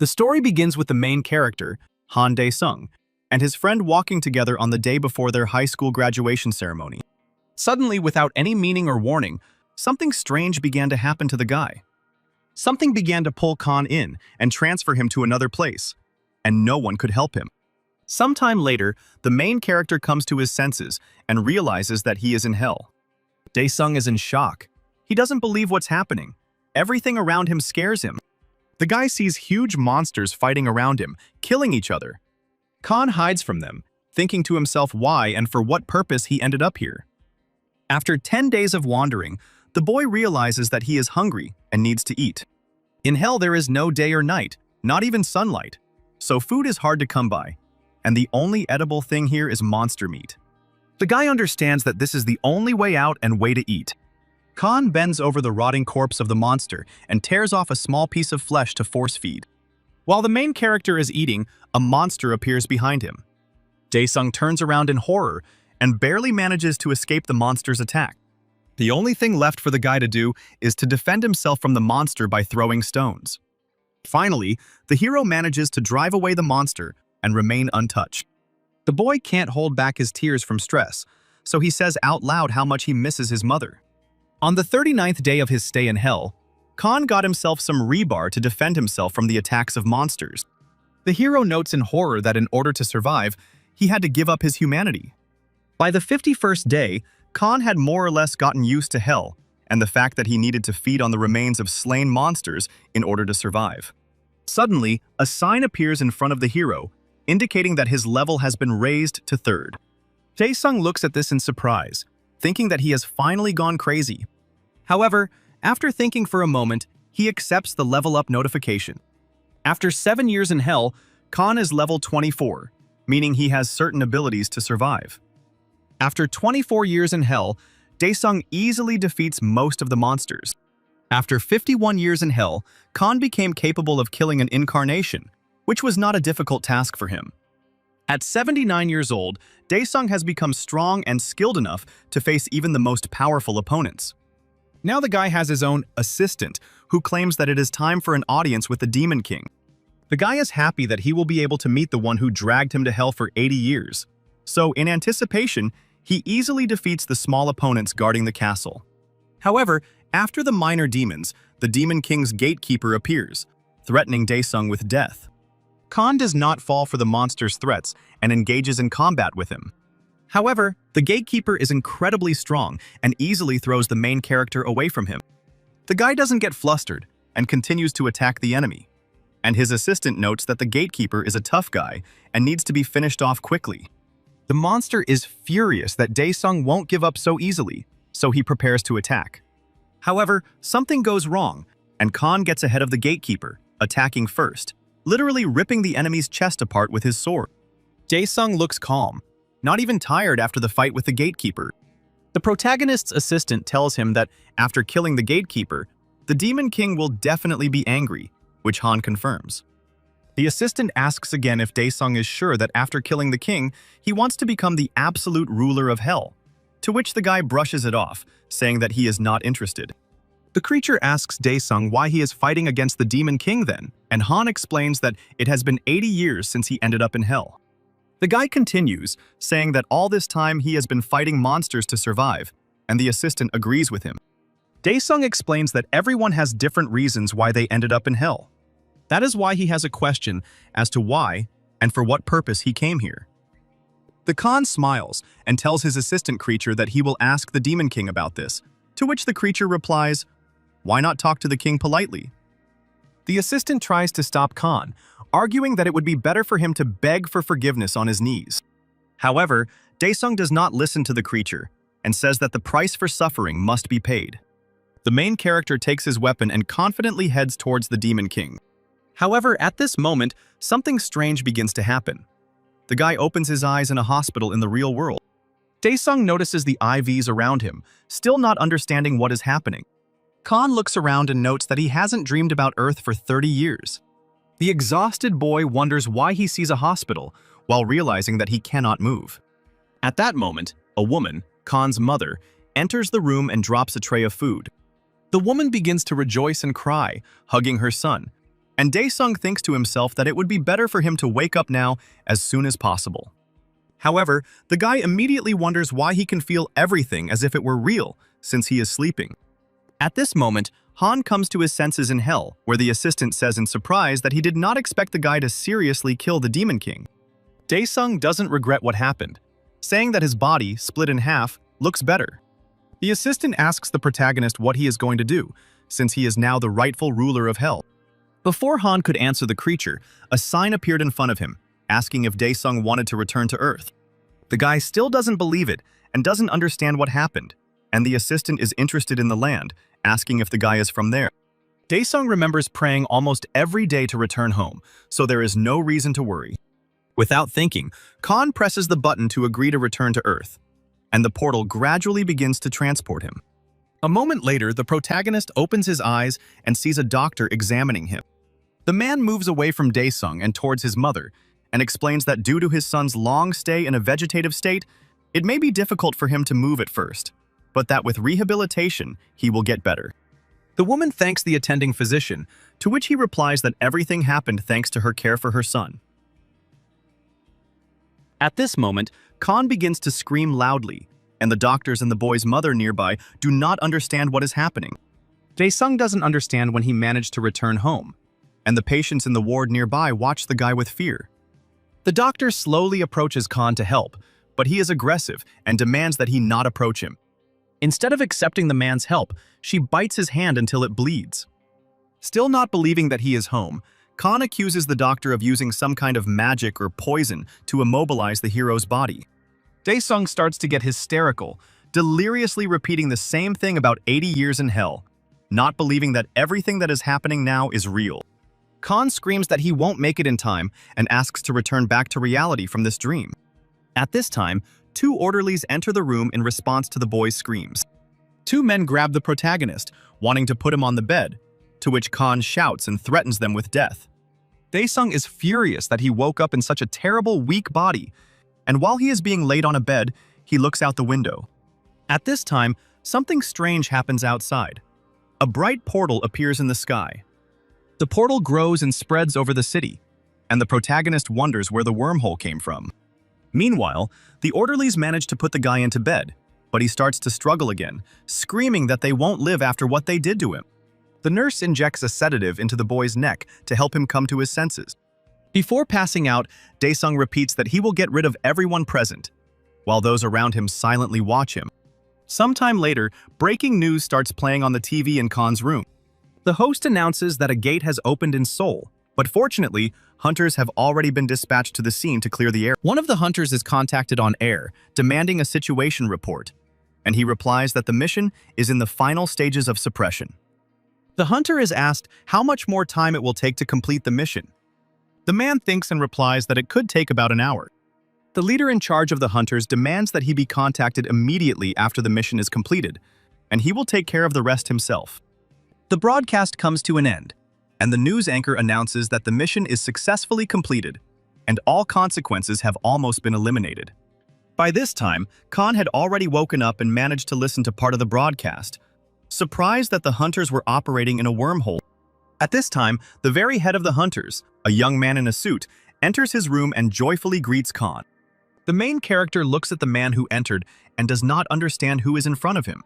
The story begins with the main character, Han Dae-sung, and his friend walking together on the day before their high school graduation ceremony. Suddenly, without any meaning or warning, something strange began to happen to the guy. Something began to pull Khan in and transfer him to another place, and no one could help him. Sometime later, the main character comes to his senses and realizes that he is in hell. Dae-sung is in shock. He doesn't believe what's happening. Everything around him scares him. The guy sees huge monsters fighting around him, killing each other. Khan hides from them, thinking to himself why and for what purpose he ended up here. After 10 days of wandering, the boy realizes that he is hungry and needs to eat. In hell there is no day or night, not even sunlight, so food is hard to come by, and the only edible thing here is monster meat. The guy understands that this is the only way out and way to eat. Khan bends over the rotting corpse of the monster and tears off a small piece of flesh to force feed. While the main character is eating, a monster appears behind him. Dae-sung turns around in horror and barely manages to escape the monster's attack. The only thing left for the guy to do is to defend himself from the monster by throwing stones. Finally, the hero manages to drive away the monster and remain untouched. The boy can't hold back his tears from stress, so he says out loud how much he misses his mother. On the 39th day of his stay in hell, Khan got himself some rebar to defend himself from the attacks of monsters. The hero notes in horror that in order to survive, he had to give up his humanity. By the 51st day, Khan had more or less gotten used to hell and the fact that he needed to feed on the remains of slain monsters in order to survive. Suddenly, a sign appears in front of the hero, indicating that his level has been raised to 3rd. Dae-sung looks at this in surprise, thinking that he has finally gone crazy. However, after thinking for a moment, he accepts the level up notification. After 7 years in hell, Khan is level 24, meaning he has certain abilities to survive. After 24 years in hell, Dae-sung easily defeats most of the monsters. After 51 years in hell, Khan became capable of killing an incarnation, which was not a difficult task for him. At 79 years old, Dae-sung has become strong and skilled enough to face even the most powerful opponents. Now the guy has his own assistant, who claims that it is time for an audience with the Demon King. The guy is happy that he will be able to meet the one who dragged him to hell for 80 years. So, in anticipation, he easily defeats the small opponents guarding the castle. However, after the minor demons, the Demon King's gatekeeper appears, threatening Dae-sung with death. Khan does not fall for the monster's threats and engages in combat with him. However, the gatekeeper is incredibly strong and easily throws the main character away from him. The guy doesn't get flustered and continues to attack the enemy. And his assistant notes that the gatekeeper is a tough guy and needs to be finished off quickly. The monster is furious that Dae-sung won't give up so easily, so he prepares to attack. However, something goes wrong, and Khan gets ahead of the gatekeeper, attacking first, literally ripping the enemy's chest apart with his sword. Dae-sung looks calm, not even tired after the fight with the gatekeeper. The protagonist's assistant tells him that after killing the gatekeeper, the Demon King will definitely be angry, which Han confirms. The assistant asks again if Dae-sung is sure that after killing the king, he wants to become the absolute ruler of hell, to which the guy brushes it off, saying that he is not interested. The creature asks Dae-sung why he is fighting against the Demon King then, and Han explains that it has been 80 years since he ended up in hell. The guy continues, saying that all this time he has been fighting monsters to survive, and the assistant agrees with him. Dae-sung explains that everyone has different reasons why they ended up in hell. That is why he has a question as to why and for what purpose he came here. The Khan smiles and tells his assistant creature that he will ask the Demon King about this, to which the creature replies, "Why not talk to the king politely?" The assistant tries to stop Khan, arguing that it would be better for him to beg for forgiveness on his knees. However, Dae-sung does not listen to the creature and says that the price for suffering must be paid. The main character takes his weapon and confidently heads towards the Demon King. However, at this moment, something strange begins to happen. The guy opens his eyes in a hospital in the real world. Dae-sung notices the IVs around him, still not understanding what is happening. Khan looks around and notes that he hasn't dreamed about Earth for 30 years. The exhausted boy wonders why he sees a hospital, while realizing that he cannot move. At that moment, a woman, Khan's mother, enters the room and drops a tray of food. The woman begins to rejoice and cry, hugging her son, And Dae-sung thinks to himself that it would be better for him to wake up now as soon as possible. However, the guy immediately wonders why he can feel everything as if it were real, since he is sleeping. At this moment, Han comes to his senses in hell, where the assistant says in surprise that he did not expect the guy to seriously kill the Demon King. Dae-sung doesn't regret what happened, saying that his body, split in half, looks better. The assistant asks the protagonist what he is going to do, since he is now the rightful ruler of hell. Before Han could answer the creature, a sign appeared in front of him, asking if Dae-sung wanted to return to Earth. The guy still doesn't believe it and doesn't understand what happened, and the assistant is interested in the land, asking if the guy is from there. Dae-sung remembers praying almost every day to return home, so there is no reason to worry. Without thinking, Khan presses the button to agree to return to Earth, and the portal gradually begins to transport him. A moment later, the protagonist opens his eyes and sees a doctor examining him. The man moves away from Dae-sung and towards his mother, and explains that due to his son's long stay in a vegetative state, it may be difficult for him to move at first, but that with rehabilitation, he will get better. The woman thanks the attending physician, to which he replies that everything happened thanks to her care for her son. At this moment, Khan begins to scream loudly, and the doctors and the boy's mother nearby do not understand what is happening. Dae-sung doesn't understand when he managed to return home, and the patients in the ward nearby watch the guy with fear. The doctor slowly approaches Khan to help, but he is aggressive and demands that he not approach him. Instead of accepting the man's help, she bites his hand until it bleeds. Still not believing that he is home, Khan accuses the doctor of using some kind of magic or poison to immobilize the hero's body. Dae-sung starts to get hysterical, deliriously repeating the same thing about 80 years in hell, not believing that everything that is happening now is real. Khan screams that he won't make it in time and asks to return back to reality from this dream. At this time, two orderlies enter the room in response to the boy's screams. Two men grab the protagonist, wanting to put him on the bed, to which Khan shouts and threatens them with death. Dae-sung is furious that he woke up in such a terrible, weak body, and while he is being laid on a bed, he looks out the window. At this time, something strange happens outside. A bright portal appears in the sky. The portal grows and spreads over the city, and the protagonist wonders where the wormhole came from. Meanwhile, the orderlies manage to put the guy into bed, but he starts to struggle again, screaming that they won't live after what they did to him. The nurse injects a sedative into the boy's neck to help him come to his senses. Before passing out, Dae-sung repeats that he will get rid of everyone present, while those around him silently watch him. Sometime later, breaking news starts playing on the TV in Khan's room. The host announces that a gate has opened in Seoul, but fortunately, hunters have already been dispatched to the scene to clear the air. One of the hunters is contacted on air, demanding a situation report, and he replies that the mission is in the final stages of suppression. The hunter is asked how much more time it will take to complete the mission. The man thinks and replies that it could take about an hour. The leader in charge of the hunters demands that he be contacted immediately after the mission is completed, and he will take care of the rest himself. The broadcast comes to an end, and the news anchor announces that the mission is successfully completed, and all consequences have almost been eliminated. By this time, Khan had already woken up and managed to listen to part of the broadcast, surprised that the hunters were operating in a wormhole. At this time, the very head of the hunters, a young man in a suit, enters his room and joyfully greets Khan. The main character looks at the man who entered and does not understand who is in front of him.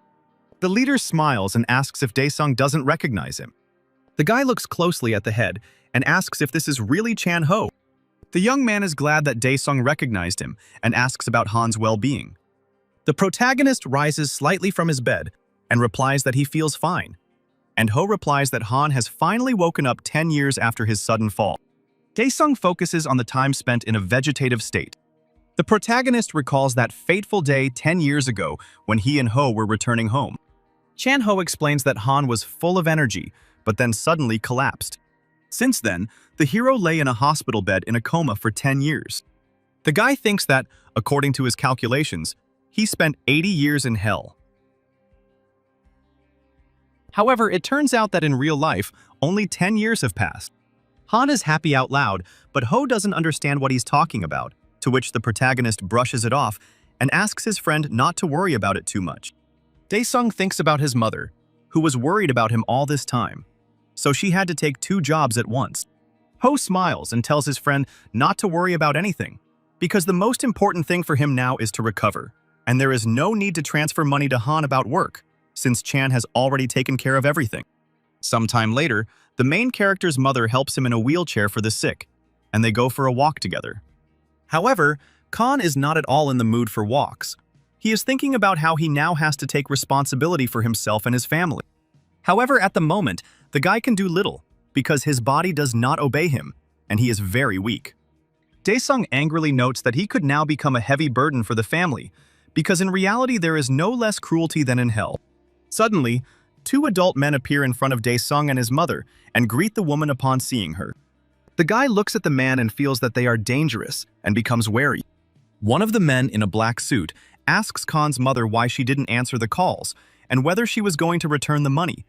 The leader smiles and asks if Dae-sung doesn't recognize him. The guy looks closely at the head and asks if this is really Chan-ho. The young man is glad that Dae-sung recognized him and asks about Han's well-being. The protagonist rises slightly from his bed and replies that he feels fine, and Ho replies that Han has finally woken up 10 years after his sudden fall. Dae-sung focuses on the time spent in a vegetative state. The protagonist recalls that fateful day 10 years ago when he and Ho were returning home. Chan-ho explains that Han was full of energy, but then suddenly collapsed. Since then, the hero lay in a hospital bed in a coma for 10 years. The guy thinks that, according to his calculations, he spent 80 years in hell. However, it turns out that in real life, only 10 years have passed. Han is happy out loud, but Ho doesn't understand what he's talking about, to which the protagonist brushes it off and asks his friend not to worry about it too much. Dae-sung thinks about his mother, who was worried about him all this time. so she had to take 2 jobs at once. Ho smiles and tells his friend not to worry about anything, because the most important thing for him now is to recover, and there is no need to transfer money to Han about work, since Chan has already taken care of everything. Sometime later, the main character's mother helps him in a wheelchair for the sick, and they go for a walk together. However, Khan is not at all in the mood for walks. He is thinking about how he now has to take responsibility for himself and his family. However, at the moment, the guy can do little, because his body does not obey him, and he is very weak. Daesung angrily notes that he could now become a heavy burden for the family, because in reality there is no less cruelty than in hell. Suddenly, 2 adult men appear in front of Daesung and his mother and greet the woman upon seeing her. The guy looks at the man and feels that they are dangerous and becomes wary. One of the men in a black suit asks Khan's mother why she didn't answer the calls and whether she was going to return the money,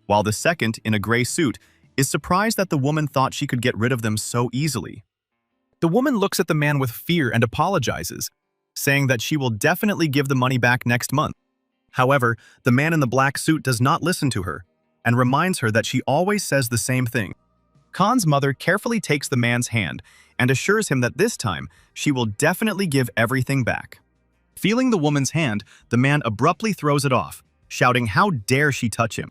while the second, in a gray suit, is surprised that the woman thought she could get rid of them so easily. The woman looks at the man with fear and apologizes, saying that she will definitely give the money back next month. However, the man in the black suit does not listen to her and reminds her that she always says the same thing. Khan's mother carefully takes the man's hand and assures him that this time she will definitely give everything back. Feeling the woman's hand, the man abruptly throws it off, shouting how dare she touch him.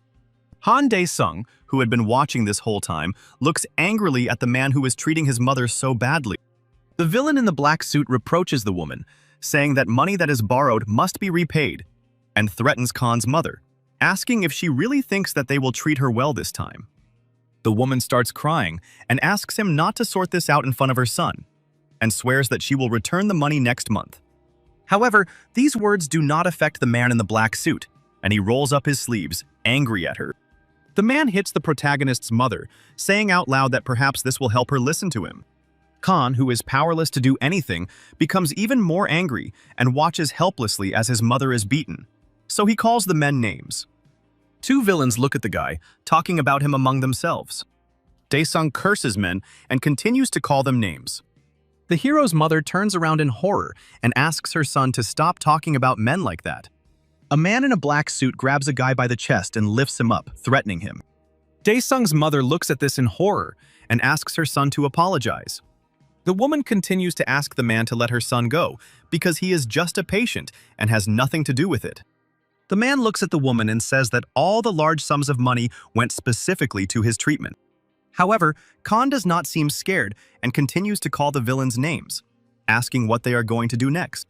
Han Dae-sung, who had been watching this whole time, looks angrily at the man who is treating his mother so badly. The villain in the black suit reproaches the woman, saying that money that is borrowed must be repaid, and threatens Khan's mother, asking if she really thinks that they will treat her well this time. The woman starts crying and asks him not to sort this out in front of her son, and swears that she will return the money next month. However, these words do not affect the man in the black suit, and he rolls up his sleeves, angry at her. The man hits the protagonist's mother, saying out loud that perhaps this will help her listen to him. Khan, who is powerless to do anything, becomes even more angry and watches helplessly as his mother is beaten, so he calls the men names. 2 villains look at the guy, talking about him among themselves. Daesung curses men and continues to call them names. The hero's mother turns around in horror and asks her son to stop talking about men like that. A man in a black suit grabs a guy by the chest and lifts him up, threatening him. Daesung's mother looks at this in horror and asks her son to apologize. The woman continues to ask the man to let her son go because he is just a patient and has nothing to do with it. The man looks at the woman and says that all the large sums of money went specifically to his treatment. However, Khan does not seem scared and continues to call the villains names, asking what they are going to do next.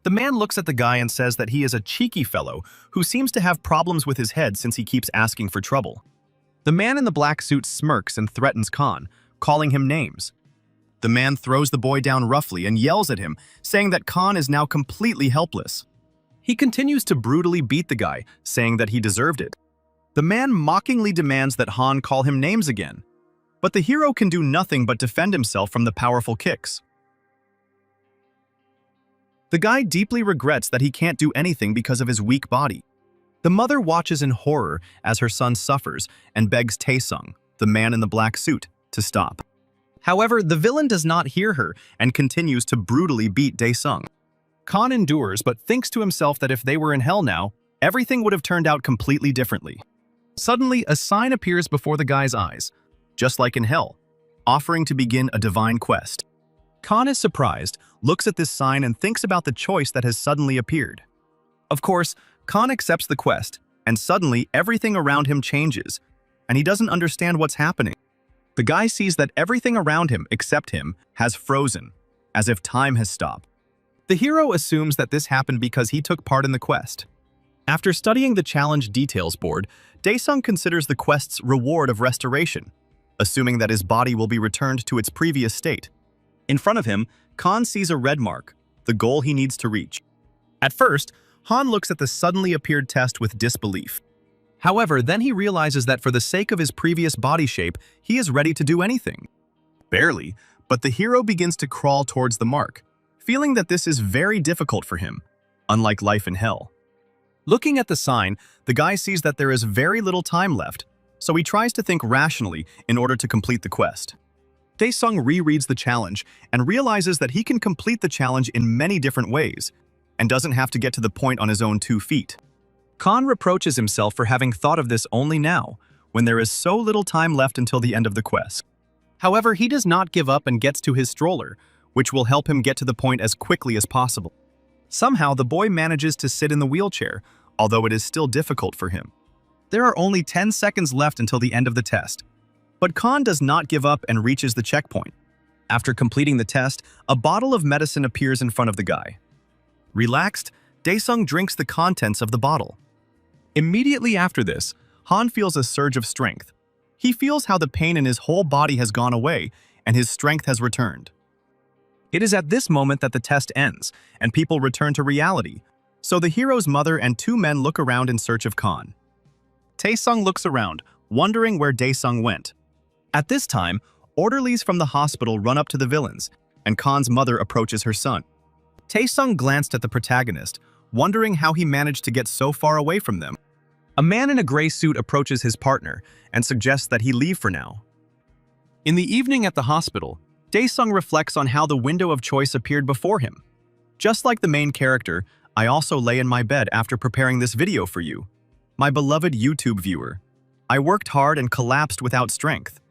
The man looks at the guy and says that he is a cheeky fellow who seems to have problems with his head since he keeps asking for trouble. The man in the black suit smirks and threatens Khan, calling him names. The man throws the boy down roughly and yells at him, saying that Khan is now completely helpless. He continues to brutally beat the guy, saying that he deserved it. The man mockingly demands that Han call him names again, but the hero can do nothing but defend himself from the powerful kicks. The guy deeply regrets that he can't do anything because of his weak body. The mother watches in horror as her son suffers and begs Taesung, the man in the black suit, to stop. However, the villain does not hear her and continues to brutally beat Daesung. Khan endures but thinks to himself that if they were in hell now, everything would have turned out completely differently. Suddenly, a sign appears before the guy's eyes, just like in hell, offering to begin a divine quest. Khan is surprised, looks at this sign and thinks about the choice that has suddenly appeared. Of course, Khan accepts the quest, and suddenly everything around him changes, and he doesn't understand what's happening. The guy sees that everything around him, except him, has frozen, as if time has stopped. The hero assumes that this happened because he took part in the quest. After studying the challenge details board, Daesung considers the quest's reward of restoration, assuming that his body will be returned to its previous state. In front of him, Khan sees a red mark, the goal he needs to reach. At first, Han looks at the suddenly appeared test with disbelief. However, then he realizes that for the sake of his previous body shape, he is ready to do anything. Barely, but the hero begins to crawl towards the mark, feeling that this is very difficult for him, unlike life in hell. Looking at the sign, the guy sees that there is very little time left, so he tries to think rationally in order to complete the quest. Daesung rereads the challenge and realizes that he can complete the challenge in many different ways, and doesn't have to get to the point on his own 2 feet. Khan reproaches himself for having thought of this only now, when there is so little time left until the end of the quest. However, he does not give up and gets to his stroller, which will help him get to the point as quickly as possible. Somehow, the boy manages to sit in the wheelchair, although it is still difficult for him. There are only 10 seconds left until the end of the test. But Khan does not give up and reaches the checkpoint. After completing the test, a bottle of medicine appears in front of the guy. Relaxed, Daesung drinks the contents of the bottle. Immediately after this, Han feels a surge of strength. He feels how the pain in his whole body has gone away and his strength has returned. It is at this moment that the test ends and people return to reality, so the hero's mother and two men look around in search of Khan. Taesung looks around, wondering where Daesung went. At this time, orderlies from the hospital run up to the villains, and Khan's mother approaches her son. Taesung glanced at the protagonist, wondering how he managed to get so far away from them. A man in a gray suit approaches his partner and suggests that he leave for now. In the evening at the hospital, Daesung reflects on how the window of choice appeared before him. Just like the main character, I also lay in my bed after preparing this video for you. My beloved YouTube viewer. I worked hard and collapsed without strength.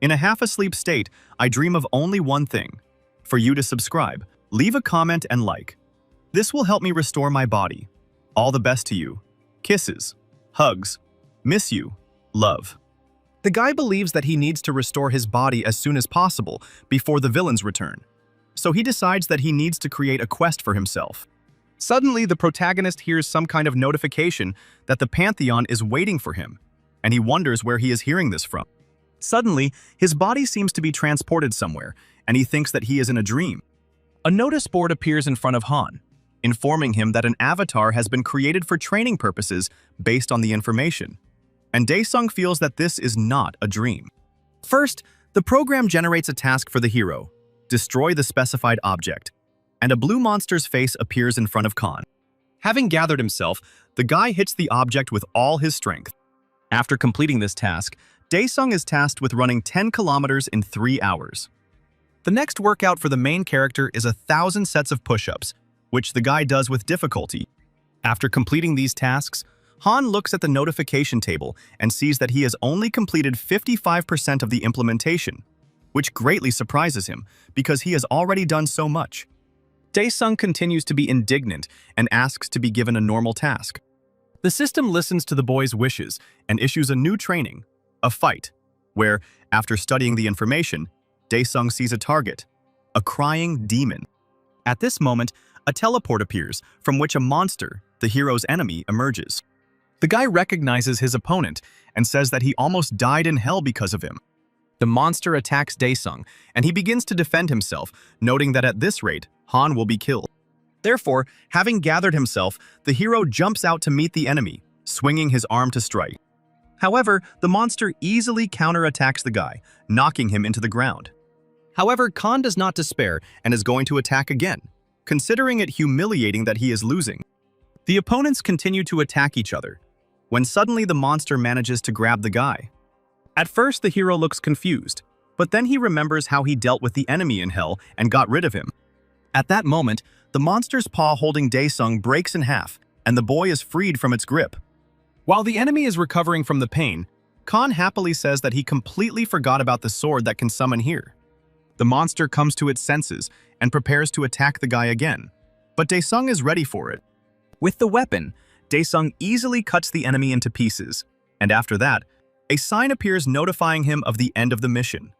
In a half-asleep state, I dream of only one thing. For you to subscribe, leave a comment and like. This will help me restore my body. All the best to you. Kisses. Hugs. Miss you. Love. The guy believes that he needs to restore his body as soon as possible before the villains return. So he decides that he needs to create a quest for himself. Suddenly, the protagonist hears some kind of notification that the Pantheon is waiting for him, and he wonders where he is hearing this from. Suddenly, his body seems to be transported somewhere, and he thinks that he is in a dream. A notice board appears in front of Han, informing him that an avatar has been created for training purposes based on the information. And Daesung feels that this is not a dream. First, the program generates a task for the hero: destroy the specified object, and a blue monster's face appears in front of Khan. Having gathered himself, the guy hits the object with all his strength. After completing this task, Daesung is tasked with running 10 kilometers in 3 hours. The next workout for the main character is 1,000 sets of push-ups, which the guy does with difficulty. After completing these tasks, Han looks at the notification table and sees that he has only completed 55% of the implementation, which greatly surprises him because he has already done so much. Daesung continues to be indignant and asks to be given a normal task. The system listens to the boy's wishes and issues a new training, a fight, where, after studying the information, Daesung sees a target, a crying demon. At this moment, a teleport appears from which a monster, the hero's enemy, emerges. The guy recognizes his opponent and says that he almost died in hell because of him. The monster attacks Daesung, and he begins to defend himself, noting that at this rate, Han will be killed. Therefore, having gathered himself, the hero jumps out to meet the enemy, swinging his arm to strike. However, the monster easily counterattacks the guy, knocking him into the ground. However, Khan does not despair and is going to attack again, considering it humiliating that he is losing. The opponents continue to attack each other, when suddenly the monster manages to grab the guy. At first, the hero looks confused, but then he remembers how he dealt with the enemy in hell and got rid of him. At that moment, the monster's paw holding Daesung breaks in half, and the boy is freed from its grip. While the enemy is recovering from the pain, Khan happily says that he completely forgot about the sword that can summon here. The monster comes to its senses and prepares to attack the guy again, but Daesung is ready for it. With the weapon, Daesung easily cuts the enemy into pieces, and after that, a sign appears notifying him of the end of the mission.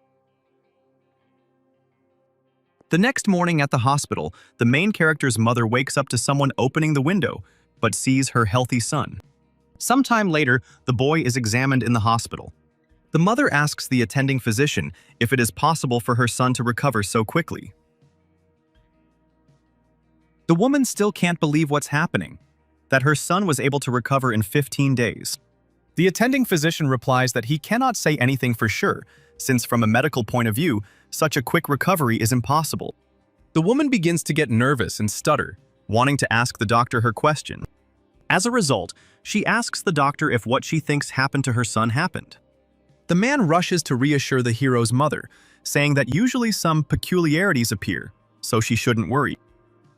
The next morning at the hospital, the main character's mother wakes up to someone opening the window, but sees her healthy son. Sometime later, the boy is examined in the hospital. The mother asks the attending physician if it is possible for her son to recover so quickly. The woman still can't believe what's happening, that her son was able to recover in 15 days. The attending physician replies that he cannot say anything for sure, since from a medical point of view, such a quick recovery is impossible. The woman begins to get nervous and stutter, wanting to ask the doctor her question. As a result, she asks the doctor if what she thinks happened to her son happened. The man rushes to reassure the hero's mother, saying that usually some peculiarities appear, so she shouldn't worry.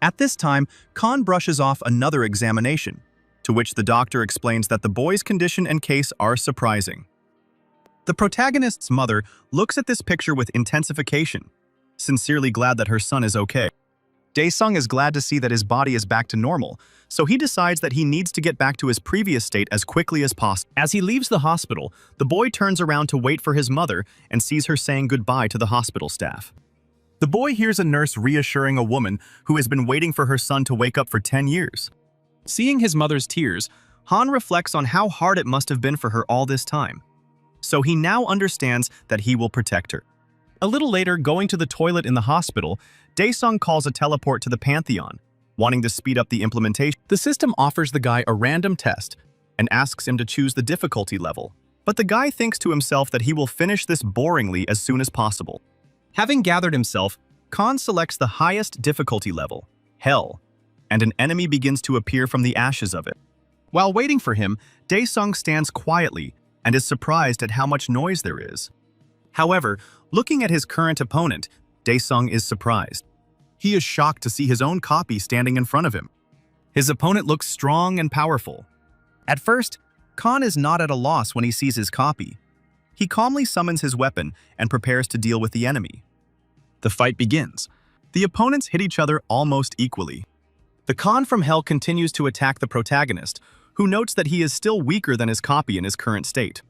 At this time, Khan brushes off another examination, to which the doctor explains that the boy's condition and case are surprising. The protagonist's mother looks at this picture with intensification, sincerely glad that her son is okay. Dae-sung is glad to see that his body is back to normal, so he decides that he needs to get back to his previous state as quickly as possible. As he leaves the hospital, the boy turns around to wait for his mother and sees her saying goodbye to the hospital staff. The boy hears a nurse reassuring a woman who has been waiting for her son to wake up for 10 years. Seeing his mother's tears, Han reflects on how hard it must have been for her all this time. So he now understands that he will protect her. A little later, going to the toilet in the hospital, Dae-sung calls a teleport to the Pantheon, wanting to speed up the implementation. The system offers the guy a random test and asks him to choose the difficulty level. But the guy thinks to himself that he will finish this boringly as soon as possible. Having gathered himself, Khan selects the highest difficulty level, Hell, and an enemy begins to appear from the ashes of it. While waiting for him, Dae-sung stands quietly and is surprised at how much noise there is. However, looking at his current opponent, Dae-sung is surprised. He is shocked to see his own copy standing in front of him. His opponent looks strong and powerful. At first, Khan is not at a loss when he sees his copy. He calmly summons his weapon and prepares to deal with the enemy. The fight begins. The opponents hit each other almost equally. The Khan from Hell continues to attack the protagonist, who notes that he is still weaker than his copy in his current state.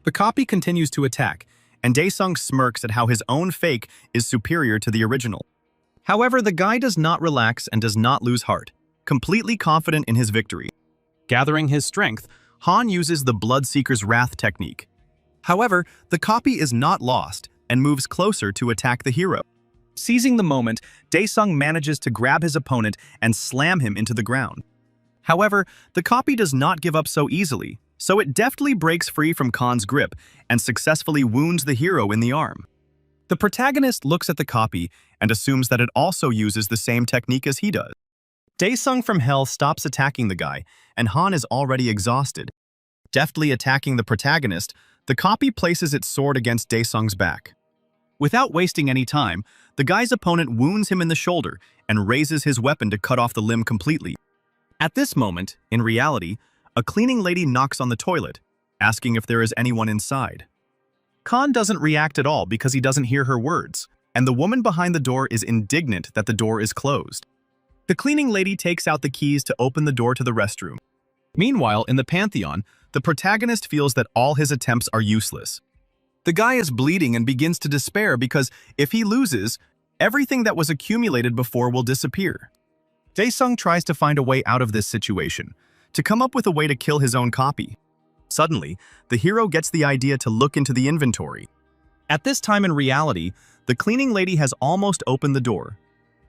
The copy continues to attack, and Dae-sung smirks at how his own fake is superior to the original. However, the guy does not relax and does not lose heart, completely confident in his victory. Gathering his strength, Han uses the Bloodseeker's Wrath technique. However, the copy is not lost and moves closer to attack the hero. Seizing the moment, Dae-sung manages to grab his opponent and slam him into the ground. However, the copy does not give up so easily, so it deftly breaks free from Khan's grip and successfully wounds the hero in the arm. The protagonist looks at the copy and assumes that it also uses the same technique as he does. Dae-sung from Hell stops attacking the guy, and Han is already exhausted. Deftly attacking the protagonist, the copy places its sword against Dae-sung's back. Without wasting any time, the guy's opponent wounds him in the shoulder and raises his weapon to cut off the limb completely. At this moment, in reality, a cleaning lady knocks on the toilet, asking if there is anyone inside. Khan doesn't react at all because he doesn't hear her words, and the woman behind the door is indignant that the door is closed. The cleaning lady takes out the keys to open the door to the restroom. Meanwhile, in the Pantheon, the protagonist feels that all his attempts are useless. The guy is bleeding and begins to despair because if he loses, everything that was accumulated before will disappear. Dae-sung tries to find a way out of this situation, to come up with a way to kill his own copy. Suddenly, the hero gets the idea to look into the inventory. At this time in reality, the cleaning lady has almost opened the door,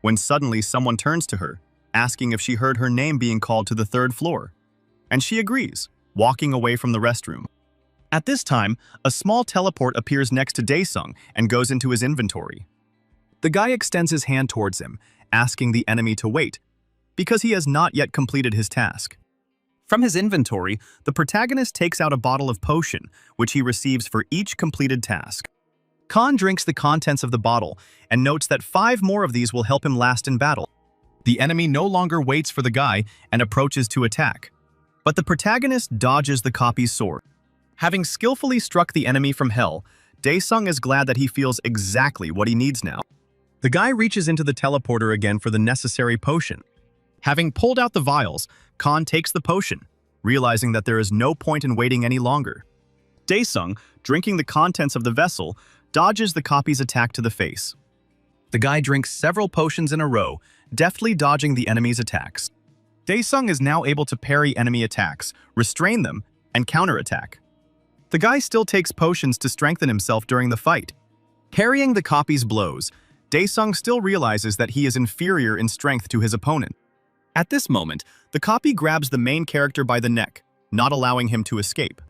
when suddenly someone turns to her, asking if she heard her name being called to the 3rd floor. And she agrees, walking away from the restroom. At this time, a small teleport appears next to Dae-sung and goes into his inventory. The guy extends his hand towards him, asking the enemy to wait, because he has not yet completed his task. From his inventory, the protagonist takes out a bottle of potion, which he receives for each completed task. Khan drinks the contents of the bottle and notes that 5 more of these will help him last in battle. The enemy no longer waits for the guy and approaches to attack. But the protagonist dodges the copy's sword. Having skillfully struck the enemy from Hell, Dae-sung is glad that he feels exactly what he needs now. The guy reaches into the teleporter again for the necessary potion. Having pulled out the vials, Khan takes the potion, realizing that there is no point in waiting any longer. Dae-sung, drinking the contents of the vessel, dodges the copy's attack to the face. The guy drinks several potions in a row, deftly dodging the enemy's attacks. Dae-sung is now able to parry enemy attacks, restrain them, and counterattack. The guy still takes potions to strengthen himself during the fight. Parrying the copy's blows, Dae-sung still realizes that he is inferior in strength to his opponent. At this moment, the copy grabs the main character by the neck, not allowing him to escape.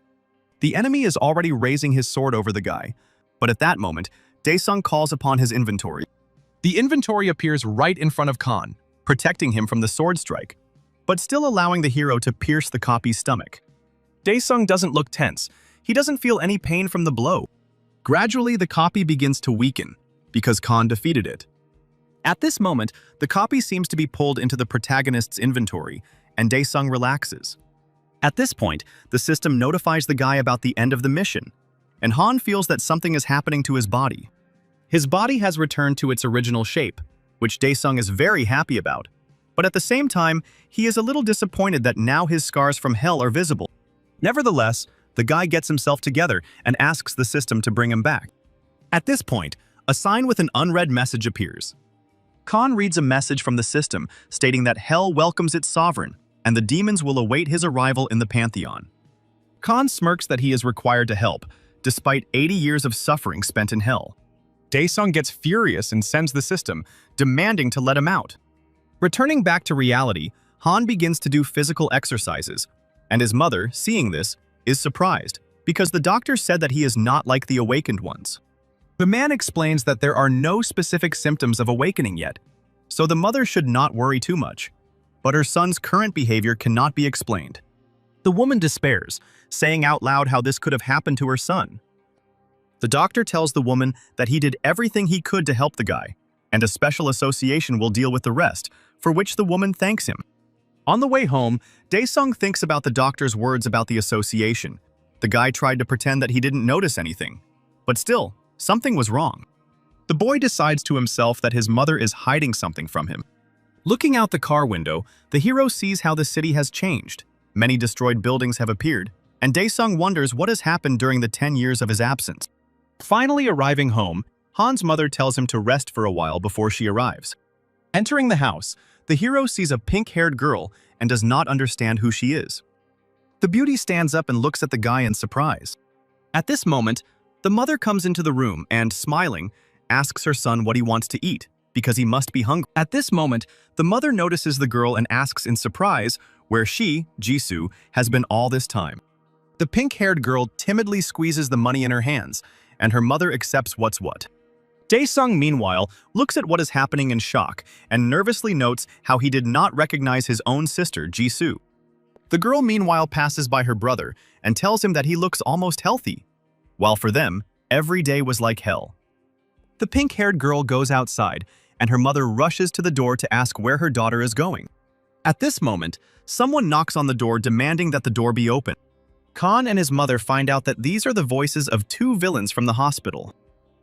The enemy is already raising his sword over the guy, but at that moment, Dae-sung calls upon his inventory. The inventory appears right in front of Khan, protecting him from the sword strike, but still allowing the hero to pierce the copy's stomach. Dae-sung doesn't look tense. He doesn't feel any pain from the blow. Gradually, the copy begins to weaken, because Khan defeated it. At this moment, the copy seems to be pulled into the protagonist's inventory, and Dae-sung relaxes. At this point, the system notifies the guy about the end of the mission. and Han feels that something is happening to his body. His body has returned to its original shape, which Dae-sung is very happy about. But at the same time, he is a little disappointed that now his scars from hell are visible. Nevertheless, the guy gets himself together and asks the system to bring him back. At this point, a sign with an unread message appears. Khan reads a message from the system stating that hell welcomes its sovereign, and the demons will await his arrival in the Pantheon. Khan smirks that he is required to help, despite 80 years of suffering spent in hell. Dae-sung gets furious and sends the system, demanding to let him out. Returning back to reality, Han begins to do physical exercises, and his mother, seeing this, is surprised, because the doctor said that he is not like the awakened ones. The man explains that there are no specific symptoms of awakening yet, so the mother should not worry too much. But her son's current behavior cannot be explained. The woman despairs, saying out loud how this could have happened to her son. The doctor tells the woman that he did everything he could to help the guy, and a special association will deal with the rest, for which the woman thanks him. On the way home, Dae-sung thinks about the doctor's words about the association. The guy tried to pretend that he didn't notice anything, but still, something was wrong. The boy decides to himself that his mother is hiding something from him. Looking out the car window, the hero sees how the city has changed. Many destroyed buildings have appeared, and Dae-sung wonders what has happened during the 10 years of his absence. Finally arriving home, Han's mother tells him to rest for a while before she arrives. Entering the house, the hero sees a pink-haired girl and does not understand who she is. The beauty stands up and looks at the guy in surprise. At this moment, the mother comes into the room and, smiling, asks her son what he wants to eat, because he must be hungry. At this moment, the mother notices the girl and asks in surprise where she, Jisoo, has been all this time. The pink-haired girl timidly squeezes the money in her hands, and her mother accepts what's what. Dae-sung, meanwhile, looks at what is happening in shock and nervously notes how he did not recognize his own sister, Jisoo. The girl, meanwhile, passes by her brother and tells him that he looks almost healthy, while for them, every day was like hell. The pink-haired girl goes outside, and her mother rushes to the door to ask where her daughter is going. At this moment, someone knocks on the door demanding that the door be opened. Khan and his mother find out that these are the voices of two villains from the hospital.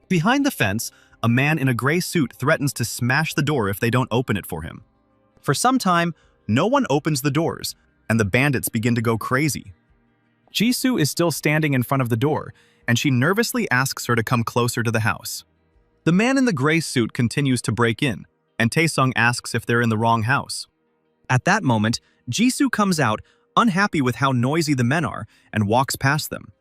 Behind the fence, a man in a gray suit threatens to smash the door if they don't open it for him. For some time, no one opens the doors, and the bandits begin to go crazy. Jisoo is still standing in front of the door, and she nervously asks her to come closer to the house. The man in the gray suit continues to break in, and Taesung asks if they're in the wrong house. At that moment, Jisoo comes out, unhappy with how noisy the men are, and walks past them.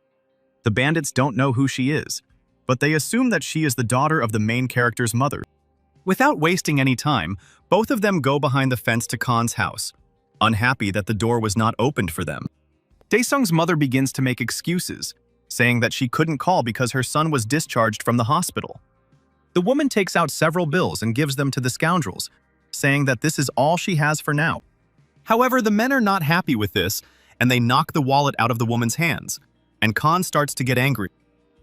The bandits don't know who she is, but they assume that she is the daughter of the main character's mother. Without wasting any time, both of them go behind the fence to Khan's house, unhappy that the door was not opened for them. Daesung's mother begins to make excuses, saying that she couldn't call because her son was discharged from the hospital. The woman takes out several bills and gives them to the scoundrels, saying that this is all she has for now. However, the men are not happy with this, and they knock the wallet out of the woman's hands, and Khan starts to get angry.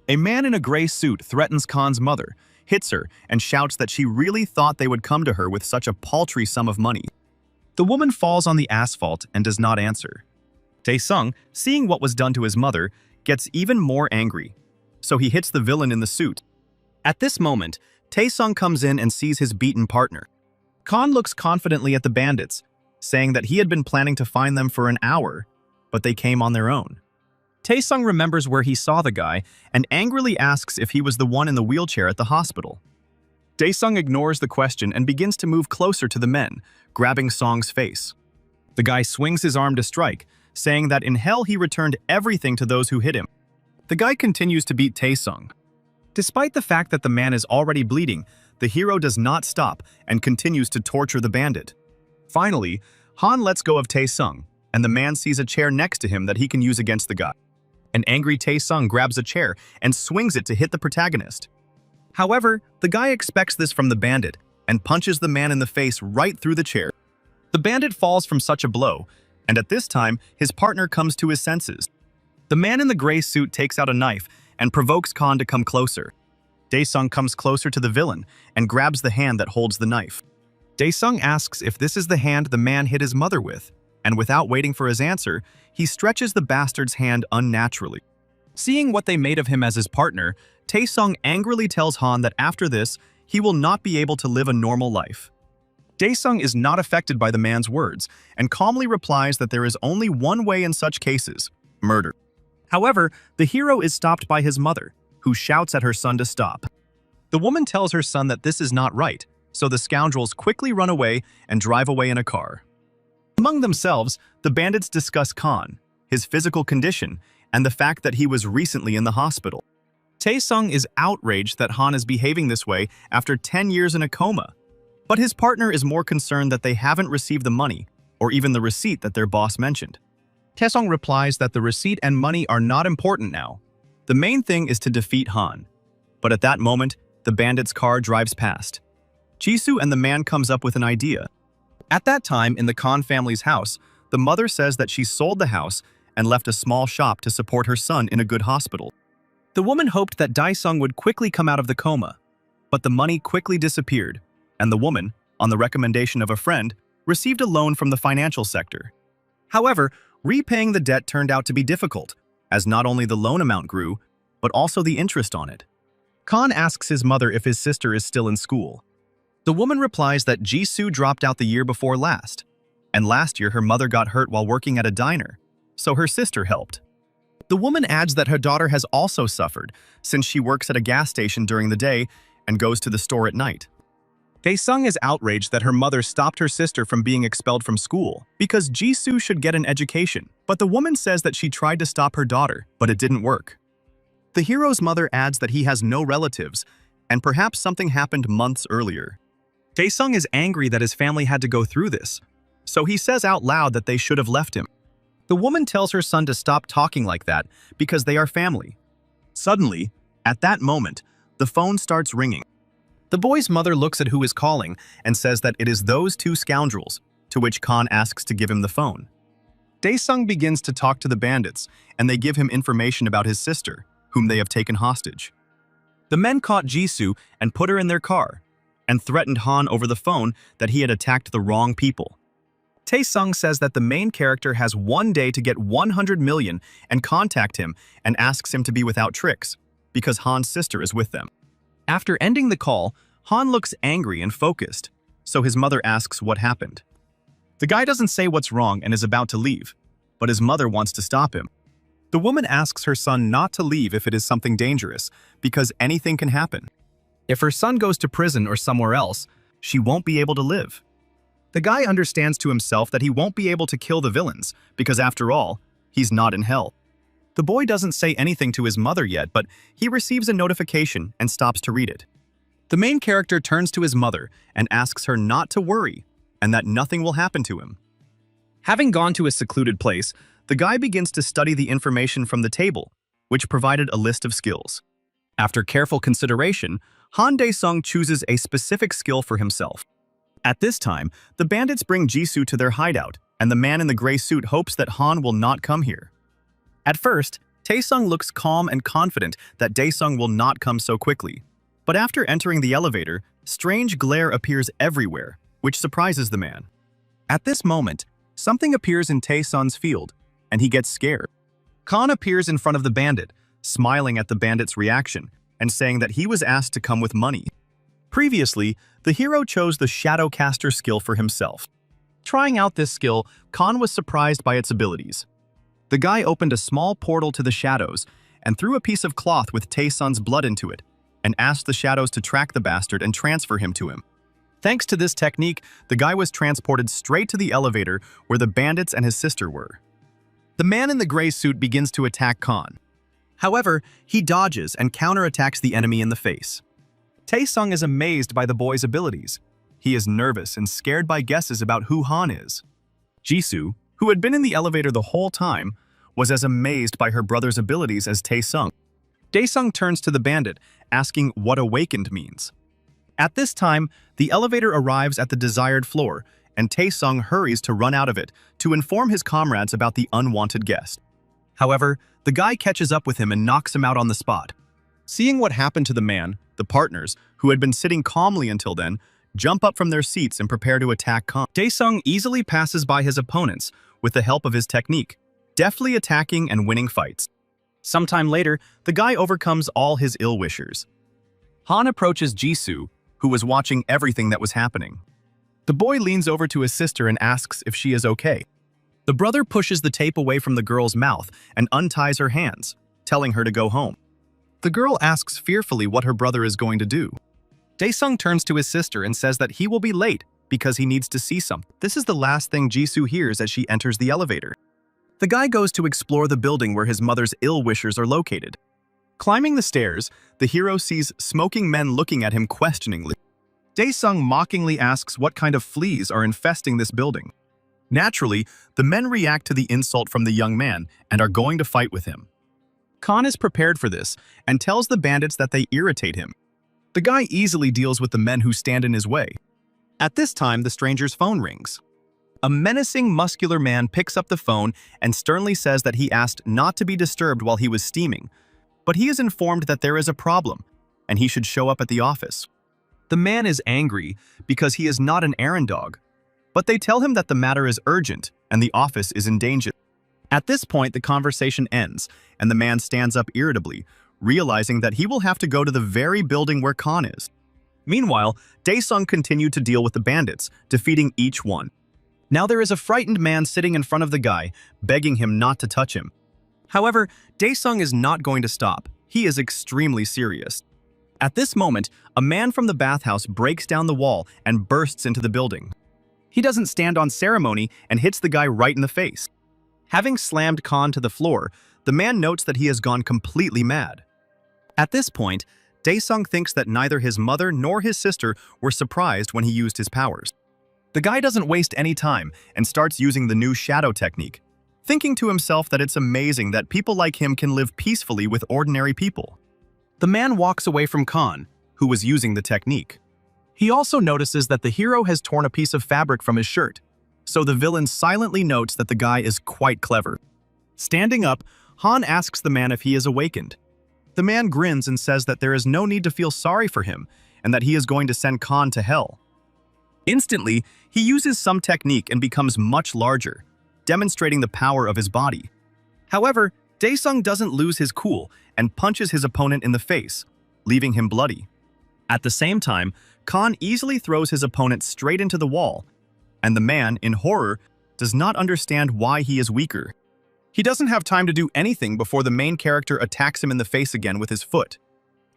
A man in a gray suit threatens Khan's mother, hits her, and shouts that she really thought they would come to her with such a paltry sum of money. The woman falls on the asphalt and does not answer. Taesung, seeing what was done to his mother, gets even more angry, so he hits the villain in the suit. At this moment, Taesung comes in and sees his beaten partner. Khan looks confidently at the bandits, saying that he had been planning to find them for an hour, but they came on their own. Taesung remembers where he saw the guy and angrily asks if he was the one in the wheelchair at the hospital. Daesung ignores the question and begins to move closer to the men, grabbing Song's face. The guy swings his arm to strike, saying that in hell he returned everything to those who hit him. The guy continues to beat Taesung. Despite the fact that the man is already bleeding, the hero does not stop and continues to torture the bandit. Finally, Han lets go of Taesung, and the man sees a chair next to him that he can use against the guy. An angry Taesung grabs a chair and swings it to hit the protagonist. However, the guy expects this from the bandit and punches the man in the face right through the chair. The bandit falls from such a blow, and at this time, his partner comes to his senses. The man in the gray suit takes out a knife and provokes Khan to come closer. Daesung comes closer to the villain and grabs the hand that holds the knife. Daesung asks if this is the hand the man hit his mother with, and without waiting for his answer, he stretches the bastard's hand unnaturally. Seeing what they made of him as his partner, Taesung angrily tells Han that after this, he will not be able to live a normal life. Daesung is not affected by the man's words and calmly replies that there is only one way in such cases: murder. However, the hero is stopped by his mother, who shouts at her son to stop. The woman tells her son that this is not right, so the scoundrels quickly run away and drive away in a car. Among themselves, the bandits discuss Khan, his physical condition, and the fact that he was recently in the hospital. Taesung is outraged that Han is behaving this way after 10 years in a coma, but his partner is more concerned that they haven't received the money or even the receipt that their boss mentioned. Taesung replies that the receipt and money are not important now. The main thing is to defeat Han. But at that moment, the bandit's car drives past. Jisoo and the man comes up with an idea. At that time, in the Khan family's house, the mother says that she sold the house and left a small shop to support her son in a good hospital. The woman hoped that Daesung would quickly come out of the coma, but the money quickly disappeared, and the woman, on the recommendation of a friend, received a loan from the financial sector. However, repaying the debt turned out to be difficult, as not only the loan amount grew, but also the interest on it. Khan asks his mother if his sister is still in school. The woman replies that Jisoo dropped out the year before last, and last year her mother got hurt while working at a diner, so her sister helped. The woman adds that her daughter has also suffered, since she works at a gas station during the day and goes to the store at night. Daesung is outraged that her mother stopped her sister from being expelled from school because Jisoo should get an education, but the woman says that she tried to stop her daughter, but it didn't work. The hero's mother adds that he has no relatives, and perhaps something happened months earlier. Daesung is angry that his family had to go through this, so he says out loud that they should have left him. The woman tells her son to stop talking like that because they are family. Suddenly, at that moment, the phone starts ringing. The boy's mother looks at who is calling and says that it is those two scoundrels, to which Khan asks to give him the phone. Daesung begins to talk to the bandits, and they give him information about his sister, whom they have taken hostage. The men caught Jisoo and put her in their car, and threatened Han over the phone that he had attacked the wrong people. Taesung says that the main character has 1 day to get 100 million and contact him and asks him to be without tricks, because Han's sister is with them. After ending the call, Han looks angry and focused, so his mother asks what happened. The guy doesn't say what's wrong and is about to leave, but his mother wants to stop him. The woman asks her son not to leave if it is something dangerous, because anything can happen. If her son goes to prison or somewhere else, she won't be able to live. The guy understands to himself that he won't be able to kill the villains, because after all, he's not in hell. The boy doesn't say anything to his mother yet, but he receives a notification and stops to read it. The main character turns to his mother and asks her not to worry, and that nothing will happen to him. Having gone to a secluded place, the guy begins to study the information from the table, which provided a list of skills. After careful consideration, Han Daesung chooses a specific skill for himself. At this time, the bandits bring Jisoo to their hideout, and the man in the gray suit hopes that Han will not come here. At first, Taesung looks calm and confident that Daesung will not come so quickly. But after entering the elevator, strange glare appears everywhere, which surprises the man. At this moment, something appears in Taesung's field, and he gets scared. Khan appears in front of the bandit, smiling at the bandit's reaction, and saying that he was asked to come with money. Previously, the hero chose the Shadowcaster skill for himself. Trying out this skill, Khan was surprised by its abilities. The guy opened a small portal to the shadows and threw a piece of cloth with Taesung's blood into it, and asked the shadows to track the bastard and transfer him to him. Thanks to this technique, the guy was transported straight to the elevator where the bandits and his sister were. The man in the gray suit begins to attack Khan. However, he dodges and counterattacks the enemy in the face. Taesung is amazed by the boy's abilities. He is nervous and scared by guesses about who Han is. Jisoo, who had been in the elevator the whole time, was as amazed by her brother's abilities as Taesung. Daesung turns to the bandit, asking what awakened means. At this time, the elevator arrives at the desired floor, and Taesung hurries to run out of it to inform his comrades about the unwanted guest. However, the guy catches up with him and knocks him out on the spot. Seeing what happened to the man, the partners, who had been sitting calmly until then, jump up from their seats and prepare to attack Khan. Daesung easily passes by his opponents with the help of his technique, deftly attacking and winning fights. Sometime later, the guy overcomes all his ill-wishers. Han approaches Jisoo, who was watching everything that was happening. The boy leans over to his sister and asks if she is okay. The brother pushes the tape away from the girl's mouth and unties her hands, telling her to go home. The girl asks fearfully what her brother is going to do. Daesung turns to his sister and says that he will be late because he needs to see something. This is the last thing Jisoo hears as she enters the elevator. The guy goes to explore the building where his mother's ill-wishers are located. Climbing the stairs, the hero sees smoking men looking at him questioningly. Daesung mockingly asks what kind of fleas are infesting this building. Naturally, the men react to the insult from the young man and are going to fight with him. Khan is prepared for this and tells the bandits that they irritate him. The guy easily deals with the men who stand in his way. At this time, the stranger's phone rings. A menacing, muscular man picks up the phone and sternly says that he asked not to be disturbed while he was steaming, but he is informed that there is a problem and he should show up at the office. The man is angry because he is not an errand dog, but they tell him that the matter is urgent and the office is in danger. At this point, the conversation ends and the man stands up irritably, realizing that he will have to go to the very building where Khan is. Meanwhile, Daesung continued to deal with the bandits, defeating each one. Now there is a frightened man sitting in front of the guy, begging him not to touch him. However, Daesung is not going to stop. He is extremely serious. At this moment, a man from the bathhouse breaks down the wall and bursts into the building. He doesn't stand on ceremony and hits the guy right in the face. Having slammed Khan to the floor, the man notes that he has gone completely mad. At this point, Daesung thinks that neither his mother nor his sister were surprised when he used his powers. The guy doesn't waste any time and starts using the new shadow technique, thinking to himself that it's amazing that people like him can live peacefully with ordinary people. The man walks away from Khan, who was using the technique. He also notices that the hero has torn a piece of fabric from his shirt, so the villain silently notes that the guy is quite clever. Standing up, Han asks the man if he is awakened. The man grins and says that there is no need to feel sorry for him and that he is going to send Khan to hell. Instantly, he uses some technique and becomes much larger, demonstrating the power of his body. However, Daesung doesn't lose his cool and punches his opponent in the face, leaving him bloody. At the same time, Khan easily throws his opponent straight into the wall, and the man, in horror, does not understand why he is weaker. He doesn't have time to do anything before the main character attacks him in the face again with his foot.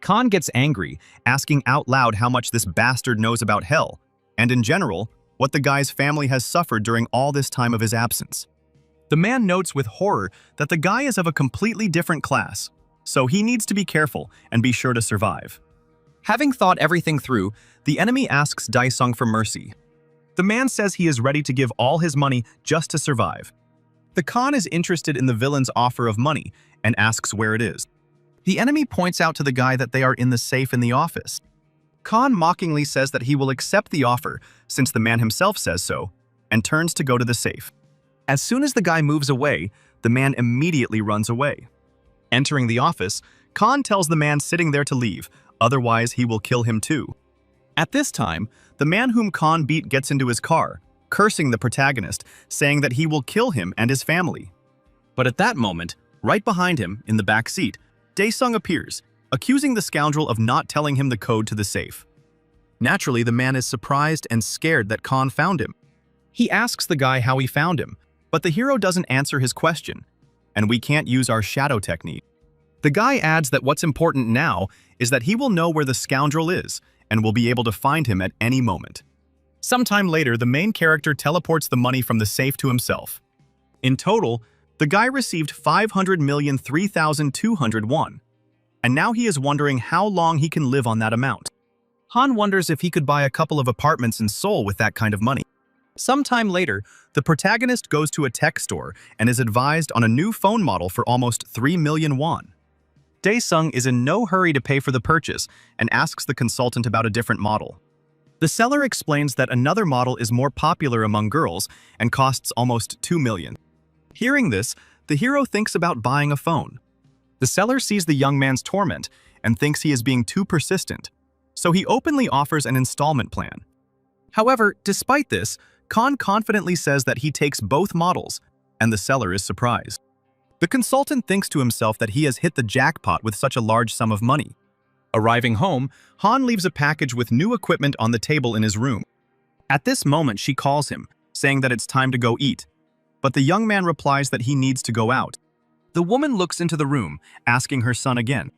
Khan gets angry, asking out loud how much this bastard knows about hell, and in general, what the guy's family has suffered during all this time of his absence. The man notes with horror that the guy is of a completely different class, so he needs to be careful and be sure to survive. Having thought everything through, the enemy asks Daesung for mercy. The man says he is ready to give all his money just to survive. The Khan is interested in the villain's offer of money and asks where it is. The enemy points out to the guy that they are in the safe in the office. Khan mockingly says that he will accept the offer since the man himself says so, and turns to go to the safe. As soon as the guy moves away, the man immediately runs away. Entering the office, Khan tells the man sitting there to leave, otherwise he will kill him too. At this time, the man whom Khan beat gets into his car, cursing the protagonist, saying that he will kill him and his family. But at that moment, right behind him, in the back seat, Daesung appears, accusing the scoundrel of not telling him the code to the safe. Naturally, the man is surprised and scared that Khan found him. He asks the guy how he found him, but the hero doesn't answer his question, and we can't use our shadow technique. The guy adds that what's important now is that he will know where the scoundrel is and will be able to find him at any moment. Sometime later, the main character teleports the money from the safe to himself. In total, the guy received 500,003,200 won, and now he is wondering how long he can live on that amount. Han wonders if he could buy a couple of apartments in Seoul with that kind of money. Sometime later, the protagonist goes to a tech store and is advised on a new phone model for almost 3 million won. Daesung is in no hurry to pay for the purchase and asks the consultant about a different model. The seller explains that another model is more popular among girls and costs almost 2 million. Hearing this, the hero thinks about buying a phone. The seller sees the young man's torment and thinks he is being too persistent, so he openly offers an installment plan. However, despite this, Khan confidently says that he takes both models, and the seller is surprised. The consultant thinks to himself that he has hit the jackpot with such a large sum of money. Arriving home, Han leaves a package with new equipment on the table in his room. At this moment, she calls him, saying that it's time to go eat. But the young man replies that he needs to go out. The woman looks into the room, asking her son again.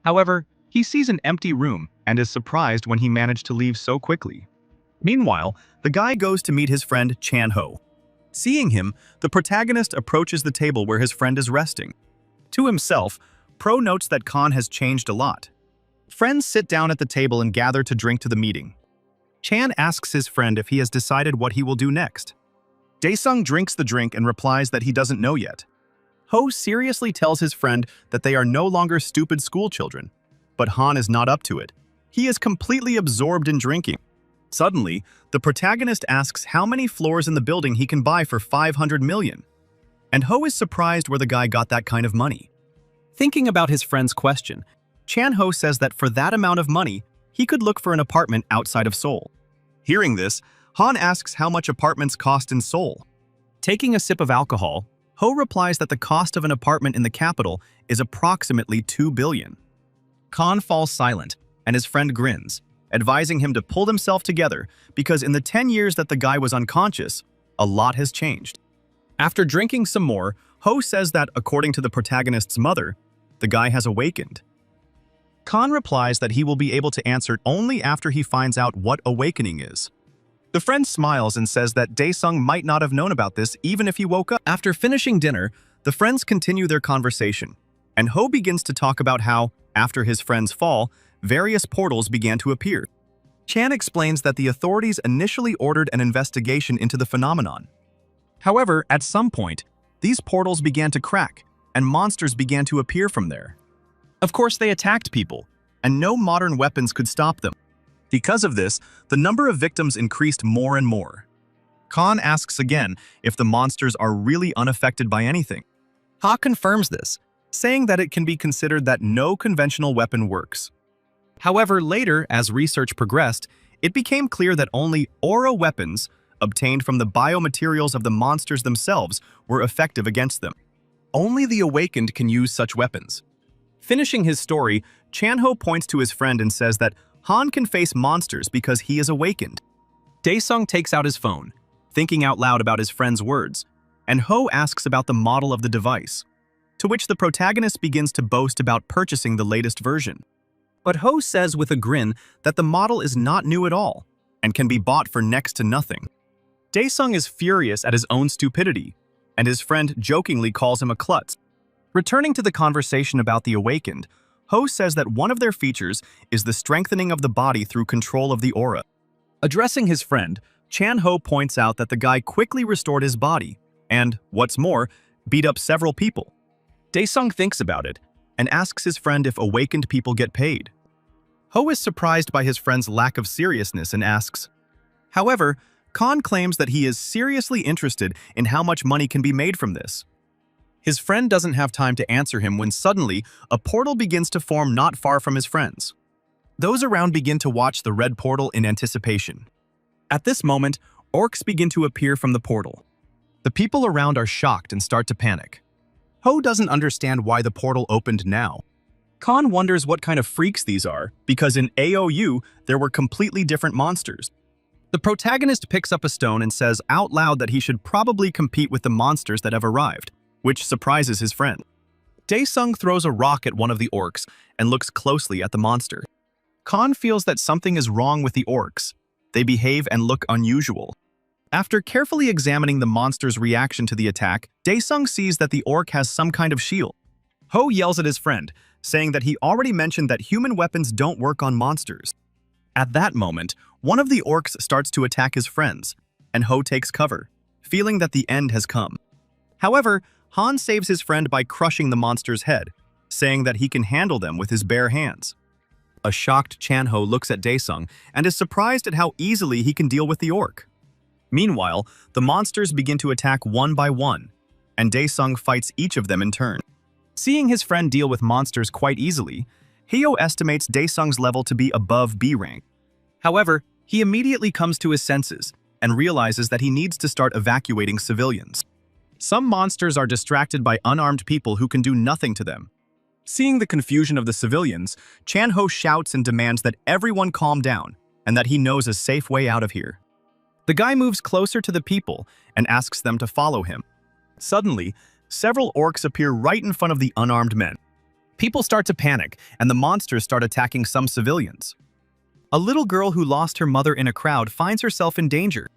However, he sees an empty room and is surprised when he managed to leave so quickly. Meanwhile, the guy goes to meet his friend Chan-ho. Seeing him, the protagonist approaches the table where his friend is resting. To himself, Pro notes that Khan has changed a lot. Friends sit down at the table and gather to drink to the meeting. Chan asks his friend if he has decided what he will do next. Daesung drinks the drink and replies that he doesn't know yet. Ho seriously tells his friend that they are no longer stupid schoolchildren, but Han is not up to it. He is completely absorbed in drinking. Suddenly, the protagonist asks how many floors in the building he can buy for 500 million. And Ho is surprised where the guy got that kind of money. Thinking about his friend's question, Chan-ho says that for that amount of money, he could look for an apartment outside of Seoul. Hearing this, Han asks how much apartments cost in Seoul. Taking a sip of alcohol, Ho replies that the cost of an apartment in the capital is approximately 2 billion. Khan falls silent, and his friend grins, advising him to pull himself together because in the 10 years that the guy was unconscious, a lot has changed. After drinking some more, Ho says that, according to the protagonist's mother, the guy has awakened. Khan replies that he will be able to answer only after he finds out what awakening is. The friend smiles and says that Daesung might not have known about this even if he woke up. After finishing dinner, the friends continue their conversation, and Ho begins to talk about how, after his friend's fall, various portals began to appear. Chan explains that the authorities initially ordered an investigation into the phenomenon. However, at some point, these portals began to crack, and monsters began to appear from there. Of course, they attacked people, and no modern weapons could stop them. Because of this, the number of victims increased more and more. Khan asks again if the monsters are really unaffected by anything. Ha confirms this, saying that it can be considered that no conventional weapon works. However, later, as research progressed, it became clear that only aura weapons, obtained from the biomaterials of the monsters themselves, were effective against them. Only the awakened can use such weapons. Finishing his story, Chan-ho points to his friend and says that Han can face monsters because he is awakened. Daesung takes out his phone, thinking out loud about his friend's words, and Ho asks about the model of the device, to which the protagonist begins to boast about purchasing the latest version. But Ho says with a grin that the model is not new at all, and can be bought for next to nothing. Daesung is furious at his own stupidity, and his friend jokingly calls him a klutz. Returning to the conversation about the awakened, Ho says that one of their features is the strengthening of the body through control of the aura. Addressing his friend, Chan-ho points out that the guy quickly restored his body and, what's more, beat up several people. Daesung thinks about it and asks his friend if awakened people get paid. Ho is surprised by his friend's lack of seriousness and asks. However, Khan claims that he is seriously interested in how much money can be made from this. His friend doesn't have time to answer him when suddenly a portal begins to form not far from his friends. Those around begin to watch the red portal in anticipation. At this moment, orcs begin to appear from the portal. The people around are shocked and start to panic. Ho doesn't understand why the portal opened now. Khan wonders what kind of freaks these are, because in AOU, there were completely different monsters. The protagonist picks up a stone and says out loud that he should probably compete with the monsters that have arrived, which surprises his friend. Daesung throws a rock at one of the orcs and looks closely at the monster. Khan feels that something is wrong with the orcs. They behave and look unusual. After carefully examining the monster's reaction to the attack, Daesung sees that the orc has some kind of shield. Ho yells at his friend, saying that he already mentioned that human weapons don't work on monsters. At that moment, one of the orcs starts to attack his friends, and Ho takes cover, feeling that the end has come. However, Han saves his friend by crushing the monster's head, saying that he can handle them with his bare hands. A shocked Chan-ho looks at Daesung and is surprised at how easily he can deal with the orc. Meanwhile, the monsters begin to attack one by one, and Daesung fights each of them in turn. Seeing his friend deal with monsters quite easily, Hyo estimates Daesung's level to be above B rank. However, he immediately comes to his senses and realizes that he needs to start evacuating civilians. Some monsters are distracted by unarmed people who can do nothing to them. Seeing the confusion of the civilians, Chan-ho shouts and demands that everyone calm down and that he knows a safe way out of here. The guy moves closer to the people and asks them to follow him. Suddenly, several orcs appear right in front of the unarmed men. People start to panic, and the monsters start attacking some civilians. A little girl who lost her mother in a crowd finds herself in danger.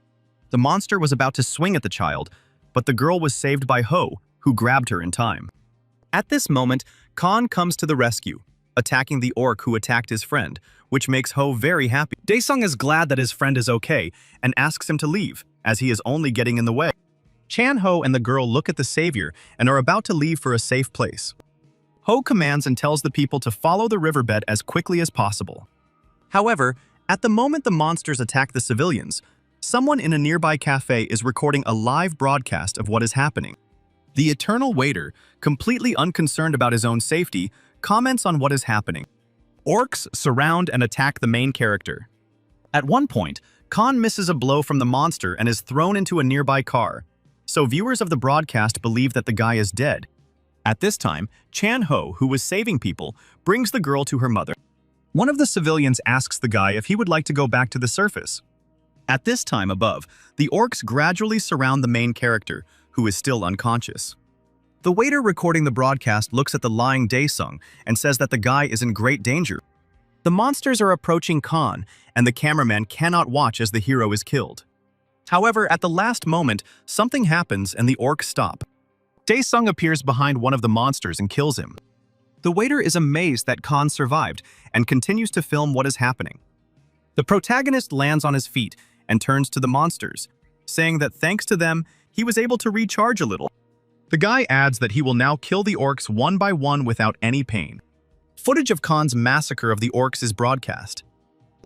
The monster was about to swing at the child, but the girl was saved by Ho, who grabbed her in time. At this moment, Khan comes to the rescue, attacking the orc who attacked his friend, which makes Ho very happy. Daesung is glad that his friend is okay and asks him to leave, as he is only getting in the way. Chan-ho and the girl look at the savior and are about to leave for a safe place. Ho commands and tells the people to follow the riverbed as quickly as possible. However, at the moment the monsters attack the civilians, someone in a nearby cafe is recording a live broadcast of what is happening. The eternal waiter, completely unconcerned about his own safety, comments on what is happening. Orcs surround and attack the main character. At one point, Khan misses a blow from the monster and is thrown into a nearby car, so viewers of the broadcast believe that the guy is dead. At this time, Chan-ho, who was saving people, brings the girl to her mother. One of the civilians asks the guy if he would like to go back to the surface. At this time above, the orcs gradually surround the main character, who is still unconscious. The waiter recording the broadcast looks at the lying Daesung and says that the guy is in great danger. The monsters are approaching Khan, and the cameraman cannot watch as the hero is killed. However, at the last moment, something happens and the orcs stop. Daesung appears behind one of the monsters and kills him. The waiter is amazed that Khan survived and continues to film what is happening. The protagonist lands on his feet and turns to the monsters, saying that thanks to them, he was able to recharge a little. The guy adds that he will now kill the orcs one by one without any pain. Footage of Khan's massacre of the orcs is broadcast.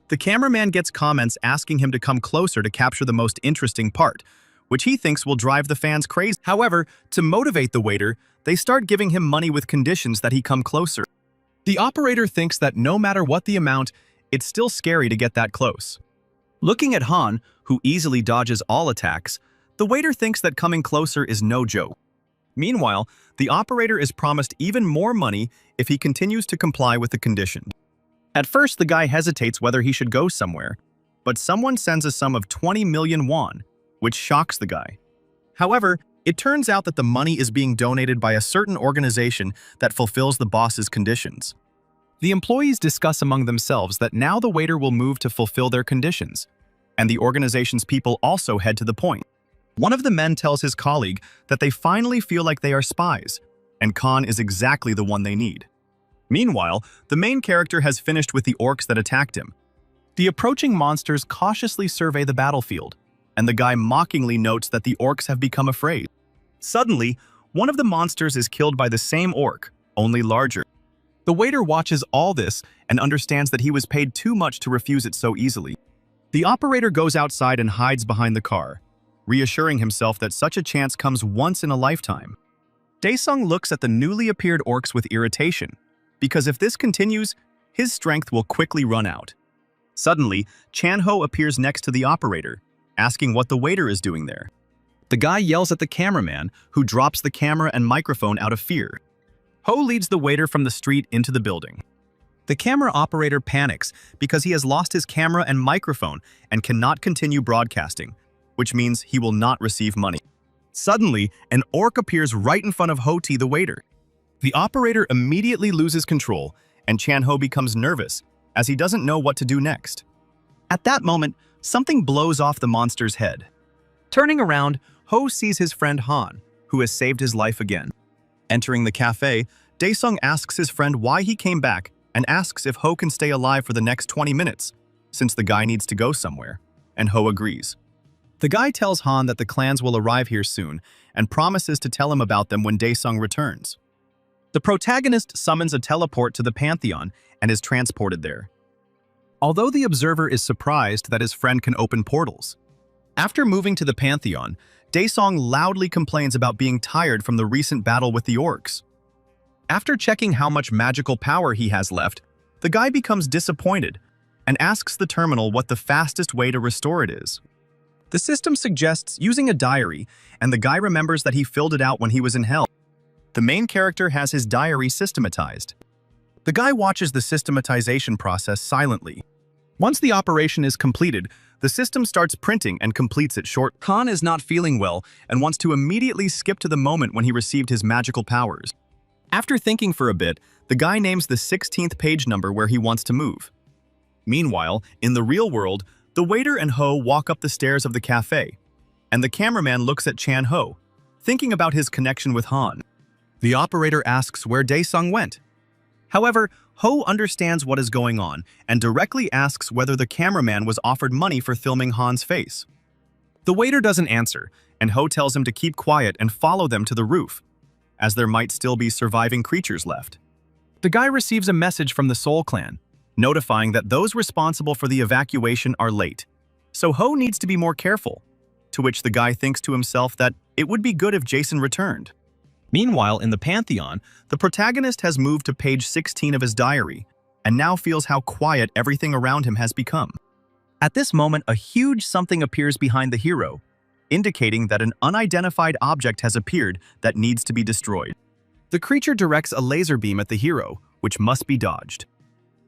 The cameraman gets comments asking him to come closer to capture the most interesting part, which he thinks will drive the fans crazy. However, to motivate the waiter, they start giving him money with conditions that he come closer. The operator thinks that no matter what the amount, it's still scary to get that close. Looking at Han, who easily dodges all attacks, the waiter thinks that coming closer is no joke. Meanwhile, the operator is promised even more money if he continues to comply with the condition. At first, the guy hesitates whether he should go somewhere, but someone sends a sum of 20 million won, which shocks the guy. However, it turns out that the money is being donated by a certain organization that fulfills the boss's conditions. The employees discuss among themselves that now the waiter will move to fulfill their conditions, and the organization's people also head to the point. One of the men tells his colleague that they finally feel like they are spies, and Khan is exactly the one they need. Meanwhile, the main character has finished with the orcs that attacked him. The approaching monsters cautiously survey the battlefield, and the guy mockingly notes that the orcs have become afraid. Suddenly, one of the monsters is killed by the same orc, only larger. The waiter watches all this and understands that he was paid too much to refuse it so easily. The operator goes outside and hides behind the car, reassuring himself that such a chance comes once in a lifetime. Daesung looks at the newly appeared orcs with irritation, because if this continues, his strength will quickly run out. Suddenly, Chan-ho appears next to the operator, asking what the waiter is doing there. The guy yells at the cameraman, who drops the camera and microphone out of fear. Ho leads the waiter from the street into the building. The camera operator panics because he has lost his camera and microphone and cannot continue broadcasting, which means he will not receive money. Suddenly, an orc appears right in front of Ho-ti, the waiter. The operator immediately loses control, and Chan-ho becomes nervous, as he doesn't know what to do next. At that moment, something blows off the monster's head. Turning around, Ho sees his friend Han, who has saved his life again. Entering the cafe, Daesung asks his friend why he came back and asks if Ho can stay alive for the next 20 minutes, since the guy needs to go somewhere, and Ho agrees. The guy tells Han that the clans will arrive here soon and promises to tell him about them when Daesung returns. The protagonist summons a teleport to the Pantheon and is transported there. Although the observer is surprised that his friend can open portals. After moving to the Pantheon, Daesung loudly complains about being tired from the recent battle with the orcs. After checking how much magical power he has left, the guy becomes disappointed and asks the terminal what the fastest way to restore it is. The system suggests using a diary, and the guy remembers that he filled it out when he was in hell. The main character has his diary systematized. The guy watches the systematization process silently. Once the operation is completed, the system starts printing and completes it short. Khan is not feeling well and wants to immediately skip to the moment when he received his magical powers. After thinking for a bit, the guy names the 16th page number where he wants to move. Meanwhile, in the real world, the waiter and Ho walk up the stairs of the cafe, and the cameraman looks at Chan-ho, thinking about his connection with Han. The operator asks where Daesung went. However, Ho understands what is going on and directly asks whether the cameraman was offered money for filming Han's face. The waiter doesn't answer, and Ho tells him to keep quiet and follow them to the roof, as there might still be surviving creatures left. The guy receives a message from the Soul Clan, notifying that those responsible for the evacuation are late, so Ho needs to be more careful, to which the guy thinks to himself that it would be good if Jason returned. Meanwhile, in the Pantheon, the protagonist has moved to page 16 of his diary, and now feels how quiet everything around him has become. At this moment, a huge something appears behind the hero, indicating that an unidentified object has appeared that needs to be destroyed. The creature directs a laser beam at the hero, which must be dodged.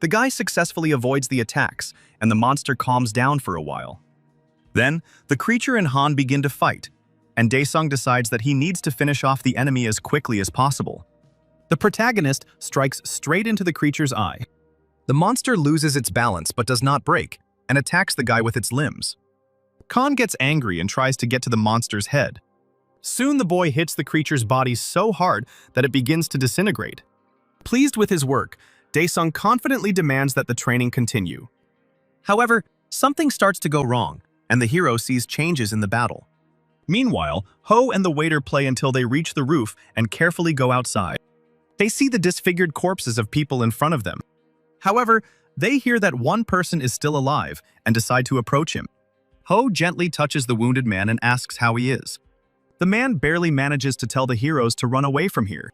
The guy successfully avoids the attacks, and the monster calms down for a while. Then, the creature and Han begin to fight, and Daesung decides that he needs to finish off the enemy as quickly as possible. The protagonist strikes straight into the creature's eye. The monster loses its balance but does not break, and attacks the guy with its limbs. Khan gets angry and tries to get to the monster's head. Soon the boy hits the creature's body so hard that it begins to disintegrate. Pleased with his work, Daesung confidently demands that the training continue. However, something starts to go wrong, and the hero sees changes in the battle. Meanwhile, Ho and the waiter play until they reach the roof and carefully go outside. They see the disfigured corpses of people in front of them. However, they hear that one person is still alive and decide to approach him. Ho gently touches the wounded man and asks how he is. The man barely manages to tell the heroes to run away from here.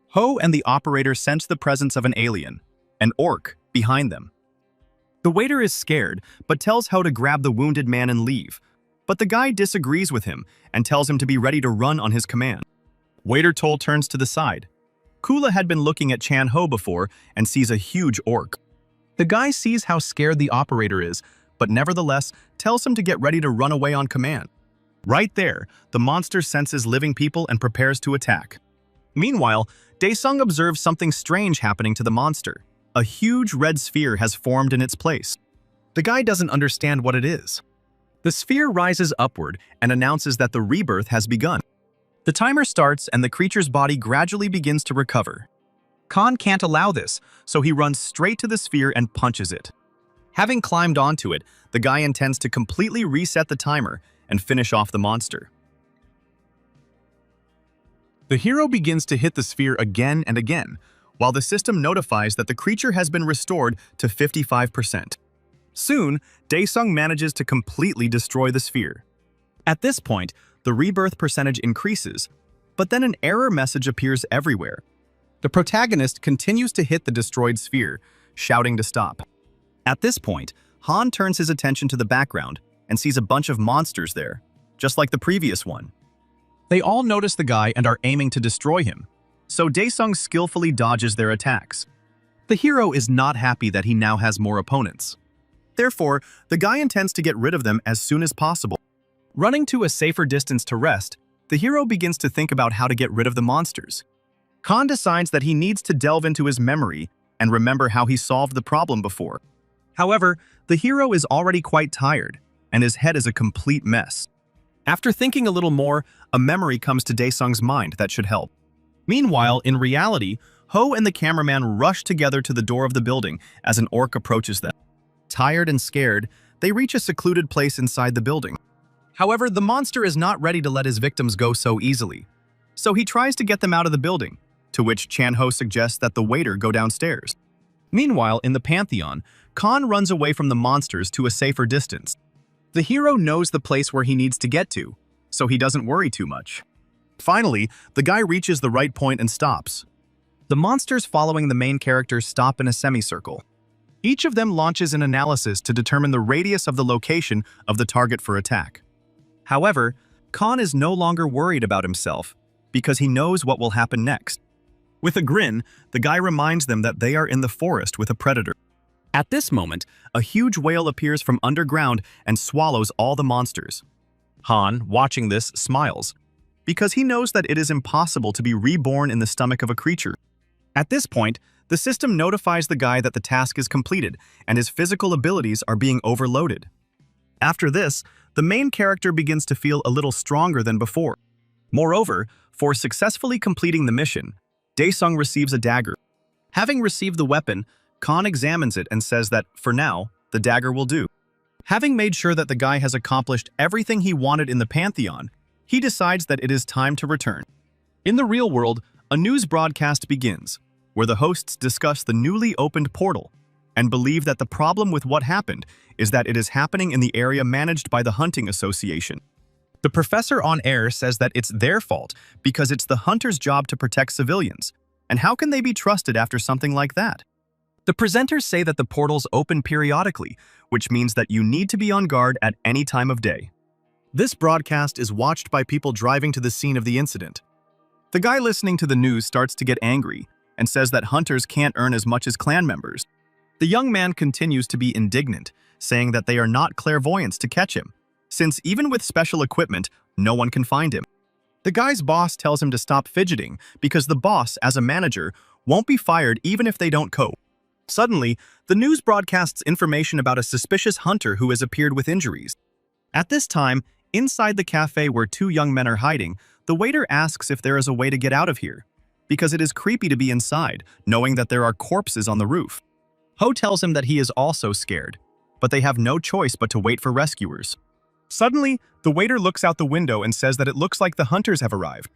Ho and the operator sense the presence of an alien, an orc, behind them. The waiter is scared, but tells Ho to grab the wounded man and leave. But the guy disagrees with him and tells him to be ready to run on his command. Waiter Toll turns to the side. Kula had been looking at Chan-ho before and sees a huge orc. The guy sees how scared the operator is, but nevertheless tells him to get ready to run away on command. Right there, the monster senses living people and prepares to attack. Meanwhile, Daesung observes something strange happening to the monster. A huge red sphere has formed in its place. The guy doesn't understand what it is. The sphere rises upward and announces that the rebirth has begun. The timer starts and the creature's body gradually begins to recover. Khan can't allow this, so he runs straight to the sphere and punches it. Having climbed onto it, the guy intends to completely reset the timer and finish off the monster. The hero begins to hit the sphere again and again, while the system notifies that the creature has been restored to 55%. Soon, Daesung manages to completely destroy the sphere. At this point, the rebirth percentage increases, but then an error message appears everywhere. The protagonist continues to hit the destroyed sphere, shouting to stop. At this point, Han turns his attention to the background and sees a bunch of monsters there, just like the previous one. They all notice the guy and are aiming to destroy him, so Daesung skillfully dodges their attacks. The hero is not happy that he now has more opponents. Therefore, the guy intends to get rid of them as soon as possible. Running to a safer distance to rest, the hero begins to think about how to get rid of the monsters. Khan decides that he needs to delve into his memory and remember how he solved the problem before. However, the hero is already quite tired, and his head is a complete mess. After thinking a little more, a memory comes to Daesung's mind that should help. Meanwhile, in reality, Ho and the cameraman rush together to the door of the building as an orc approaches them. Tired and scared, they reach a secluded place inside the building. However, the monster is not ready to let his victims go so easily. So he tries to get them out of the building, to which Chan-ho suggests that the waiter go downstairs. Meanwhile, in the Pantheon, Khan runs away from the monsters to a safer distance. The hero knows the place where he needs to get to, so he doesn't worry too much. Finally, the guy reaches the right point and stops. The monsters following the main character stop in a semicircle. Each of them launches an analysis to determine the radius of the location of the target for attack. However, Khan is no longer worried about himself because he knows what will happen next. With a grin, the guy reminds them that they are in the forest with a predator. At this moment, a huge whale appears from underground and swallows all the monsters. Han, watching this, smiles, because he knows that it is impossible to be reborn in the stomach of a creature. At this point, the system notifies the guy that the task is completed and his physical abilities are being overloaded. After this, the main character begins to feel a little stronger than before. Moreover, for successfully completing the mission, Daesung receives a dagger. Having received the weapon, Khan examines it and says that, for now, the dagger will do. Having made sure that the guy has accomplished everything he wanted in the Pantheon, he decides that it is time to return. In the real world, a news broadcast begins, where the hosts discuss the newly opened portal and believe that the problem with what happened is that it is happening in the area managed by the Hunting Association. The professor on air says that it's their fault because it's the hunter's job to protect civilians, and how can they be trusted after something like that? The presenters say that the portals open periodically, which means that you need to be on guard at any time of day. This broadcast is watched by people driving to the scene of the incident. The guy listening to the news starts to get angry and says that hunters can't earn as much as clan members. The young man continues to be indignant, saying that they are not clairvoyants to catch him, since even with special equipment, no one can find him. The guy's boss tells him to stop fidgeting because the boss, as a manager, won't be fired even if they don't cope. Suddenly, the news broadcasts information about a suspicious hunter who has appeared with injuries. At this time, inside the cafe where two young men are hiding, the waiter asks if there is a way to get out of here, because it is creepy to be inside, knowing that there are corpses on the roof. Ho tells him that he is also scared, but they have no choice but to wait for rescuers. Suddenly, the waiter looks out the window and says that it looks like the hunters have arrived.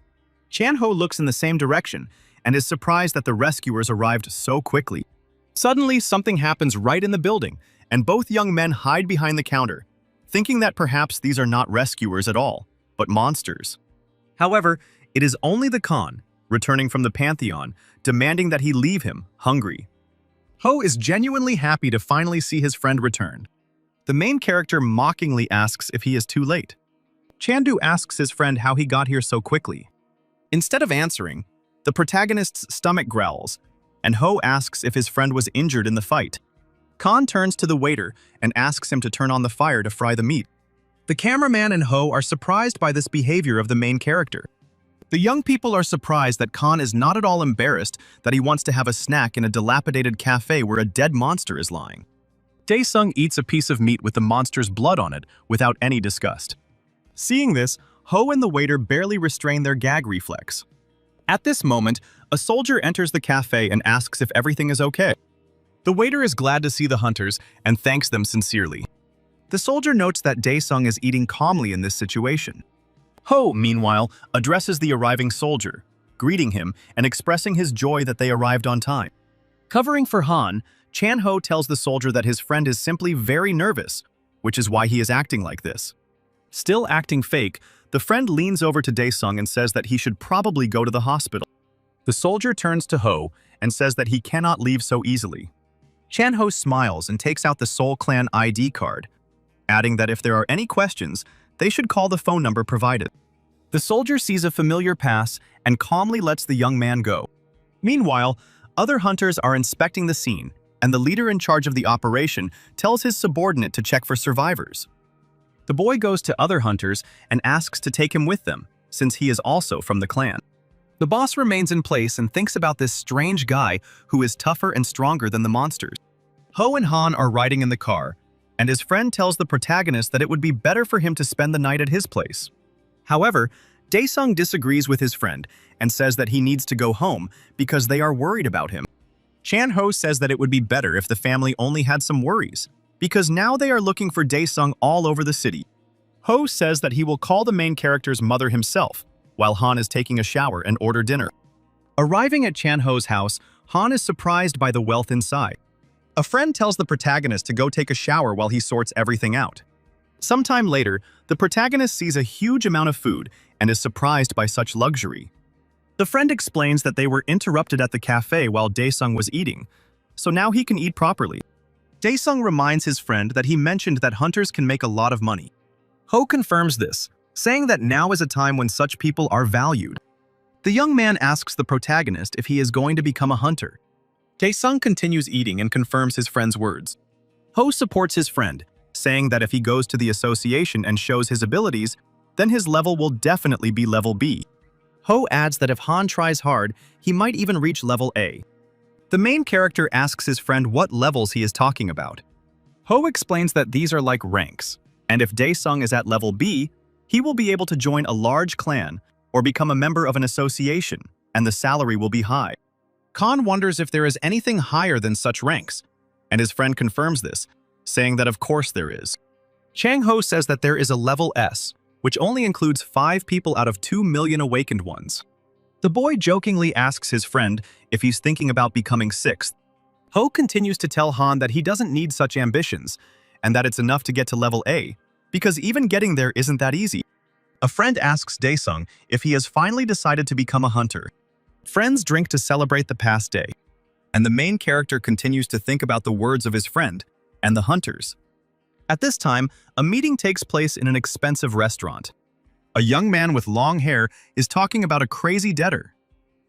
Chan-ho looks in the same direction and is surprised that the rescuers arrived so quickly. Suddenly, something happens right in the building, and both young men hide behind the counter, thinking that perhaps these are not rescuers at all, but monsters. However, it is only the Khan, returning from the Pantheon, demanding that he leave him, hungry. Ho is genuinely happy to finally see his friend return. The main character mockingly asks if he is too late. Chandu asks his friend how he got here so quickly. Instead of answering, the protagonist's stomach growls, and Ho asks if his friend was injured in the fight. Khan turns to the waiter and asks him to turn on the fire to fry the meat. The cameraman and Ho are surprised by this behavior of the main character. The young people are surprised that Khan is not at all embarrassed that he wants to have a snack in a dilapidated cafe where a dead monster is lying. Daesung eats a piece of meat with the monster's blood on it without any disgust. Seeing this, Ho and the waiter barely restrain their gag reflex. At this moment, a soldier enters the cafe and asks if everything is okay. The waiter is glad to see the hunters and thanks them sincerely. The soldier notes that Daesung is eating calmly in this situation. Ho, meanwhile, addresses the arriving soldier, greeting him and expressing his joy that they arrived on time. Covering for Han, Chan-ho tells the soldier that his friend is simply very nervous, which is why he is acting like this. Still acting fake, the friend leans over to Dae-sung and says that he should probably go to the hospital. The soldier turns to Ho and says that he cannot leave so easily. Chan-ho smiles and takes out the Seoul Clan ID card, adding that if there are any questions, they should call the phone number provided. The soldier sees a familiar pass and calmly lets the young man go. Meanwhile, other hunters are inspecting the scene, and the leader in charge of the operation tells his subordinate to check for survivors. The boy goes to other hunters and asks to take him with them, since he is also from the clan. The boss remains in place and thinks about this strange guy who is tougher and stronger than the monsters. Ho and Han are riding in the car, and his friend tells the protagonist that it would be better for him to spend the night at his place. However, Dae-sung disagrees with his friend and says that he needs to go home because they are worried about him. Chan-ho says that it would be better if the family only had some worries, because now they are looking for Dae-sung all over the city. Ho says that he will call the main character's mother himself, while Han is taking a shower and order dinner. Arriving at Chan-ho's house, Han is surprised by the wealth inside. A friend tells the protagonist to go take a shower while he sorts everything out. Sometime later, the protagonist sees a huge amount of food and is surprised by such luxury. The friend explains that they were interrupted at the cafe while Dae-sung was eating, so now he can eat properly. Dae-sung reminds his friend that he mentioned that hunters can make a lot of money. Ho confirms this, saying that now is a time when such people are valued. The young man asks the protagonist if he is going to become a hunter. Dae-sung continues eating and confirms his friend's words. Ho supports his friend, saying that if he goes to the association and shows his abilities, then his level will definitely be level B. Ho adds that if Han tries hard, he might even reach level A. The main character asks his friend what levels he is talking about. Ho explains that these are like ranks, and if Dae-sung is at level B, he will be able to join a large clan or become a member of an association, and the salary will be high. Khan wonders if there is anything higher than such ranks, and his friend confirms this, saying that of course there is. Chang-ho says that there is a level S, which only includes 5 people out of 2 million awakened ones. The boy jokingly asks his friend if he's thinking about becoming 6th. Ho continues to tell Han that he doesn't need such ambitions, and that it's enough to get to level A, because even getting there isn't that easy. A friend asks Dae-sung if he has finally decided to become a hunter. Friends drink to celebrate the past day, and the main character continues to think about the words of his friend and the hunters. At this time, a meeting takes place in an expensive restaurant. A young man with long hair is talking about a crazy debtor.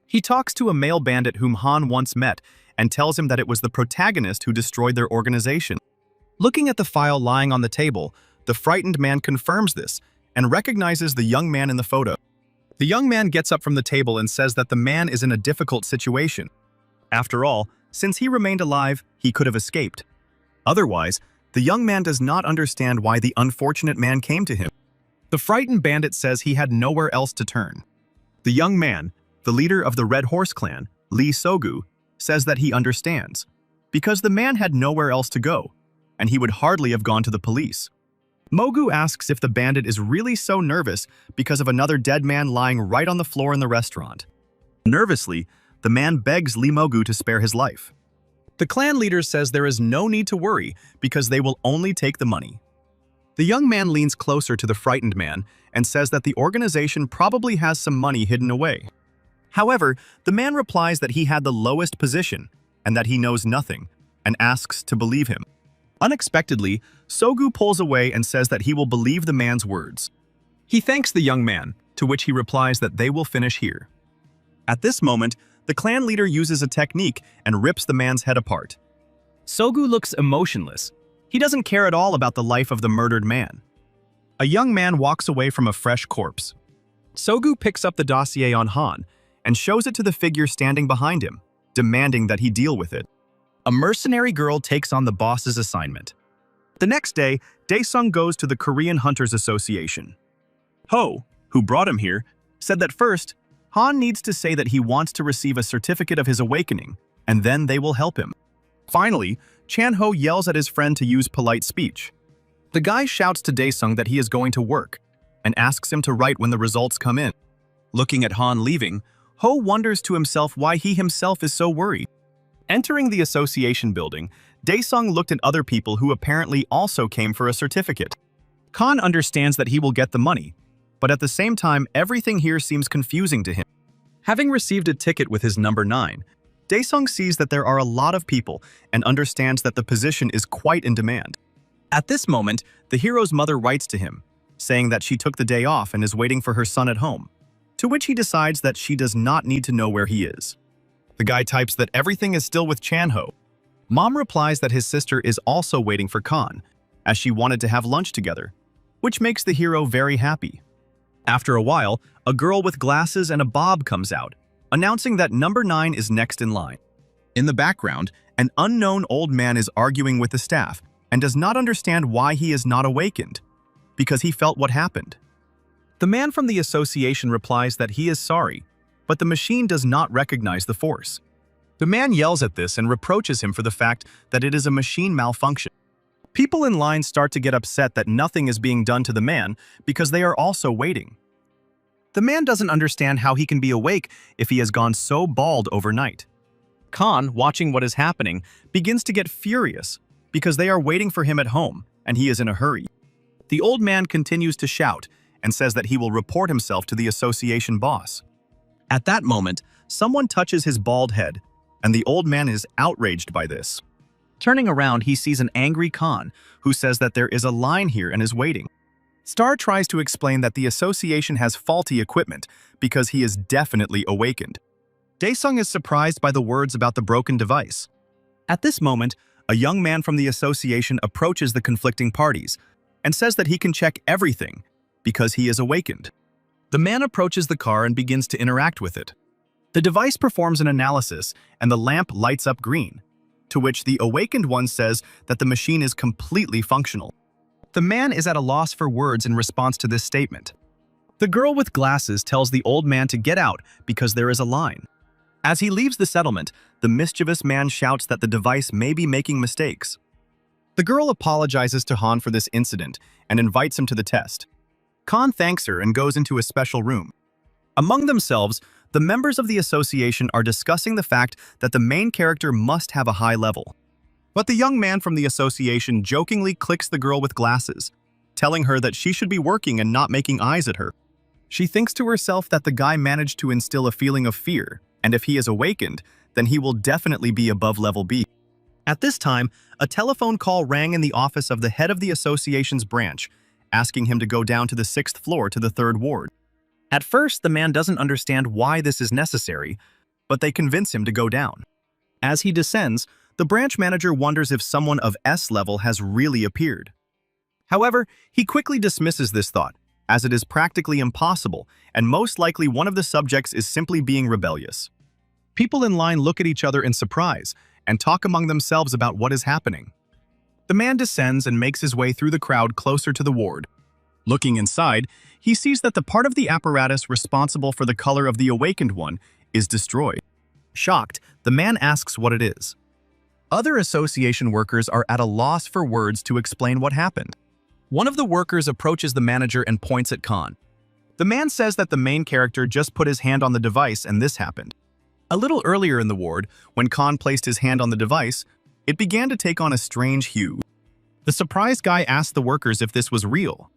He talks to a male bandit whom Han once met and tells him that it was the protagonist who destroyed their organization. Looking at the file lying on the table, the frightened man confirms this and recognizes the young man in the photo. The young man gets up from the table and says that the man is in a difficult situation. After all, since he remained alive, he could have escaped. Otherwise, the young man does not understand why the unfortunate man came to him. The frightened bandit says he had nowhere else to turn. The young man, the leader of the Red Horse clan, Lee Sogu, says that he understands, because the man had nowhere else to go, and he would hardly have gone to the police. Mogu asks if the bandit is really so nervous because of another dead man lying right on the floor in the restaurant. Nervously, the man begs Lee Mogu to spare his life. The clan leader says there is no need to worry because they will only take the money. The young man leans closer to the frightened man and says that the organization probably has some money hidden away. However, the man replies that he had the lowest position and that he knows nothing, and asks to believe him. Unexpectedly, Sogu pulls away and says that he will believe the man's words. He thanks the young man, to which he replies that they will finish here. At this moment, the clan leader uses a technique and rips the man's head apart. Sogu looks emotionless. He doesn't care at all about the life of the murdered man. A young man walks away from a fresh corpse. Sogu picks up the dossier on Han and shows it to the figure standing behind him, demanding that he deal with it. A mercenary girl takes on the boss's assignment. The next day, Dae-sung goes to the Korean Hunters Association. Ho, who brought him here, said that first, Han needs to say that he wants to receive a certificate of his awakening, and then they will help him. Finally, Chan-ho yells at his friend to use polite speech. The guy shouts to Dae-sung that he is going to work, and asks him to write when the results come in. Looking at Han leaving, Ho wonders to himself why he himself is so worried. Entering the association building, Daesung looked at other people who apparently also came for a certificate. Khan understands that he will get the money, but at the same time, everything here seems confusing to him. Having received a ticket with his number 9, Daesung sees that there are a lot of people and understands that the position is quite in demand. At this moment, the hero's mother writes to him, saying that she took the day off and is waiting for her son at home, to which he decides that she does not need to know where he is. The guy types that everything is still with Chanho. Mom replies that his sister is also waiting for Khan, as she wanted to have lunch together, which makes the hero very happy. After a while, a girl with glasses and a bob comes out, announcing that number 9 is next in line. In the background, an unknown old man is arguing with the staff and does not understand why he is not awakened, because he felt what happened. The man from the association replies that he is sorry, but the machine does not recognize the force. The man yells at this and reproaches him for the fact that it is a machine malfunction. People in line start to get upset that nothing is being done to the man because they are also waiting. The man doesn't understand how he can be awake if he has gone so bald overnight. Khan, watching what is happening, begins to get furious because they are waiting for him at home and he is in a hurry. The old man continues to shout and says that he will report himself to the association boss. At that moment, someone touches his bald head, and the old man is outraged by this. Turning around, he sees an angry Khan, who says that there is a line here and is waiting. Star tries to explain that the association has faulty equipment because he is definitely awakened. Daesung is surprised by the words about the broken device. At this moment, a young man from the association approaches the conflicting parties and says that he can check everything because he is awakened. The man approaches the car and begins to interact with it. The device performs an analysis and the lamp lights up green, to which the awakened one says that the machine is completely functional. The man is at a loss for words in response to this statement. The girl with glasses tells the old man to get out because there is a line. As he leaves the settlement, the mischievous man shouts that the device may be making mistakes. The girl apologizes to Han for this incident and invites him to the test. Khan thanks her and goes into a special room. Among themselves, the members of the association are discussing the fact that the main character must have a high level. But the young man from the association jokingly clicks the girl with glasses, telling her that she should be working and not making eyes at her. She thinks to herself that the guy managed to instill a feeling of fear, and if he is awakened, then he will definitely be above level B. At this time, a telephone call rang in the office of the head of the association's branch, asking him to go down to the 6th floor to the 3rd ward. At first, the man doesn't understand why this is necessary, but they convince him to go down. As he descends, the branch manager wonders if someone of S level has really appeared. However, he quickly dismisses this thought, as it is practically impossible, and most likely one of the subjects is simply being rebellious. People in line look at each other in surprise and talk among themselves about what is happening. The man descends and makes his way through the crowd closer to the ward. Looking inside, he sees that the part of the apparatus responsible for the color of the awakened one is destroyed. Shocked, the man asks what it is. Other association workers are at a loss for words to explain what happened. One of the workers approaches the manager and points at Khan. The man says that the main character just put his hand on the device and this happened. A little earlier in the ward, when Khan placed his hand on the device, it began to take on a strange hue. The surprised guy asked the workers if this was real.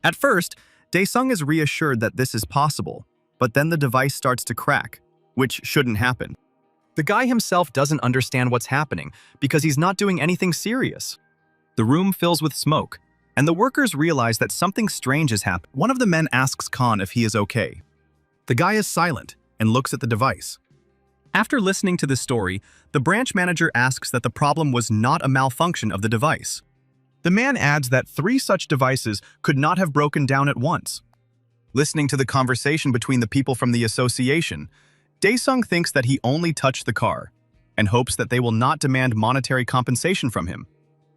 At first, Daesung is reassured that this is possible, but then the device starts to crack, which shouldn't happen. The guy himself doesn't understand what's happening because he's not doing anything serious. The room fills with smoke, and the workers realize that something strange has happened. One of the men asks Khan if he is okay. The guy is silent and looks at the device. After listening to this story, the branch manager asks that the problem was not a malfunction of the device. The man adds that 3 such devices could not have broken down at once. Listening to the conversation between the people from the association, Daesung thinks that he only touched the car and hopes that they will not demand monetary compensation from him.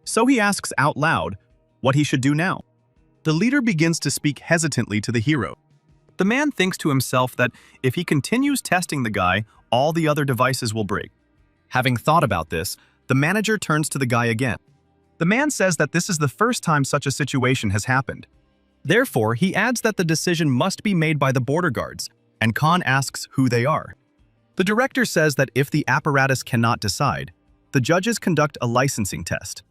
So he asks out loud what he should do now. The leader begins to speak hesitantly to the hero. The man thinks to himself that if he continues testing the guy, all the other devices will break. Having thought about this, the manager turns to the guy again. The man says that this is the first time such a situation has happened. Therefore, he adds that the decision must be made by the border guards, and Khan asks who they are. The director says that if the apparatus cannot decide, the judges conduct a licensing test.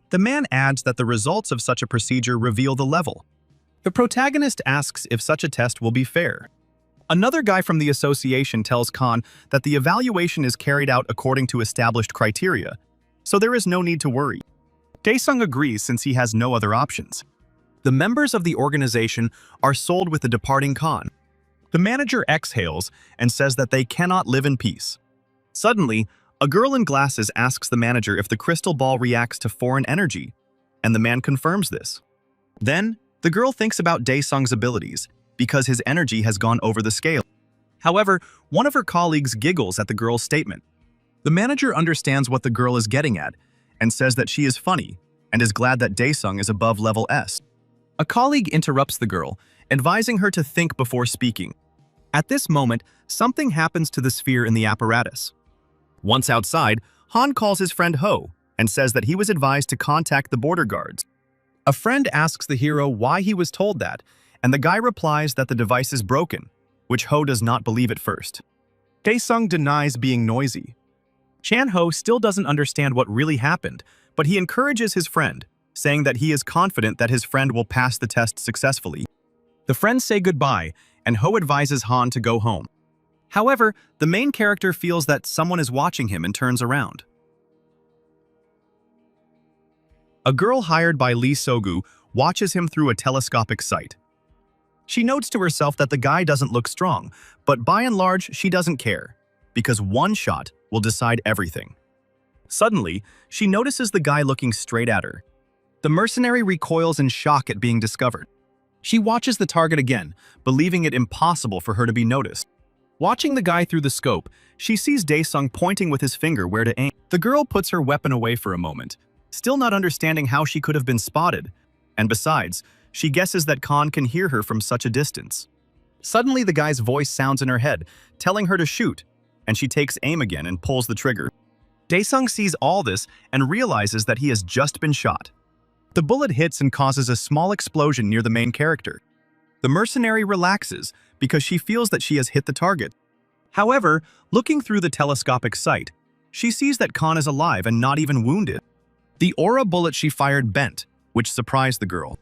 The man adds that the results of such a procedure reveal the level. The protagonist asks if such a test will be fair. Another guy from the association tells Khan that the evaluation is carried out according to established criteria, so there is no need to worry. Daesung agrees since he has no other options. The members of the organization are sold with the departing Khan. The manager exhales and says that they cannot live in peace. Suddenly, a girl in glasses asks the manager if the crystal ball reacts to foreign energy, and the man confirms this. Then, the girl thinks about Daesung's abilities, because his energy has gone over the scale. However, one of her colleagues giggles at the girl's statement. The manager understands what the girl is getting at, and says that she is funny, and is glad that Daesung is above level S. A colleague interrupts the girl, advising her to think before speaking. At this moment, something happens to the sphere in the apparatus. Once outside, Han calls his friend Ho, and says that he was advised to contact the border guards. A friend asks the hero why he was told that, and the guy replies that the device is broken, which Ho does not believe at first. Daesung denies being noisy. Chan-ho still doesn't understand what really happened, but he encourages his friend, saying that he is confident that his friend will pass the test successfully. The friends say goodbye, and Ho advises Han to go home. However, the main character feels that someone is watching him and turns around. A girl hired by Lee Sogu watches him through a telescopic sight. She notes to herself that the guy doesn't look strong, but by and large she doesn't care, because one shot will decide everything. Suddenly, she notices the guy looking straight at her. The mercenary recoils in shock at being discovered. She watches the target again, believing it impossible for her to be noticed. Watching the guy through the scope, she sees Daesung pointing with his finger where to aim. The girl puts her weapon away for a moment, still not understanding how she could have been spotted, and besides, she guesses that Khan can hear her from such a distance. Suddenly, the guy's voice sounds in her head, telling her to shoot, and she takes aim again and pulls the trigger. Daesung sees all this and realizes that he has just been shot. The bullet hits and causes a small explosion near the main character. The mercenary relaxes because she feels that she has hit the target. However, looking through the telescopic sight, she sees that Khan is alive and not even wounded. The aura bullet she fired bent, which surprised the girl.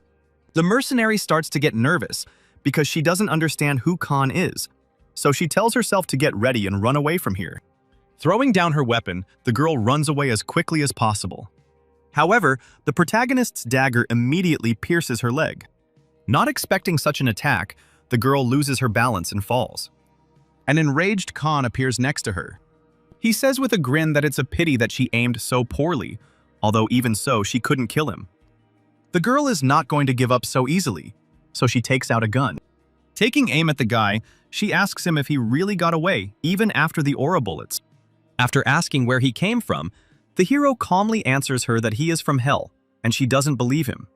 The mercenary starts to get nervous because she doesn't understand who Khan is, so she tells herself to get ready and run away from here. Throwing down her weapon, the girl runs away as quickly as possible. However, the protagonist's dagger immediately pierces her leg. Not expecting such an attack, the girl loses her balance and falls. An enraged Khan appears next to her. He says with a grin that it's a pity that she aimed so poorly, although even so, she couldn't kill him. The girl is not going to give up so easily, so she takes out a gun. Taking aim at the guy, she asks him if he really got away, even after the aura bullets. After asking where he came from, the hero calmly answers her that he is from hell, and she doesn't believe him.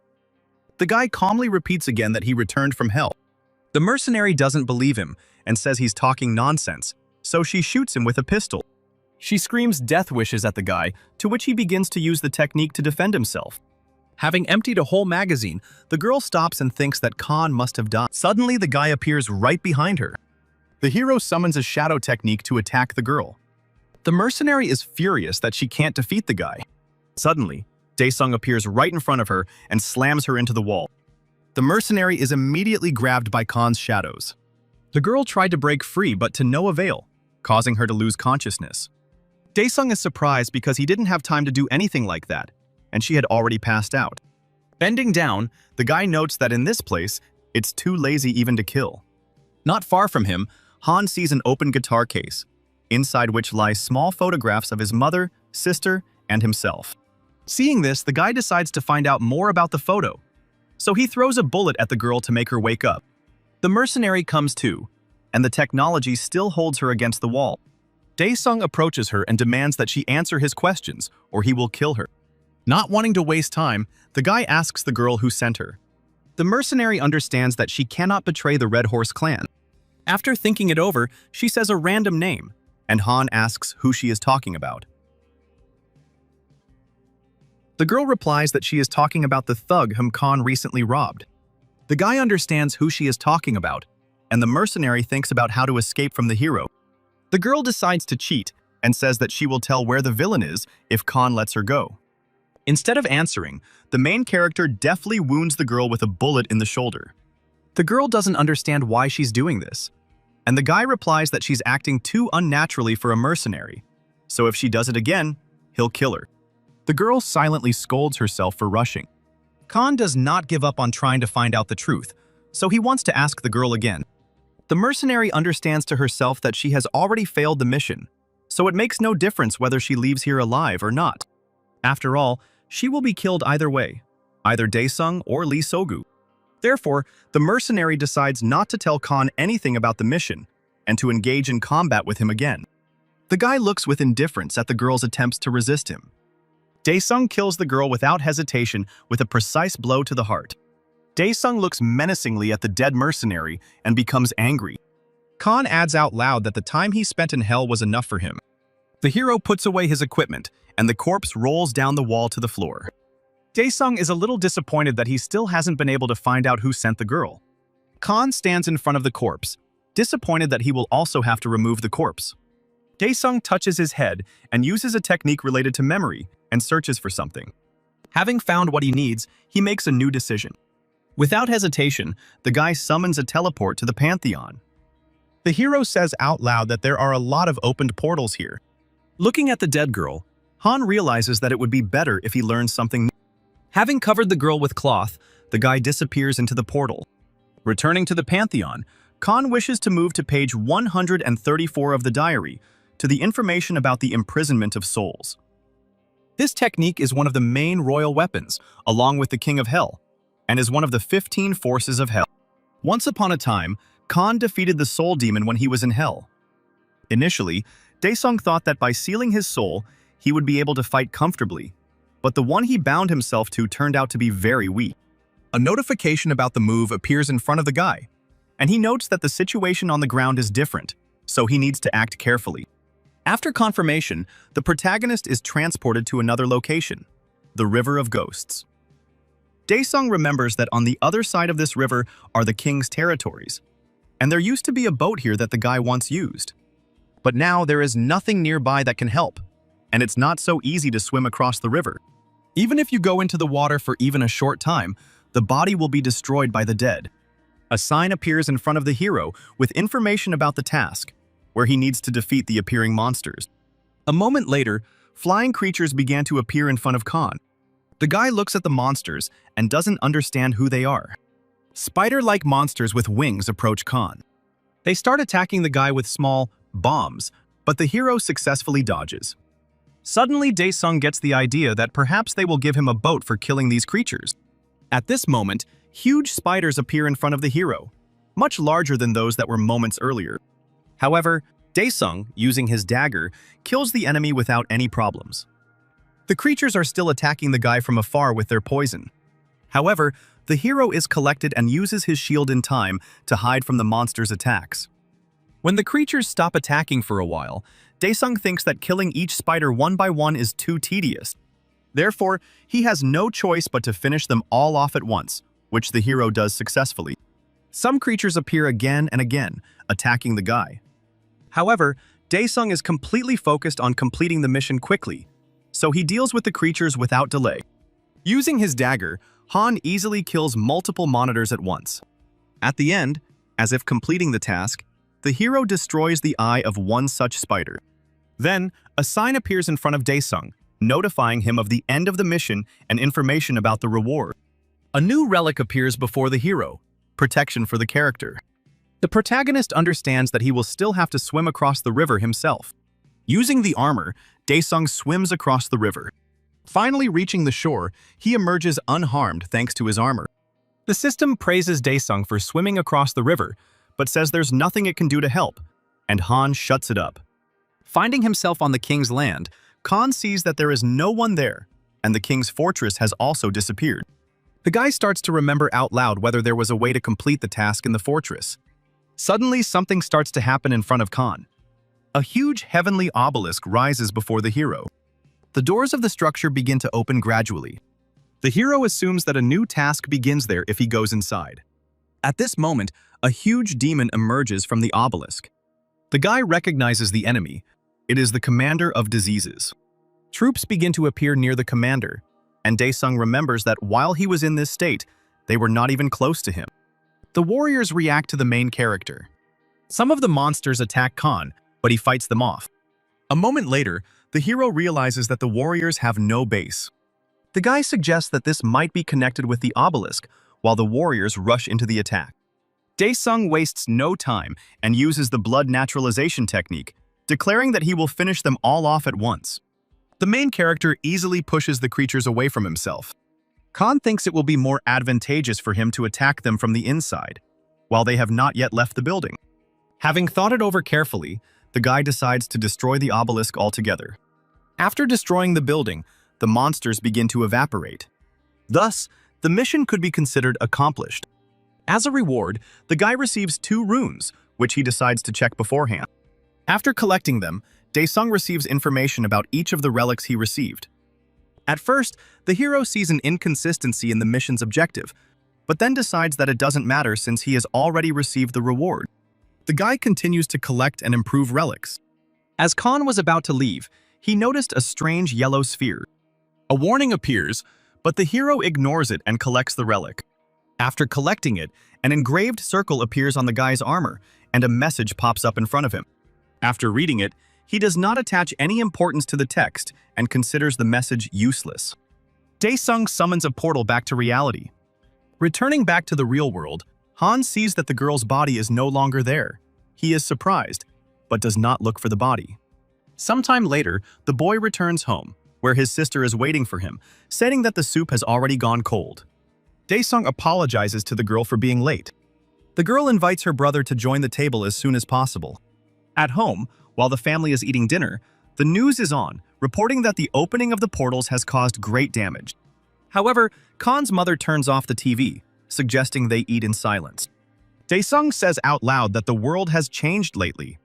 The guy calmly repeats again that he returned from hell. The mercenary doesn't believe him and says he's talking nonsense, so she shoots him with a pistol. She screams death wishes at the guy, to which he begins to use the technique to defend himself. Having emptied a whole magazine, the girl stops and thinks that Khan must have died. Suddenly, the guy appears right behind her. The hero summons a shadow technique to attack the girl. The mercenary is furious that she can't defeat the guy. Suddenly, Daesung appears right in front of her and slams her into the wall. The mercenary is immediately grabbed by Khan's shadows. The girl tried to break free, but to no avail, causing her to lose consciousness. Daesung is surprised because he didn't have time to do anything like that, and she had already passed out. Bending down, the guy notes that in this place, it's too lazy even to kill. Not far from him, Han sees an open guitar case, inside which lie small photographs of his mother, sister, and himself. Seeing this, the guy decides to find out more about the photo, so he throws a bullet at the girl to make her wake up. The mercenary comes too, and the technology still holds her against the wall. Daesung approaches her and demands that she answer his questions, or he will kill her. Not wanting to waste time, the guy asks the girl who sent her. The mercenary understands that she cannot betray the Red Horse clan. After thinking it over, she says a random name, and Han asks who she is talking about. The girl replies that she is talking about the thug whom Khan recently robbed. The guy understands who she is talking about, and the mercenary thinks about how to escape from the hero. The girl decides to cheat and says that she will tell where the villain is if Khan lets her go. Instead of answering, the main character deftly wounds the girl with a bullet in the shoulder. The girl doesn't understand why she's doing this, and the guy replies that she's acting too unnaturally for a mercenary, so if she does it again, he'll kill her. The girl silently scolds herself for rushing. Khan does not give up on trying to find out the truth, so he wants to ask the girl again. The mercenary understands to herself that she has already failed the mission, so it makes no difference whether she leaves here alive or not. After all, she will be killed either way, either Daesung or Lee Sogu. Therefore, the mercenary decides not to tell Khan anything about the mission and to engage in combat with him again. The guy looks with indifference at the girl's attempts to resist him. Daesung kills the girl without hesitation with a precise blow to the heart. Daesung looks menacingly at the dead mercenary and becomes angry. Khan adds out loud that the time he spent in hell was enough for him. The hero puts away his equipment, and the corpse rolls down the wall to the floor. Daesung is a little disappointed that he still hasn't been able to find out who sent the girl. Khan stands in front of the corpse, disappointed that he will also have to remove the corpse. Daesung touches his head and uses a technique related to memory and searches for something. Having found what he needs, he makes a new decision. Without hesitation, the guy summons a teleport to the Pantheon. The hero says out loud that there are a lot of opened portals here. Looking at the dead girl, Han realizes that it would be better if he learns something new. Having covered the girl with cloth, the guy disappears into the portal. Returning to the Pantheon, Khan wishes to move to page 134 of the diary, to the information about the imprisonment of souls. This technique is one of the main royal weapons, along with the King of Hell, and is one of the 15 forces of Hell. Once upon a time, Khan defeated the soul demon when he was in Hell. Initially, Daesung thought that by sealing his soul, he would be able to fight comfortably, but the one he bound himself to turned out to be very weak. A notification about the move appears in front of the guy, and he notes that the situation on the ground is different, so he needs to act carefully. After confirmation, the protagonist is transported to another location, the River of Ghosts. Daesung remembers that on the other side of this river are the king's territories, and there used to be a boat here that the guy once used. But now there is nothing nearby that can help, and it's not so easy to swim across the river. Even if you go into the water for even a short time, the body will be destroyed by the dead. A sign appears in front of the hero with information about the task, where he needs to defeat the appearing monsters. A moment later, flying creatures began to appear in front of Khan. The guy looks at the monsters and doesn't understand who they are. Spider-like monsters with wings approach Khan. They start attacking the guy with small bombs, but the hero successfully dodges. Suddenly, Daesung gets the idea that perhaps they will give him a boat for killing these creatures. At this moment, huge spiders appear in front of the hero, much larger than those that were moments earlier. However, Daesung, using his dagger, kills the enemy without any problems. The creatures are still attacking the guy from afar with their poison. However, the hero is collected and uses his shield in time to hide from the monster's attacks. When the creatures stop attacking for a while, Daesung thinks that killing each spider one by one is too tedious. Therefore, he has no choice but to finish them all off at once, which the hero does successfully. Some creatures appear again and again, attacking the guy. However, Daesung is completely focused on completing the mission quickly, so he deals with the creatures without delay. Using his dagger, Han easily kills multiple monitors at once. At the end, as if completing the task, the hero destroys the eye of one such spider. Then, a sign appears in front of Daesung, notifying him of the end of the mission and information about the reward. A new relic appears before the hero, protection for the character. The protagonist understands that he will still have to swim across the river himself. Using the armor, Daesung swims across the river. Finally reaching the shore, he emerges unharmed thanks to his armor. The system praises Daesung for swimming across the river, but says there's nothing it can do to help, and Han shuts it up. Finding himself on the king's land, Khan sees that there is no one there, and the king's fortress has also disappeared. The guy starts to remember out loud whether there was a way to complete the task in the fortress. Suddenly, something starts to happen in front of Khan. A huge heavenly obelisk rises before the hero. The doors of the structure begin to open gradually. The hero assumes that a new task begins there if he goes inside. At this moment, a huge demon emerges from the obelisk. The guy recognizes the enemy. It is the commander of diseases. Troops begin to appear near the commander, and Dae-sung remembers that while he was in this state, they were not even close to him. The warriors react to the main character. Some of the monsters attack Khan, but he fights them off. A moment later, the hero realizes that the warriors have no base. The guy suggests that this might be connected with the obelisk, while the warriors rush into the attack. Dae-sung wastes no time and uses the blood naturalization technique, declaring that he will finish them all off at once. The main character easily pushes the creatures away from himself. Khan thinks it will be more advantageous for him to attack them from the inside, while they have not yet left the building. Having thought it over carefully, the guy decides to destroy the obelisk altogether. After destroying the building, the monsters begin to evaporate. Thus, the mission could be considered accomplished. As a reward, the guy receives 2 runes, which he decides to check beforehand. After collecting them, Dae-sung receives information about each of the relics he received. At first, the hero sees an inconsistency in the mission's objective, but then decides that it doesn't matter since he has already received the reward. The guy continues to collect and improve relics. As Khan was about to leave, he noticed a strange yellow sphere. A warning appears, but the hero ignores it and collects the relic. After collecting it, an engraved circle appears on the guy's armor, and a message pops up in front of him. After reading it, he does not attach any importance to the text and considers the message useless. Dae-sung summons a portal back to reality. Returning back to the real world, Han sees that the girl's body is no longer there. He is surprised, but does not look for the body. Sometime later, the boy returns home, where his sister is waiting for him, saying that the soup has already gone cold. Dae-sung apologizes to the girl for being late. The girl invites her brother to join the table as soon as possible. At home, while the family is eating dinner, the news is on, reporting that the opening of the portals has caused great damage. However, Khan's mother turns off the TV, suggesting they eat in silence. Dae-sung says out loud that the world has changed lately.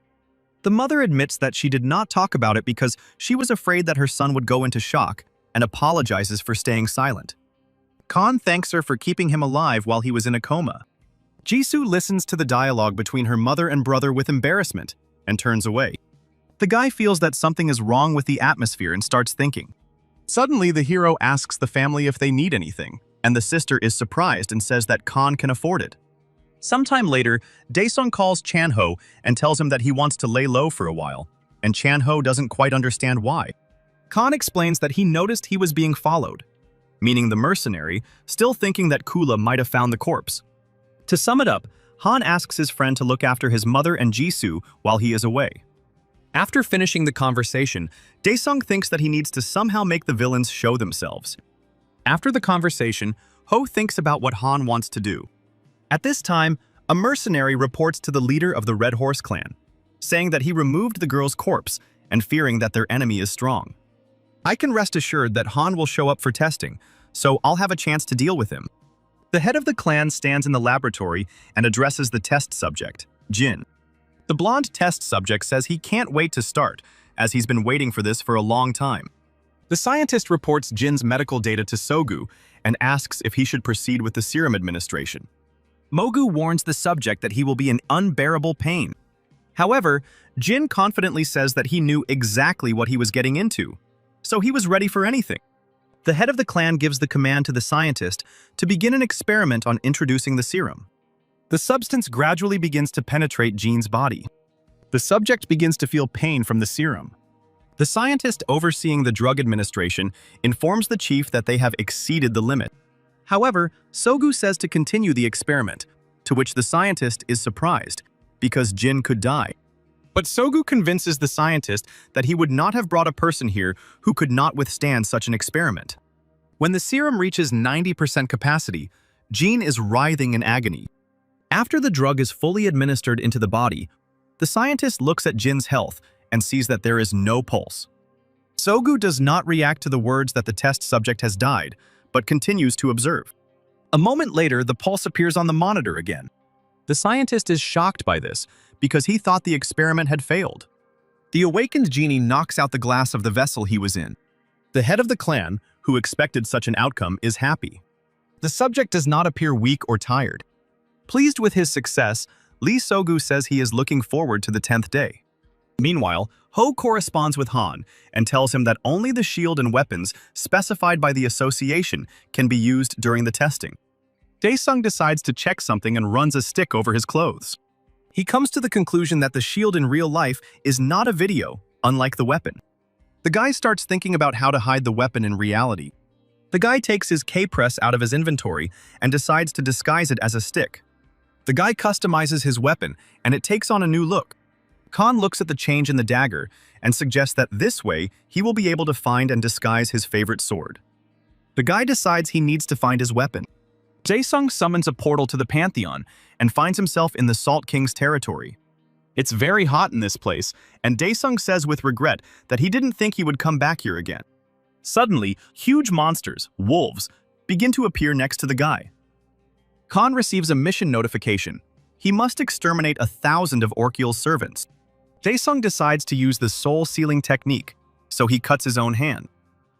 The mother admits that she did not talk about it because she was afraid that her son would go into shock and apologizes for staying silent. Khan thanks her for keeping him alive while he was in a coma. Jisoo listens to the dialogue between her mother and brother with embarrassment and turns away. The guy feels that something is wrong with the atmosphere and starts thinking. Suddenly, the hero asks the family if they need anything, and the sister is surprised and says that Khan can afford it. Sometime later, Dae-sung calls Chan-ho and tells him that he wants to lay low for a while, and Chan-ho doesn't quite understand why. Khan explains that he noticed he was being followed, meaning the mercenary, still thinking that Kula might have found the corpse. To sum it up, Han asks his friend to look after his mother and Jisoo while he is away. After finishing the conversation, Dae-sung thinks that he needs to somehow make the villains show themselves. After the conversation, Ho thinks about what Han wants to do. At this time, a mercenary reports to the leader of the Red Horse clan, saying that he removed the girl's corpse and fearing that their enemy is strong. I can rest assured that Han will show up for testing, so I'll have a chance to deal with him. The head of the clan stands in the laboratory and addresses the test subject, Jin. The blonde test subject says he can't wait to start, as he's been waiting for this for a long time. The scientist reports Jin's medical data to Sogu and asks if he should proceed with the serum administration. Mogu warns the subject that he will be in unbearable pain. However, Jin confidently says that he knew exactly what he was getting into, so he was ready for anything. The head of the clan gives the command to the scientist to begin an experiment on introducing the serum. The substance gradually begins to penetrate Jin's body. The subject begins to feel pain from the serum. The scientist overseeing the drug administration informs the chief that they have exceeded the limit. However, Sogu says to continue the experiment, to which the scientist is surprised, because Jin could die. But Sogu convinces the scientist that he would not have brought a person here who could not withstand such an experiment. When the serum reaches 90% capacity, Jin is writhing in agony. After the drug is fully administered into the body, the scientist looks at Jin's health and sees that there is no pulse. Sogu does not react to the words that the test subject has died, but continues to observe. A moment later, the pulse appears on the monitor again. The scientist is shocked by this, because he thought the experiment had failed. The awakened genie knocks out the glass of the vessel he was in. The head of the clan, who expected such an outcome, is happy. The subject does not appear weak or tired. Pleased with his success, Lee Sogu says he is looking forward to the 10th day. Meanwhile, Ho corresponds with Han and tells him that only the shield and weapons specified by the association can be used during the testing. Daesung decides to check something and runs a stick over his clothes. He comes to the conclusion that the shield in real life is not a video, unlike the weapon. The guy starts thinking about how to hide the weapon in reality. The guy takes his K-press out of his inventory and decides to disguise it as a stick. The guy customizes his weapon, and it takes on a new look. Khan looks at the change in the dagger and suggests that this way he will be able to find and disguise his favorite sword. The guy decides he needs to find his weapon. Daesung summons a portal to the Pantheon and finds himself in the Salt King's territory. It's very hot in this place, and Daesung says with regret that he didn't think he would come back here again. Suddenly, huge monsters, wolves, begin to appear next to the guy. Khan receives a mission notification. He must exterminate 1,000 of Orkiel's servants. Daesung decides to use the soul-sealing technique, so he cuts his own hand.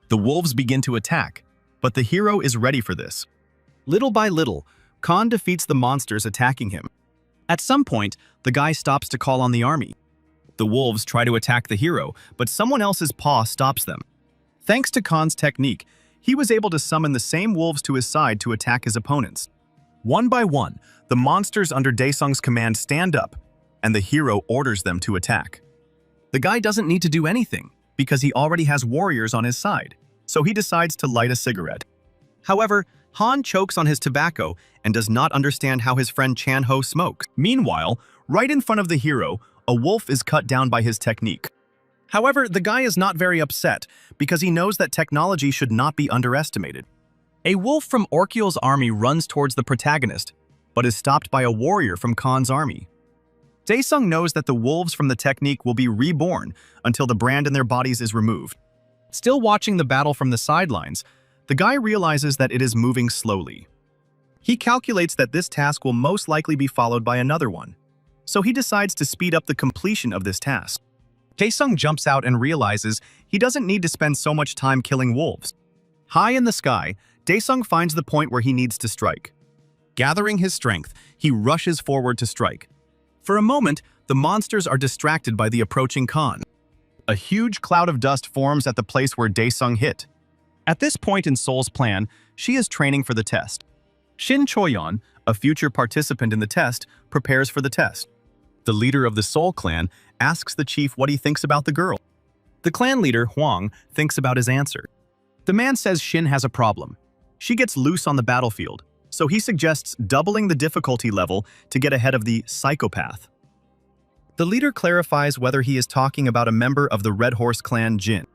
The wolves begin to attack, but the hero is ready for this. Little by little, Khan defeats the monsters attacking him. At some point, the guy stops to call on the army. The wolves try to attack the hero, but someone else's paw stops them. Thanks to Khan's technique, he was able to summon the same wolves to his side to attack his opponents. One by one, the monsters under Daesung's command stand up, and the hero orders them to attack. The guy doesn't need to do anything, because he already has warriors on his side, so he decides to light a cigarette. However, Han chokes on his tobacco and does not understand how his friend Chan-ho smokes. Meanwhile, right in front of the hero, a wolf is cut down by his technique. However, the guy is not very upset because he knows that technology should not be underestimated. A wolf from Orkiel's army runs towards the protagonist, but is stopped by a warrior from Khan's army. Daesung knows that the wolves from the technique will be reborn until the brand in their bodies is removed. Still watching the battle from the sidelines, the guy realizes that it is moving slowly. He calculates that this task will most likely be followed by another one, so he decides to speed up the completion of this task. Daesung jumps out and realizes he doesn't need to spend so much time killing wolves. High in the sky, Daesung finds the point where he needs to strike. Gathering his strength, he rushes forward to strike. For a moment, the monsters are distracted by the approaching Khan. A huge cloud of dust forms at the place where Daesung hit. At this point in Soul's plan, she is training for the test. Shin Choyeon, a future participant in the test, prepares for the test. The leader of the Soul clan asks the chief what he thinks about the girl. The clan leader, Hwang, thinks about his answer. The man says Shin has a problem. She gets loose on the battlefield, so he suggests doubling the difficulty level to get ahead of the psychopath. The leader clarifies whether he is talking about a member of the Red Horse clan Jin.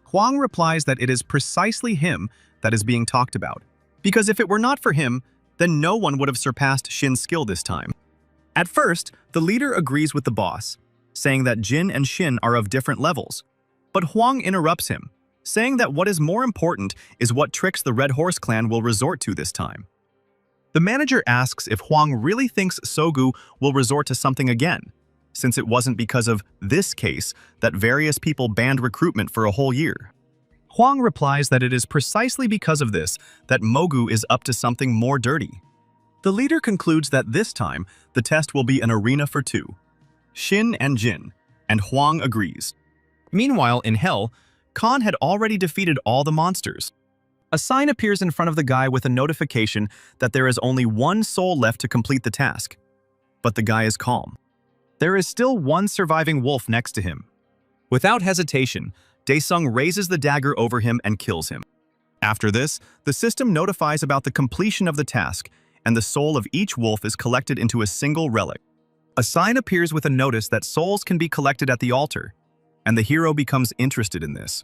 Hwang replies that it is precisely him that is being talked about, because if it were not for him, then no one would have surpassed Shin's skill this time. At first, the leader agrees with the boss, saying that Jin and Shin are of different levels, but Hwang interrupts him, saying that what is more important is what tricks the Red Horse clan will resort to this time. The manager asks if Hwang really thinks Sogu will resort to something again, since it wasn't because of this case that various people banned recruitment for a whole year. Hwang replies that it is precisely because of this that Mogu is up to something more dirty. The leader concludes that this time, the test will be an arena for two, Shin and Jin, and Hwang agrees. Meanwhile, in Hell, Khan had already defeated all the monsters. A sign appears in front of the guy with a notification that there is only one soul left to complete the task. But the guy is calm. There is still one surviving wolf next to him. Without hesitation, Daesung raises the dagger over him and kills him. After this, the system notifies about the completion of the task, and the soul of each wolf is collected into a single relic. A sign appears with a notice that souls can be collected at the altar, and the hero becomes interested in this.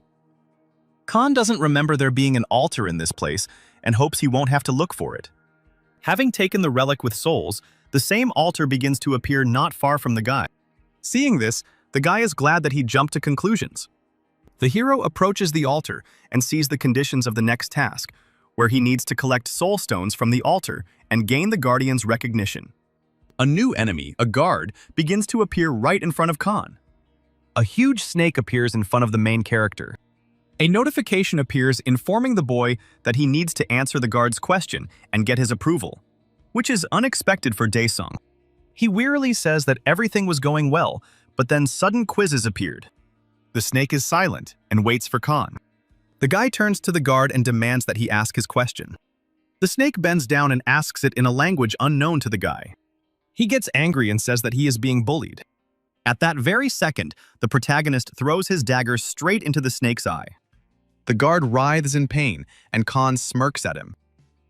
Khan doesn't remember there being an altar in this place and hopes he won't have to look for it. Having taken the relic with souls, the same altar begins to appear not far from the guy. Seeing this, the guy is glad that he jumped to conclusions. The hero approaches the altar and sees the conditions of the next task, where he needs to collect soul stones from the altar and gain the guardian's recognition. A new enemy, a guard, begins to appear right in front of Khan. A huge snake appears in front of the main character. A notification appears informing the boy that he needs to answer the guard's question and get his approval, which is unexpected for Daesung. He wearily says that everything was going well, but then sudden quizzes appeared. The snake is silent and waits for Khan. The guy turns to the guard and demands that he ask his question. The snake bends down and asks it in a language unknown to the guy. He gets angry and says that he is being bullied. At that very second, the protagonist throws his dagger straight into the snake's eye. The guard writhes in pain, and Khan smirks at him.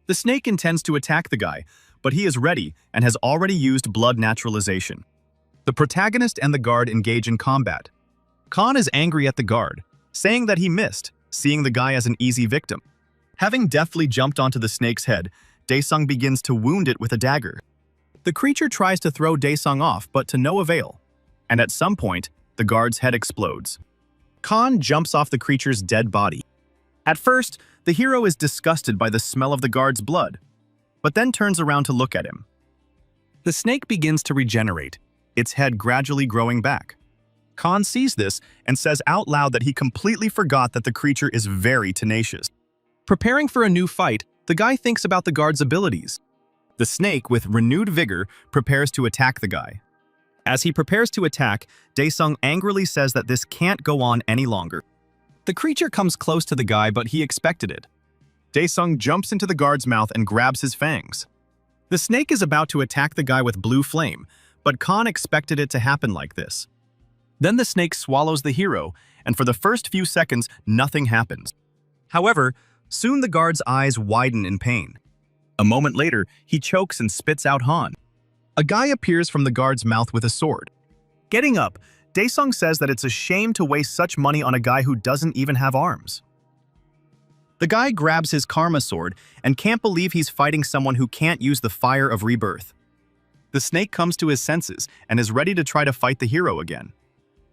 The snake intends to attack the guy, but he is ready and has already used blood naturalization. The protagonist and the guard engage in combat. Khan is angry at the guard, saying that he missed, seeing the guy as an easy victim. Having deftly jumped onto the snake's head, Daesung begins to wound it with a dagger. The creature tries to throw Daesung off, but to no avail. And at some point, the guard's head explodes. Khan jumps off the creature's dead body. At first, the hero is disgusted by the smell of the guard's blood, but then turns around to look at him. The snake begins to regenerate, its head gradually growing back. Khan sees this and says out loud that he completely forgot that the creature is very tenacious. Preparing for a new fight, the guy thinks about the guard's abilities. The snake, with renewed vigor, prepares to attack the guy. As he prepares to attack, Daesung angrily says that this can't go on any longer. The creature comes close to the guy, but he expected it. Daesung jumps into the guard's mouth and grabs his fangs. The snake is about to attack the guy with blue flame, but Khan expected it to happen like this. Then the snake swallows the hero, and for the first few seconds, nothing happens. However, soon the guard's eyes widen in pain. A moment later, he chokes and spits out Han. A guy appears from the guard's mouth with a sword. Getting up, Daesung says that it's a shame to waste such money on a guy who doesn't even have arms. The guy grabs his karma sword and can't believe he's fighting someone who can't use the fire of rebirth. The snake comes to his senses and is ready to try to fight the hero again.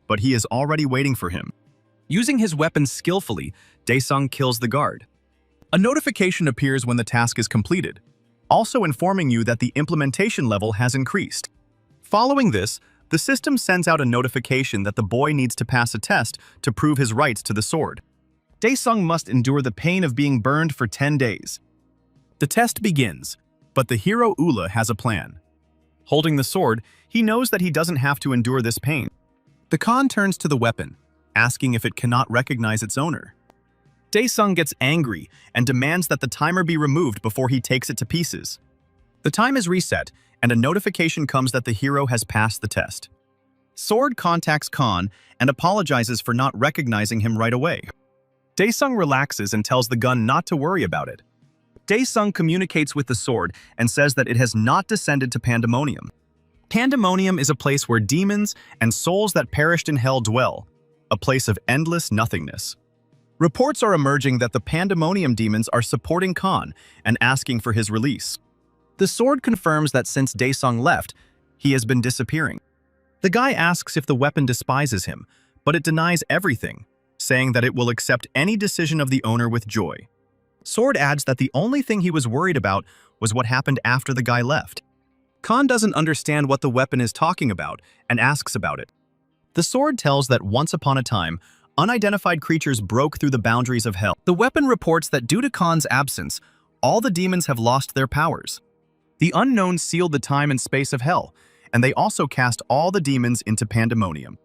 But he is already waiting for him. Using his weapon skillfully, Daesung kills the guard. A notification appears when the task is completed, also informing you that the implementation level has increased. Following this, the system sends out a notification that the boy needs to pass a test to prove his rights to the sword. Daesung must endure the pain of being burned for 10 days. The test begins, but the hero Ula has a plan. Holding the sword, he knows that he doesn't have to endure this pain. The Khan turns to the weapon, asking if it cannot recognize its owner. Daesung gets angry and demands that the timer be removed before he takes it to pieces. The time is reset, and a notification comes that the hero has passed the test. Sword contacts Khan and apologizes for not recognizing him right away. Daesung relaxes and tells the gun not to worry about it. Daesung communicates with the sword and says that it has not descended to Pandemonium. Pandemonium is a place where demons and souls that perished in hell dwell, a place of endless nothingness. Reports are emerging that the Pandemonium demons are supporting Khan and asking for his release. The sword confirms that since Daesung left, he has been disappearing. The guy asks if the weapon despises him, but it denies everything, saying that it will accept any decision of the owner with joy. Sword adds that the only thing he was worried about was what happened after the guy left. Khan doesn't understand what the weapon is talking about and asks about it. The sword tells that once upon a time, unidentified creatures broke through the boundaries of hell. The weapon reports that due to Khan's absence, all the demons have lost their powers. The unknown sealed the time and space of hell, and they also cast all the demons into Pandemonium.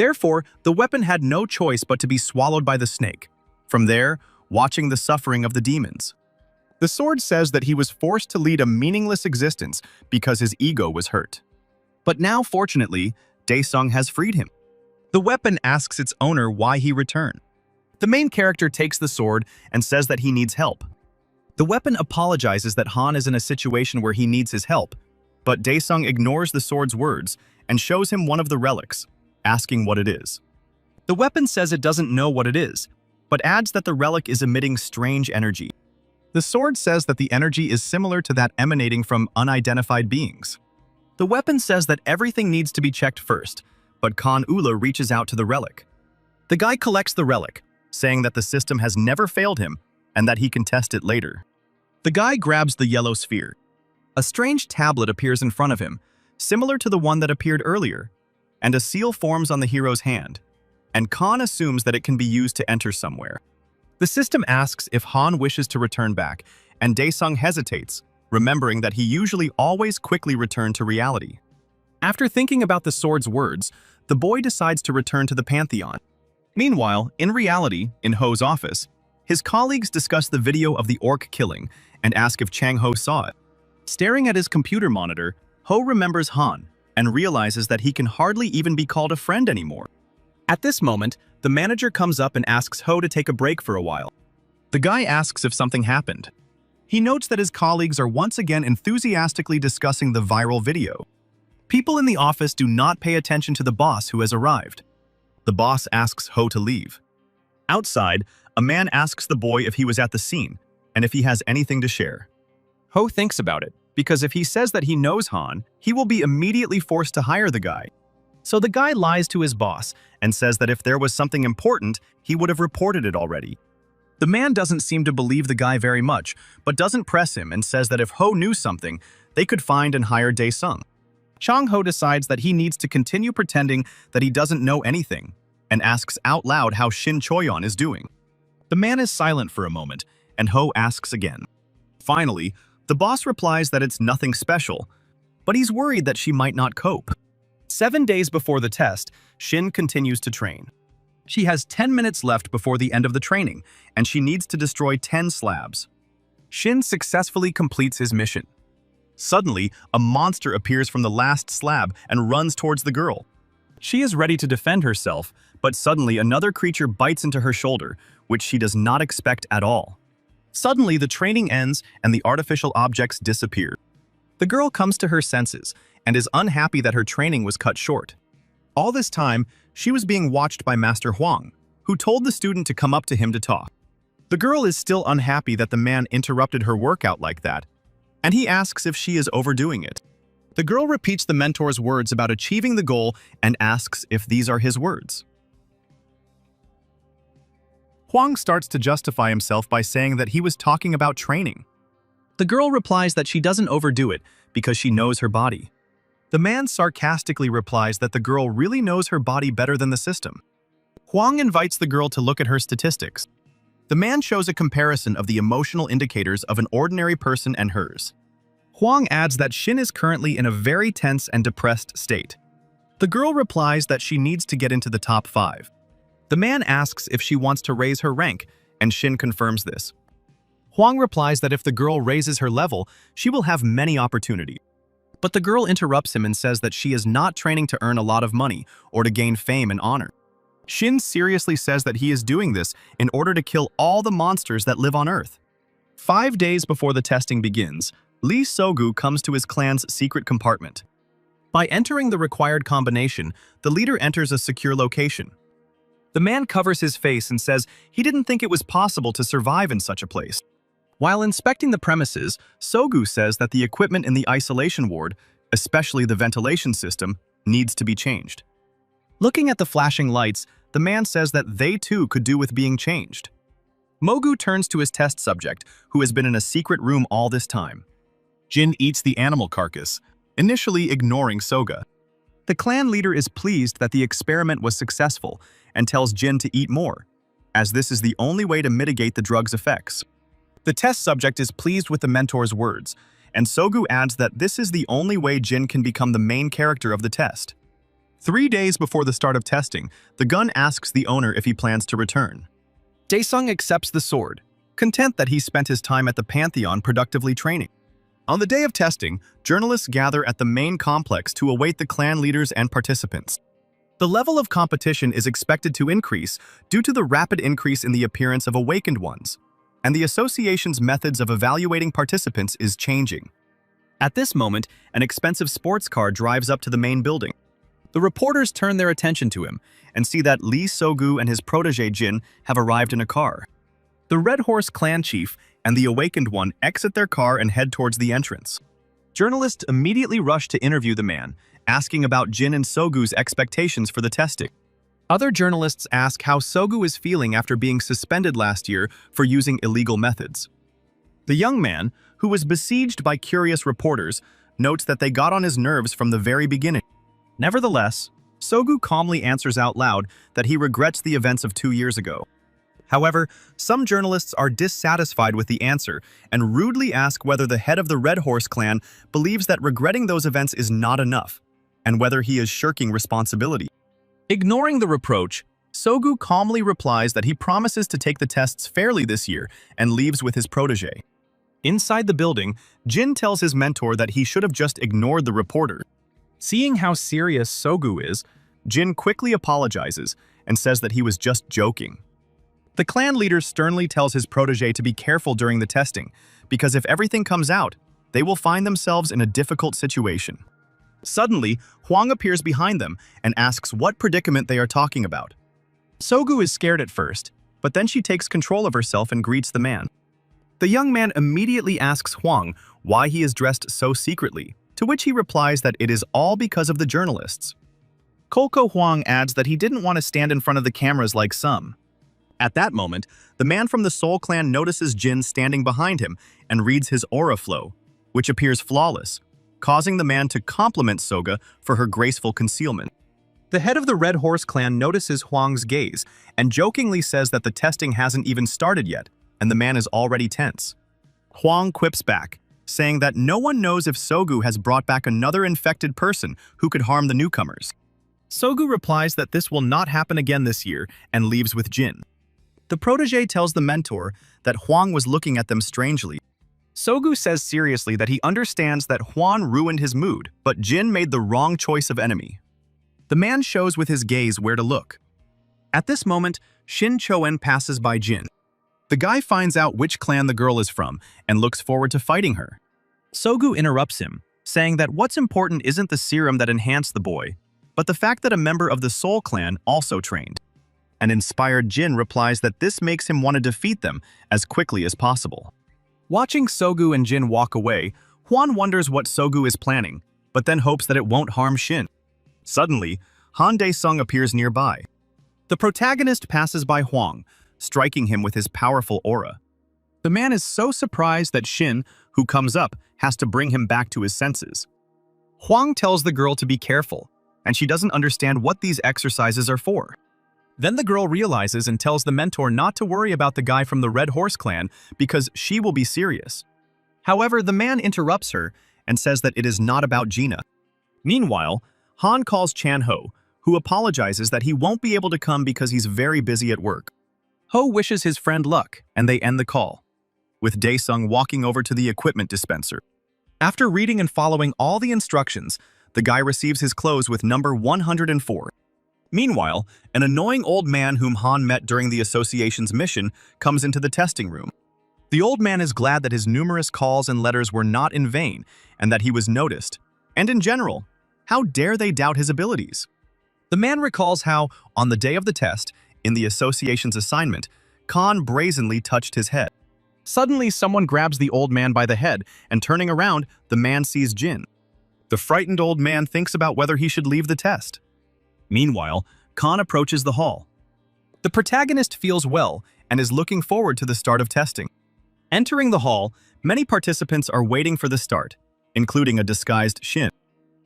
Therefore, the weapon had no choice but to be swallowed by the snake, from there, watching the suffering of the demons. The sword says that he was forced to lead a meaningless existence because his ego was hurt. But now, fortunately, Daesung has freed him. The weapon asks its owner why he returned. The main character takes the sword and says that he needs help. The weapon apologizes that Han is in a situation where he needs his help, but Daesung ignores the sword's words and shows him one of the relics, asking what it is. The weapon says it doesn't know what it is, but adds that the relic is emitting strange energy. The sword says that the energy is similar to that emanating from unidentified beings. The weapon says that everything needs to be checked first, but Khan Ula reaches out to the relic. The guy collects the relic, saying that the system has never failed him and that he can test it later. The guy grabs the yellow sphere. A strange tablet appears in front of him, similar to the one that appeared earlier, and a seal forms on the hero's hand, and Khan assumes that it can be used to enter somewhere. The system asks if Han wishes to return back, and Daesung hesitates, remembering that he usually always quickly returned to reality. After thinking about the sword's words, the boy decides to return to the Pantheon. Meanwhile, in reality, in Ho's office, his colleagues discuss the video of the orc killing and ask if Chang Ho saw it. Staring at his computer monitor, Ho remembers Han and realizes that he can hardly even be called a friend anymore. At this moment, the manager comes up and asks Ho to take a break for a while. The guy asks if something happened. He notes that his colleagues are once again enthusiastically discussing the viral video. People in the office do not pay attention to the boss who has arrived. The boss asks Ho to leave. Outside, a man asks the boy if he was at the scene and if he has anything to share. Ho thinks about it, because if he says that he knows Han, he will be immediately forced to hire the guy. So the guy lies to his boss and says that if there was something important, he would have reported it already. The man doesn't seem to believe the guy very much, but doesn't press him and says that if Ho knew something, they could find and hire Dae-sung. Chang Ho decides that he needs to continue pretending that he doesn't know anything and asks out loud how Shin Choyeon is doing. The man is silent for a moment, and Ho asks again. Finally, the boss replies that it's nothing special, but he's worried that she might not cope. 7 days before the test, Shin continues to train. She has 10 minutes left before the end of the training, and she needs to destroy 10 slabs. Shin successfully completes his mission. Suddenly, a monster appears from the last slab and runs towards the girl. She is ready to defend herself, but suddenly another creature bites into her shoulder, which she does not expect at all. Suddenly, the training ends and the artificial objects disappear. The girl comes to her senses and is unhappy that her training was cut short. All this time, she was being watched by Master Huang, who told the student to come up to him to talk. The girl is still unhappy that the man interrupted her workout like that, and he asks if she is overdoing it. The girl repeats the mentor's words about achieving the goal and asks if these are his words. Huang starts to justify himself by saying that he was talking about training. The girl replies that she doesn't overdo it because she knows her body. The man sarcastically replies that the girl really knows her body better than the system. Huang invites the girl to look at her statistics. The man shows a comparison of the emotional indicators of an ordinary person and hers. Huang adds that Shin is currently in a very tense and depressed state. The girl replies that she needs to get into the top 5. The man asks if she wants to raise her rank, and Shin confirms this. Huang replies that if the girl raises her level, she will have many opportunities. But the girl interrupts him and says that she is not training to earn a lot of money or to gain fame and honor. Shin seriously says that he is doing this in order to kill all the monsters that live on Earth. 5 days before the testing begins, Lee Sogu comes to his clan's secret compartment. By entering the required combination, the leader enters a secure location. The man covers his face and says he didn't think it was possible to survive in such a place. While inspecting the premises, Sogu says that the equipment in the isolation ward, especially the ventilation system, needs to be changed. Looking at the flashing lights, the man says that they too could do with being changed. Mogu turns to his test subject, who has been in a secret room all this time. Jin eats the animal carcass, initially ignoring Soga. The clan leader is pleased that the experiment was successful and tells Jin to eat more, as this is the only way to mitigate the drug's effects. The test subject is pleased with the mentor's words, and Sogu adds that this is the only way Jin can become the main character of the test. 3 days before the start of testing, the gun asks the owner if he plans to return. Dae-sung accepts the sword, content that he spent his time at the Pantheon productively training. On the day of testing, journalists gather at the main complex to await the clan leaders and participants. The level of competition is expected to increase due to the rapid increase in the appearance of awakened ones, and the association's methods of evaluating participants is changing. At this moment, an expensive sports car drives up to the main building. The reporters turn their attention to him and see that Lee Sogu and his protege Jin have arrived in a car. The Red Horse clan chief and the awakened one exit their car and head towards the entrance. Journalists immediately rush to interview the man, asking about Jin and Sogu's expectations for the testing. Other journalists ask how Sogu is feeling after being suspended last year for using illegal methods. The young man, who was besieged by curious reporters, notes that they got on his nerves from the very beginning. Nevertheless, Sogu calmly answers out loud that he regrets the events of 2 years ago. However, some journalists are dissatisfied with the answer and rudely ask whether the head of the Red Horse clan believes that regretting those events is not enough. and whether he is shirking responsibility. Ignoring the reproach, Sogu calmly replies that he promises to take the tests fairly this year and leaves with his protege. Inside the building, Jin tells his mentor that he should have just ignored the reporter. Seeing how serious Sogu is, Jin quickly apologizes and says that he was just joking. The clan leader sternly tells his protege to be careful during the testing, because if everything comes out, they will find themselves in a difficult situation. Suddenly, Huang appears behind them and asks what predicament they are talking about. Sogu is scared at first, but then she takes control of herself and greets the man. The young man immediately asks Huang why he is dressed so secretly, to which he replies that it is all because of the journalists. Kolko Huang adds that he didn't want to stand in front of the cameras like some. At that moment, the man from the Soul Clan notices Jin standing behind him and reads his aura flow, which appears flawless, causing the man to compliment Soga for her graceful concealment. The head of the Red Horse Clan notices Huang's gaze and jokingly says that the testing hasn't even started yet, and the man is already tense. Huang quips back, saying that no one knows if Sogu has brought back another infected person who could harm the newcomers. Sogu replies that this will not happen again this year and leaves with Jin. The protege tells the mentor that Huang was looking at them strangely. Sogu says seriously that he understands that Huang ruined his mood, but Jin made the wrong choice of enemy. The man shows with his gaze where to look. At this moment, Shin Choen passes by Jin. The guy finds out which clan the girl is from and looks forward to fighting her. Sogu interrupts him, saying that what's important isn't the serum that enhanced the boy, but the fact that a member of the Soul Clan also trained. An inspired Jin replies that this makes him want to defeat them as quickly as possible. Watching Sogu and Jin walk away, Huan wonders what Sogu is planning, but then hopes that it won't harm Shin. Suddenly, Han Dae-sung appears nearby. The protagonist passes by Huang, striking him with his powerful aura. The man is so surprised that Shin, who comes up, has to bring him back to his senses. Huang tells the girl to be careful, and she doesn't understand what these exercises are for. Then the girl realizes and tells the mentor not to worry about the guy from the Red Horse Clan because she will be serious. However, the man interrupts her and says that it is not about Gina. Meanwhile, Han calls Chan Ho, who apologizes that he won't be able to come because he's very busy at work. Ho wishes his friend luck, and they end the call, with Dae-sung walking over to the equipment dispenser. After reading and following all the instructions, the guy receives his clothes with number 104. Meanwhile, an annoying old man whom Han met during the association's mission comes into the testing room. The old man is glad that his numerous calls and letters were not in vain and that he was noticed. And in general, how dare they doubt his abilities? The man recalls how, on the day of the test, in the association's assignment, Khan brazenly touched his head. Suddenly, someone grabs the old man by the head, and turning around, the man sees Jin. The frightened old man thinks about whether he should leave the test. Meanwhile, Khan approaches the hall. The protagonist feels well and is looking forward to the start of testing. Entering the hall, many participants are waiting for the start, including a disguised Shin.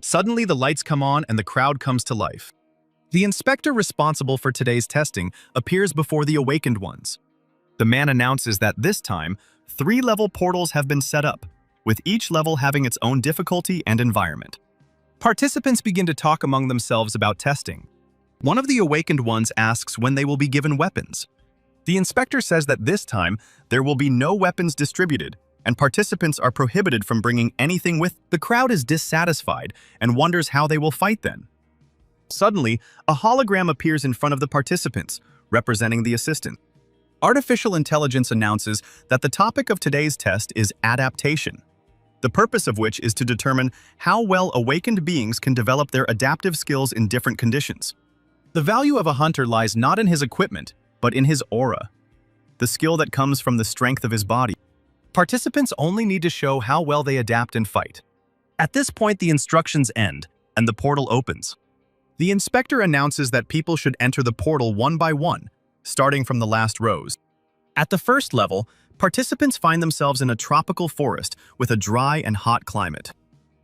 Suddenly, the lights come on and the crowd comes to life. The inspector responsible for today's testing appears before the awakened ones. The man announces that this time, 3-level portals have been set up, with each level having its own difficulty and environment. Participants begin to talk among themselves about testing. One of the awakened ones asks when they will be given weapons. The inspector says that this time, there will be no weapons distributed, and participants are prohibited from bringing anything with. The crowd is dissatisfied and wonders how they will fight then. Suddenly, a hologram appears in front of the participants, representing the assistant. Artificial intelligence announces that the topic of today's test is adaptation, the purpose of which is to determine how well awakened beings can develop their adaptive skills in different conditions. The value of a hunter lies not in his equipment, but in his aura, the skill that comes from the strength of his body. Participants only need to show how well they adapt and fight. At this point, the instructions end, and the portal opens. The inspector announces that people should enter the portal one by one, starting from the last rows. At the first level, participants find themselves in a tropical forest with a dry and hot climate.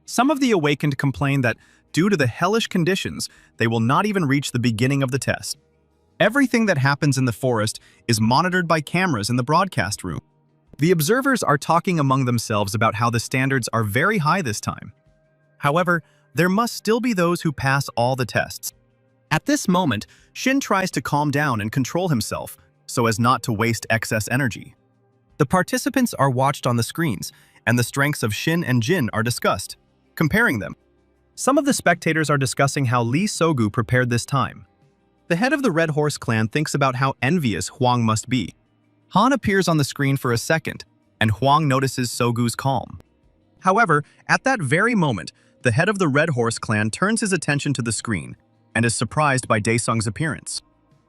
Some of the awakened complain that, due to the hellish conditions, they will not even reach the beginning of the test. Everything that happens in the forest is monitored by cameras in the broadcast room. The observers are talking among themselves about how the standards are very high this time. However, there must still be those who pass all the tests. At this moment, Shin tries to calm down and control himself so as not to waste excess energy. The participants are watched on the screens, and the strengths of Shin and Jin are discussed, comparing them. Some of the spectators are discussing how Lee Sogu prepared this time. The head of the Red Horse clan thinks about how envious Huang must be. Han appears on the screen for a second, and Huang notices Sogu's calm. However, at that very moment, the head of the Red Horse clan turns his attention to the screen and is surprised by Daesung's appearance.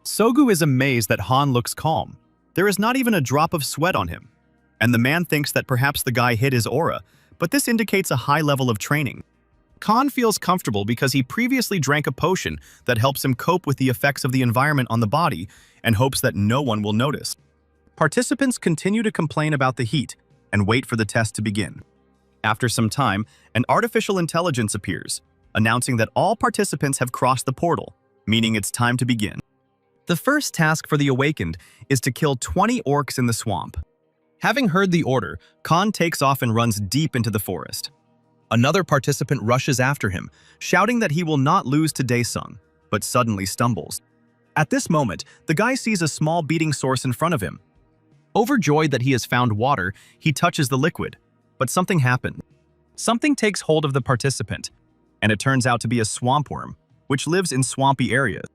Sogu is amazed that Han looks calm. There is not even a drop of sweat on him, and the man thinks that perhaps the guy hid his aura, but this indicates a high level of training. Khan feels comfortable because he previously drank a potion that helps him cope with the effects of the environment on the body and hopes that no one will notice. Participants continue to complain about the heat and wait for the test to begin. After some time, an artificial intelligence appears, announcing that all participants have crossed the portal, meaning it's time to begin. The first task for the Awakened is to kill 20 orcs in the swamp. Having heard the order, Khan takes off and runs deep into the forest. Another participant rushes after him, shouting that he will not lose to Daesung, but suddenly stumbles. At this moment, the guy sees a small beating source in front of him. Overjoyed that he has found water, he touches the liquid, but something happened. Something takes hold of the participant, and it turns out to be a swamp worm, which lives in swampy areas.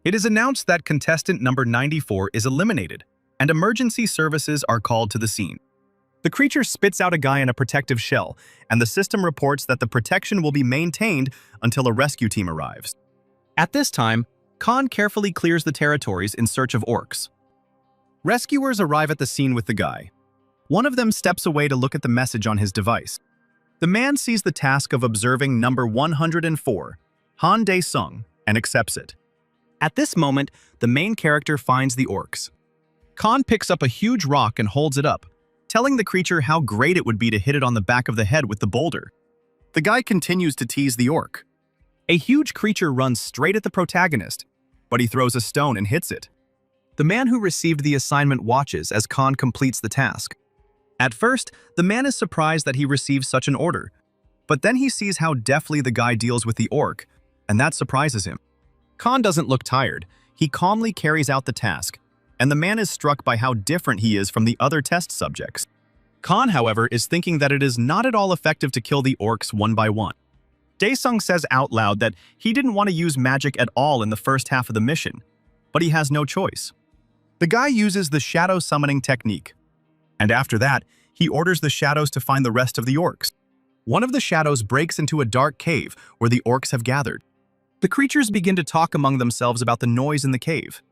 It is announced that contestant number 94 is eliminated, and emergency services are called to the scene. The creature spits out a guy in a protective shell, and the system reports that the protection will be maintained until a rescue team arrives. At this time, Khan carefully clears the territories in search of orcs. Rescuers arrive at the scene with the guy. One of them steps away to look at the message on his device. The man sees the task of observing number 104, Han Daesung, and accepts it. At this moment, the main character finds the orcs. Khan picks up a huge rock and holds it up, telling the creature how great it would be to hit it on the back of the head with the boulder. The guy continues to tease the orc. A huge creature runs straight at the protagonist, but he throws a stone and hits it. The man who received the assignment watches as Khan completes the task. At first, the man is surprised that he receives such an order, but then he sees how deftly the guy deals with the orc, and that surprises him. Khan doesn't look tired. He calmly carries out the task, and the man is struck by how different he is from the other test subjects. Khan, however, is thinking that it is not at all effective to kill the orcs one by one. Daesung says out loud that he didn't want to use magic at all in the first half of the mission, but he has no choice. The guy uses the shadow summoning technique, and after that, he orders the shadows to find the rest of the orcs. One of the shadows breaks into a dark cave where the orcs have gathered. The creatures begin to talk among themselves about the noise in the cave.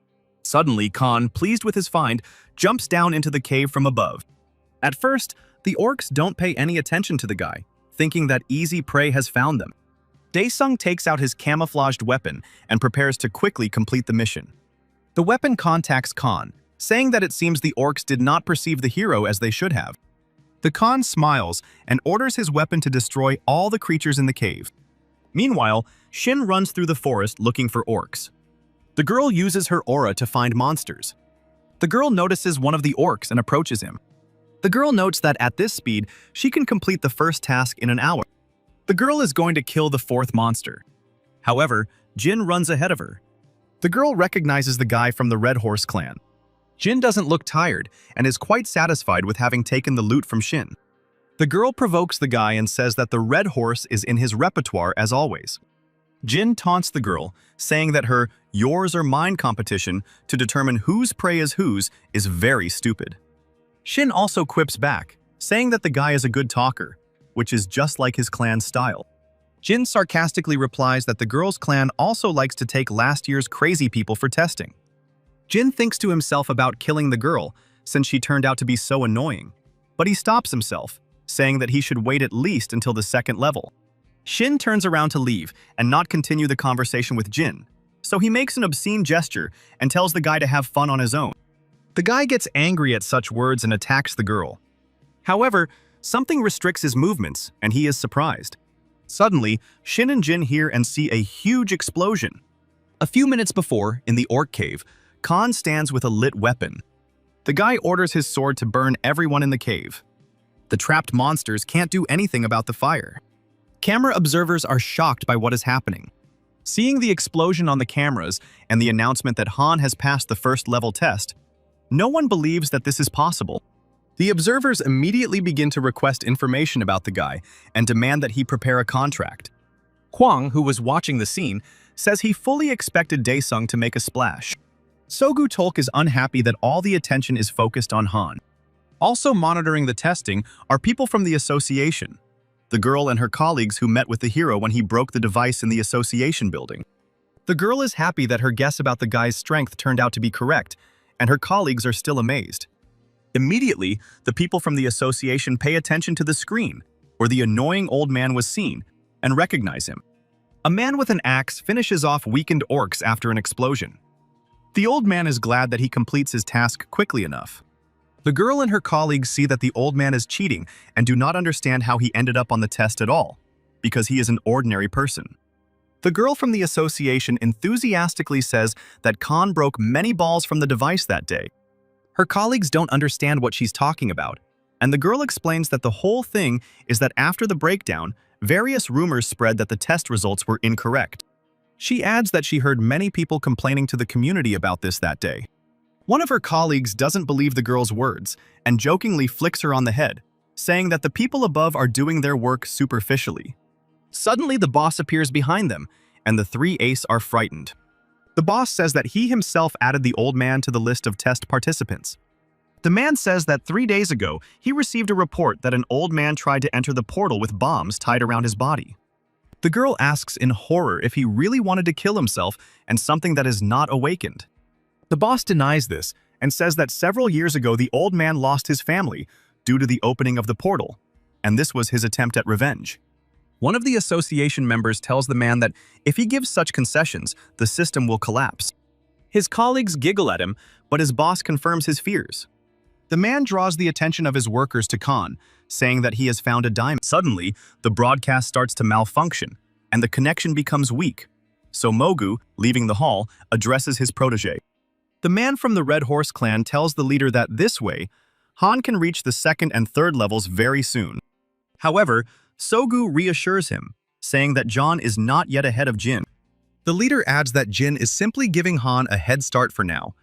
Suddenly, Khan, pleased with his find, jumps down into the cave from above. At first, the orcs don't pay any attention to the guy, thinking that easy prey has found them. Daesung takes out his camouflaged weapon and prepares to quickly complete the mission. The weapon contacts Khan, saying that it seems the orcs did not perceive the hero as they should have. The Khan smiles and orders his weapon to destroy all the creatures in the cave. Meanwhile, Shin runs through the forest looking for orcs. The girl uses her aura to find monsters. The girl notices one of the orcs and approaches him. The girl notes that at this speed, she can complete the first task in an hour. The girl is going to kill the fourth monster. However, Jin runs ahead of her. The girl recognizes the guy from the Red Horse clan. Jin doesn't look tired and is quite satisfied with having taken the loot from Shin. The girl provokes the guy and says that the Red Horse is in his repertoire as always. Jin taunts the girl, saying that her yours or mine competition to determine whose prey is whose is very stupid. Shin also quips back, saying that the guy is a good talker, which is just like his clan's style. Jin sarcastically replies that the girl's clan also likes to take last year's crazy people for testing. Jin thinks to himself about killing the girl, since she turned out to be so annoying, but he stops himself, saying that he should wait at least until the second level. Shin turns around to leave and not continue the conversation with Jin, so he makes an obscene gesture and tells the guy to have fun on his own. The guy gets angry at such words and attacks the girl. However, something restricts his movements, and he is surprised. Suddenly, Shin and Jin hear and see a huge explosion. A few minutes before, in the orc cave, Khan stands with a lit weapon. The guy orders his sword to burn everyone in the cave. The trapped monsters can't do anything about the fire. Camera observers are shocked by what is happening. Seeing the explosion on the cameras and the announcement that Han has passed the first level test, no one believes that this is possible. The observers immediately begin to request information about the guy and demand that he prepare a contract. Kwang, who was watching the scene, says he fully expected Daesung to make a splash. Sogu Tolk is unhappy that all the attention is focused on Han. Also monitoring the testing are people from the association, the girl and her colleagues who met with the hero when he broke the device in the association building. The girl is happy that her guess about the guy's strength turned out to be correct, and her colleagues are still amazed. Immediately, the people from the association pay attention to the screen, where the annoying old man was seen, and recognize him. A man with an axe finishes off weakened orcs after an explosion. The old man is glad that he completes his task quickly enough. The girl and her colleagues see that the old man is cheating and do not understand how he ended up on the test at all, because he is an ordinary person. The girl from the association enthusiastically says that Khan broke many balls from the device that day. Her colleagues don't understand what she's talking about, and the girl explains that the whole thing is that after the breakdown, various rumors spread that the test results were incorrect. She adds that she heard many people complaining to the community about this that day. One of her colleagues doesn't believe the girl's words and jokingly flicks her on the head, saying that the people above are doing their work superficially. Suddenly, the boss appears behind them, and the three ace are frightened. The boss says that he himself added the old man to the list of test participants. The man says that 3 days ago, he received a report that an old man tried to enter the portal with bombs tied around his body. The girl asks in horror if he really wanted to kill himself and something that is not awakened. The boss denies this and says that several years ago the old man lost his family due to the opening of the portal, and this was his attempt at revenge. One of the association members tells the man that if he gives such concessions, the system will collapse. His colleagues giggle at him, but his boss confirms his fears. The man draws the attention of his workers to Khan, saying that he has found a diamond. Suddenly, the broadcast starts to malfunction, and the connection becomes weak. So Mogu, leaving the hall, addresses his protege. The man from the Red Horse clan tells the leader that this way, Han can reach the second and third levels very soon. However, Sogu reassures him, saying that John is not yet ahead of Jin. The leader adds that Jin is simply giving Han a head start for now,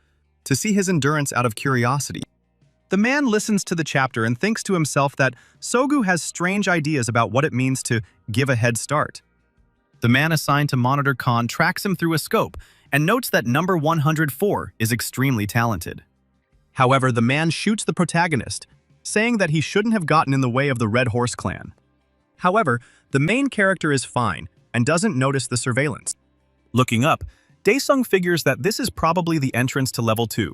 to see his endurance out of curiosity. The man listens to the chapter and thinks to himself that Sogu has strange ideas about what it means to give a head start. The man assigned to monitor Khan tracks him through a scope and notes that number 104 is extremely talented. However, the man shoots the protagonist, saying that he shouldn't have gotten in the way of the Red Horse clan. However, the main character is fine and doesn't notice the surveillance. Looking up, Daesung figures that this is probably the entrance to level 2.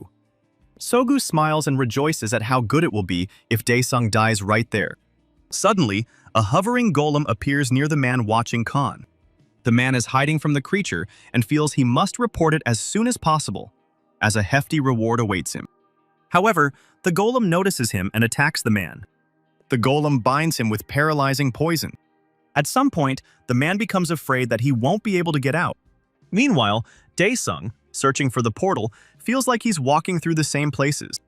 Sogu smiles and rejoices at how good it will be if Daesung dies right there. Suddenly, a hovering golem appears near the man watching Khan. The man is hiding from the creature and feels he must report it as soon as possible, as a hefty reward awaits him. However, the golem notices him and attacks the man. The golem binds him with paralyzing poison. At some point, the man becomes afraid that he won't be able to get out. Meanwhile, Daesung, searching for the portal, feels like he's walking through the same places.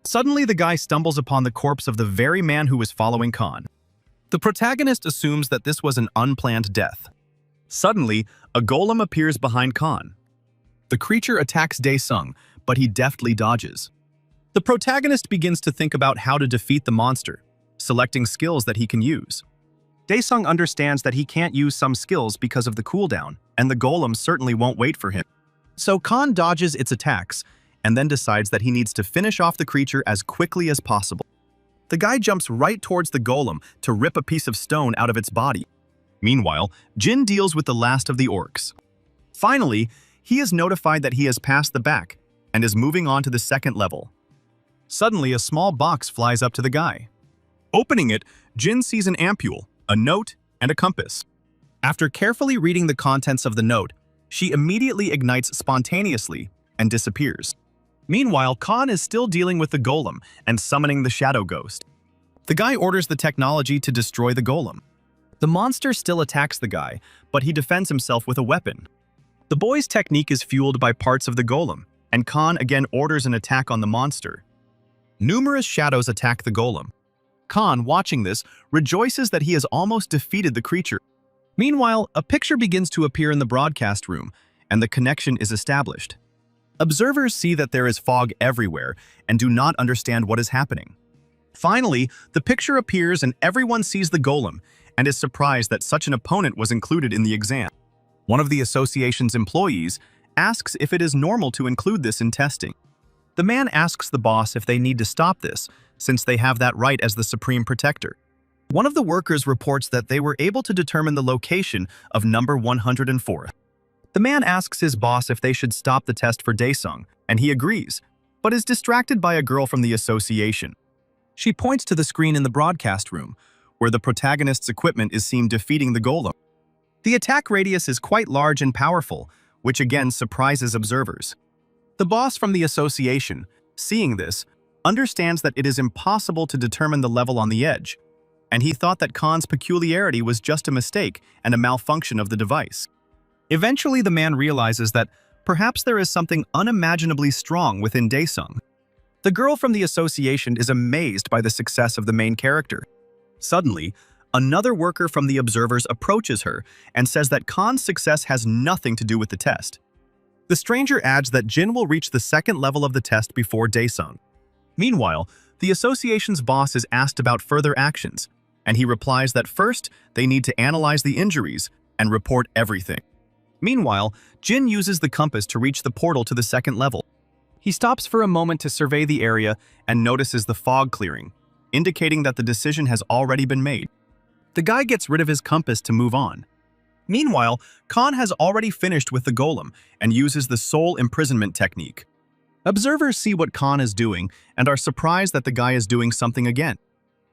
Suddenly, the guy stumbles upon the corpse of the very man who was following Khan. The protagonist assumes that this was an unplanned death. Suddenly, a golem appears behind Khan. The creature attacks Daesung, but he deftly dodges. The protagonist begins to think about how to defeat the monster, selecting skills that he can use. Daesung understands that he can't use some skills because of the cooldown, and the golem certainly won't wait for him. So Khan dodges its attacks, and then decides that he needs to finish off the creature as quickly as possible. The guy jumps right towards the golem to rip a piece of stone out of its body. Meanwhile, Jin deals with the last of the orcs. Finally, he is notified that he has passed the back and is moving on to the second level. Suddenly, a small box flies up to the guy. Opening it, Jin sees an ampule, a note, and a compass. After carefully reading the contents of the note, she immediately ignites spontaneously and disappears. Meanwhile, Khan is still dealing with the golem and summoning the shadow ghost. The guy orders the technology to destroy the golem. The monster still attacks the guy, but he defends himself with a weapon. The boy's technique is fueled by parts of the golem, and Khan again orders an attack on the monster. Numerous shadows attack the golem. Khan, watching this, rejoices that he has almost defeated the creature. Meanwhile, a picture begins to appear in the broadcast room, and the connection is established. Observers see that there is fog everywhere and do not understand what is happening. Finally, the picture appears and everyone sees the golem and is surprised that such an opponent was included in the exam. One of the association's employees asks if it is normal to include this in testing. The man asks the boss if they need to stop this, since they have that right as the supreme protector. One of the workers reports that they were able to determine the location of number 104. The man asks his boss if they should stop the test for Daesung, and he agrees, but is distracted by a girl from the association. She points to the screen in the broadcast room, where the protagonist's equipment is seen defeating the golem. The attack radius is quite large and powerful, which again surprises observers. The boss from the association, seeing this, understands that it is impossible to determine the level on the edge, and he thought that Khan's peculiarity was just a mistake and a malfunction of the device. Eventually, the man realizes that perhaps there is something unimaginably strong within Daesung. The girl from the association is amazed by the success of the main character. Suddenly, another worker from the observers approaches her and says that Khan's success has nothing to do with the test. The stranger adds that Jin will reach the second level of the test before Daesung. Meanwhile, the association's boss is asked about further actions, and he replies that first they need to analyze the injuries and report everything. Meanwhile, Jin uses the compass to reach the portal to the second level. He stops for a moment to survey the area and notices the fog clearing, indicating that the decision has already been made. The guy gets rid of his compass to move on. Meanwhile, Khan has already finished with the golem and uses the soul imprisonment technique. Observers see what Khan is doing and are surprised that the guy is doing something again.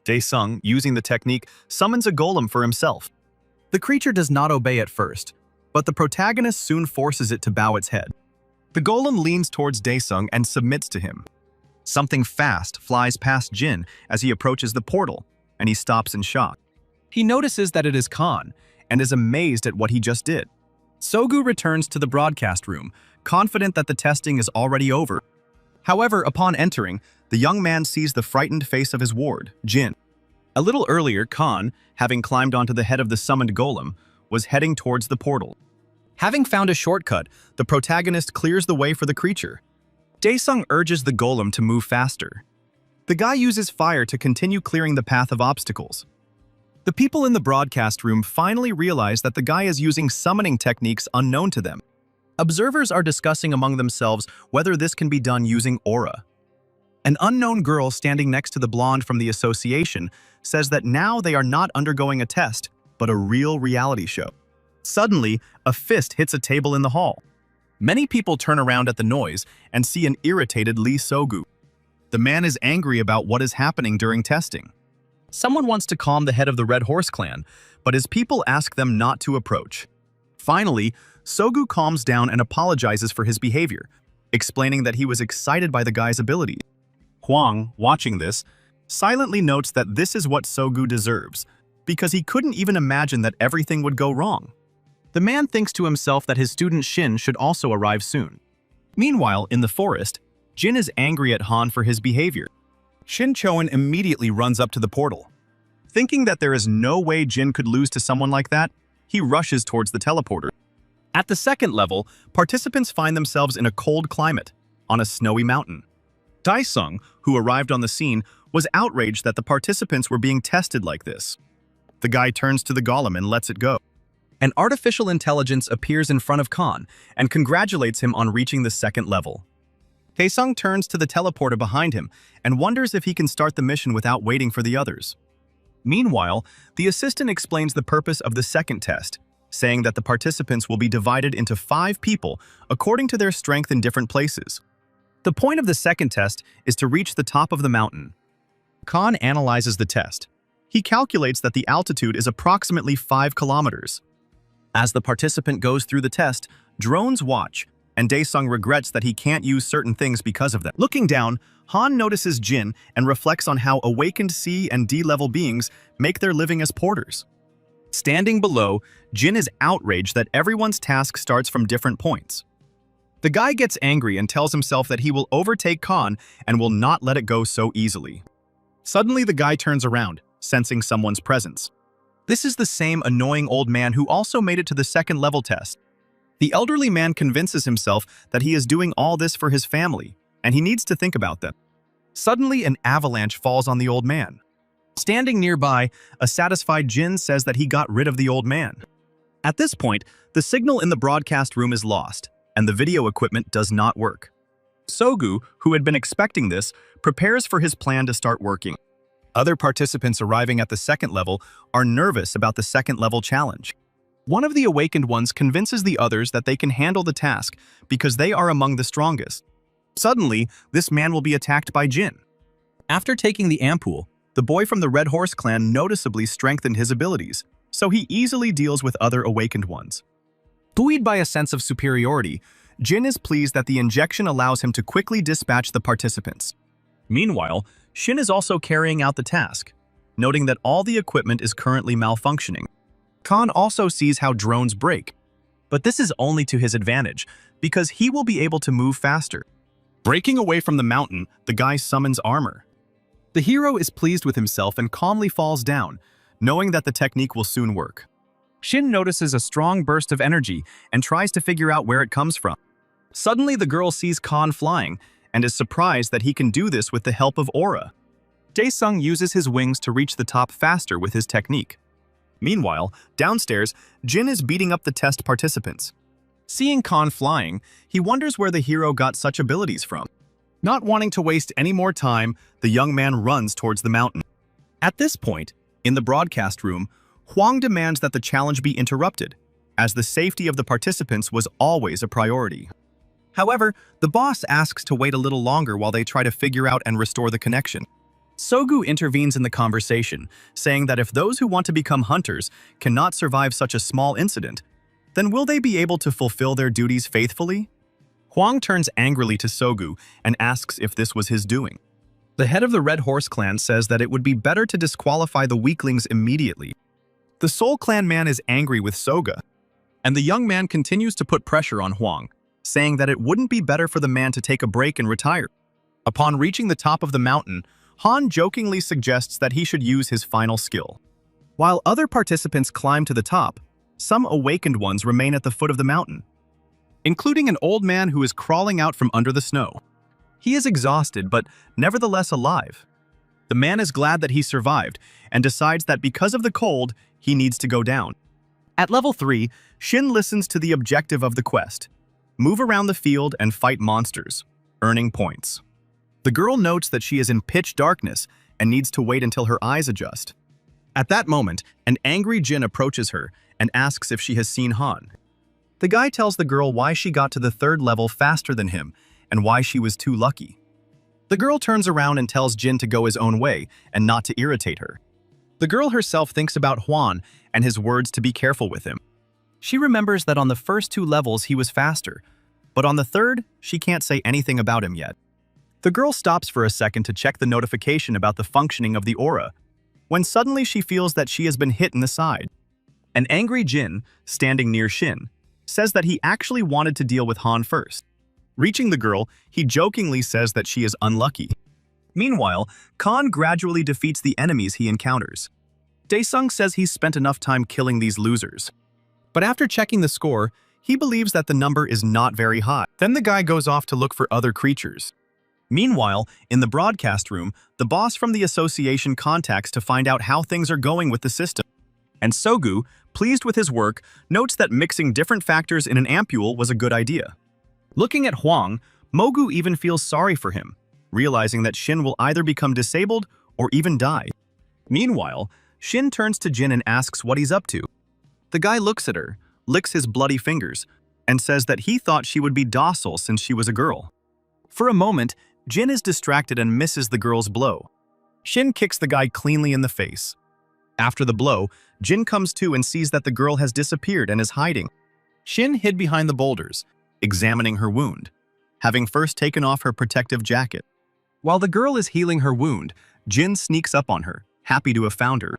Daesung, using the technique, summons a golem for himself. The creature does not obey at first, but the protagonist soon forces it to bow its head. The golem leans towards Daesung and submits to him. Something fast flies past Jin as he approaches the portal, and he stops in shock. He notices that it is Khan and is amazed at what he just did. Sogu returns to the broadcast room, confident that the testing is already over. However, upon entering, the young man sees the frightened face of his ward, Jin. A little earlier, Khan, having climbed onto the head of the summoned golem, was heading towards the portal. Having found a shortcut, the protagonist clears the way for the creature. Daesung urges the golem to move faster. The guy uses fire to continue clearing the path of obstacles. The people in the broadcast room finally realize that the guy is using summoning techniques unknown to them. Observers are discussing among themselves whether this can be done using aura. An unknown girl standing next to the blonde from the association says that now they are not undergoing a test, but a real reality show. Suddenly, a fist hits a table in the hall. Many people turn around at the noise and see an irritated Lee Sogu. The man is angry about what is happening during testing. Someone wants to calm the head of the Red Horse clan, but his people ask them not to approach. Finally, Sogu calms down and apologizes for his behavior, explaining that he was excited by the guy's ability. Huang, watching this, silently notes that this is what Sogu deserves, because he couldn't even imagine that everything would go wrong. The man thinks to himself that his student Shin should also arrive soon. Meanwhile, in the forest, Jin is angry at Han for his behavior. Shin Choen immediately runs up to the portal. Thinking that there is no way Jin could lose to someone like that, he rushes towards the teleporter. At the second level, participants find themselves in a cold climate, on a snowy mountain. Daesung, who arrived on the scene, was outraged that the participants were being tested like this. The guy turns to the golem and lets it go. An artificial intelligence appears in front of Khan and congratulates him on reaching the second level. Daesung turns to the teleporter behind him and wonders if he can start the mission without waiting for the others. Meanwhile, the assistant explains the purpose of the second test, saying that the participants will be divided into 5 people according to their strength in different places. The point of the second test is to reach the top of the mountain. Khan analyzes the test. He calculates that the altitude is approximately 5 kilometers. As the participant goes through the test, drones watch, and Daesung regrets that he can't use certain things because of them. Looking down, Han notices Jin and reflects on how awakened C and D-level beings make their living as porters. Standing below, Jin is outraged that everyone's task starts from different points. The guy gets angry and tells himself that he will overtake Khan and will not let it go so easily. Suddenly, the guy turns around, sensing someone's presence. This is the same annoying old man who also made it to the second level test. The elderly man convinces himself that he is doing all this for his family, and he needs to think about them. Suddenly, an avalanche falls on the old man. Standing nearby, a satisfied Jin says that he got rid of the old man. At this point, the signal in the broadcast room is lost, and the video equipment does not work. Sogu, who had been expecting this, prepares for his plan to start working. Other participants arriving at the second level are nervous about the second level challenge. One of the awakened ones convinces the others that they can handle the task because they are among the strongest. Suddenly, this man will be attacked by Jin. After taking the ampoule, the boy from the Red Horse clan noticeably strengthened his abilities, so he easily deals with other awakened ones. Buoyed by a sense of superiority, Jin is pleased that the injection allows him to quickly dispatch the participants. Meanwhile, Shin is also carrying out the task, noting that all the equipment is currently malfunctioning. Khan also sees how drones break, but this is only to his advantage, because he will be able to move faster. Breaking away from the mountain, the guy summons armor. The hero is pleased with himself and calmly falls down, knowing that the technique will soon work. Shin notices a strong burst of energy and tries to figure out where it comes from. Suddenly, the girl sees Khan flying and is surprised that he can do this with the help of aura. Daesung uses his wings to reach the top faster with his technique. Meanwhile, downstairs, Jin is beating up the test participants. Seeing Khan flying, he wonders where the hero got such abilities from. Not wanting to waste any more time, the young man runs towards the mountain. At this point, in the broadcast room, Huang demands that the challenge be interrupted, as the safety of the participants was always a priority. However, the boss asks to wait a little longer while they try to figure out and restore the connection. Sogu intervenes in the conversation, saying that if those who want to become hunters cannot survive such a small incident, then will they be able to fulfill their duties faithfully? Huang turns angrily to Sogu and asks if this was his doing. The head of the Red Horse clan says that it would be better to disqualify the weaklings immediately. The Soul Clan man is angry with Soga, and the young man continues to put pressure on Huang, saying that it wouldn't be better for the man to take a break and retire. Upon reaching the top of the mountain, Han jokingly suggests that he should use his final skill. While other participants climb to the top, some awakened ones remain at the foot of the mountain, including an old man who is crawling out from under the snow. He is exhausted, but nevertheless alive. The man is glad that he survived and decides that because of the cold, he needs to go down. At level 3, Shin listens to the objective of the quest: move around the field and fight monsters, earning points. The girl notes that she is in pitch darkness and needs to wait until her eyes adjust. At that moment, an angry Jin approaches her and asks if she has seen Han. The guy tells the girl why she got to the third level faster than him and why she was too lucky. The girl turns around and tells Jin to go his own way and not to irritate her. The girl herself thinks about Huan and his words to be careful with him. She remembers that on the first 2 levels he was faster, but on the third, she can't say anything about him yet. The girl stops for a second to check the notification about the functioning of the aura, when suddenly she feels that she has been hit in the side. An angry Jin, standing near Shin, says that he actually wanted to deal with Han first. Reaching the girl, he jokingly says that she is unlucky. Meanwhile, Khan gradually defeats the enemies he encounters. Daesung says he's spent enough time killing these losers. But after checking the score, he believes that the number is not very high. Then the guy goes off to look for other creatures. Meanwhile, in the broadcast room, the boss from the association contacts to find out how things are going with the system. And Sogu, pleased with his work, notes that mixing different factors in an ampule was a good idea. Looking at Huang, Mogu even feels sorry for him, realizing that Shin will either become disabled or even die. Meanwhile, Shin turns to Jin and asks what he's up to. The guy looks at her, licks his bloody fingers, and says that he thought she would be docile since she was a girl. For a moment, Jin is distracted and misses the girl's blow. Shin kicks the guy cleanly in the face. After the blow, Jin comes to and sees that the girl has disappeared and is hiding. Shin hid behind the boulders, examining her wound, having first taken off her protective jacket. While the girl is healing her wound, Jin sneaks up on her, happy to have found her.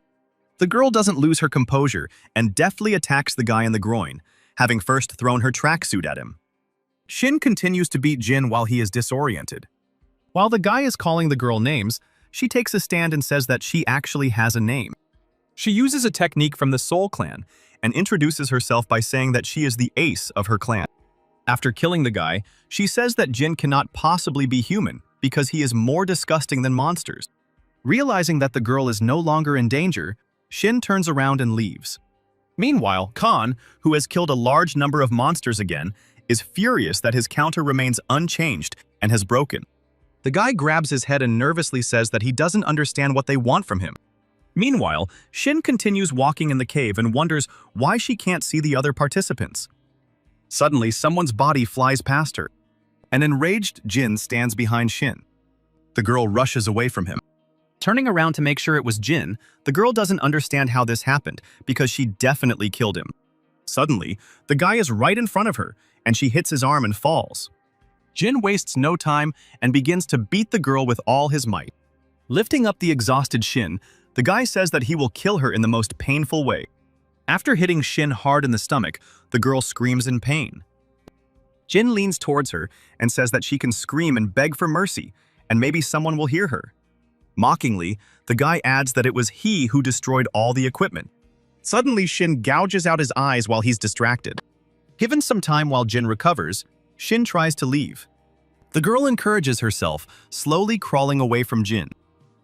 The girl doesn't lose her composure and deftly attacks the guy in the groin, having first thrown her tracksuit at him. Shin continues to beat Jin while he is disoriented. While the guy is calling the girl names, she takes a stand and says that she actually has a name. She uses a technique from the Soul Clan and introduces herself by saying that she is the ace of her clan. After killing the guy, she says that Jin cannot possibly be human because he is more disgusting than monsters. Realizing that the girl is no longer in danger, Shin turns around and leaves. Meanwhile, Khan, who has killed a large number of monsters again, is furious that his counter remains unchanged and has broken. The guy grabs his head and nervously says that he doesn't understand what they want from him. Meanwhile, Shin continues walking in the cave and wonders why she can't see the other participants. Suddenly, someone's body flies past her. An enraged Jin stands behind Shin. The girl rushes away from him. Turning around to make sure it was Jin, the girl doesn't understand how this happened because she definitely killed him. Suddenly, the guy is right in front of her, and she hits his arm and falls. Jin wastes no time and begins to beat the girl with all his might. Lifting up the exhausted Shin, the guy says that he will kill her in the most painful way. After hitting Shin hard in the stomach, the girl screams in pain. Jin leans towards her and says that she can scream and beg for mercy, and maybe someone will hear her. Mockingly, the guy adds that it was he who destroyed all the equipment. Suddenly, Shin gouges out his eyes while he's distracted. Given some time while Jin recovers, Shin tries to leave. The girl encourages herself, slowly crawling away from Jin.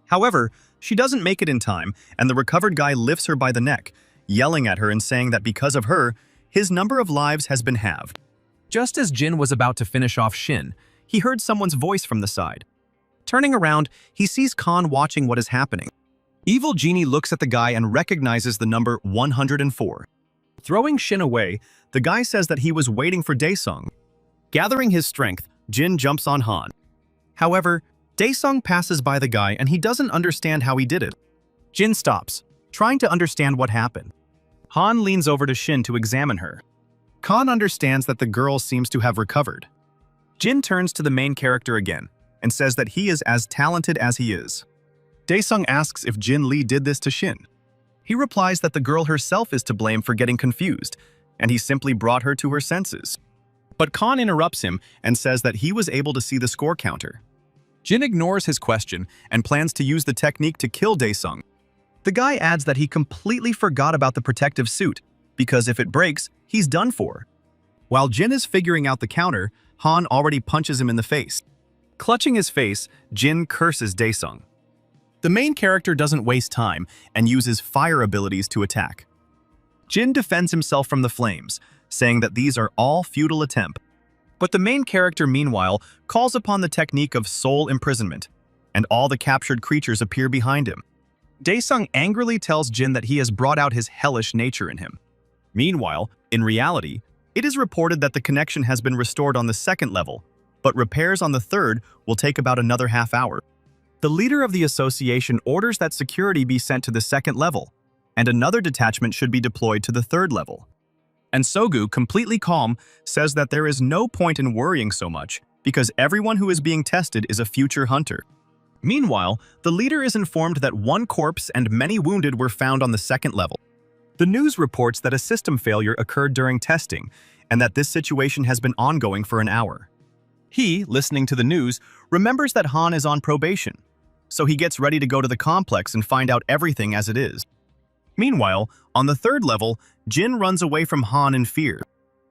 However, she doesn't make it in time, and the recovered guy lifts her by the neck, yelling at her and saying that because of her, his number of lives has been halved. Just as Jin was about to finish off Shin, he heard someone's voice from the side. Turning around, he sees Khan watching what is happening. Evil Genie looks at the guy and recognizes the number 104. Throwing Shin away, the guy says that he was waiting for Daesung. Gathering his strength, Jin jumps on Han. However, Daesung passes by the guy and he doesn't understand how he did it. Jin stops, trying to understand what happened. Han leans over to Shin to examine her. Khan understands that the girl seems to have recovered. Jin turns to the main character again and says that he is as talented as he is. Daesung asks if Jin Lee did this to Shin. He replies that the girl herself is to blame for getting confused, and he simply brought her to her senses. But Khan interrupts him and says that he was able to see the score counter. Jin ignores his question and plans to use the technique to kill Daesung. The guy adds that he completely forgot about the protective suit, because if it breaks, he's done for. While Jin is figuring out the counter, Han already punches him in the face. Clutching his face, Jin curses Daesung. The main character doesn't waste time and uses fire abilities to attack. Jin defends himself from the flames, saying that these are all futile attempts. But the main character, meanwhile, calls upon the technique of soul imprisonment, and all the captured creatures appear behind him. Daesung angrily tells Jin that he has brought out his hellish nature in him. Meanwhile, in reality, it is reported that the connection has been restored on the second level, but repairs on the third will take about another half hour. The leader of the association orders that security be sent to the second level, and another detachment should be deployed to the third level. And Sogu, completely calm, says that there is no point in worrying so much because everyone who is being tested is a future hunter. Meanwhile, the leader is informed that one corpse and many wounded were found on the second level. The news reports that a system failure occurred during testing and that this situation has been ongoing for an hour. He, listening to the news, remembers that Han is on probation, so he gets ready to go to the complex and find out everything as it is. Meanwhile, on the third level, Jin runs away from Han in fear.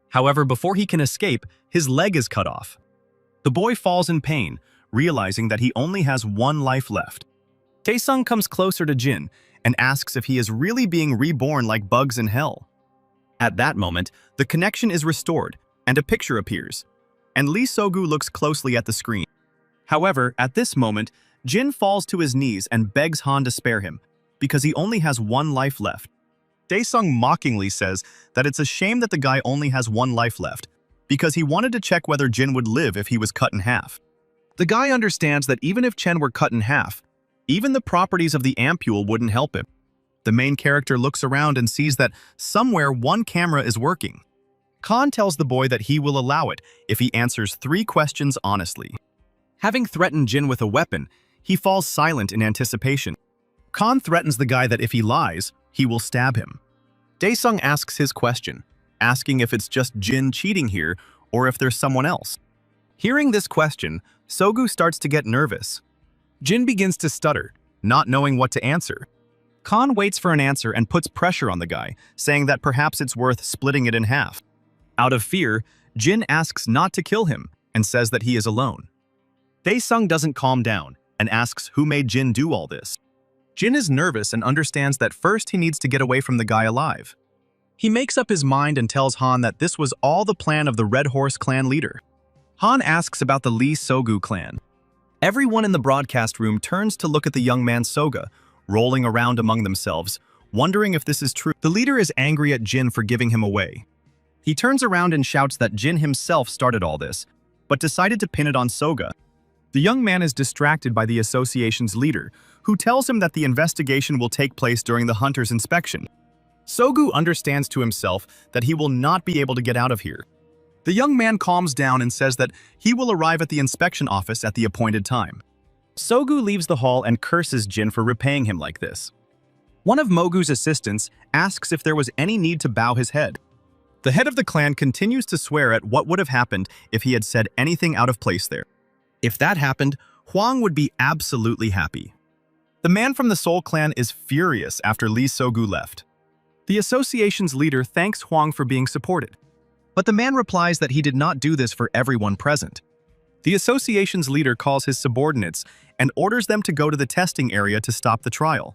However, before he can escape, his leg is cut off. The boy falls in pain, realizing that he only has one life left. Daesung comes closer to Jin and asks if he is really being reborn like bugs in hell. At that moment, the connection is restored and a picture appears, and Lee Sogu looks closely at the screen. However, at this moment, Jin falls to his knees and begs Han to spare him, because he only has one life left. Daesung mockingly says that it's a shame that the guy only has one life left, because he wanted to check whether Jin would live if he was cut in half. The guy understands that even if Chen were cut in half, even the properties of the ampule wouldn't help him. The main character looks around and sees that somewhere one camera is working. Khan tells the boy that he will allow it if he answers 3 questions honestly. Having threatened Jin with a weapon, he falls silent in anticipation. Khan threatens the guy that if he lies, he will stab him. Daesung asks his question, asking if it's just Jin cheating here or if there's someone else. Hearing this question, Sogu starts to get nervous. Jin begins to stutter, not knowing what to answer. Khan waits for an answer and puts pressure on the guy, saying that perhaps it's worth splitting it in half. Out of fear, Jin asks not to kill him and says that he is alone. Dae-sung doesn't calm down and asks who made Jin do all this. Jin is nervous and understands that first he needs to get away from the guy alive. He makes up his mind and tells Han that this was all the plan of the Red Horse clan leader. Han asks about the Lee Sogu clan. Everyone in the broadcast room turns to look at the young man Soga, rolling around among themselves, wondering if this is true. The leader is angry at Jin for giving him away. He turns around and shouts that Jin himself started all this, but decided to pin it on Soga. The young man is distracted by the association's leader, who tells him that the investigation will take place during the hunter's inspection. Sogu understands to himself that he will not be able to get out of here. The young man calms down and says that he will arrive at the inspection office at the appointed time. Sogu leaves the hall and curses Jin for repaying him like this. One of Mogu's assistants asks if there was any need to bow his head. The head of the clan continues to swear at what would have happened if he had said anything out of place there. If that happened, Huang would be absolutely happy. The man from the Soul clan is furious after Lee Sogu left. The association's leader thanks Huang for being supported, but the man replies that he did not do this for everyone present. The association's leader calls his subordinates and orders them to go to the testing area to stop the trial.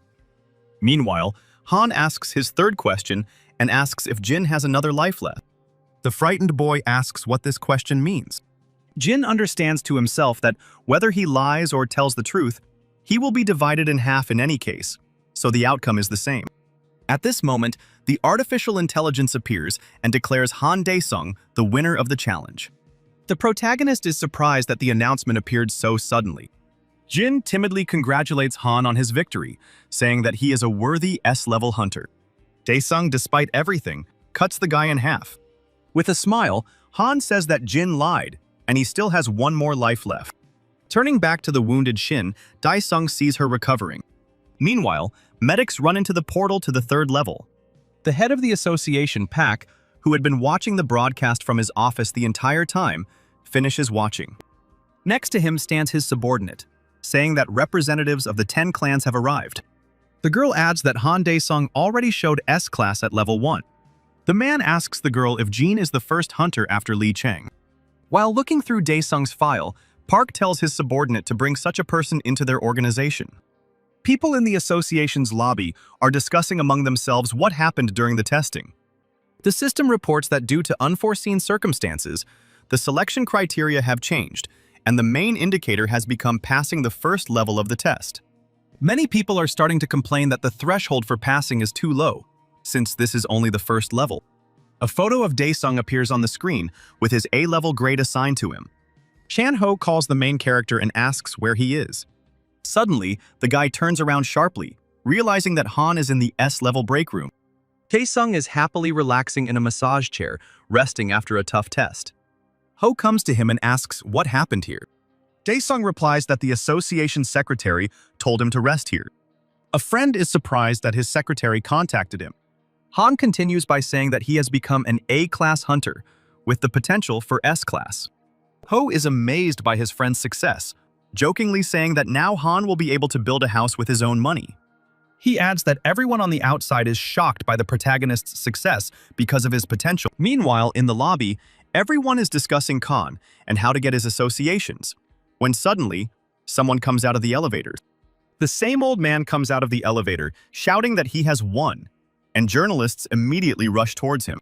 Meanwhile, Han asks his third question and asks if Jin has another life left. The frightened boy asks what this question means. Jin understands to himself that whether he lies or tells the truth, he will be divided in half in any case, so the outcome is the same. At this moment, the artificial intelligence appears and declares Han Dae-sung the winner of the challenge. The protagonist is surprised that the announcement appeared so suddenly. Jin timidly congratulates Han on his victory, saying that he is a worthy S-level hunter. Dae-sung, despite everything, cuts the guy in half. With a smile, Han says that Jin lied, and he still has one more life left. Turning back to the wounded Shin, Dae-sung sees her recovering. Meanwhile, medics run into the portal to the third level. The head of the association, Pak, who had been watching the broadcast from his office the entire time, finishes watching. Next to him stands his subordinate, saying that representatives of the 10 clans have arrived. The girl adds that Han Dae-sung already showed S-class at level 1. The man asks the girl if Jean is the first hunter after Li Cheng. While looking through Dae-sung's file, Park tells his subordinate to bring such a person into their organization. People in the association's lobby are discussing among themselves what happened during the testing. The system reports that due to unforeseen circumstances, the selection criteria have changed, and the main indicator has become passing the first level of the test. Many people are starting to complain that the threshold for passing is too low, since this is only the first level. A photo of Dae-sung appears on the screen with his A-level grade assigned to him. Chan-ho calls the main character and asks where he is. Suddenly, the guy turns around sharply, realizing that Han is in the S-level break room. Dae-sung is happily relaxing in a massage chair, resting after a tough test. Ho comes to him and asks what happened here. Dae-sung replies that the association secretary told him to rest here. A friend is surprised that his secretary contacted him. Han continues by saying that he has become an A-class hunter, with the potential for S-class. Ho is amazed by his friend's success, jokingly saying that now Han will be able to build a house with his own money. He adds that everyone on the outside is shocked by the protagonist's success because of his potential. Meanwhile, in the lobby, everyone is discussing Khan and how to get his associations, when suddenly, someone comes out of the elevator. The same old man comes out of the elevator, shouting that he has won, and journalists immediately rush towards him.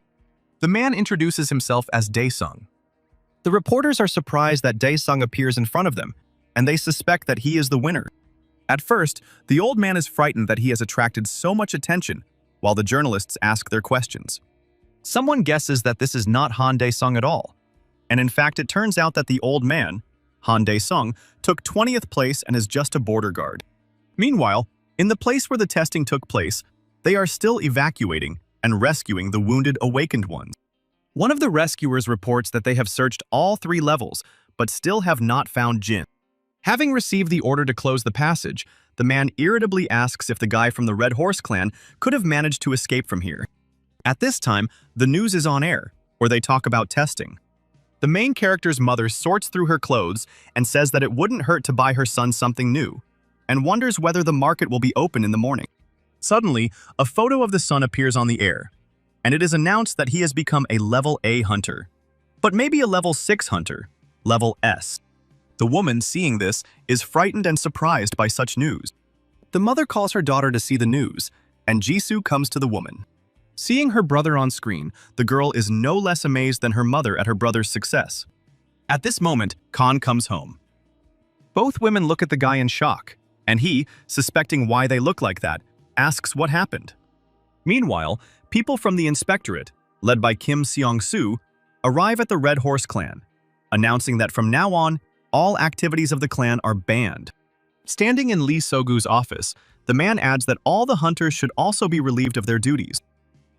The man introduces himself as Dae-sung. The reporters are surprised that Dae-sung appears in front of them, and they suspect that he is the winner. At first, the old man is frightened that he has attracted so much attention, while the journalists ask their questions. Someone guesses that this is not Han Dae-sung at all, and in fact it turns out that the old man, Han Dae-sung, took 20th place and is just a border guard. Meanwhile, in the place where the testing took place, they are still evacuating and rescuing the wounded awakened ones. One of the rescuers reports that they have searched all 3 levels, but still have not found Jin. Having received the order to close the passage, the man irritably asks if the guy from the Red Horse clan could have managed to escape from here. At this time, the news is on air, where they talk about testing. The main character's mother sorts through her clothes and says that it wouldn't hurt to buy her son something new, and wonders whether the market will be open in the morning. Suddenly, a photo of the sun appears on the air, and it is announced that he has become a level A hunter. But maybe a level 6 hunter, level S. The woman, seeing this, is frightened and surprised by such news. The mother calls her daughter to see the news, and Jisoo comes to the woman. Seeing her brother on screen, the girl is no less amazed than her mother at her brother's success. At this moment, Khan comes home. Both women look at the guy in shock, and he, suspecting why they look like that, asks what happened. Meanwhile, people from the inspectorate, led by Kim Seong-soo, arrive at the Red Horse clan, announcing that from now on, all activities of the clan are banned. Standing in Lee Sogu's office, the man adds that all the hunters should also be relieved of their duties.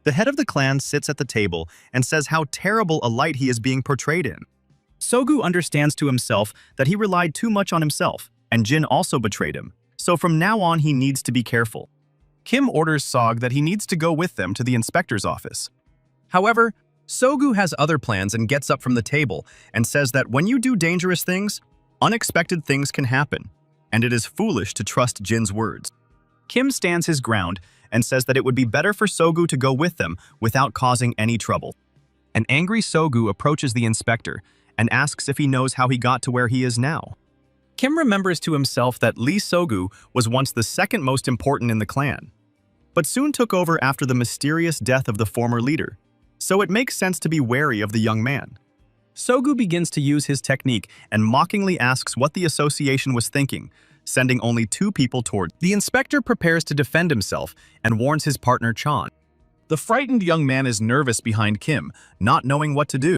The head of the clan sits at the table and says how terrible a light he is being portrayed in. Sogu understands to himself that he relied too much on himself, and Jin also betrayed him, so from now on he needs to be careful. Kim orders Sog that he needs to go with them to the inspector's office. However, Sogu has other plans and gets up from the table and says that when you do dangerous things, unexpected things can happen, and it is foolish to trust Jin's words. Kim stands his ground and says that it would be better for Sogu to go with them without causing any trouble. An angry Sogu approaches the inspector and asks if he knows how he got to where he is now. Kim remembers to himself that Lee Sogu was once the second most important in the clan, but soon took over after the mysterious death of the former leader, so it makes sense to be wary of the young man. Sogu begins to use his technique and mockingly asks what the association was thinking, sending only 2 people toward. The inspector prepares to defend himself and warns his partner Chan. The frightened young man is nervous behind Kim, not knowing what to do.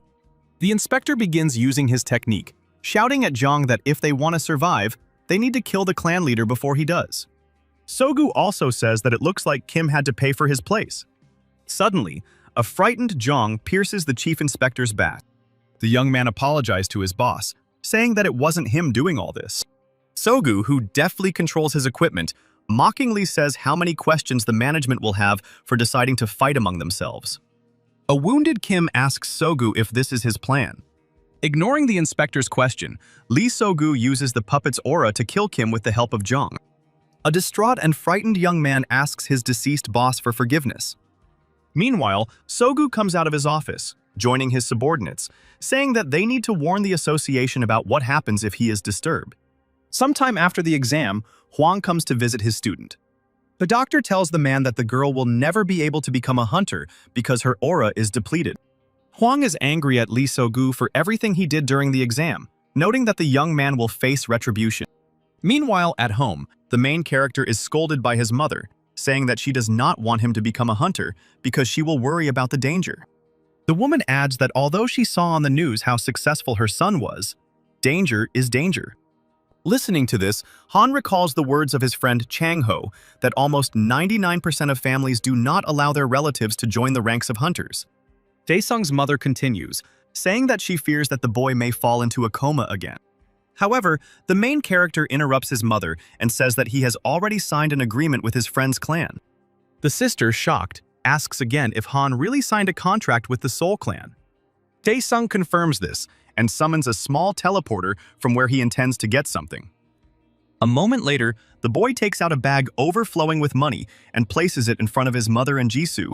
The inspector begins using his technique, shouting at Jong that if they want to survive, they need to kill the clan leader before he does. Sogu also says that it looks like Kim had to pay for his place. Suddenly, a frightened Jong pierces the chief inspector's back. The young man apologized to his boss, saying that it wasn't him doing all this. Sogu, who deftly controls his equipment, mockingly says how many questions the management will have for deciding to fight among themselves. A wounded Kim asks Sogu if this is his plan. Ignoring the inspector's question, Lee Sogu uses the puppet's aura to kill Kim with the help of Jong. A distraught and frightened young man asks his deceased boss for forgiveness. Meanwhile, Sogu comes out of his office, joining his subordinates, saying that they need to warn the association about what happens if he is disturbed. Sometime after the exam, Huang comes to visit his student. The doctor tells the man that the girl will never be able to become a hunter because her aura is depleted. Huang is angry at Lee Sogu for everything he did during the exam, noting that the young man will face retribution. Meanwhile, at home, the main character is scolded by his mother, saying that she does not want him to become a hunter because she will worry about the danger. The woman adds that although she saw on the news how successful her son was, danger is danger. Listening to this, Han recalls the words of his friend Chang Ho that almost 99% of families do not allow their relatives to join the ranks of hunters. Daesung's mother continues, saying that she fears that the boy may fall into a coma again. However, the main character interrupts his mother and says that he has already signed an agreement with his friend's clan. The sister, shocked, asks again if Han really signed a contract with the Soul clan. Daesung confirms this and summons a small teleporter from where he intends to get something. A moment later, the boy takes out a bag overflowing with money and places it in front of his mother and Jisoo.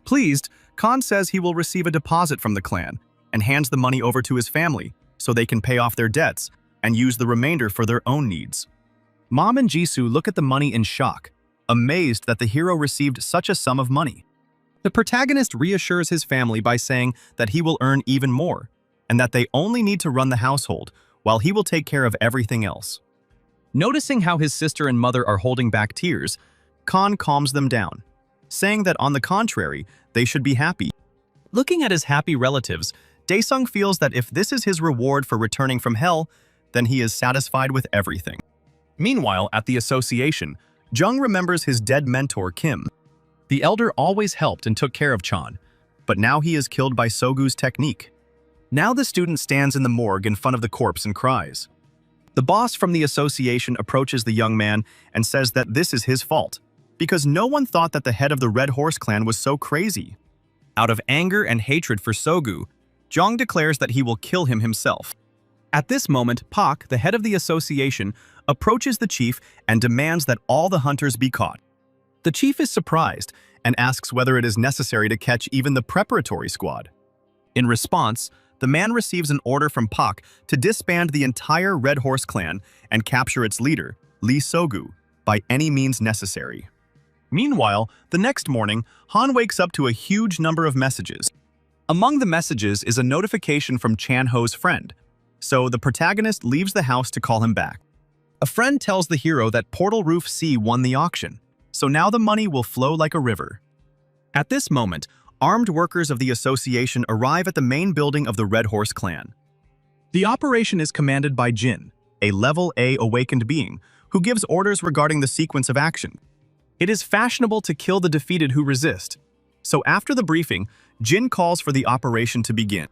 Pleased, Khan says he will receive a deposit from the clan and hands the money over to his family so they can pay off their debts and use the remainder for their own needs. Mom and Jisoo look at the money in shock, amazed that the hero received such a sum of money. The protagonist reassures his family by saying that he will earn even more, and that they only need to run the household, while he will take care of everything else. Noticing how his sister and mother are holding back tears, Khan calms them down, saying that on the contrary, they should be happy. Looking at his happy relatives, Daesung feels that if this is his reward for returning from hell, then he is satisfied with everything. Meanwhile, at the association, Jung remembers his dead mentor Kim. The elder always helped and took care of Chan, but now he is killed by Sogu's technique. Now the student stands in the morgue in front of the corpse and cries. The boss from the association approaches the young man and says that this is his fault, because no one thought that the head of the Red Horse clan was so crazy. Out of anger and hatred for Sogu, Jong declares that he will kill him himself. At this moment, Pak, the head of the association, approaches the chief and demands that all the hunters be caught. The chief is surprised and asks whether it is necessary to catch even the preparatory squad. In response, the man receives an order from Pak to disband the entire Red Horse clan and capture its leader, Lee Sogu, by any means necessary. Meanwhile, the next morning, Han wakes up to a huge number of messages. Among the messages is a notification from Chan-ho's friend, so the protagonist leaves the house to call him back. A friend tells the hero that Portal Roof C won the auction, so now the money will flow like a river. At this moment, armed workers of the association arrive at the main building of the Red Horse clan. The operation is commanded by Jin, a level A awakened being, who gives orders regarding the sequence of action. It is fashionable to kill the defeated who resist, so after the briefing, Jin calls for the operation to begin.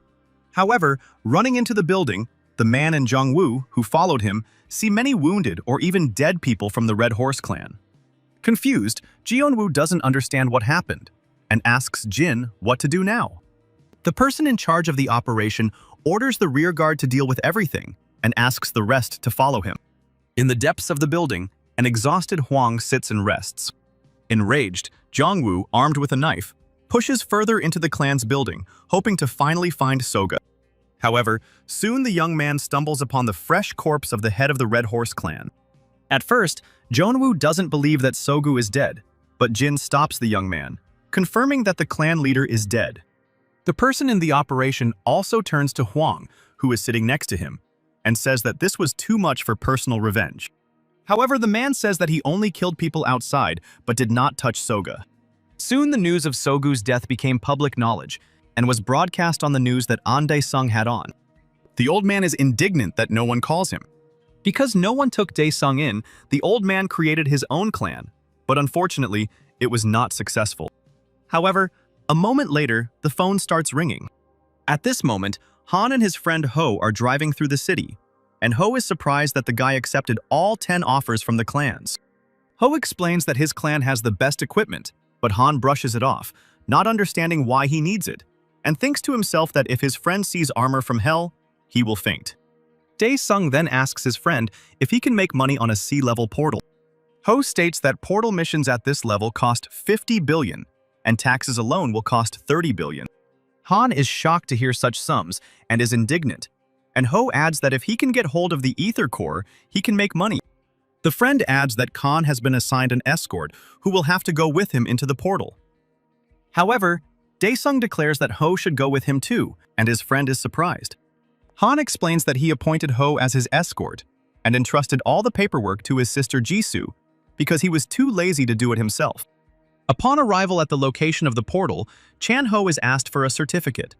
However, running into the building, the man and Jong-woo, who followed him, see many wounded or even dead people from the Red Horse clan. Confused, Jeon-woo doesn't understand what happened and asks Jin what to do now. The person in charge of the operation orders the rear guard to deal with everything and asks the rest to follow him. In the depths of the building, an exhausted Hwang sits and rests. Enraged, Jong-woo, armed with a knife, pushes further into the clan's building, hoping to finally find Soga. However, soon the young man stumbles upon the fresh corpse of the head of the Red Horse clan. At first, Jeon-woo doesn't believe that Sogu is dead, but Jin stops the young man, confirming that the clan leader is dead. The person in the operation also turns to Hwang, who is sitting next to him, and says that this was too much for personal revenge. However, the man says that he only killed people outside, but did not touch Soga. Soon the news of Sogu's death became public knowledge, and was broadcast on the news that An Dae-sung had on. The old man is indignant that no one calls him. Because no one took Dae-sung in, the old man created his own clan, but unfortunately, it was not successful. However, a moment later, the phone starts ringing. At this moment, Han and his friend Ho are driving through the city, and Ho is surprised that the guy accepted all 10 offers from the clans. Ho explains that his clan has the best equipment, but Han brushes it off, not understanding why he needs it, and thinks to himself that if his friend sees armor from hell, he will faint. Dae-sung then asks his friend if he can make money on a sea-level portal. Ho states that portal missions at this level cost 50 billion, and taxes alone will cost 30 billion. Han is shocked to hear such sums and is indignant, and Ho adds that if he can get hold of the ether core, he can make money. The friend adds that Khan has been assigned an escort who will have to go with him into the portal. However, Dae-sung declares that Ho should go with him too, and his friend is surprised. Han explains that he appointed Ho as his escort and entrusted all the paperwork to his sister Jisoo because he was too lazy to do it himself. Upon arrival at the location of the portal, Chan-ho is asked for a certificate.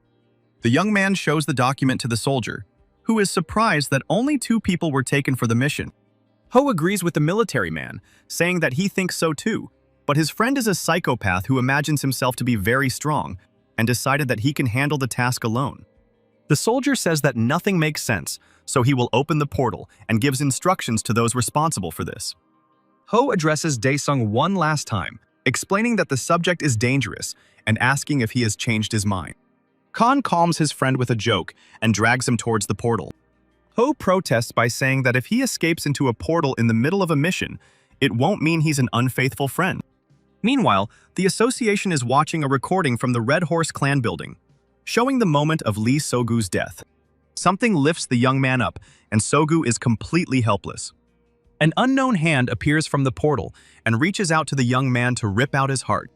The young man shows the document to the soldier, who is surprised that only 2 people were taken for the mission. Ho agrees with the military man, saying that he thinks so too, but his friend is a psychopath who imagines himself to be very strong and decided that he can handle the task alone. The soldier says that nothing makes sense, so he will open the portal and gives instructions to those responsible for this. Ho addresses Dae-sung one last time, explaining that the subject is dangerous and asking if he has changed his mind. Khan calms his friend with a joke and drags him towards the portal. Ho protests by saying that if he escapes into a portal in the middle of a mission, it won't mean he's an unfaithful friend. Meanwhile, the association is watching a recording from the Red Horse clan building, showing the moment of Lee Sogu's death. Something lifts the young man up, and Sogu is completely helpless. An unknown hand appears from the portal and reaches out to the young man to rip out his heart.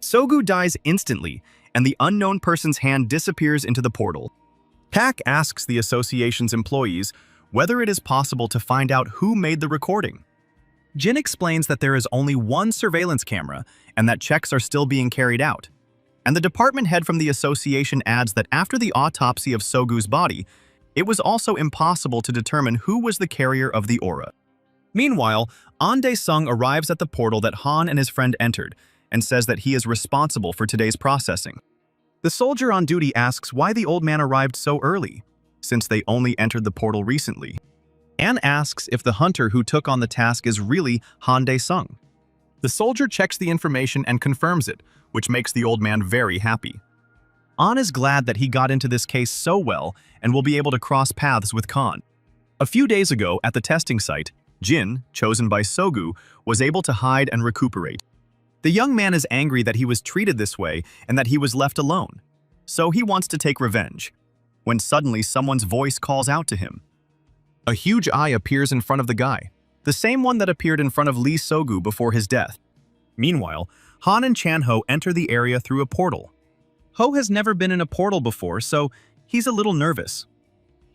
Sogu dies instantly, and the unknown person's hand disappears into the portal. Pak asks the association's employees whether it is possible to find out who made the recording. Jin explains that there is only one surveillance camera and that checks are still being carried out. And the department head from the association adds that after the autopsy of Sogu's body, it was also impossible to determine who was the carrier of the aura. Meanwhile, An Dae-sung arrives at the portal that Han and his friend entered and says that he is responsible for today's processing. The soldier on duty asks why the old man arrived so early, since they only entered the portal recently. An asks if the hunter who took on the task is really Han Dae-sung. The soldier checks the information and confirms it, which makes the old man very happy. An is glad that he got into this case so well and will be able to cross paths with Khan. A few days ago, at the testing site, Jin, chosen by Sogu, was able to hide and recuperate. The young man is angry that he was treated this way and that he was left alone, so he wants to take revenge, when suddenly someone's voice calls out to him. A huge eye appears in front of the guy, the same one that appeared in front of Lee Sogu before his death. Meanwhile, Han and Chan-ho enter the area through a portal. Ho has never been in a portal before, so he's a little nervous.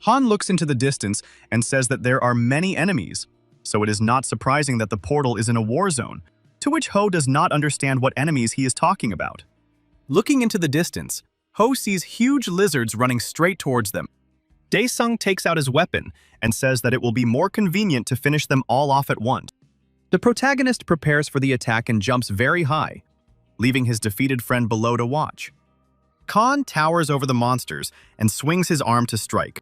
Han looks into the distance and says that there are many enemies, so it is not surprising that the portal is in a war zone, to which Ho does not understand what enemies he is talking about. Looking into the distance, Ho sees huge lizards running straight towards them. Dae-sung takes out his weapon and says that it will be more convenient to finish them all off at once. The protagonist prepares for the attack and jumps very high, leaving his defeated friend below to watch. Khan towers over the monsters and swings his arm to strike.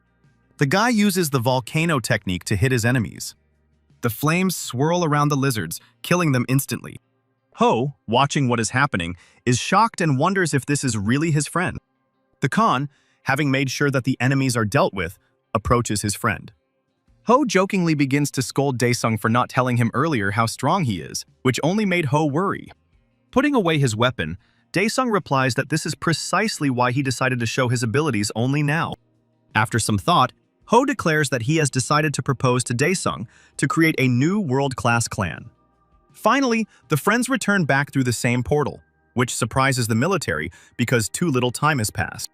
The guy uses the volcano technique to hit his enemies. The flames swirl around the lizards, killing them instantly. Ho, watching what is happening, is shocked and wonders if this is really his friend. The Khan, having made sure that the enemies are dealt with, approaches his friend. Ho jokingly begins to scold Dae-sung for not telling him earlier how strong he is, which only made Ho worry. Putting away his weapon, Dae-sung replies that this is precisely why he decided to show his abilities only now. After some thought, Ho declares that he has decided to propose to Dae-sung to create a new world-class clan. Finally, the friends return back through the same portal, which surprises the military because too little time has passed.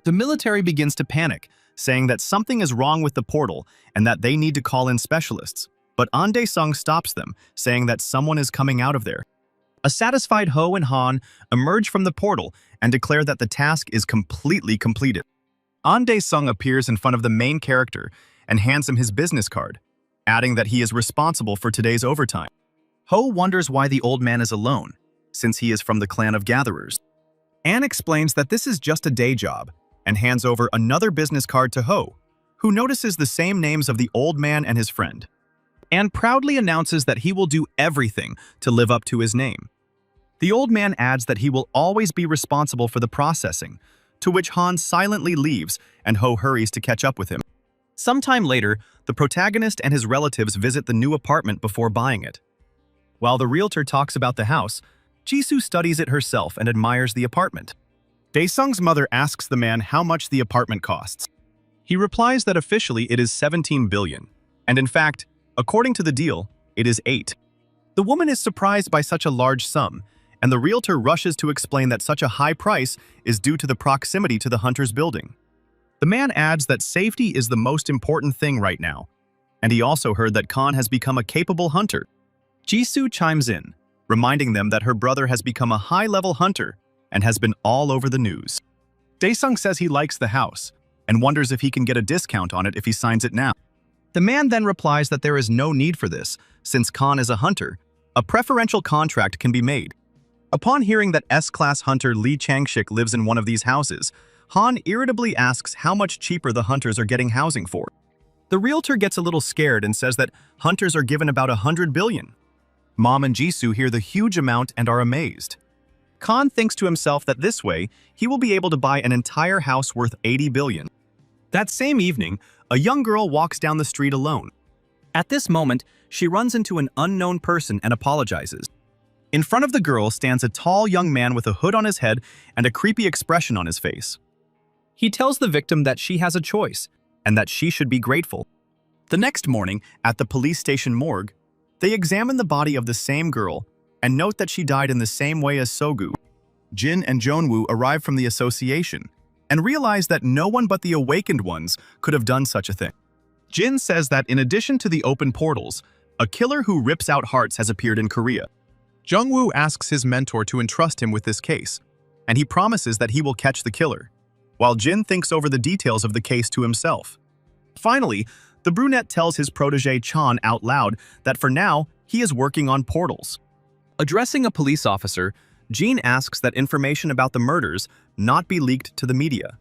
The military begins to panic, saying that something is wrong with the portal and that they need to call in specialists, but An Dae-sung stops them, saying that someone is coming out of there. A satisfied Ho and Han emerge from the portal and declare that the task is completely completed. An Dae-sung appears in front of the main character and hands him his business card, adding that he is responsible for today's overtime. Ho wonders why the old man is alone, since he is from the clan of gatherers. An explains that this is just a day job and hands over another business card to Ho, who notices the same names of the old man and his friend. An proudly announces that he will do everything to live up to his name. The old man adds that he will always be responsible for the processing, to which Han silently leaves and Ho hurries to catch up with him. Sometime later, the protagonist and his relatives visit the new apartment before buying it. While the realtor talks about the house, Jisoo studies it herself and admires the apartment. Dae-sung's mother asks the man how much the apartment costs. He replies that officially it is 17 billion, and in fact, according to the deal, it is 8. The woman is surprised by such a large sum, and the realtor rushes to explain that such a high price is due to the proximity to the hunter's building. The man adds that safety is the most important thing right now, and he also heard that Khan has become a capable hunter. Jisoo chimes in, reminding them that her brother has become a high-level hunter and has been all over the news. Dae-sung says he likes the house and wonders if he can get a discount on it if he signs it now. The man then replies that there is no need for this, since Khan is a hunter. A preferential contract can be made. Upon hearing that S-class hunter Lee Chang-shik lives in one of these houses, Han irritably asks how much cheaper the hunters are getting housing for. The realtor gets a little scared and says that hunters are given about 100 billion. Mom and Jisoo hear the huge amount and are amazed. Khan thinks to himself that this way, he will be able to buy an entire house worth 80 billion. That same evening, a young girl walks down the street alone. At this moment, she runs into an unknown person and apologizes. In front of the girl stands a tall young man with a hood on his head and a creepy expression on his face. He tells the victim that she has a choice and that she should be grateful. The next morning, at the police station morgue, they examine the body of the same girl and note that she died in the same way as Sogu. Jin and Jeonwoo arrive from the association and realize that no one but the awakened ones could have done such a thing. Jin says that in addition to the open portals, a killer who rips out hearts has appeared in Korea. Jeongwoo asks his mentor to entrust him with this case, and he promises that he will catch the killer, while Jin thinks over the details of the case to himself. Finally, the brunette tells his protege Chan out loud that for now, he is working on portals. Addressing a police officer, Jin asks that information about the murders not be leaked to the media.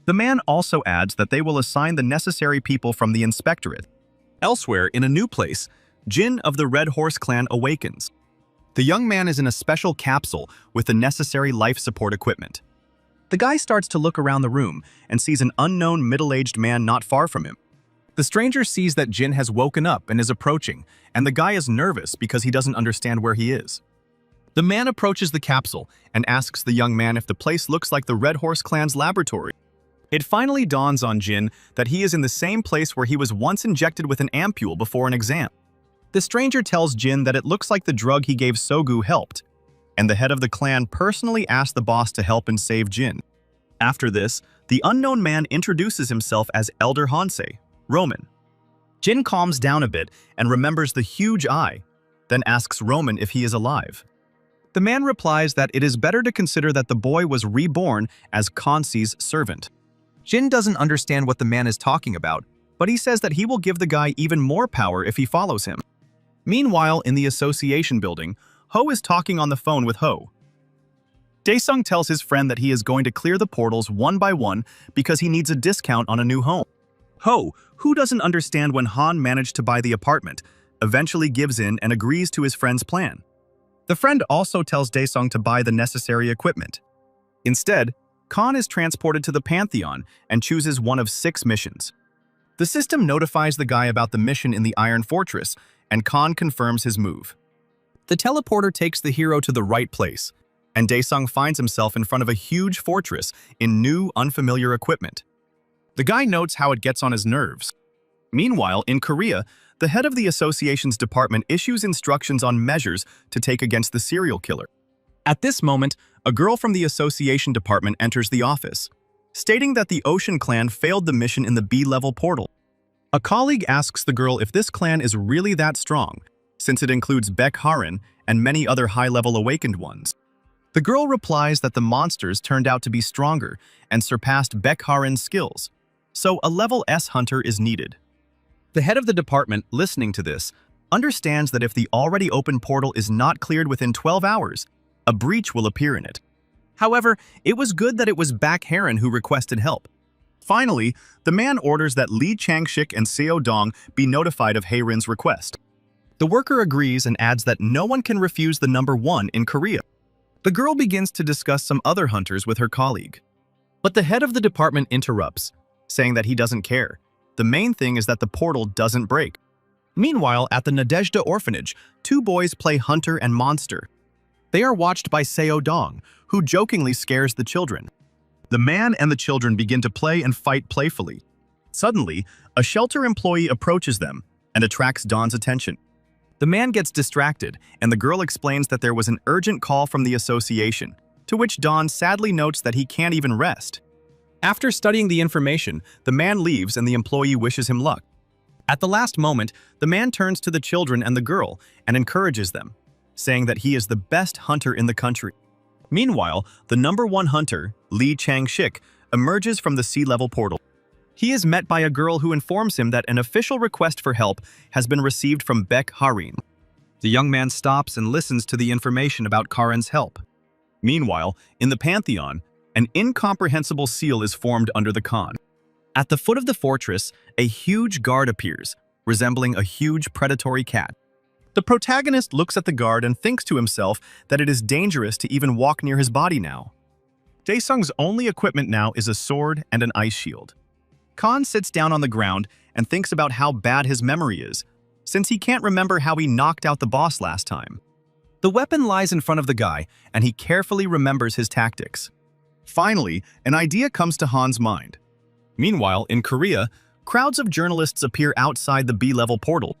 The man also adds that they will assign the necessary people from the inspectorate. Elsewhere, in a new place, Jin of the Red Horse clan awakens. The young man is in a special capsule with the necessary life support equipment. The guy starts to look around the room and sees an unknown middle-aged man not far from him. The stranger sees that Jin has woken up and is approaching, and the guy is nervous because he doesn't understand where he is. The man approaches the capsule and asks the young man if the place looks like the Red Horse Clan's laboratory. It finally dawns on Jin that he is in the same place where he was once injected with an ampule before an exam. The stranger tells Jin that it looks like the drug he gave Sogu helped, and the head of the clan personally asked the boss to help and save Jin. After this, the unknown man introduces himself as Elder Hansei, Roman. Jin calms down a bit and remembers the huge eye, then asks Roman if he is alive. The man replies that it is better to consider that the boy was reborn as Kansi's servant. Jin doesn't understand what the man is talking about, but he says that he will give the guy even more power if he follows him. Meanwhile, in the association building, Ho is talking on the phone with Ho. Daesung tells his friend that he is going to clear the portals one by one because he needs a discount on a new home. Ho, who doesn't understand when Han managed to buy the apartment, eventually gives in and agrees to his friend's plan. The friend also tells Daesung to buy the necessary equipment. Instead, Khan is transported to the Pantheon and chooses one of 6 missions. The system notifies the guy about the mission in the Iron Fortress, and Khan confirms his move. The teleporter takes the hero to the right place, and Daesung finds himself in front of a huge fortress in new, unfamiliar equipment. The guy notes how it gets on his nerves. Meanwhile, in Korea, the head of the association's department issues instructions on measures to take against the serial killer. At this moment, a girl from the association department enters the office, stating that the Ocean Clan failed the mission in the B-level portal. A colleague asks the girl if this clan is really that strong, since it includes Baek Harin and many other high-level awakened ones. The girl replies that the monsters turned out to be stronger and surpassed Baek Harin's skills, so a level S hunter is needed. The head of the department, listening to this, understands that if the already open portal is not cleared within 12 hours, a breach will appear in it. However, it was good that it was Baek Harin who requested help. Finally, the man orders that Lee Changshik and Seo Dong be notified of Harin's request. The worker agrees and adds that no one can refuse the number 1 in Korea. The girl begins to discuss some other hunters with her colleague. But the head of the department interrupts, saying that he doesn't care. The main thing is that the portal doesn't break. Meanwhile, at the Nadezhda orphanage, 2 boys play hunter and monster. They are watched by Seo Dong, who jokingly scares the children. The man and the children begin to play and fight playfully. Suddenly, a shelter employee approaches them and attracts Don's attention. The man gets distracted, and the girl explains that there was an urgent call from the association, to which Don sadly notes that he can't even rest. After studying the information, the man leaves and the employee wishes him luck. At the last moment, the man turns to the children and the girl and encourages them, saying that he is the best hunter in the country. Meanwhile, the number 1 hunter, Lee Chang-shik, emerges from the sea-level portal. He is met by a girl who informs him that an official request for help has been received from Baek Harin. The young man stops and listens to the information about Karen's help. Meanwhile, in the Pantheon, an incomprehensible seal is formed under the Khan. At the foot of the fortress, a huge guard appears, resembling a huge predatory cat. The protagonist looks at the guard and thinks to himself that it is dangerous to even walk near his body now. Daesung's only equipment now is a sword and an ice shield. Khan sits down on the ground and thinks about how bad his memory is, since he can't remember how he knocked out the boss last time. The weapon lies in front of the guy, and he carefully remembers his tactics. Finally, an idea comes to Han's mind. Meanwhile, in Korea, crowds of journalists appear outside the B-level portal.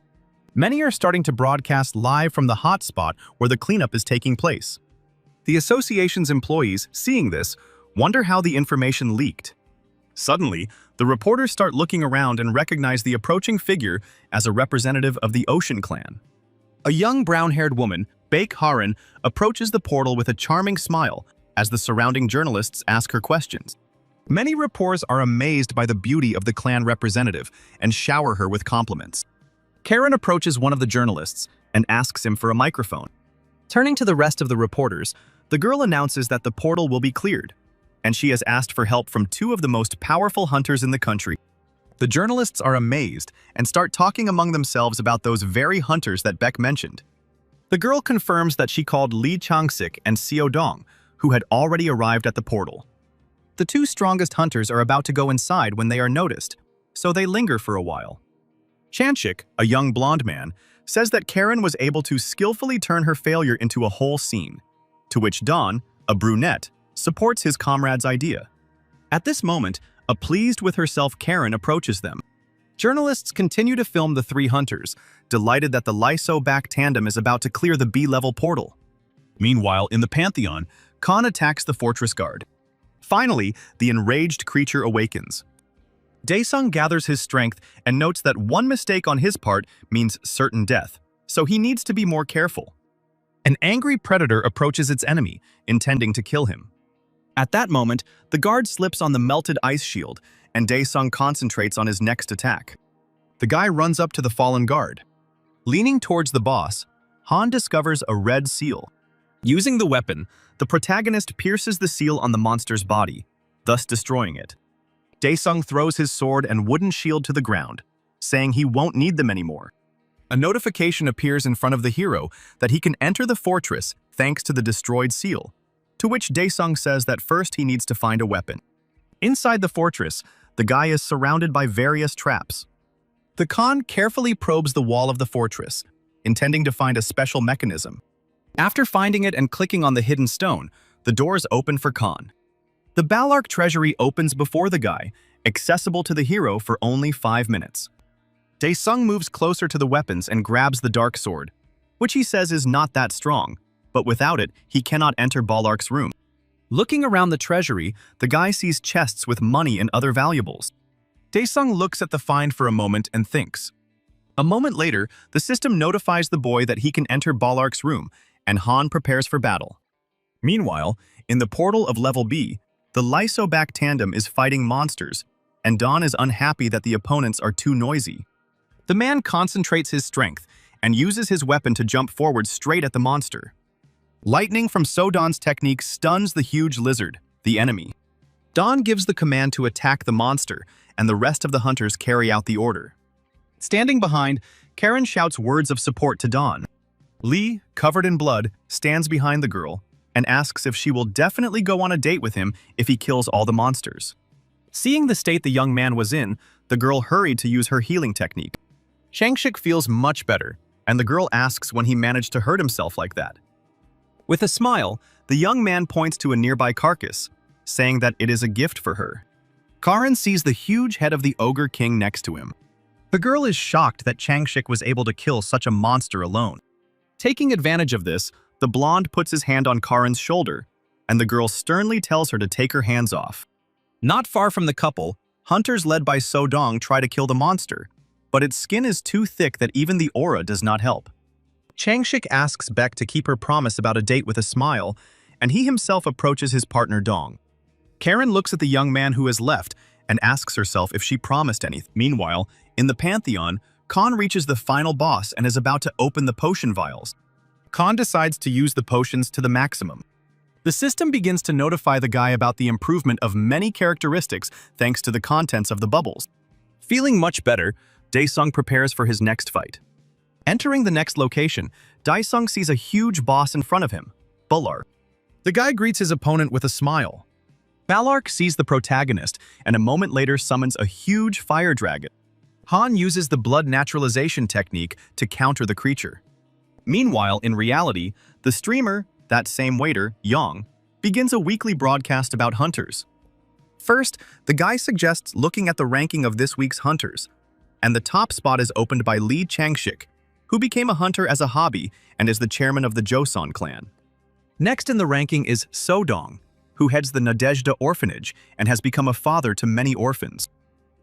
Many are starting to broadcast live from the hotspot where the cleanup is taking place. The association's employees, seeing this, wonder how the information leaked. Suddenly, the reporters start looking around and recognize the approaching figure as a representative of the Ocean Clan. A young brown-haired woman, Baek Harin, approaches the portal with a charming smile as the surrounding journalists ask her questions. Many reporters are amazed by the beauty of the clan representative and shower her with compliments. Karen approaches one of the journalists and asks him for a microphone. Turning to the rest of the reporters, the girl announces that the portal will be cleared, and she has asked for help from 2 of the most powerful hunters in the country. The journalists are amazed and start talking among themselves about those very hunters that Baek mentioned. The girl confirms that she called Lee Chang-sik and Seo Dong, who had already arrived at the portal. The 2 strongest hunters are about to go inside when they are noticed, so they linger for a while. Chanchik, a young blonde man, says that Karen was able to skillfully turn her failure into a whole scene, to which Dawn, a brunette, supports his comrade's idea. At this moment, a pleased with herself Karen approaches them. Journalists continue to film the three hunters, delighted that the Lyso-backed tandem is about to clear the B-level portal. Meanwhile, in the Pantheon, Khan attacks the fortress guard. Finally, the enraged creature awakens. Daesung gathers his strength and notes that one mistake on his part means certain death, so he needs to be more careful. An angry predator approaches its enemy, intending to kill him. At that moment, the guard slips on the melted ice shield, and Daesung concentrates on his next attack. The guy runs up to the fallen guard. Leaning towards the boss, Han discovers a red seal. Using the weapon, the protagonist pierces the seal on the monster's body, thus destroying it. Daesung throws his sword and wooden shield to the ground, saying he won't need them anymore. A notification appears in front of the hero that he can enter the fortress thanks to the destroyed seal, to which Daesung says that first he needs to find a weapon. Inside the fortress, the guy is surrounded by various traps. The Khan carefully probes the wall of the fortress, intending to find a special mechanism. After finding it and clicking on the hidden stone, the doors open for Khan. The Balark treasury opens before the guy, accessible to the hero for only 5 minutes. Daesung moves closer to the weapons and grabs the dark sword, which he says is not that strong, but without it, he cannot enter Balark's room. Looking around the treasury, the guy sees chests with money and other valuables. Daesung looks at the find for a moment and thinks. A moment later, the system notifies the boy that he can enter Balark's room, and Han prepares for battle. Meanwhile, in the portal of level B, the Lyso-backed tandem is fighting monsters, and Dawn is unhappy that the opponents are too noisy. The man concentrates his strength and uses his weapon to jump forward straight at the monster. Lightning from Sodon's technique stuns the huge lizard, the enemy. Dawn gives the command to attack the monster, and the rest of the hunters carry out the order. Standing behind, Karen shouts words of support to Dawn. Lee, covered in blood, stands behind the girl and asks if she will definitely go on a date with him if he kills all the monsters. Seeing the state the young man was in, the girl hurried to use her healing technique. Changshik feels much better, and the girl asks when he managed to hurt himself like that. With a smile, the young man points to a nearby carcass, saying that it is a gift for her. Karin sees the huge head of the Ogre King next to him. The girl is shocked that Changshik was able to kill such a monster alone. Taking advantage of this, the blonde puts his hand on Karin's shoulder, and the girl sternly tells her to take her hands off. Not far from the couple, hunters led by Sodong try to kill the monster, but its skin is too thick that even the aura does not help. Changshik asks Beck to keep her promise about a date with a smile, and he himself approaches his partner Dong. Karen looks at the young man who has left and asks herself if she promised anything. Meanwhile, in the Pantheon, Khan reaches the final boss and is about to open the potion vials. Khan decides to use the potions to the maximum. The system begins to notify the guy about the improvement of many characteristics thanks to the contents of the bubbles. Feeling much better, Daesung prepares for his next fight. Entering the next location, Daesung sees a huge boss in front of him, Balark. The guy greets his opponent with a smile. Balark sees the protagonist and a moment later summons a huge fire dragon. Han uses the blood naturalization technique to counter the creature. Meanwhile, in reality, the streamer, that same waiter, Yang, begins a weekly broadcast about hunters. First, the guy suggests looking at the ranking of this week's hunters, and the top spot is opened by Lee Changshik, who became a hunter as a hobby and is the chairman of the Joseon clan. Next in the ranking is Sodong, who heads the Nadezhda orphanage and has become a father to many orphans.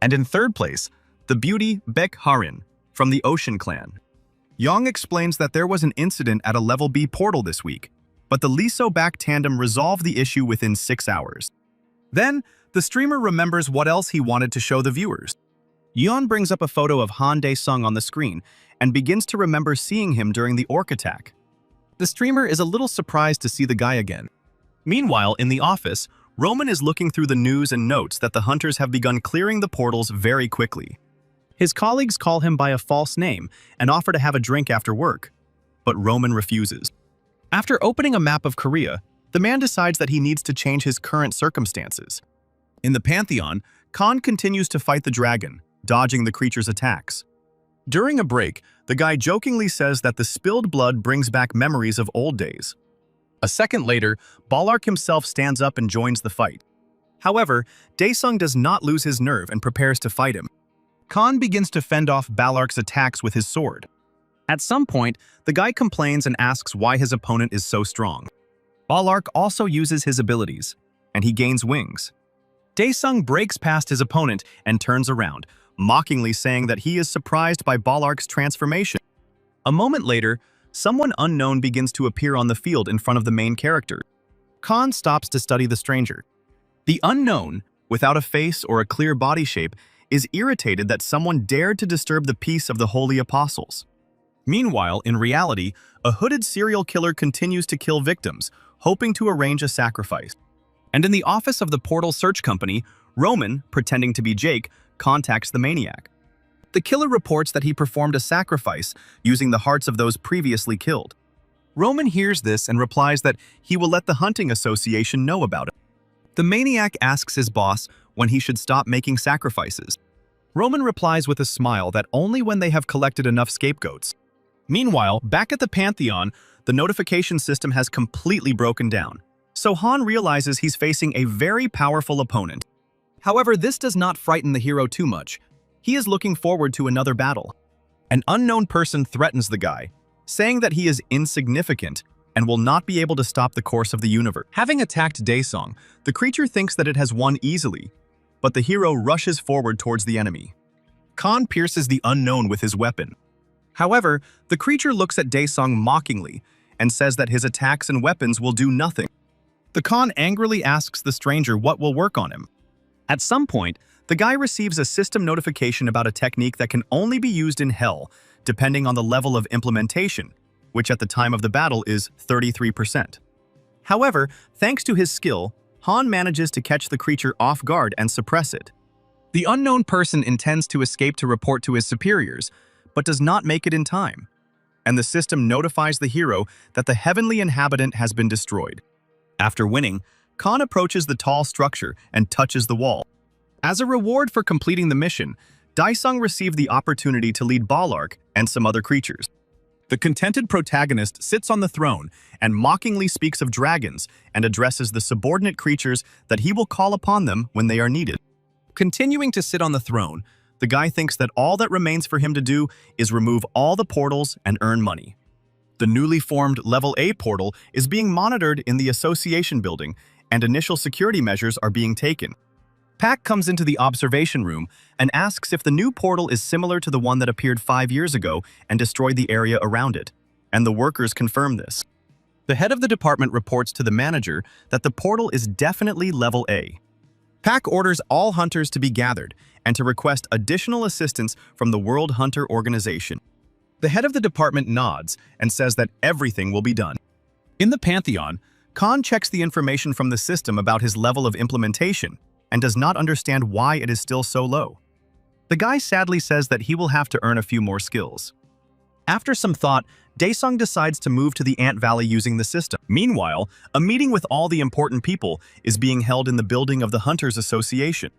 And in third place, the beauty Baek Harin from the Ocean clan. Yang explains that there was an incident at a level B portal this week, but the Lyso-backed tandem resolved the issue within 6 hours. Then, the streamer remembers what else he wanted to show the viewers. Yeon brings up a photo of Han Daesung on the screen and begins to remember seeing him during the orc attack. The streamer is a little surprised to see the guy again. Meanwhile, in the office, Roman is looking through the news and notes that the hunters have begun clearing the portals very quickly. His colleagues call him by a false name and offer to have a drink after work, but Roman refuses. After opening a map of Korea, the man decides that he needs to change his current circumstances. In the Pantheon, Khan continues to fight the dragon, dodging the creature's attacks. During a break, the guy jokingly says that the spilled blood brings back memories of old days. A second later, Ballark himself stands up and joins the fight. However, Daesung does not lose his nerve and prepares to fight him. Khan begins to fend off Ballark's attacks with his sword. At some point, the guy complains and asks why his opponent is so strong. Ballark also uses his abilities, and he gains wings. Daesung breaks past his opponent and turns around, mockingly saying that he is surprised by Ballark's transformation. A moment later, someone unknown begins to appear on the field in front of the main character. Khan stops to study the stranger. The unknown, without a face or a clear body shape, is irritated that someone dared to disturb the peace of the holy apostles. Meanwhile, in reality, a hooded serial killer continues to kill victims, hoping to arrange a sacrifice. And in the office of the Portal Search Company, Roman, pretending to be Jake, contacts the maniac. The killer reports that he performed a sacrifice using the hearts of those previously killed. Roman hears this and replies that he will let the hunting association know about it. The maniac asks his boss when he should stop making sacrifices. Roman replies with a smile that only when they have collected enough scapegoats. Meanwhile, back at the Pantheon, the notification system has completely broken down. So Han realizes he's facing a very powerful opponent. However, this does not frighten the hero too much. He is looking forward to another battle. An unknown person threatens the guy, saying that he is insignificant and will not be able to stop the course of the universe. Having attacked Daesung, the creature thinks that it has won easily, but the hero rushes forward towards the enemy. Khan pierces the unknown with his weapon. However, the creature looks at Daesung mockingly and says that his attacks and weapons will do nothing. The Khan angrily asks the stranger what will work on him. At some point, the guy receives a system notification about a technique that can only be used in Hell, depending on the level of implementation, which at the time of the battle is 33%. However, thanks to his skill, Han manages to catch the creature off guard and suppress it. The unknown person intends to escape to report to his superiors, but does not make it in time, and the system notifies the hero that the heavenly inhabitant has been destroyed. After winning, Khan approaches the tall structure and touches the wall. As a reward for completing the mission, Daesung received the opportunity to lead Ballark and some other creatures. The contented protagonist sits on the throne and mockingly speaks of dragons and addresses the subordinate creatures that he will call upon them when they are needed. Continuing to sit on the throne, the guy thinks that all that remains for him to do is remove all the portals and earn money. The newly formed Level A portal is being monitored in the association building, and initial security measures are being taken. Pac comes into the observation room and asks if the new portal is similar to the one that appeared 5 years ago and destroyed the area around it, and the workers confirm this. The head of the department reports to the manager that the portal is definitely Level A. Pac orders all hunters to be gathered and to request additional assistance from the World Hunter Organization. The head of the department nods and says that everything will be done. In the Pantheon, Khan checks the information from the system about his level of implementation and does not understand why it is still so low. The guy sadly says that he will have to earn a few more skills. After some thought, Daesung decides to move to the Ant Valley using the system. Meanwhile, a meeting with all the important people is being held in the building of the Hunters Association.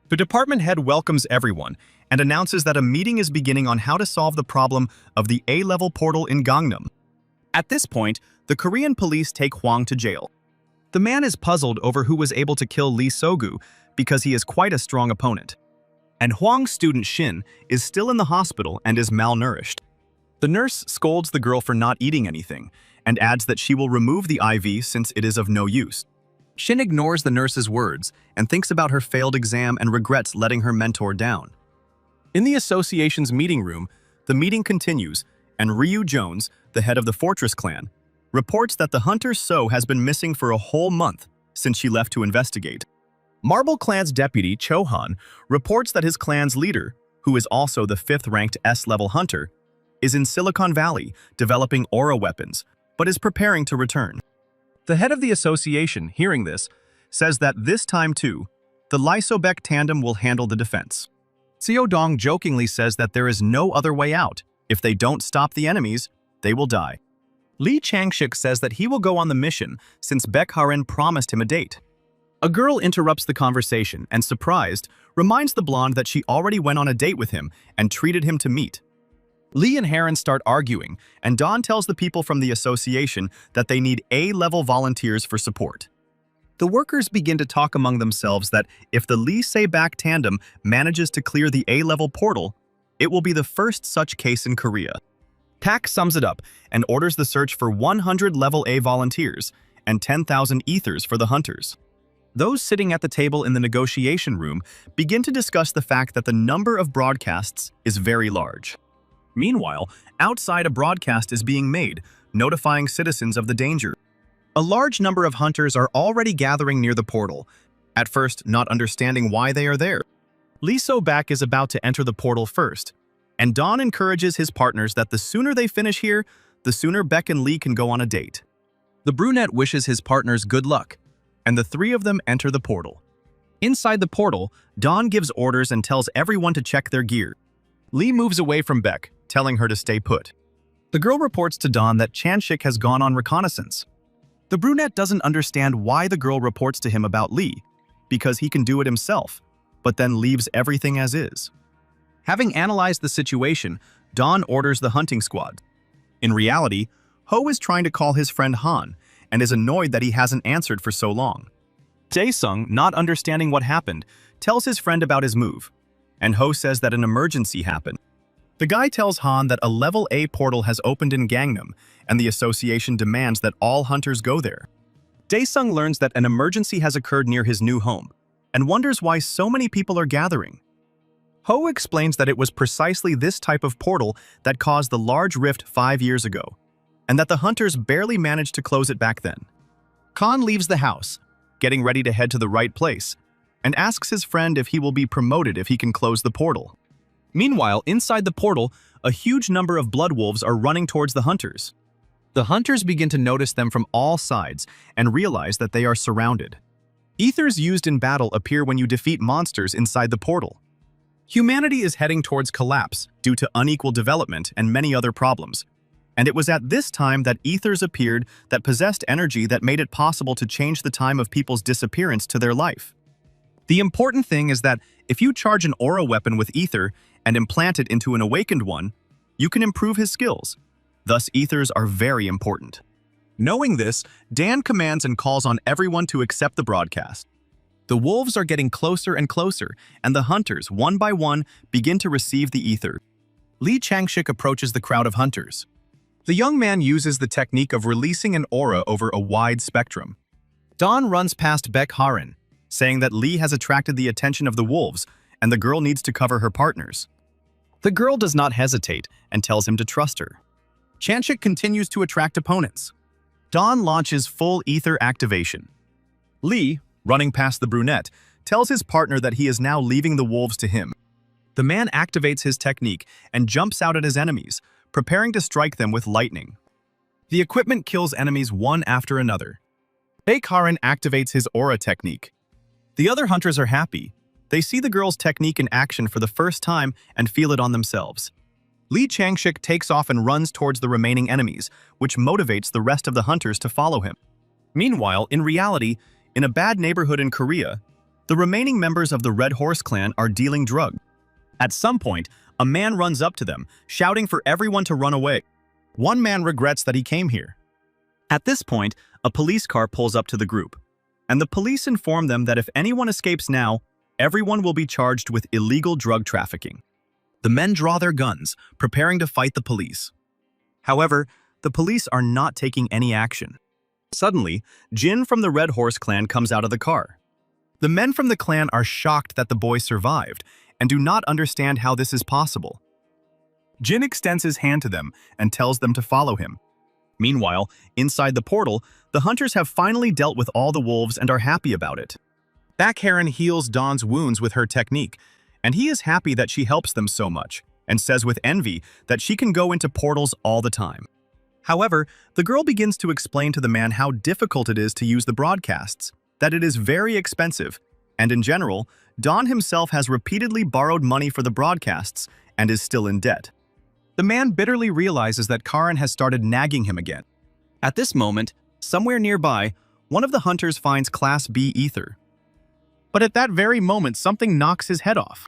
The department head welcomes everyone and announces that a meeting is beginning on how to solve the problem of the A-level portal in Gangnam. At this point, the Korean police take Hwang to jail. The man is puzzled over who was able to kill Lee Sogu because he is quite a strong opponent. And Hwang's student Shin is still in the hospital and is malnourished. The nurse scolds the girl for not eating anything and adds that she will remove the IV since it is of no use. Shin ignores the nurse's words and thinks about her failed exam and regrets letting her mentor down. In the association's meeting room, the meeting continues, and Ryu Jones, the head of the Fortress clan, reports that the hunter So has been missing for a whole month since she left to investigate. Marble Clan's deputy, Chohan, reports that his clan's leader, who is also the 5th-ranked S-level hunter, is in Silicon Valley developing aura weapons, but is preparing to return. The head of the association, hearing this, says that this time too, the Lysobek tandem will handle the defense. Seodong jokingly says that there is no other way out. If they don't stop the enemies, they will die. Lee Changshik says that he will go on the mission since Baek Haren promised him a date. A girl interrupts the conversation and, surprised, reminds the blonde that she already went on a date with him and treated him to meet. Lee and Heron start arguing, and Dawn tells the people from the association that they need A-level volunteers for support. The workers begin to talk among themselves that if the Lee-Se-Bak tandem manages to clear the A-level portal, it will be the first such case in Korea. Tak sums it up and orders the search for 100 level A volunteers and 10,000 ethers for the hunters. Those sitting at the table in the negotiation room begin to discuss the fact that the number of broadcasts is very large. Meanwhile, outside a broadcast is being made, notifying citizens of the danger. A large number of hunters are already gathering near the portal, at first not understanding why they are there. Lee-Se-Bak is about to enter the portal first, and Dawn encourages his partners that the sooner they finish here, the sooner Beck and Lee can go on a date. The brunette wishes his partners good luck, and the three of them enter the portal. Inside the portal, Dawn gives orders and tells everyone to check their gear. Lee moves away from Beck, telling her to stay put. The girl reports to Dawn that Chanshik has gone on reconnaissance. The brunette doesn't understand why the girl reports to him about Lee, because he can do it himself, but then leaves everything as is. Having analyzed the situation, Dawn orders the hunting squad. In reality, Ho is trying to call his friend Han, and is annoyed that he hasn't answered for so long. Jae-sung, not understanding what happened, tells his friend about his move, and Ho says that an emergency happened. The guy tells Han that a level A portal has opened in Gangnam, and the association demands that all hunters go there. Dae-sung learns that an emergency has occurred near his new home, and wonders why so many people are gathering. Ho explains that it was precisely this type of portal that caused the large rift 5 years ago, and that the hunters barely managed to close it back then. Khan leaves the house, getting ready to head to the right place, and asks his friend if he will be promoted if he can close the portal. Meanwhile, inside the portal, a huge number of blood wolves are running towards the hunters. The hunters begin to notice them from all sides and realize that they are surrounded. Ethers used in battle appear when you defeat monsters inside the portal. Humanity is heading towards collapse due to unequal development and many other problems. And it was at this time that ethers appeared that possessed energy that made it possible to change the time of people's disappearance to their life. The important thing is that if you charge an aura weapon with ether and implant it into an awakened one, you can improve his skills. Thus, ethers are very important. Knowing this, Dan commands and calls on everyone to accept the broadcast. The wolves are getting closer and closer, and the hunters, one by one, begin to receive the ether. Lee Changshik approaches the crowd of hunters. The young man uses the technique of releasing an aura over a wide spectrum. Dawn runs past Beck Harin, saying that Lee has attracted the attention of the wolves, and the girl needs to cover her partners. The girl does not hesitate and tells him to trust her. Chanshik continues to attract opponents. Dawn launches full ether activation. Lee, running past the brunette, tells his partner that he is now leaving the wolves to him. The man activates his technique and jumps out at his enemies, preparing to strike them with lightning. The equipment kills enemies one after another. Baekharin activates his aura technique. The other hunters are happy. They see the girl's technique in action for the first time and feel it on themselves. Lee Changshik takes off and runs towards the remaining enemies, which motivates the rest of the hunters to follow him. Meanwhile, in reality, in a bad neighborhood in Korea, the remaining members of the Red Horse clan are dealing drugs. At some point, a man runs up to them, shouting for everyone to run away. One man regrets that he came here. At this point, a police car pulls up to the group, and the police inform them that if anyone escapes now, everyone will be charged with illegal drug trafficking. The men draw their guns, preparing to fight the police. However, the police are not taking any action. Suddenly, Jin from the Red Horse clan comes out of the car. The men from the clan are shocked that the boy survived and do not understand how this is possible. Jin extends his hand to them and tells them to follow him. Meanwhile, inside the portal, the hunters have finally dealt with all the wolves and are happy about it. Baekharin heals Dawn's wounds with her technique, and he is happy that she helps them so much, and says with envy that she can go into portals all the time. However, the girl begins to explain to the man how difficult it is to use the broadcasts, that it is very expensive, and in general, Dawn himself has repeatedly borrowed money for the broadcasts and is still in debt. The man bitterly realizes that Karin has started nagging him again. At this moment, somewhere nearby, one of the hunters finds Class B ether. But at that very moment, something knocks his head off.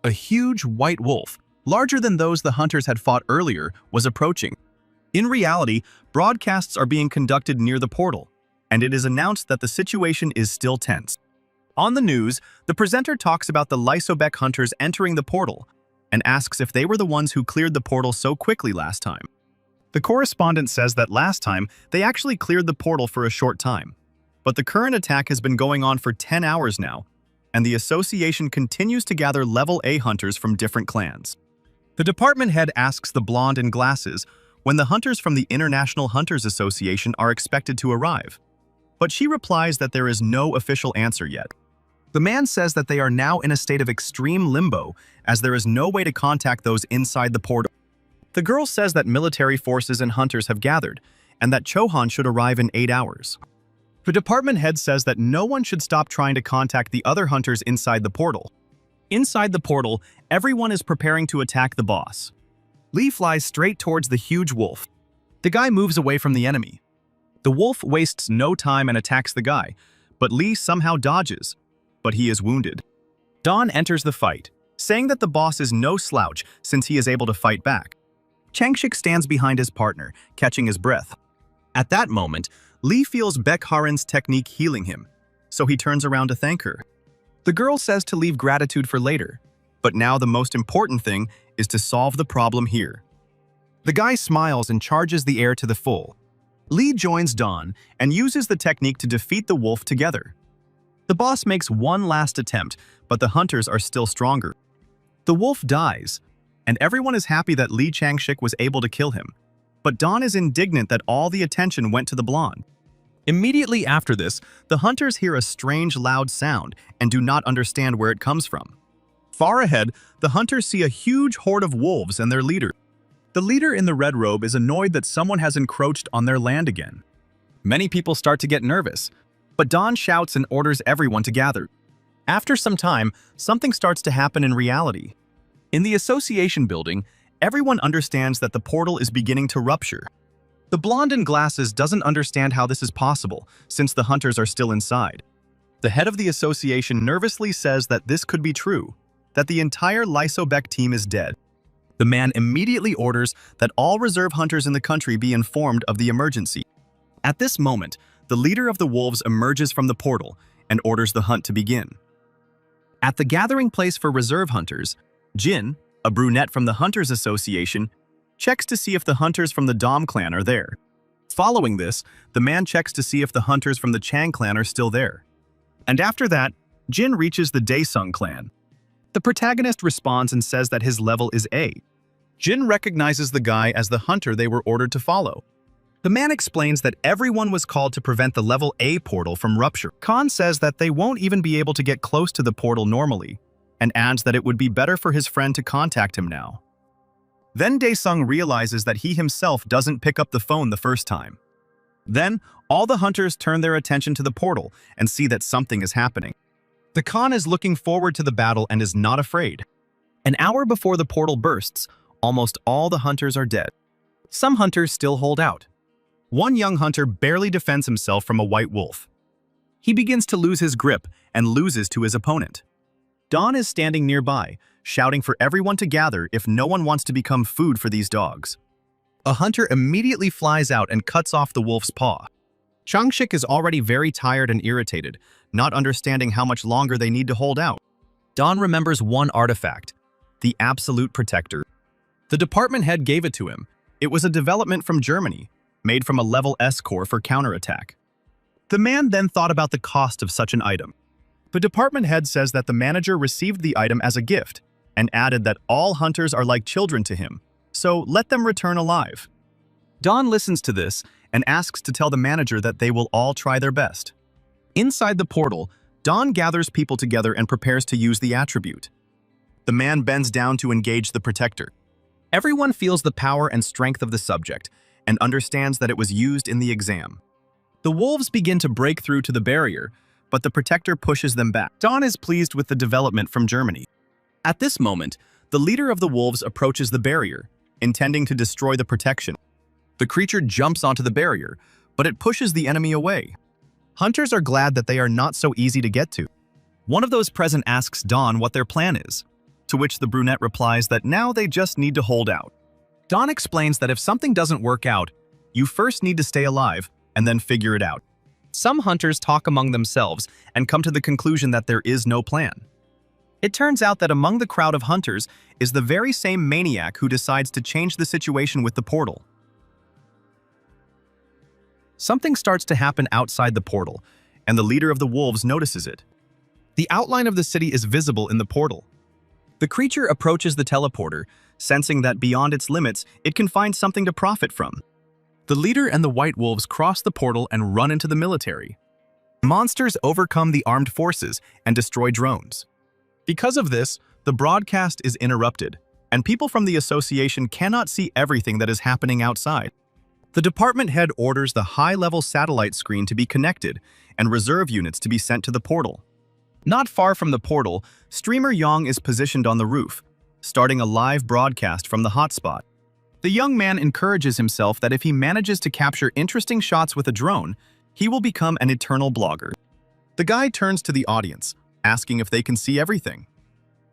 A huge white wolf, larger than those the hunters had fought earlier, was approaching. In reality, broadcasts are being conducted near the portal, and it is announced that the situation is still tense. On the news, the presenter talks about the Lysobek hunters entering the portal and asks if they were the ones who cleared the portal so quickly last time. The correspondent says that last time they actually cleared the portal for a short time, but the current attack has been going on for 10 hours now, and the association continues to gather level A hunters from different clans. The department head asks the blonde in glasses when the hunters from the International Hunters Association are expected to arrive, but she replies that there is no official answer yet. The man says that they are now in a state of extreme limbo as there is no way to contact those inside the portal. The girl says that military forces and hunters have gathered and that Chohan should arrive in 8 hours. The department head says that no one should stop trying to contact the other hunters inside the portal. Inside the portal, everyone is preparing to attack the boss. Lee flies straight towards the huge wolf. The guy moves away from the enemy. The wolf wastes no time and attacks the guy, but Lee somehow dodges, but he is wounded. Dawn enters the fight, saying that the boss is no slouch since he is able to fight back. Changshik stands behind his partner, catching his breath. At that moment, Lee feels Bekharen's technique healing him, so he turns around to thank her. The girl says to leave gratitude for later, but now the most important thing is to solve the problem here. The guy smiles and charges the air to the full. Lee joins Dawn and uses the technique to defeat the wolf together. The boss makes one last attempt, but the hunters are still stronger. The wolf dies, and everyone is happy that Lee Changshik was able to kill him. But Dawn is indignant that all the attention went to the blonde. Immediately after this, the hunters hear a strange loud sound and do not understand where it comes from. Far ahead, the hunters see a huge horde of wolves and their leader. The leader in the red robe is annoyed that someone has encroached on their land again. Many people start to get nervous, but Dawn shouts and orders everyone to gather. After some time, something starts to happen in reality. In the association building, everyone understands that the portal is beginning to rupture. The blonde in glasses doesn't understand how this is possible, since the hunters are still inside. The head of the association nervously says that this could be true, that the entire Lysobek team is dead. The man immediately orders that all reserve hunters in the country be informed of the emergency. At this moment, the leader of the wolves emerges from the portal and orders the hunt to begin. At the gathering place for reserve hunters, Jin, a brunette from the Hunters Association, checks to see if the hunters from the Dom clan are there. Following this, the man checks to see if the hunters from the Chang clan are still there. And after that, Jin reaches the Daesung clan. The protagonist responds and says that his level is A. Jin recognizes the guy as the hunter they were ordered to follow. The man explains that everyone was called to prevent the level A portal from rupture. Khan says that they won't even be able to get close to the portal normally, and adds that it would be better for his friend to contact him now. Then Daesung realizes that he himself doesn't pick up the phone the first time. Then, all the hunters turn their attention to the portal and see that something is happening. The Khan is looking forward to the battle and is not afraid. An hour before the portal bursts, almost all the hunters are dead. Some hunters still hold out. One young hunter barely defends himself from a white wolf. He begins to lose his grip and loses to his opponent. Dawn is standing nearby, shouting for everyone to gather if no one wants to become food for these dogs. A hunter immediately flies out and cuts off the wolf's paw. Changshik is already very tired and irritated, not understanding how much longer they need to hold out. Dawn remembers one artifact, the Absolute Protector. The department head gave it to him. It was a development from Germany, made from a level S core for counterattack. The man then thought about the cost of such an item. The department head says that the manager received the item as a gift and added that all hunters are like children to him, so let them return alive. Dawn listens to this and asks to tell the manager that they will all try their best. Inside the portal, Dawn gathers people together and prepares to use the attribute. The man bends down to engage the protector. Everyone feels the power and strength of the subject and understands that it was used in the exam. The wolves begin to break through to the barrier, but the protector pushes them back. Dawn is pleased with the development from Germany. At this moment, the leader of the wolves approaches the barrier, intending to destroy the protection. The creature jumps onto the barrier, but it pushes the enemy away. Hunters are glad that they are not so easy to get to. One of those present asks Dawn what their plan is. To which the brunette replies that now they just need to hold out. Dawn explains that if something doesn't work out, you first need to stay alive and then figure it out. Some hunters talk among themselves and come to the conclusion that there is no plan. It turns out that among the crowd of hunters is the very same maniac who decides to change the situation with the portal. Something starts to happen outside the portal, and the leader of the wolves notices it. The outline of the city is visible in the portal. The creature approaches the teleporter, sensing that beyond its limits, it can find something to profit from. The leader and the white wolves cross the portal and run into the military. Monsters overcome the armed forces and destroy drones. Because of this, the broadcast is interrupted, and people from the association cannot see everything that is happening outside. The department head orders the high-level satellite screen to be connected and reserve units to be sent to the portal. Not far from the portal, streamer Yang is positioned on the roof, starting a live broadcast from the hotspot. The young man encourages himself that if he manages to capture interesting shots with a drone, he will become an eternal blogger. The guy turns to the audience, asking if they can see everything.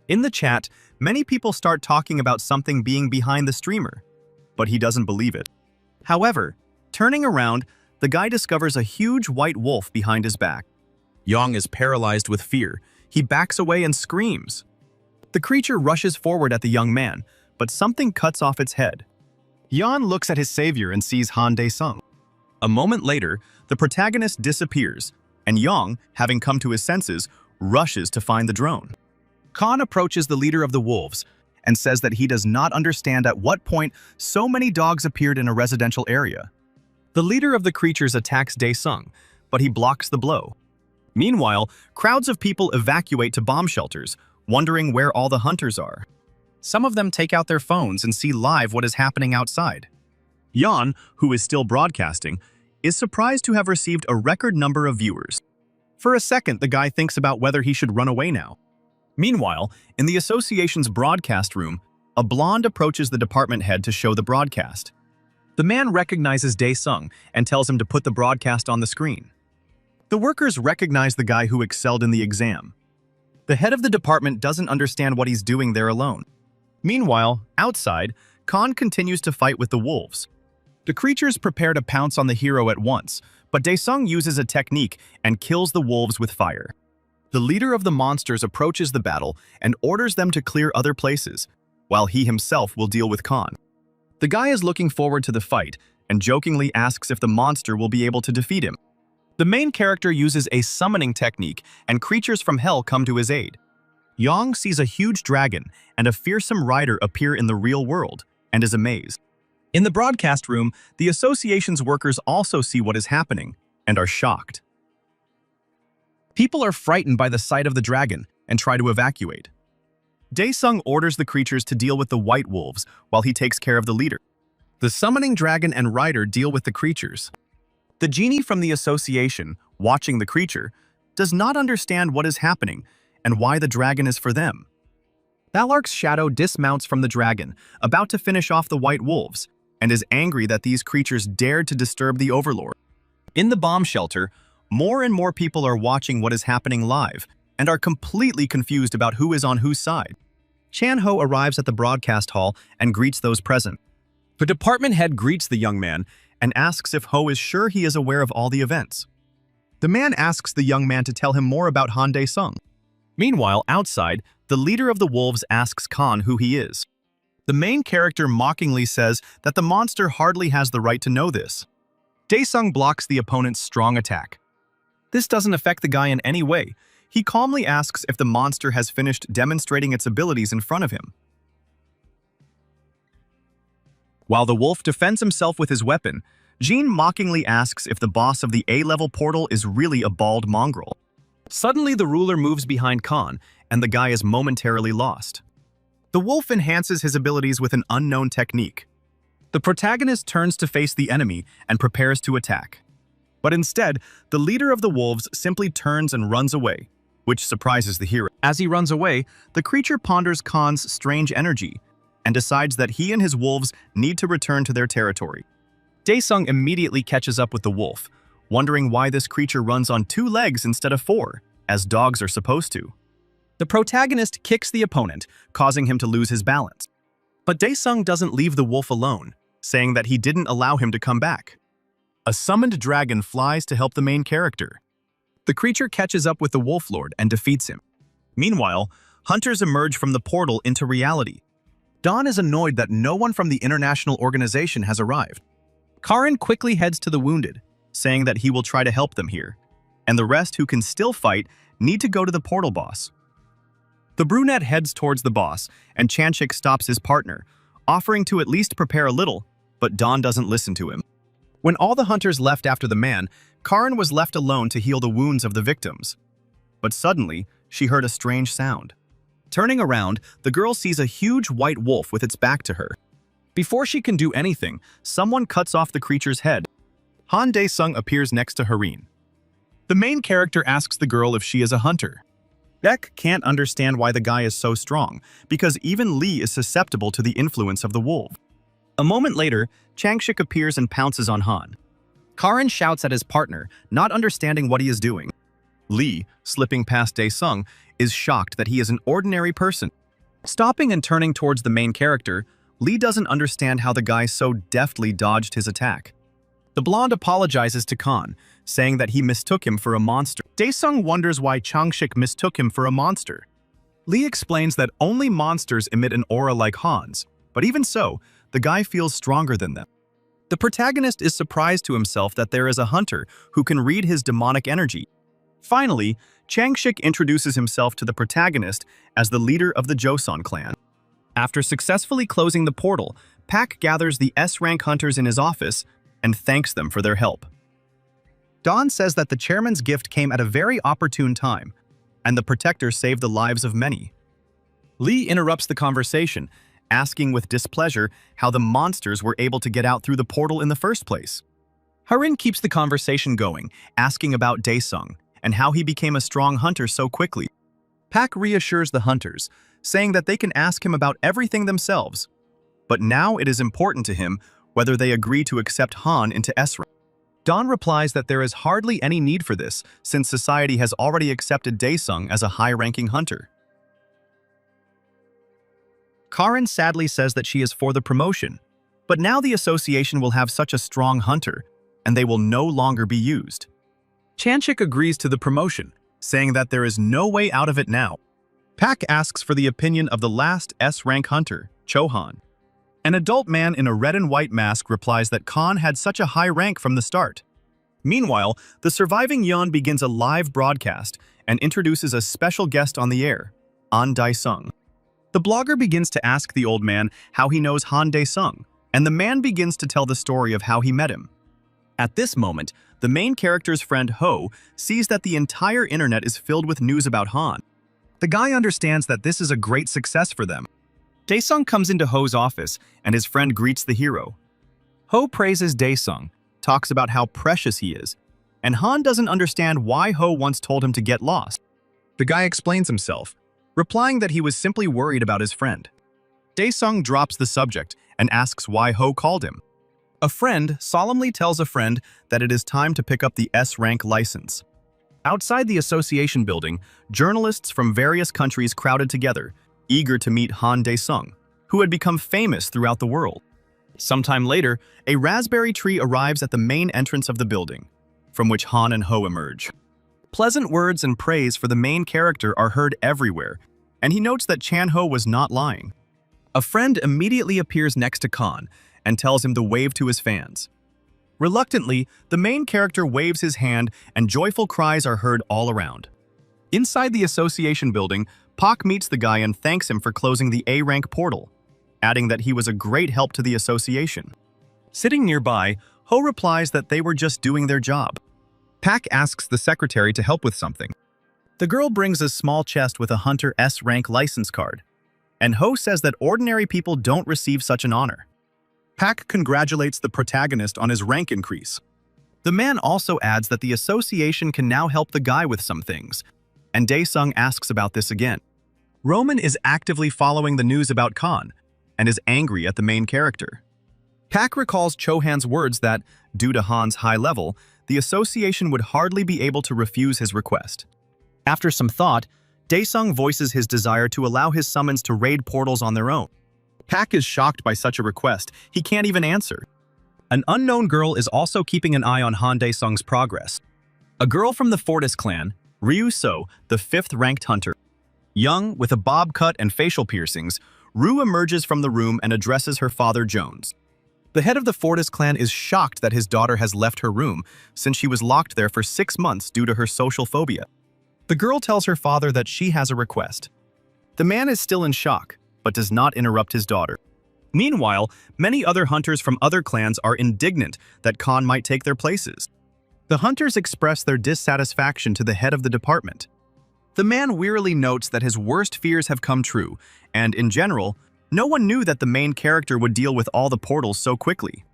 In the chat, many people start talking about something being behind the streamer, but he doesn't believe it. However, turning around, the guy discovers a huge white wolf behind his back. Yang is paralyzed with fear. He backs away and screams. The creature rushes forward at the young man, but something cuts off its head. Yan looks at his savior and sees Han Dae-sung. A moment later, the protagonist disappears, and Yang, having come to his senses, rushes to find the drone. Khan approaches the leader of the wolves and says that he does not understand at what point so many dogs appeared in a residential area. The leader of the creatures attacks Dae-sung, but he blocks the blow. Meanwhile, crowds of people evacuate to bomb shelters, wondering where all the hunters are. Some of them take out their phones and see live what is happening outside. Yan, who is still broadcasting, is surprised to have received a record number of viewers. For a second, the guy thinks about whether he should run away now. Meanwhile, in the association's broadcast room, a blonde approaches the department head to show the broadcast. The man recognizes Dae-sung and tells him to put the broadcast on the screen. The workers recognize the guy who excelled in the exam. The head of the department doesn't understand what he's doing there alone. Meanwhile, outside, Khan continues to fight with the wolves. The creatures prepare to pounce on the hero at once, but Dae-sung uses a technique and kills the wolves with fire. The leader of the monsters approaches the battle and orders them to clear other places, while he himself will deal with Khan. The guy is looking forward to the fight and jokingly asks if the monster will be able to defeat him. The main character uses a summoning technique and creatures from hell come to his aid. Yang sees a huge dragon and a fearsome rider appear in the real world and is amazed. In the broadcast room, the association's workers also see what is happening and are shocked. People are frightened by the sight of the dragon and try to evacuate. Dae-sung orders the creatures to deal with the white wolves while he takes care of the leader. The summoning dragon and rider deal with the creatures. The genie from the association, watching the creature, does not understand what is happening and why the dragon is for them. Balark's shadow dismounts from the dragon, about to finish off the white wolves, and is angry that these creatures dared to disturb the overlord. In the bomb shelter, more and more people are watching what is happening live and are completely confused about who is on whose side. Chan-ho arrives at the broadcast hall and greets those present. The department head greets the young man and asks if Ho is sure he is aware of all the events. The man asks the young man to tell him more about Han Dae-sung. Meanwhile, outside, the leader of the wolves asks Khan who he is. The main character mockingly says that the monster hardly has the right to know this. Dae-sung blocks the opponent's strong attack. This doesn't affect the guy in any way. He calmly asks if the monster has finished demonstrating its abilities in front of him. While the wolf defends himself with his weapon, Jean mockingly asks if the boss of the A-level portal is really a bald mongrel. Suddenly, the ruler moves behind Khan, and the guy is momentarily lost. The wolf enhances his abilities with an unknown technique. The protagonist turns to face the enemy and prepares to attack. But instead, the leader of the wolves simply turns and runs away, which surprises the hero. As he runs away, the creature ponders Khan's strange energy and decides that he and his wolves need to return to their territory. Dae-sung immediately catches up with the wolf, wondering why this creature runs on 2 legs instead of 4, as dogs are supposed to. The protagonist kicks the opponent, causing him to lose his balance. But Daesung doesn't leave the wolf alone, saying that he didn't allow him to come back. A summoned dragon flies to help the main character. The creature catches up with the Wolf Lord and defeats him. Meanwhile, hunters emerge from the portal into reality. Dawn is annoyed that no one from the international organization has arrived. Karin quickly heads to the wounded, saying that he will try to help them here, and the rest who can still fight need to go to the portal boss. The brunette heads towards the boss, and Chanchik stops his partner, offering to at least prepare a little, but Dawn doesn't listen to him. When all the hunters left after the man, Karin was left alone to heal the wounds of the victims. But suddenly, she heard a strange sound. Turning around, the girl sees a huge white wolf with its back to her. Before she can do anything, someone cuts off the creature's head. Han Daesung appears next to Harin. The main character asks the girl if she is a hunter. Beck can't understand why the guy is so strong, because even Lee is susceptible to the influence of the wolf. A moment later, Changshik appears and pounces on Han. Karin shouts at his partner, not understanding what he is doing. Lee, slipping past Daesung, is shocked that he is an ordinary person. Stopping and turning towards the main character, Lee doesn't understand how the guy so deftly dodged his attack. The blonde apologizes to Khan, saying that he mistook him for a monster. Daesung wonders why Changshik mistook him for a monster. Lee explains that only monsters emit an aura like Han's, but even so, the guy feels stronger than them. The protagonist is surprised to himself that there is a hunter who can read his demonic energy. Finally, Changshik introduces himself to the protagonist as the leader of the Joseon clan. After successfully closing the portal, Pak gathers the S-rank hunters in his office and thanks them for their help. Dawn says that the chairman's gift came at a very opportune time, and the protector saved the lives of many. Lee interrupts the conversation, asking with displeasure how the monsters were able to get out through the portal in the first place. Harin keeps the conversation going, asking about Daesung and how he became a strong hunter so quickly. Pak reassures the hunters, saying that they can ask him about everything themselves, but now it is important to him whether they agree to accept Han into S-rank. Dawn replies that there is hardly any need for this, since society has already accepted Daesung as a high-ranking hunter. Karin sadly says that she is for the promotion, but now the association will have such a strong hunter, and they will no longer be used. Chanchik agrees to the promotion, saying that there is no way out of it now. Pak asks for the opinion of the last S-rank hunter, Chohan. An adult man in a red and white mask replies that Khan had such a high rank from the start. Meanwhile, the surviving Yeon begins a live broadcast and introduces a special guest on the air, An Daesung. The blogger begins to ask the old man how he knows Han Daesung, and the man begins to tell the story of how he met him. At this moment, the main character's friend Ho sees that the entire internet is filled with news about Han. The guy understands that this is a great success for them. Daesung comes into Ho's office, and his friend greets the hero. Ho praises Daesung, talks about how precious he is, and Han doesn't understand why Ho once told him to get lost. The guy explains himself, replying that he was simply worried about his friend. Daesung drops the subject and asks why Ho called him. A friend solemnly tells a friend that it is time to pick up the S-rank license. Outside the association building, journalists from various countries crowded together, eager to meet Han Daesung, who had become famous throughout the world. Sometime later, a raspberry tree arrives at the main entrance of the building, from which Han and Ho emerge. Pleasant words and praise for the main character are heard everywhere, and he notes that Chan Ho was not lying. A friend immediately appears next to Khan and tells him to wave to his fans. Reluctantly, the main character waves his hand and joyful cries are heard all around. Inside the association building, Pak meets the guy and thanks him for closing the A-rank portal, adding that he was a great help to the association. Sitting nearby, Ho replies that they were just doing their job. Pak asks the secretary to help with something. The girl brings a small chest with a Hunter S-rank license card, and Ho says that ordinary people don't receive such an honor. Pak congratulates the protagonist on his rank increase. The man also adds that the association can now help the guy with some things, and Daesung asks about this again. Roman is actively following the news about Khan and is angry at the main character. Pak recalls Chohan's words that, due to Han's high level, the association would hardly be able to refuse his request. After some thought, Daesung voices his desire to allow his summons to raid portals on their own. Pak is shocked by such a request, he can't even answer. An unknown girl is also keeping an eye on Han Daesung's progress. A girl from the Fortis clan, Ryu So, the 5th-ranked hunter. Young, with a bob cut and facial piercings, Rue emerges from the room and addresses her father Jones. The head of the Fortis clan is shocked that his daughter has left her room, since she was locked there for 6 months due to her social phobia. The girl tells her father that she has a request. The man is still in shock, but does not interrupt his daughter. Meanwhile, many other hunters from other clans are indignant that Khan might take their places. The hunters express their dissatisfaction to the head of the department. The man wearily notes that his worst fears have come true, and in general, no one knew that the main character would deal with all the portals so quickly.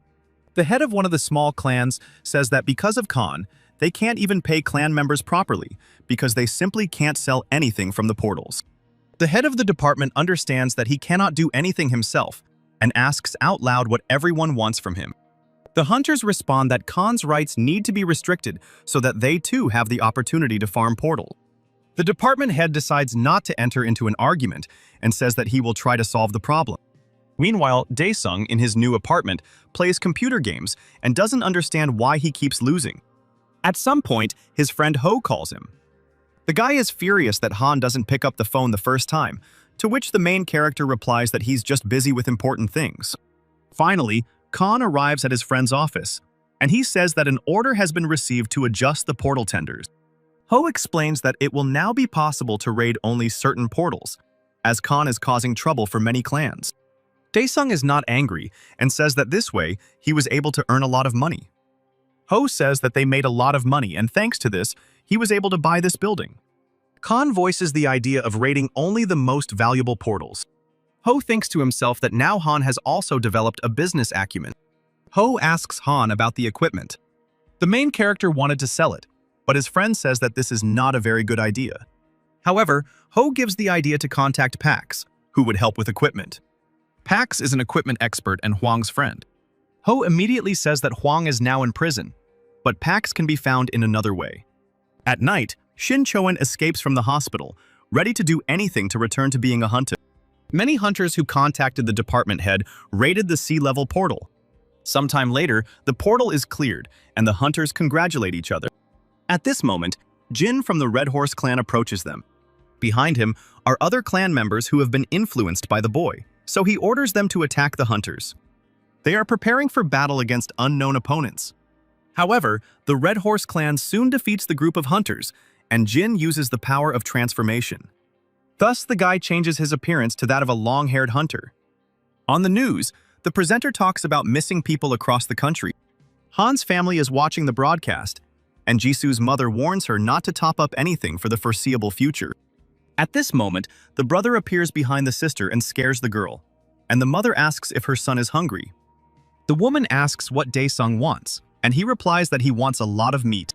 The head of one of the small clans says that because of Khan, they can't even pay clan members properly, because they simply can't sell anything from the portals. The head of the department understands that he cannot do anything himself, and asks out loud what everyone wants from him. The hunters respond that Khan's rights need to be restricted so that they too have the opportunity to farm portals. The department head decides not to enter into an argument and says that he will try to solve the problem. Meanwhile, Daesung, in his new apartment, plays computer games and doesn't understand why he keeps losing. At some point, his friend Ho calls him. The guy is furious that Han doesn't pick up the phone the first time, to which the main character replies that he's just busy with important things. Finally, Khan arrives at his friend's office, and he says that an order has been received to adjust the portal tenders. Ho explains that it will now be possible to raid only certain portals, as Khan is causing trouble for many clans. Daesung is not angry and says that this way he was able to earn a lot of money. Ho says that they made a lot of money, and thanks to this, he was able to buy this building. Khan voices the idea of raiding only the most valuable portals. Ho thinks to himself that now Han has also developed a business acumen. Ho asks Han about the equipment. The main character wanted to sell it, but his friend says that this is not a very good idea. However, Ho gives the idea to contact Pax, who would help with equipment. Pax is an equipment expert and Huang's friend. Ho immediately says that Huang is now in prison, but Pax can be found in another way. At night, Shin Choen escapes from the hospital, ready to do anything to return to being a hunter. Many hunters who contacted the department head raided the sea-level portal. Sometime later, the portal is cleared, and the hunters congratulate each other. At this moment, Jin from the Red Horse clan approaches them. Behind him are other clan members who have been influenced by the boy, so he orders them to attack the hunters. They are preparing for battle against unknown opponents. However, the Red Horse clan soon defeats the group of hunters, and Jin uses the power of transformation. Thus, the guy changes his appearance to that of a long-haired hunter. On the news, the presenter talks about missing people across the country. Han's family is watching the broadcast, and Jisu's mother warns her not to top up anything for the foreseeable future. At this moment, the brother appears behind the sister and scares the girl, and the mother asks if her son is hungry. The woman asks what Daesung wants, and he replies that he wants a lot of meat.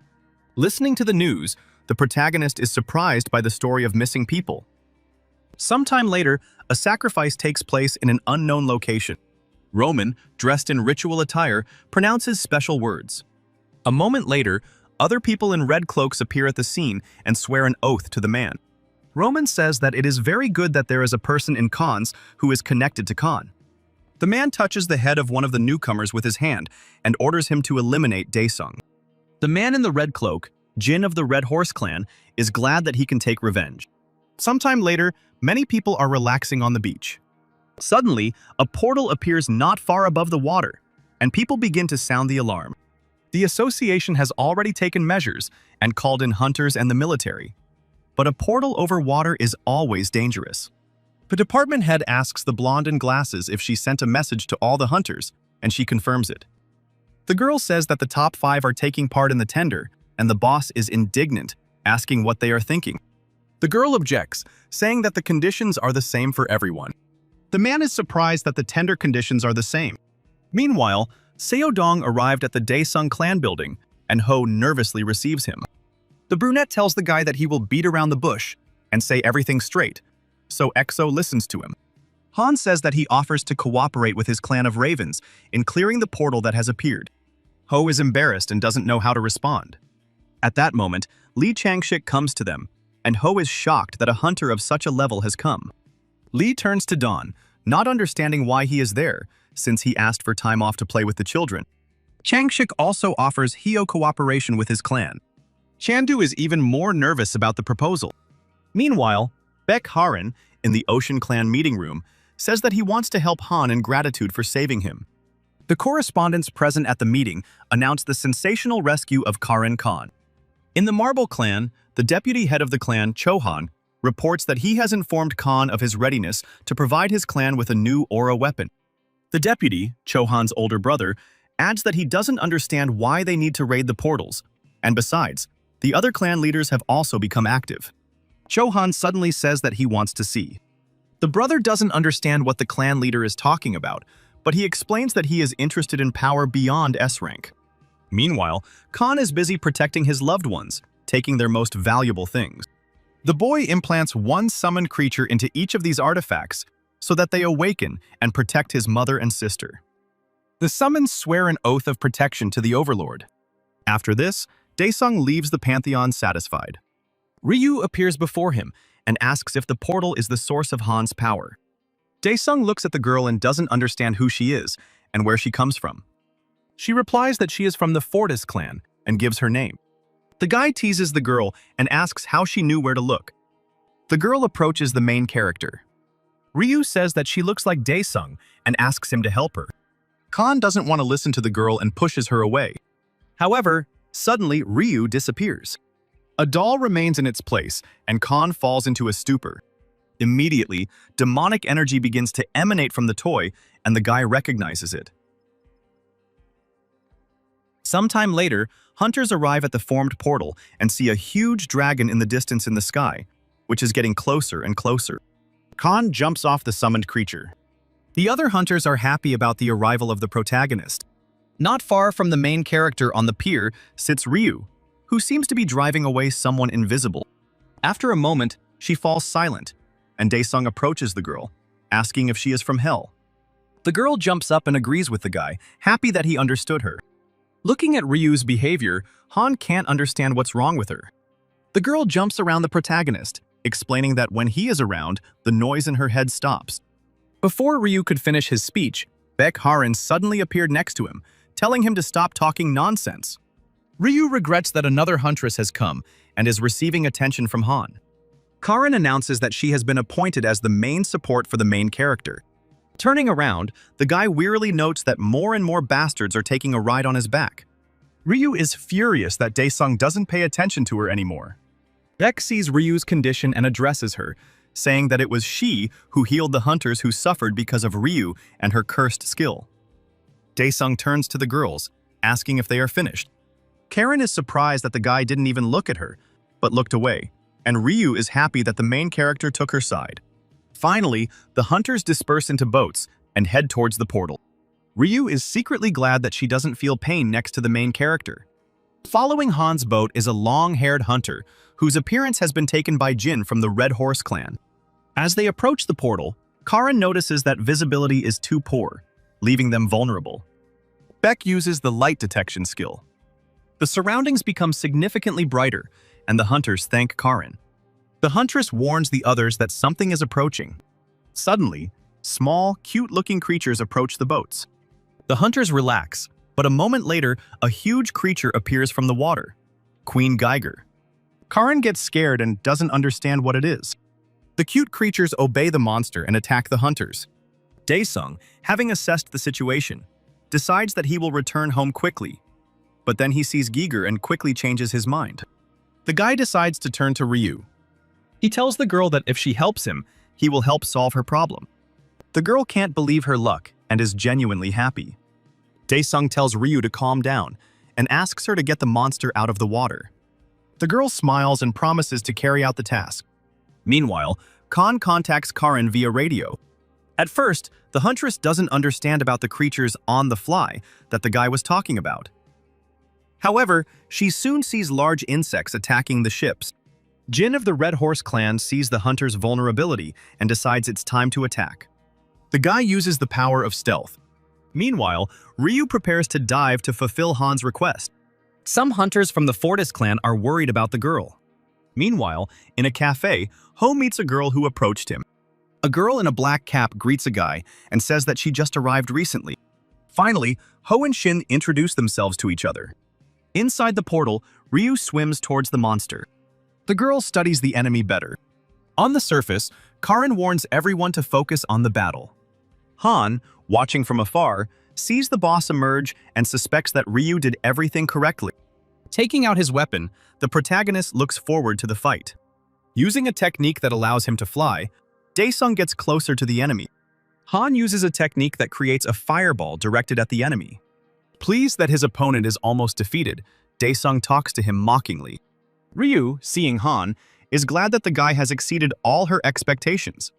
Listening to the news, the protagonist is surprised by the story of missing people. Sometime later, a sacrifice takes place in an unknown location. Roman, dressed in ritual attire, pronounces special words. A moment later, other people in red cloaks appear at the scene and swear an oath to the man. Roman says that it is very good that there is a person in Khan's who is connected to Khan. The man touches the head of one of the newcomers with his hand and orders him to eliminate Daesung. The man in the red cloak, Jin of the Red Horse clan, is glad that he can take revenge. Sometime later, many people are relaxing on the beach. Suddenly, a portal appears not far above the water, and people begin to sound the alarm. The association has already taken measures and called in hunters and the military. But a portal over water is always dangerous. The department head asks the blonde in glasses if she sent a message to all the hunters, and she confirms it. The girl says that the top 5 are taking part in the tender, and the boss is indignant, asking what they are thinking. The girl objects, saying that the conditions are the same for everyone. The man is surprised that the tender conditions are the same. Meanwhile, Seo Dong arrived at the Daesung clan building, and Ho nervously receives him. The brunette tells the guy that he will beat around the bush and say everything straight, so EXO listens to him. Han says that he offers to cooperate with his clan of ravens in clearing the portal that has appeared. Ho is embarrassed and doesn't know how to respond. At that moment, Lee Changshik comes to them, and Ho is shocked that a hunter of such a level has come. Lee turns to Dawn, not understanding why he is there, since he asked for time off to play with the children. Changshik also offers Hyo cooperation with his clan. Chandu is even more nervous about the proposal. Meanwhile, Baek Haran, in the Ocean Clan meeting room, says that he wants to help Han in gratitude for saving him. The correspondents present at the meeting announce the sensational rescue of Karen Khan. In the Marble Clan, the deputy head of the clan, Chohan, reports that he has informed Khan of his readiness to provide his clan with a new aura weapon. The deputy, Chohan's older brother, adds that he doesn't understand why they need to raid the portals, and besides, the other clan leaders have also become active. Chohan suddenly says that he wants to see. The brother doesn't understand what the clan leader is talking about, but he explains that he is interested in power beyond S rank. Meanwhile, Khan is busy protecting his loved ones, taking their most valuable things. The boy implants one summoned creature into each of these artifacts so that they awaken and protect his mother and sister. The summons swear an oath of protection to the Overlord. After this, Daesung leaves the Pantheon satisfied. Ryu appears before him and asks if the portal is the source of Han's power. Daesung looks at the girl and doesn't understand who she is and where she comes from. She replies that she is from the Fortis clan and gives her name. The guy teases the girl and asks how she knew where to look. The girl approaches the main character. Ryu says that she looks like Daesung and asks him to help her. Khan doesn't want to listen to the girl and pushes her away. However, suddenly Ryu disappears. A doll remains in its place and Khan falls into a stupor. Immediately, demonic energy begins to emanate from the toy and the guy recognizes it. Sometime later, hunters arrive at the formed portal and see a huge dragon in the distance in the sky, which is getting closer and closer. Khan jumps off the summoned creature. The other hunters are happy about the arrival of the protagonist. Not far from the main character on the pier sits Ryu, who seems to be driving away someone invisible. After a moment, she falls silent, and Daesung approaches the girl, asking if she is from Hell. The girl jumps up and agrees with the guy, happy that he understood her. Looking at Ryu's behavior, Han can't understand what's wrong with her. The girl jumps around the protagonist, explaining that when he is around, the noise in her head stops. Before Ryu could finish his speech, Baek Haran suddenly appeared next to him, telling him to stop talking nonsense. Ryu regrets that another huntress has come and is receiving attention from Han. Karin announces that she has been appointed as the main support for the main character. Turning around, the guy wearily notes that more and more bastards are taking a ride on his back. Ryu is furious that Daesung doesn't pay attention to her anymore. Baek sees Ryu's condition and addresses her, saying that it was she who healed the hunters who suffered because of Ryu and her cursed skill. Daesung turns to the girls, asking if they are finished. Karen is surprised that the guy didn't even look at her, but looked away, and Ryu is happy that the main character took her side. Finally, the hunters disperse into boats and head towards the portal. Ryu is secretly glad that she doesn't feel pain next to the main character. Following Han's boat is a long-haired hunter, whose appearance has been taken by Jin from the Red Horse clan. As they approach the portal, Karin notices that visibility is too poor, leaving them vulnerable. Baek uses the light detection skill. The surroundings become significantly brighter, and the hunters thank Karin. The huntress warns the others that something is approaching. Suddenly, small, cute-looking creatures approach the boats. The hunters relax, but a moment later, a huge creature appears from the water. Queen Geiger. Karin gets scared and doesn't understand what it is. The cute creatures obey the monster and attack the hunters. Daesung, having assessed the situation, decides that he will return home quickly. But then he sees Geiger and quickly changes his mind. The guy decides to turn to Ryu. He tells the girl that if she helps him, he will help solve her problem. The girl can't believe her luck and is genuinely happy. Daesung tells Ryu to calm down and asks her to get the monster out of the water. The girl smiles and promises to carry out the task. Meanwhile, Khan contacts Karin via radio. At first, the huntress doesn't understand about the creatures on the fly that the guy was talking about. However, she soon sees large insects attacking the ships. Jin of the Red Horse clan sees the hunter's vulnerability and decides it's time to attack. The guy uses the power of stealth. Meanwhile, Ryu prepares to dive to fulfill Han's request. Some hunters from the Fortis clan are worried about the girl. Meanwhile, in a cafe, Ho meets a girl who approached him. A girl in a black cap greets a guy and says that she just arrived recently. Finally, Ho and Shin introduce themselves to each other. Inside the portal, Ryu swims towards the monster. The girl studies the enemy better. On the surface, Karin warns everyone to focus on the battle. Han, watching from afar, sees the boss emerge and suspects that Ryu did everything correctly. Taking out his weapon, the protagonist looks forward to the fight. Using a technique that allows him to fly, Daesung gets closer to the enemy. Han uses a technique that creates a fireball directed at the enemy. Pleased that his opponent is almost defeated, Daesung talks to him mockingly. Ryu, seeing Han, is glad that the guy has exceeded all her expectations.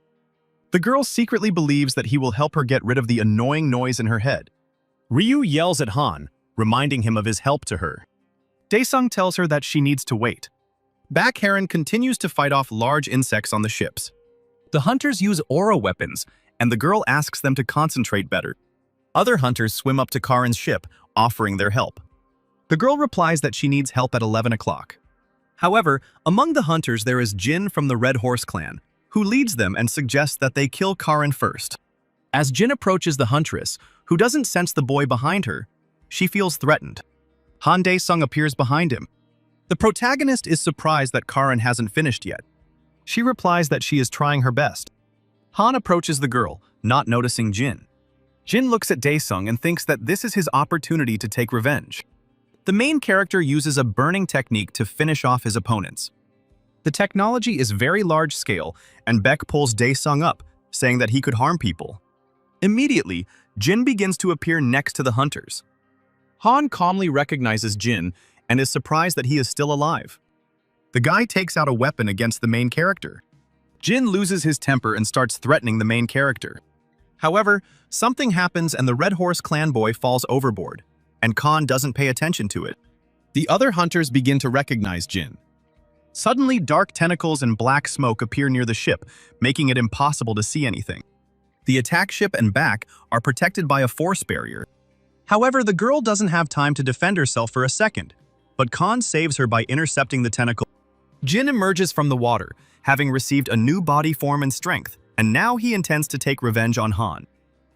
The girl secretly believes that he will help her get rid of the annoying noise in her head. Ryu yells at Han, reminding him of his help to her. Daesung tells her that she needs to wait. Back Heron continues to fight off large insects on the ships. The hunters use aura weapons, and the girl asks them to concentrate better. Other hunters swim up to Karin's ship, offering their help. The girl replies that she needs help at 11 o'clock. However, among the hunters there is Jin from the Red Horse clan, who leads them and suggests that they kill Karin first. As Jin approaches the huntress, who doesn't sense the boy behind her, she feels threatened. Han Daesung appears behind him. The protagonist is surprised that Karin hasn't finished yet. She replies that she is trying her best. Han approaches the girl, not noticing Jin. Jin looks at Daesung and thinks that this is his opportunity to take revenge. The main character uses a burning technique to finish off his opponents. The technology is very large-scale, and Beck pulls Daesung up, saying that he could harm people. Immediately, Jin begins to appear next to the hunters. Han calmly recognizes Jin and is surprised that he is still alive. The guy takes out a weapon against the main character. Jin loses his temper and starts threatening the main character. However, something happens and the Red Horse clan boy falls overboard, and Khan doesn't pay attention to it. The other hunters begin to recognize Jin. Suddenly, dark tentacles and black smoke appear near the ship, making it impossible to see anything. The attack ship and back are protected by a force barrier. However, the girl doesn't have time to defend herself for a second, but Khan saves her by intercepting the tentacle. Jin emerges from the water, having received a new body form and strength, and now he intends to take revenge on Han.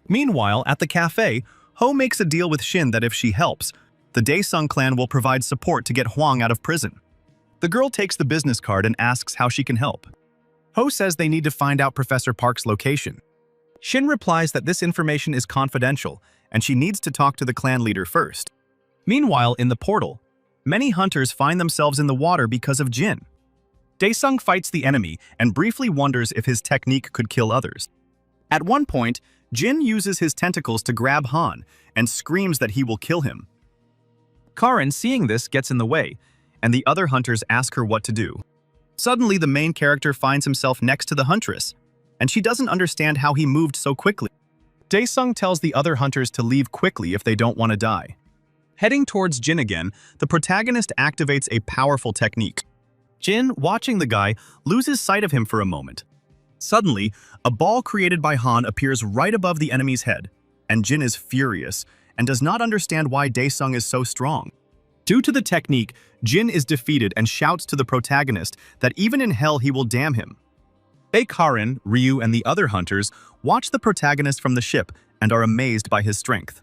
Meanwhile, at the cafe, Ho makes a deal with Shin that if she helps, the Daesung clan will provide support to get Hwang out of prison. The girl takes the business card and asks how she can help. Ho says they need to find out Professor Park's location. Shin replies that this information is confidential, and she needs to talk to the clan leader first. Meanwhile, in the portal, many hunters find themselves in the water because of Jin. Daesung fights the enemy and briefly wonders if his technique could kill others. At one point, Jin uses his tentacles to grab Han and screams that he will kill him. Karin, seeing this, gets in the way, and the other hunters ask her what to do. Suddenly, the main character finds himself next to the huntress, and she doesn't understand how he moved so quickly. Daesung tells the other hunters to leave quickly if they don't want to die. Heading towards Jin again, the protagonist activates a powerful technique. Jin, watching the guy, loses sight of him for a moment. Suddenly, a ball created by Han appears right above the enemy's head, and Jin is furious and does not understand why Daesung is so strong. Due to the technique, Jin is defeated and shouts to the protagonist that even in hell he will damn him. Karin, Ryu, and the other hunters watch the protagonist from the ship and are amazed by his strength.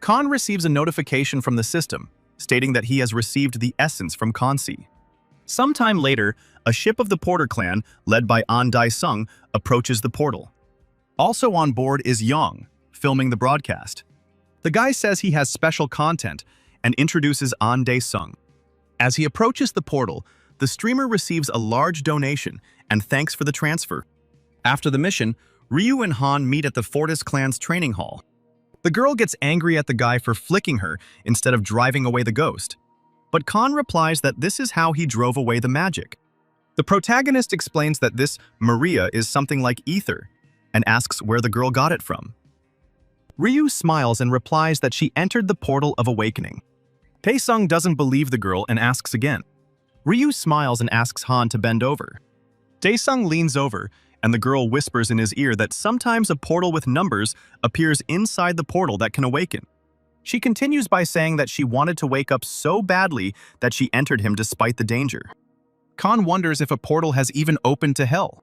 Khan receives a notification from the system, stating that he has received the essence from Kansi. Sometime later, a ship of the Porter clan, led by An Dae-sung, approaches the portal. Also on board is Yang, filming the broadcast. The guy says he has special content and introduces An Dae-sung. As he approaches the portal, the streamer receives a large donation and thanks for the transfer. After the mission, Ryu and Han meet at the Fortis clan's training hall. The girl gets angry at the guy for flicking her instead of driving away the ghost. But Khan replies that this is how he drove away the magic. The protagonist explains that this Maria is something like ether, and asks where the girl got it from. Ryu smiles and replies that she entered the portal of awakening. Taesung doesn't believe the girl and asks again. Ryu smiles and asks Han to bend over. Taesung leans over, and the girl whispers in his ear that sometimes a portal with numbers appears inside the portal that can awaken. She continues by saying that she wanted to wake up so badly that she entered him despite the danger. Khan wonders if a portal has even opened to hell.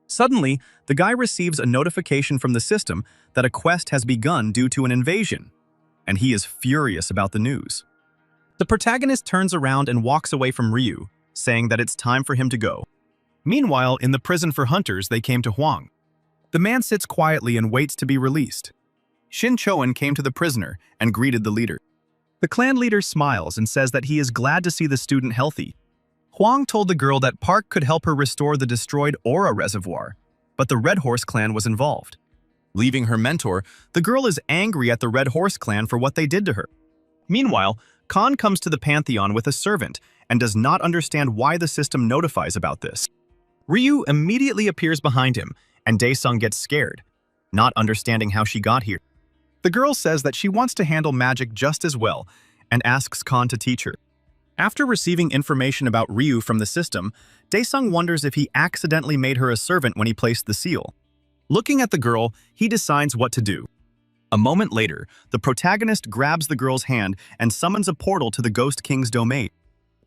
Suddenly, the guy receives a notification from the system that a quest has begun due to an invasion, and he is furious about the news. The protagonist turns around and walks away from Ryu, saying that it's time for him to go. Meanwhile, in the prison for hunters, they came to Huang. The man sits quietly and waits to be released. Shin Choen came to the prisoner and greeted the leader. The clan leader smiles and says that he is glad to see the student healthy. Huang told the girl that Park could help her restore the destroyed Aura reservoir, but the Red Horse clan was involved. Leaving her mentor, the girl is angry at the Red Horse clan for what they did to her. Meanwhile, Khan comes to the Pantheon with a servant and does not understand why the system notifies about this. Ryu immediately appears behind him, and Daesung gets scared, not understanding how she got here. The girl says that she wants to handle magic just as well and asks Khan to teach her. After receiving information about Ryu from the system, Daesung wonders if he accidentally made her a servant when he placed the seal. Looking at the girl, he decides what to do. A moment later, the protagonist grabs the girl's hand and summons a portal to the Ghost King's domain.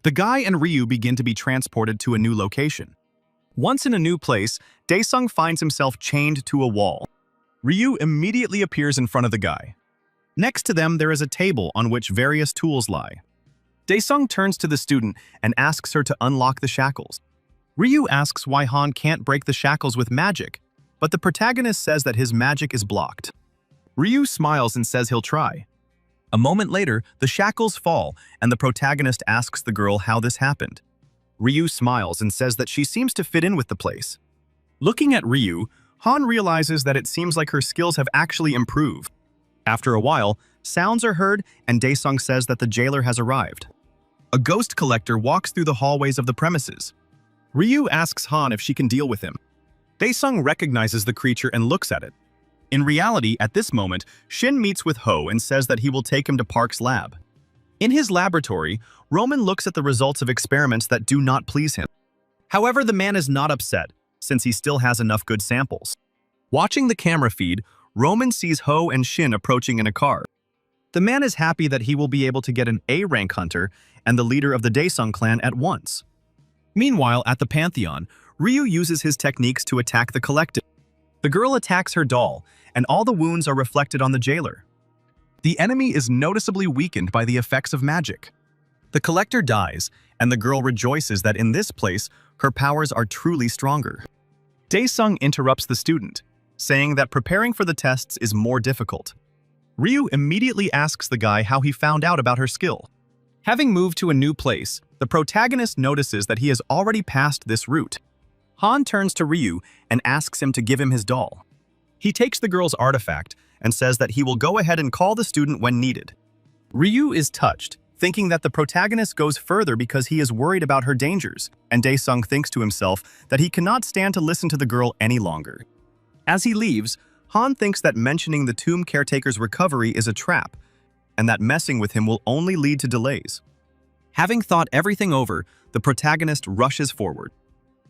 The guy and Ryu begin to be transported to a new location. Once in a new place, Daesung finds himself chained to a wall. Ryu immediately appears in front of the guy. Next to them, there is a table on which various tools lie. Daesung turns to the student and asks her to unlock the shackles. Ryu asks why Han can't break the shackles with magic, but the protagonist says that his magic is blocked. Ryu smiles and says he'll try. A moment later, the shackles fall, and the protagonist asks the girl how this happened. Ryu smiles and says that she seems to fit in with the place. Looking at Ryu, Han realizes that it seems like her skills have actually improved. After a while, sounds are heard and Daesung says that the jailer has arrived. A ghost collector walks through the hallways of the premises. Ryu asks Han if she can deal with him. Daesung recognizes the creature and looks at it. In reality, at this moment, Shin meets with Ho and says that he will take him to Park's lab. In his laboratory, Roman looks at the results of experiments that do not please him. However, the man is not upset, since he still has enough good samples. Watching the camera feed, Roman sees Ho and Shin approaching in a car. The man is happy that he will be able to get an A-rank hunter and the leader of the Daesung clan at once. Meanwhile, at the Pantheon, Ryu uses his techniques to attack the collective. The girl attacks her doll, and all the wounds are reflected on the jailer. The enemy is noticeably weakened by the effects of magic. The collector dies, and the girl rejoices that in this place, her powers are truly stronger. Daesung interrupts the student, saying that preparing for the tests is more difficult. Ryu immediately asks the guy how he found out about her skill. Having moved to a new place, the protagonist notices that he has already passed this route. Han turns to Ryu and asks him to give him his doll. He takes the girl's artifact and says that he will go ahead and call the student when needed. Ryu is touched, thinking that the protagonist goes further because he is worried about her dangers, and Daesung thinks to himself that he cannot stand to listen to the girl any longer. As he leaves, Han thinks that mentioning the tomb caretaker's recovery is a trap, and that messing with him will only lead to delays. Having thought everything over, the protagonist rushes forward.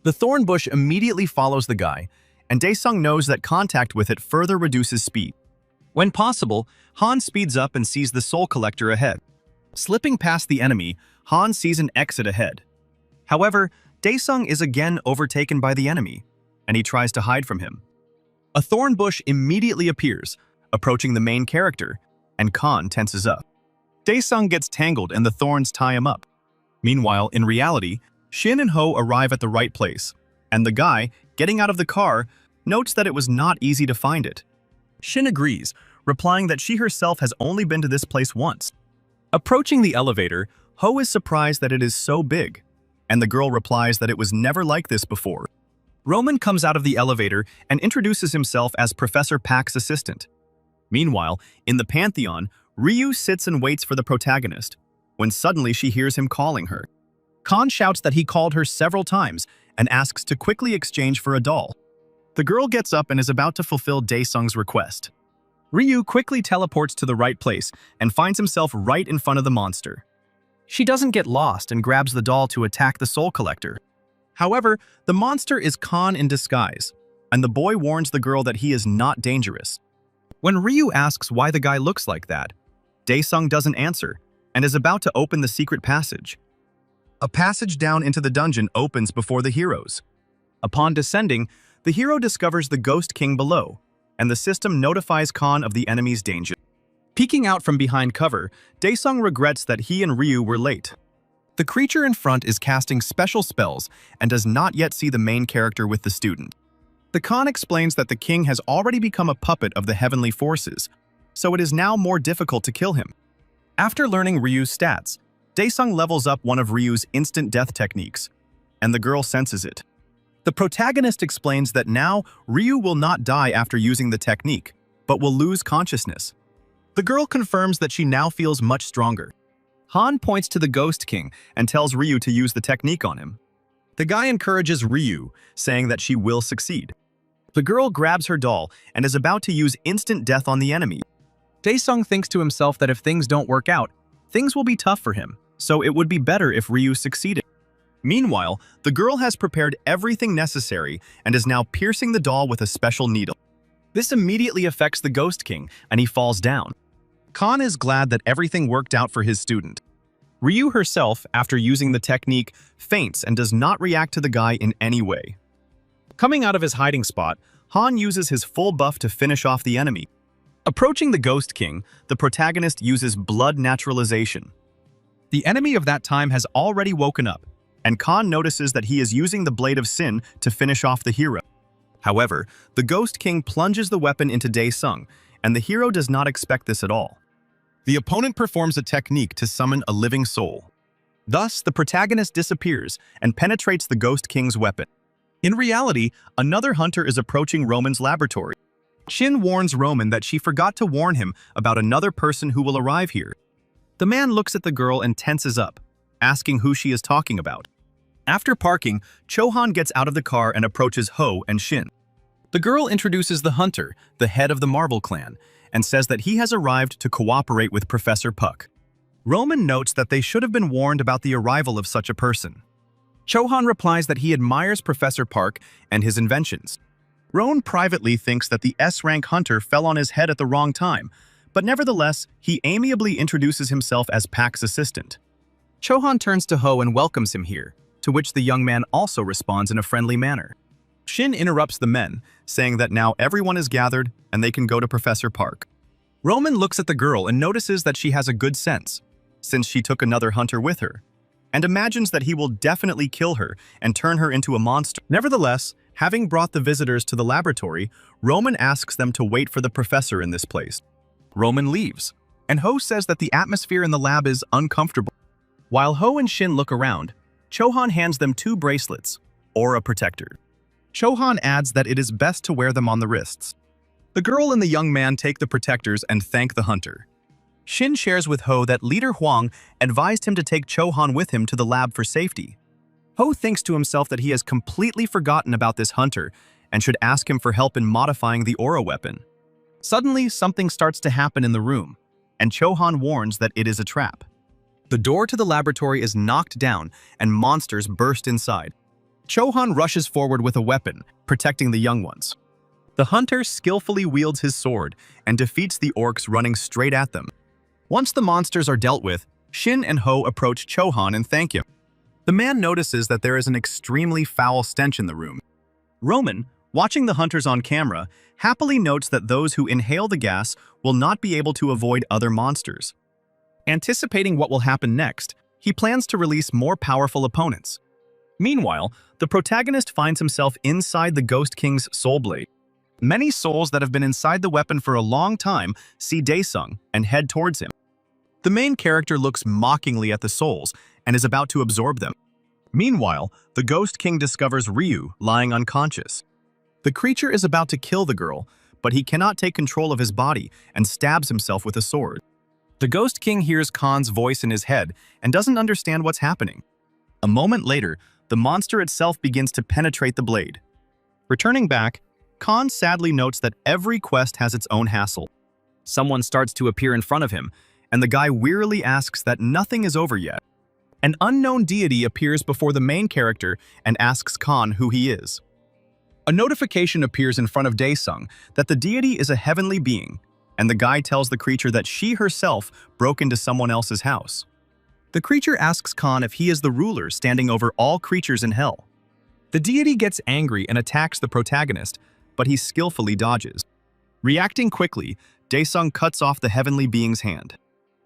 The thorn bush immediately follows the guy, and Daesung knows that contact with it further reduces speed. When possible, Han speeds up and sees the soul collector ahead. Slipping past the enemy, Han sees an exit ahead. However, Daesung is again overtaken by the enemy, and he tries to hide from him. A thorn bush immediately appears, approaching the main character, and Khan tenses up. Daesung gets tangled and the thorns tie him up. Meanwhile, in reality, Shin and Ho arrive at the right place, and the guy, getting out of the car, notes that it was not easy to find it. Shin agrees, replying that she herself has only been to this place once. Approaching the elevator, Ho is surprised that it is so big, and the girl replies that it was never like this before. Roman comes out of the elevator and introduces himself as Professor Pak's assistant. Meanwhile, in the Pantheon, Ryu sits and waits for the protagonist, when suddenly she hears him calling her. Khan shouts that he called her several times and asks to quickly exchange for a doll. The girl gets up and is about to fulfill Daesung's request. Ryu quickly teleports to the right place and finds himself right in front of the monster. She doesn't get lost and grabs the doll to attack the soul collector. However, the monster is Khan in disguise, and the boy warns the girl that he is not dangerous. When Ryu asks why the guy looks like that, Daesung doesn't answer and is about to open the secret passage. A passage down into the dungeon opens before the heroes. Upon descending, the hero discovers the Ghost King below, and the system notifies Khan of the enemy's danger. Peeking out from behind cover, Daesung regrets that he and Ryu were late. The creature in front is casting special spells and does not yet see the main character with the student. The Khan explains that the king has already become a puppet of the heavenly forces, so it is now more difficult to kill him. After learning Ryu's stats, Daesung levels up one of Ryu's instant death techniques, and the girl senses it. The protagonist explains that now Ryu will not die after using the technique, but will lose consciousness. The girl confirms that she now feels much stronger. Han points to the Ghost King and tells Ryu to use the technique on him. The guy encourages Ryu, saying that she will succeed. The girl grabs her doll and is about to use instant death on the enemy. Daesung thinks to himself that if things don't work out, things will be tough for him, so it would be better if Ryu succeeded. Meanwhile, the girl has prepared everything necessary and is now piercing the doll with a special needle. This immediately affects the Ghost King, and he falls down. Khan is glad that everything worked out for his student. Ryu herself, after using the technique, faints and does not react to the guy in any way. Coming out of his hiding spot, Han uses his full buff to finish off the enemy. Approaching the Ghost King, the protagonist uses blood naturalization. The enemy of that time has already woken up, and Khan notices that he is using the Blade of Sin to finish off the hero. However, the Ghost King plunges the weapon into Daesung, and the hero does not expect this at all. The opponent performs a technique to summon a living soul. Thus, the protagonist disappears and penetrates the Ghost King's weapon. In reality, another hunter is approaching Roman's laboratory. Shin warns Roman that she forgot to warn him about another person who will arrive here. The man looks at the girl and tenses up, asking who she is talking about. After parking, Chohan gets out of the car and approaches Ho and Shin. The girl introduces the hunter, the head of the Marvel clan, and says that he has arrived to cooperate with Professor Puck. Roman notes that they should have been warned about the arrival of such a person. Chohan replies that he admires Professor Park and his inventions. Roan privately thinks that the S-rank hunter fell on his head at the wrong time, but nevertheless, he amiably introduces himself as Pak's assistant. Chohan turns to Ho and welcomes him here, to which the young man also responds in a friendly manner. Shin interrupts the men, saying that now everyone is gathered and they can go to Professor Park. Roman looks at the girl and notices that she has a good sense, since she took another hunter with her, and imagines that he will definitely kill her and turn her into a monster. Nevertheless, having brought the visitors to the laboratory, Roman asks them to wait for the professor in this place. Roman leaves, and Ho says that the atmosphere in the lab is uncomfortable. While Ho and Shin look around, Chohan hands them 2 bracelets, aura protector. Chohan adds that it is best to wear them on the wrists. The girl and the young man take the protectors and thank the hunter. Shin shares with Ho that Leader Huang advised him to take Chohan with him to the lab for safety. Ho thinks to himself that he has completely forgotten about this hunter and should ask him for help in modifying the aura weapon. Suddenly, something starts to happen in the room, and Chohan warns that it is a trap. The door to the laboratory is knocked down, and monsters burst inside. Chohan rushes forward with a weapon, protecting the young ones. The hunter skillfully wields his sword and defeats the orcs running straight at them. Once the monsters are dealt with, Shin and Ho approach Chohan and thank him. The man notices that there is an extremely foul stench in the room. Roman, watching the hunters on camera, happily notes that those who inhale the gas will not be able to avoid other monsters. Anticipating what will happen next, he plans to release more powerful opponents. Meanwhile, the protagonist finds himself inside the Ghost King's soul blade. Many souls that have been inside the weapon for a long time see Daesung and head towards him. The main character looks mockingly at the souls and is about to absorb them. Meanwhile, the Ghost King discovers Ryu lying unconscious. The creature is about to kill the girl, but he cannot take control of his body and stabs himself with a sword. The Ghost King hears Khan's voice in his head and doesn't understand what's happening. A moment later, the monster itself begins to penetrate the blade. Returning back, Khan sadly notes that every quest has its own hassle. Someone starts to appear in front of him, and the guy wearily asks that nothing is over yet. An unknown deity appears before the main character and asks Khan who he is. A notification appears in front of Daesung that the deity is a heavenly being, and the guy tells the creature that she herself broke into someone else's house. The creature asks Khan if he is the ruler standing over all creatures in hell. The deity gets angry and attacks the protagonist, but he skillfully dodges. Reacting quickly, Daesung cuts off the heavenly being's hand.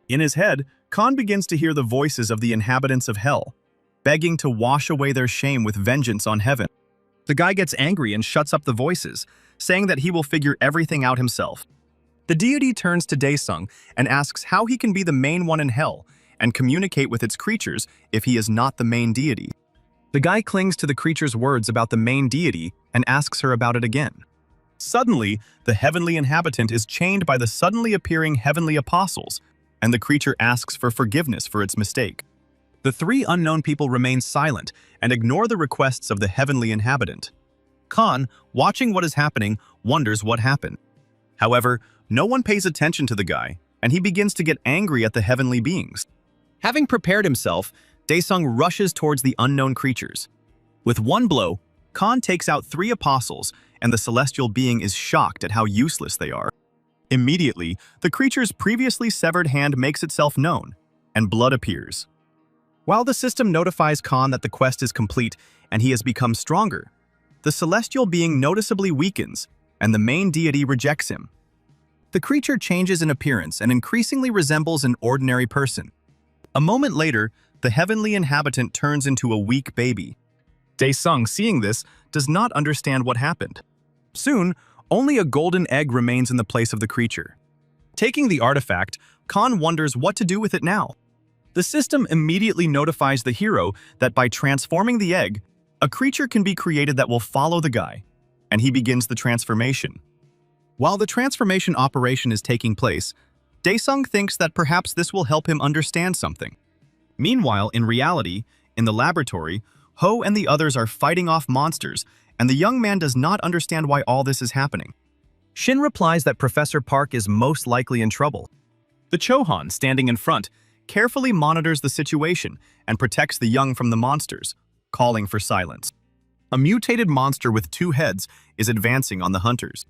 In his head, Khan begins to hear the voices of the inhabitants of hell, begging to wash away their shame with vengeance on heaven. The guy gets angry and shuts up the voices, saying that he will figure everything out himself. The deity turns to Daesung and asks how he can be the main one in hell and communicate with its creatures if he is not the main deity. The guy clings to the creature's words about the main deity and asks her about it again. Suddenly, the heavenly inhabitant is chained by the suddenly appearing heavenly apostles, and the creature asks for forgiveness for its mistake. The three unknown people remain silent and ignore the requests of the heavenly inhabitant. Khan, watching what is happening, wonders what happened. However, no one pays attention to the guy, and he begins to get angry at the heavenly beings. Having prepared himself, Daesung rushes towards the unknown creatures. With one blow, Khan takes out 3 apostles, and the celestial being is shocked at how useless they are. Immediately, the creature's previously severed hand makes itself known, and blood appears. While the system notifies Khan that the quest is complete and he has become stronger, the celestial being noticeably weakens, and the main deity rejects him. The creature changes in appearance and increasingly resembles an ordinary person. A moment later, the heavenly inhabitant turns into a weak baby. Daesung, seeing this, does not understand what happened. Soon, only a golden egg remains in the place of the creature. Taking the artifact, Khan wonders what to do with it now. The system immediately notifies the hero that by transforming the egg, a creature can be created that will follow the guy, and he begins the transformation. While the transformation operation is taking place, Daesung thinks that perhaps this will help him understand something. Meanwhile, in reality, in the laboratory, Ho and the others are fighting off monsters, and the young man does not understand why all this is happening. Shin replies that Professor Park is most likely in trouble. The Chohan, standing in front, carefully monitors the situation and protects the young from the monsters, calling for silence. A mutated monster with 2 heads is advancing on the hunters.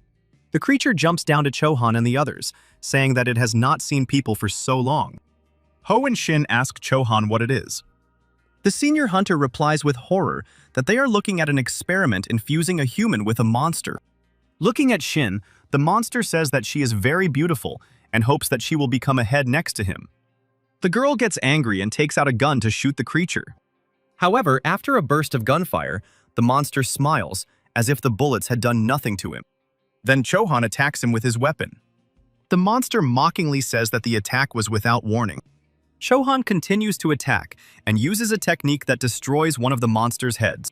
The creature jumps down to Chohan and the others, saying that it has not seen people for so long. Ho and Shin ask Chohan what it is. The senior hunter replies with horror that they are looking at an experiment infusing a human with a monster. Looking at Shin, the monster says that she is very beautiful and hopes that she will become a head next to him. The girl gets angry and takes out a gun to shoot the creature. However, after a burst of gunfire, the monster smiles, as if the bullets had done nothing to him. Then Chohan attacks him with his weapon. The monster mockingly says that the attack was without warning. Chohan continues to attack and uses a technique that destroys one of the monster's heads.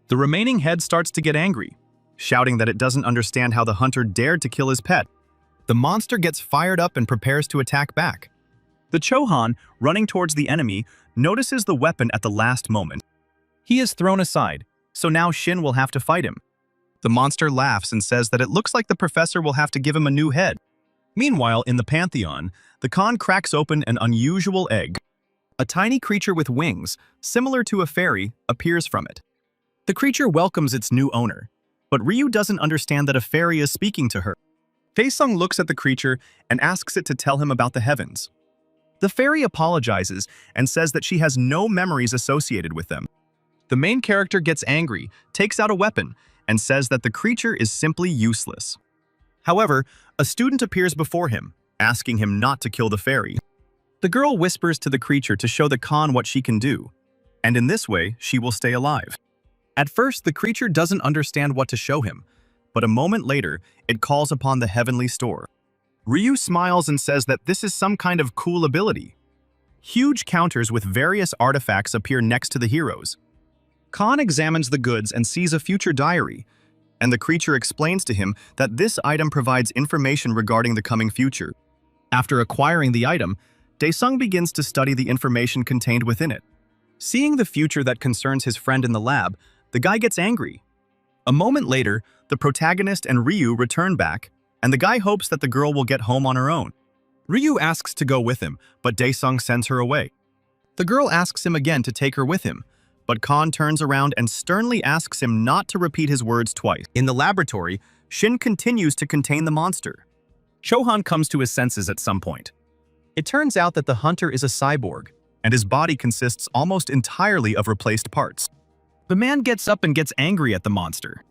The remaining head starts to get angry, shouting that it doesn't understand how the hunter dared to kill his pet. The monster gets fired up and prepares to attack back. The Chohan, running towards the enemy, notices the weapon at the last moment. He is thrown aside, so now Shin will have to fight him. The monster laughs and says that it looks like the professor will have to give him a new head. Meanwhile, in the Pantheon, the Khan cracks open an unusual egg. A tiny creature with wings, similar to a fairy, appears from it. The creature welcomes its new owner, but Ryu doesn't understand that a fairy is speaking to her. Daesung looks at the creature and asks it to tell him about the heavens. The fairy apologizes and says that she has no memories associated with them. The main character gets angry, takes out a weapon, and says that the creature is simply useless. However, a student appears before him, asking him not to kill the fairy. The girl whispers to the creature to show the Khan what she can do, and in this way, she will stay alive. At first, the creature doesn't understand what to show him, but a moment later, it calls upon the heavenly store. Ryu smiles and says that this is some kind of cool ability. Huge counters with various artifacts appear next to the heroes. Khan examines the goods and sees a future diary, and the creature explains to him that this item provides information regarding the coming future. After acquiring the item, Daesung begins to study the information contained within it. Seeing the future that concerns his friend in the lab, the guy gets angry. A moment later, the protagonist and Ryu return back, and the guy hopes that the girl will get home on her own. Ryu asks to go with him, but Daesung sends her away. The girl asks him again to take her with him, but Khan turns around and sternly asks him not to repeat his words twice. In the laboratory, Shin continues to contain the monster. Chohan comes to his senses at some point. It turns out that the hunter is a cyborg, and his body consists almost entirely of replaced parts. The man gets up and gets angry at the monster.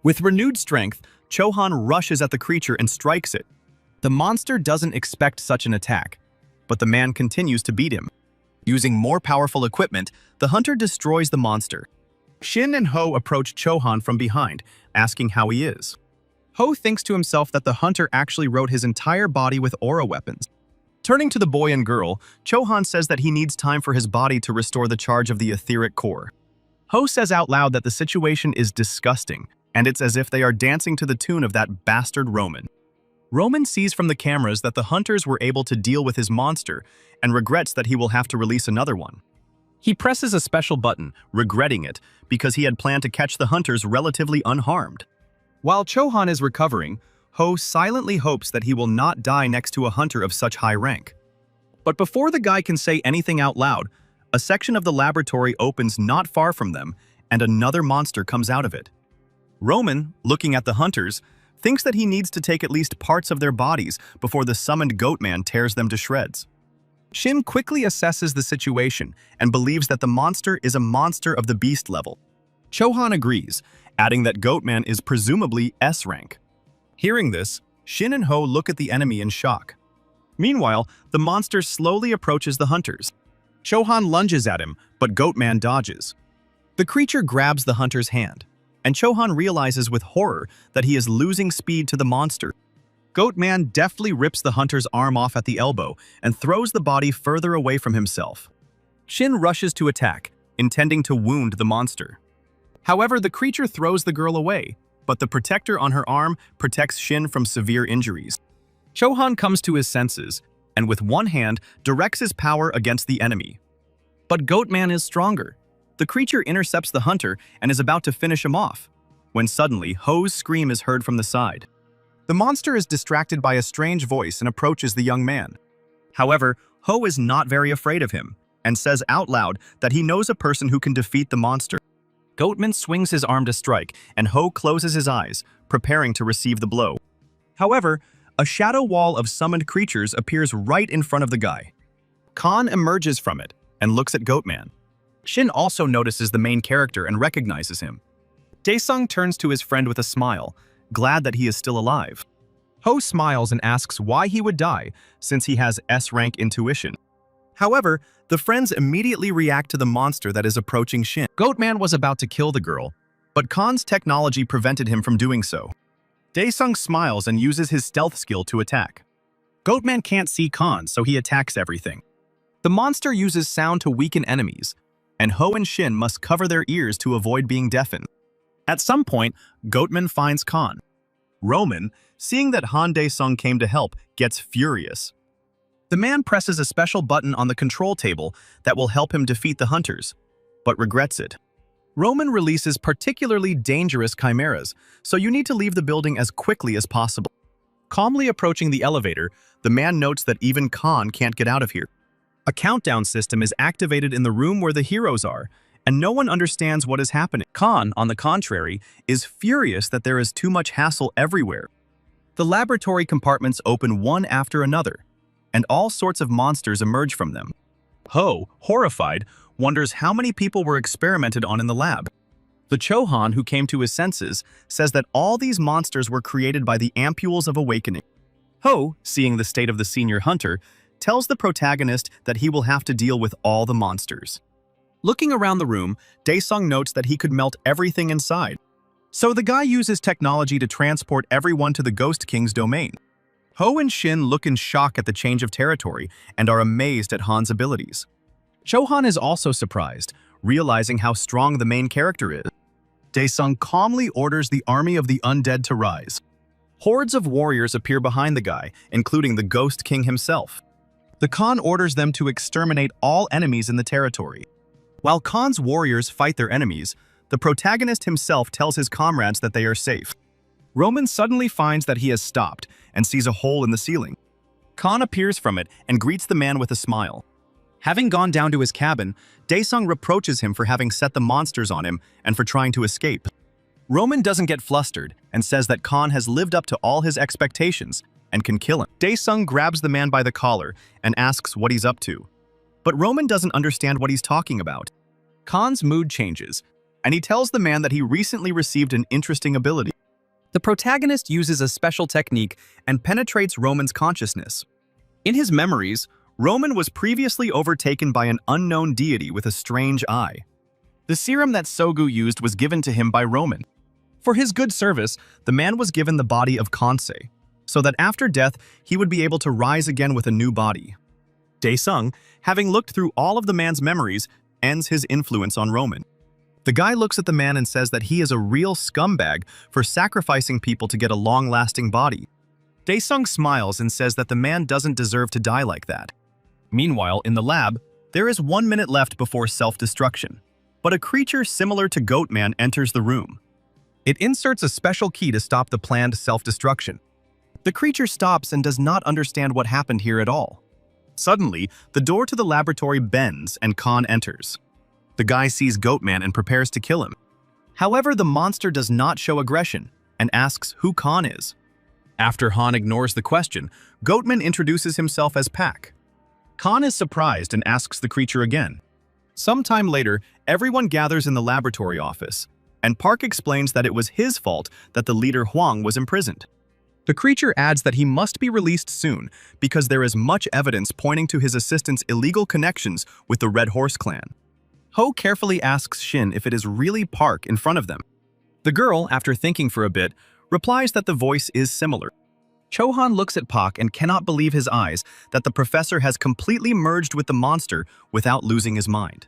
With renewed strength, Chohan rushes at the creature and strikes it. The monster doesn't expect such an attack, but the man continues to beat him. Using more powerful equipment, the hunter destroys the monster. Shin and Ho approach Chohan from behind, asking how he is. Ho thinks to himself that the hunter actually wrote his entire body with aura weapons. Turning to the boy and girl, Chohan says that he needs time for his body to restore the charge of the etheric core. Ho says out loud that the situation is disgusting, and it's as if they are dancing to the tune of that bastard Roman. Roman sees from the cameras that the hunters were able to deal with his monster and regrets that he will have to release another one. He presses a special button, regretting it, because he had planned to catch the hunters relatively unharmed. While Chohan is recovering, Ho silently hopes that he will not die next to a hunter of such high rank. But before the guy can say anything out loud, a section of the laboratory opens not far from them, and another monster comes out of it. Roman, looking at the hunters, thinks that he needs to take at least parts of their bodies before the summoned Goatman tears them to shreds. Shin quickly assesses the situation and believes that the monster is a monster of the beast level. Chohan agrees, adding that Goatman is presumably S rank. Hearing this, Shin and Ho look at the enemy in shock. Meanwhile, the monster slowly approaches the hunters. Chohan lunges at him, but Goatman dodges. The creature grabs the hunter's hand, and Chohan realizes with horror that he is losing speed to the monster. Goatman deftly rips the hunter's arm off at the elbow and throws the body further away from himself. Shin rushes to attack, intending to wound the monster. However, the creature throws the girl away, but the protector on her arm protects Shin from severe injuries. Chohan comes to his senses, and with one hand directs his power against the enemy. But Goatman is stronger. The creature intercepts the hunter and is about to finish him off, when suddenly Ho's scream is heard from the side. The monster is distracted by a strange voice and approaches the young man. However, Ho is not very afraid of him, and says out loud that he knows a person who can defeat the monster. Goatman swings his arm to strike, and Ho closes his eyes, preparing to receive the blow. However, a shadow wall of summoned creatures appears right in front of the guy. Khan emerges from it and looks at Goatman. Shin also notices the main character and recognizes him. Daesung turns to his friend with a smile, glad that he is still alive. Ho smiles and asks why he would die, since he has S-rank intuition. However, the friends immediately react to the monster that is approaching Shin. Goatman was about to kill the girl, but Khan's technology prevented him from doing so. Daesung smiles and uses his stealth skill to attack. Goatman can't see Khan, so he attacks everything. The monster uses sound to weaken enemies, and Ho and Shin must cover their ears to avoid being deafened. At some point, Goatman finds Khan. Roman, seeing that Han Daesung came to help, gets furious. The man presses a special button on the control table that will help him defeat the hunters, but regrets it. Roman releases particularly dangerous chimeras, so you need to leave the building as quickly as possible. Calmly approaching the elevator, the man notes that even Khan can't get out of here. A countdown system is activated in the room where the heroes are, and no one understands what is happening. Khan, on the contrary, is furious that there is too much hassle everywhere. The laboratory compartments open one after another, and all sorts of monsters emerge from them. Ho, horrified, wonders how many people were experimented on in the lab. The Chohan, who came to his senses, says that all these monsters were created by the ampules of awakening. Ho, seeing the state of the senior hunter, tells the protagonist that he will have to deal with all the monsters. Looking around the room, Daesung notes that he could melt everything inside. So the guy uses technology to transport everyone to the Ghost King's domain. Ho and Shin look in shock at the change of territory and are amazed at Han's abilities. Chohan is also surprised, realizing how strong the main character is. Daesung calmly orders the army of the undead to rise. Hordes of warriors appear behind the guy, including the Ghost King himself. The Khan orders them to exterminate all enemies in the territory. While Khan's warriors fight their enemies, the protagonist himself tells his comrades that they are safe. Roman suddenly finds that he has stopped and sees a hole in the ceiling. Khan appears from it and greets the man with a smile. Having gone down to his cabin, Daesung reproaches him for having set the monsters on him and for trying to escape. Roman doesn't get flustered and says that Khan has lived up to all his expectations and can kill him. Daesung grabs the man by the collar and asks what he's up to. But Roman doesn't understand what he's talking about. Khan's mood changes, and he tells the man that he recently received an interesting ability. The protagonist uses a special technique and penetrates Roman's consciousness. In his memories, Roman was previously overtaken by an unknown deity with a strange eye. The serum that Sogu used was given to him by Roman. For his good service, the man was given the body of Kansei, so that after death he would be able to rise again with a new body. Dae-sung, having looked through all of the man's memories, ends his influence on Roman. The guy looks at the man and says that he is a real scumbag for sacrificing people to get a long-lasting body. Dae-sung smiles and says that the man doesn't deserve to die like that. Meanwhile, in the lab, there is 1 minute left before self-destruction. But a creature similar to Goatman enters the room. It inserts a special key to stop the planned self-destruction. The creature stops and does not understand what happened here at all. Suddenly, the door to the laboratory bends and Khan enters. The guy sees Goatman and prepares to kill him. However, the monster does not show aggression and asks who Khan is. After Han ignores the question, Goatman introduces himself as Pak. Khan is surprised and asks the creature again. Sometime later, everyone gathers in the laboratory office, and Park explains that it was his fault that the leader Huang was imprisoned. The creature adds that he must be released soon because there is much evidence pointing to his assistant's illegal connections with the Red Horse clan. Ho carefully asks Shin if it is really Park in front of them. The girl, after thinking for a bit, replies that the voice is similar. Chohan looks at Park and cannot believe his eyes that the professor has completely merged with the monster without losing his mind.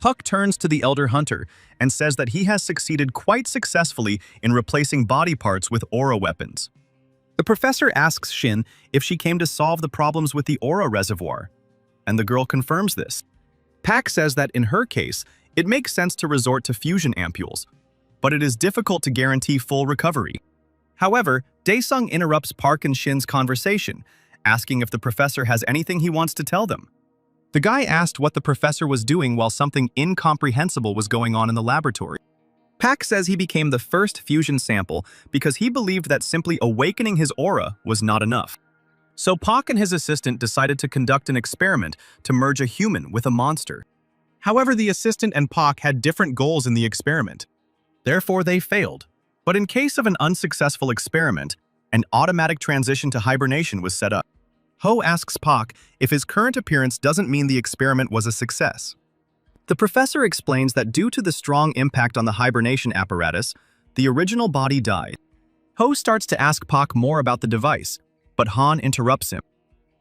Puck turns to the Elder Hunter and says that he has succeeded quite successfully in replacing body parts with aura weapons. The professor asks Shin if she came to solve the problems with the aura reservoir, and the girl confirms this. Pak says that in her case, it makes sense to resort to fusion ampules, but it is difficult to guarantee full recovery. However, Dae-sung interrupts Park and Shin's conversation, asking if the professor has anything he wants to tell them. The guy asked what the professor was doing while something incomprehensible was going on in the laboratory. Pak says he became the first fusion sample because he believed that simply awakening his aura was not enough. So Pak and his assistant decided to conduct an experiment to merge a human with a monster. However, the assistant and Pak had different goals in the experiment. Therefore, they failed. But in case of an unsuccessful experiment, an automatic transition to hibernation was set up. Ho asks Pak if his current appearance doesn't mean the experiment was a success. The professor explains that due to the strong impact on the hibernation apparatus, the original body died. Ho starts to ask Pak more about the device, but Han interrupts him.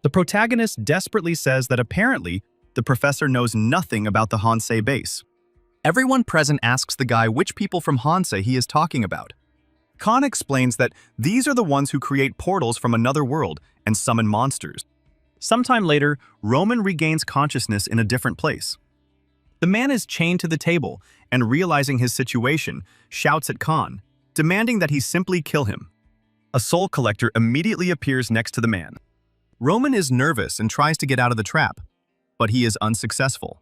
The protagonist desperately says that apparently, the professor knows nothing about the Hansei base. Everyone present asks the guy which people from Hansei he is talking about. Khan explains that these are the ones who create portals from another world and summon monsters. Sometime later, Roman regains consciousness in a different place. The man is chained to the table and, realizing his situation, shouts at Khan, demanding that he simply kill him. A soul collector immediately appears next to the man. Roman is nervous and tries to get out of the trap, but he is unsuccessful.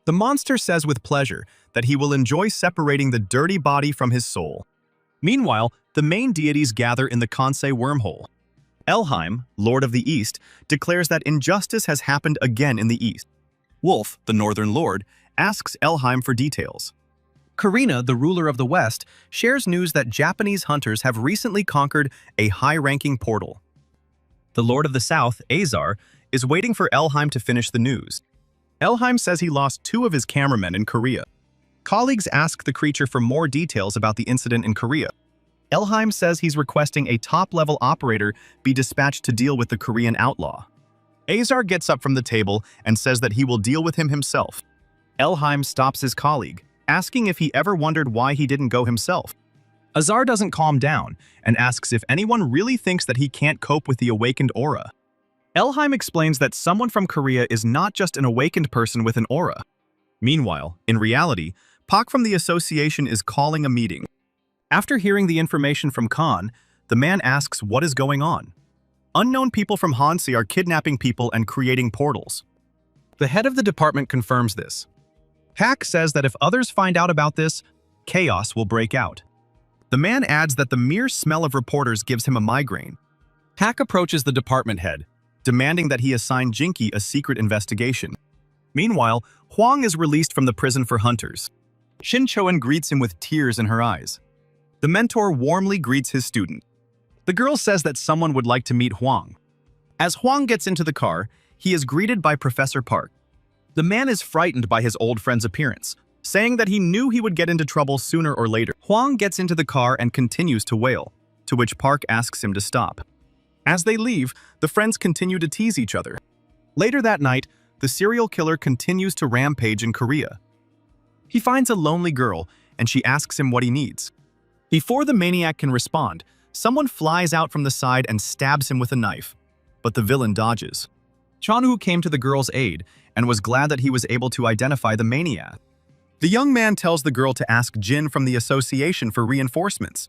The monster says with pleasure that he will enjoy separating the dirty body from his soul. Meanwhile, the main deities gather in the Kansei wormhole. Elheim, Lord of the East, declares that injustice has happened again in the East. Wolf, the Northern Lord, asks Elheim for details. Karina, the ruler of the West, shares news that Japanese hunters have recently conquered a high-ranking portal. The Lord of the South, Azar, is waiting for Elheim to finish the news. Elheim says he lost 2 of his cameramen in Korea. Colleagues ask the creature for more details about the incident in Korea. Elheim says he's requesting a top-level operator be dispatched to deal with the Korean outlaw. Azar gets up from the table and says that he will deal with him himself. Elheim stops his colleague, asking if he ever wondered why he didn't go himself. Azar doesn't calm down and asks if anyone really thinks that he can't cope with the awakened aura. Elheim explains that someone from Korea is not just an awakened person with an aura. Meanwhile, in reality, Pak from the association is calling a meeting. After hearing the information from Khan, the man asks what is going on. Unknown people from Hansei are kidnapping people and creating portals. The head of the department confirms this. Pak says that if others find out about this, chaos will break out. The man adds that the mere smell of reporters gives him a migraine. Pak approaches the department head, demanding that he assign Jinky a secret investigation. Meanwhile, Huang is released from the prison for hunters. Shin-choen greets him with tears in her eyes. The mentor warmly greets his student. The girl says that someone would like to meet Huang. As Huang gets into the car, he is greeted by Professor Park. The man is frightened by his old friend's appearance, saying that he knew he would get into trouble sooner or later. Huang gets into the car and continues to wail, to which Park asks him to stop. As they leave, the friends continue to tease each other. Later that night, the serial killer continues to rampage in Korea. He finds a lonely girl, and she asks him what he needs. Before the maniac can respond, someone flies out from the side and stabs him with a knife, but the villain dodges. Chanwoo came to the girl's aid and was glad that he was able to identify the maniac. The young man tells the girl to ask Jin from the association for reinforcements.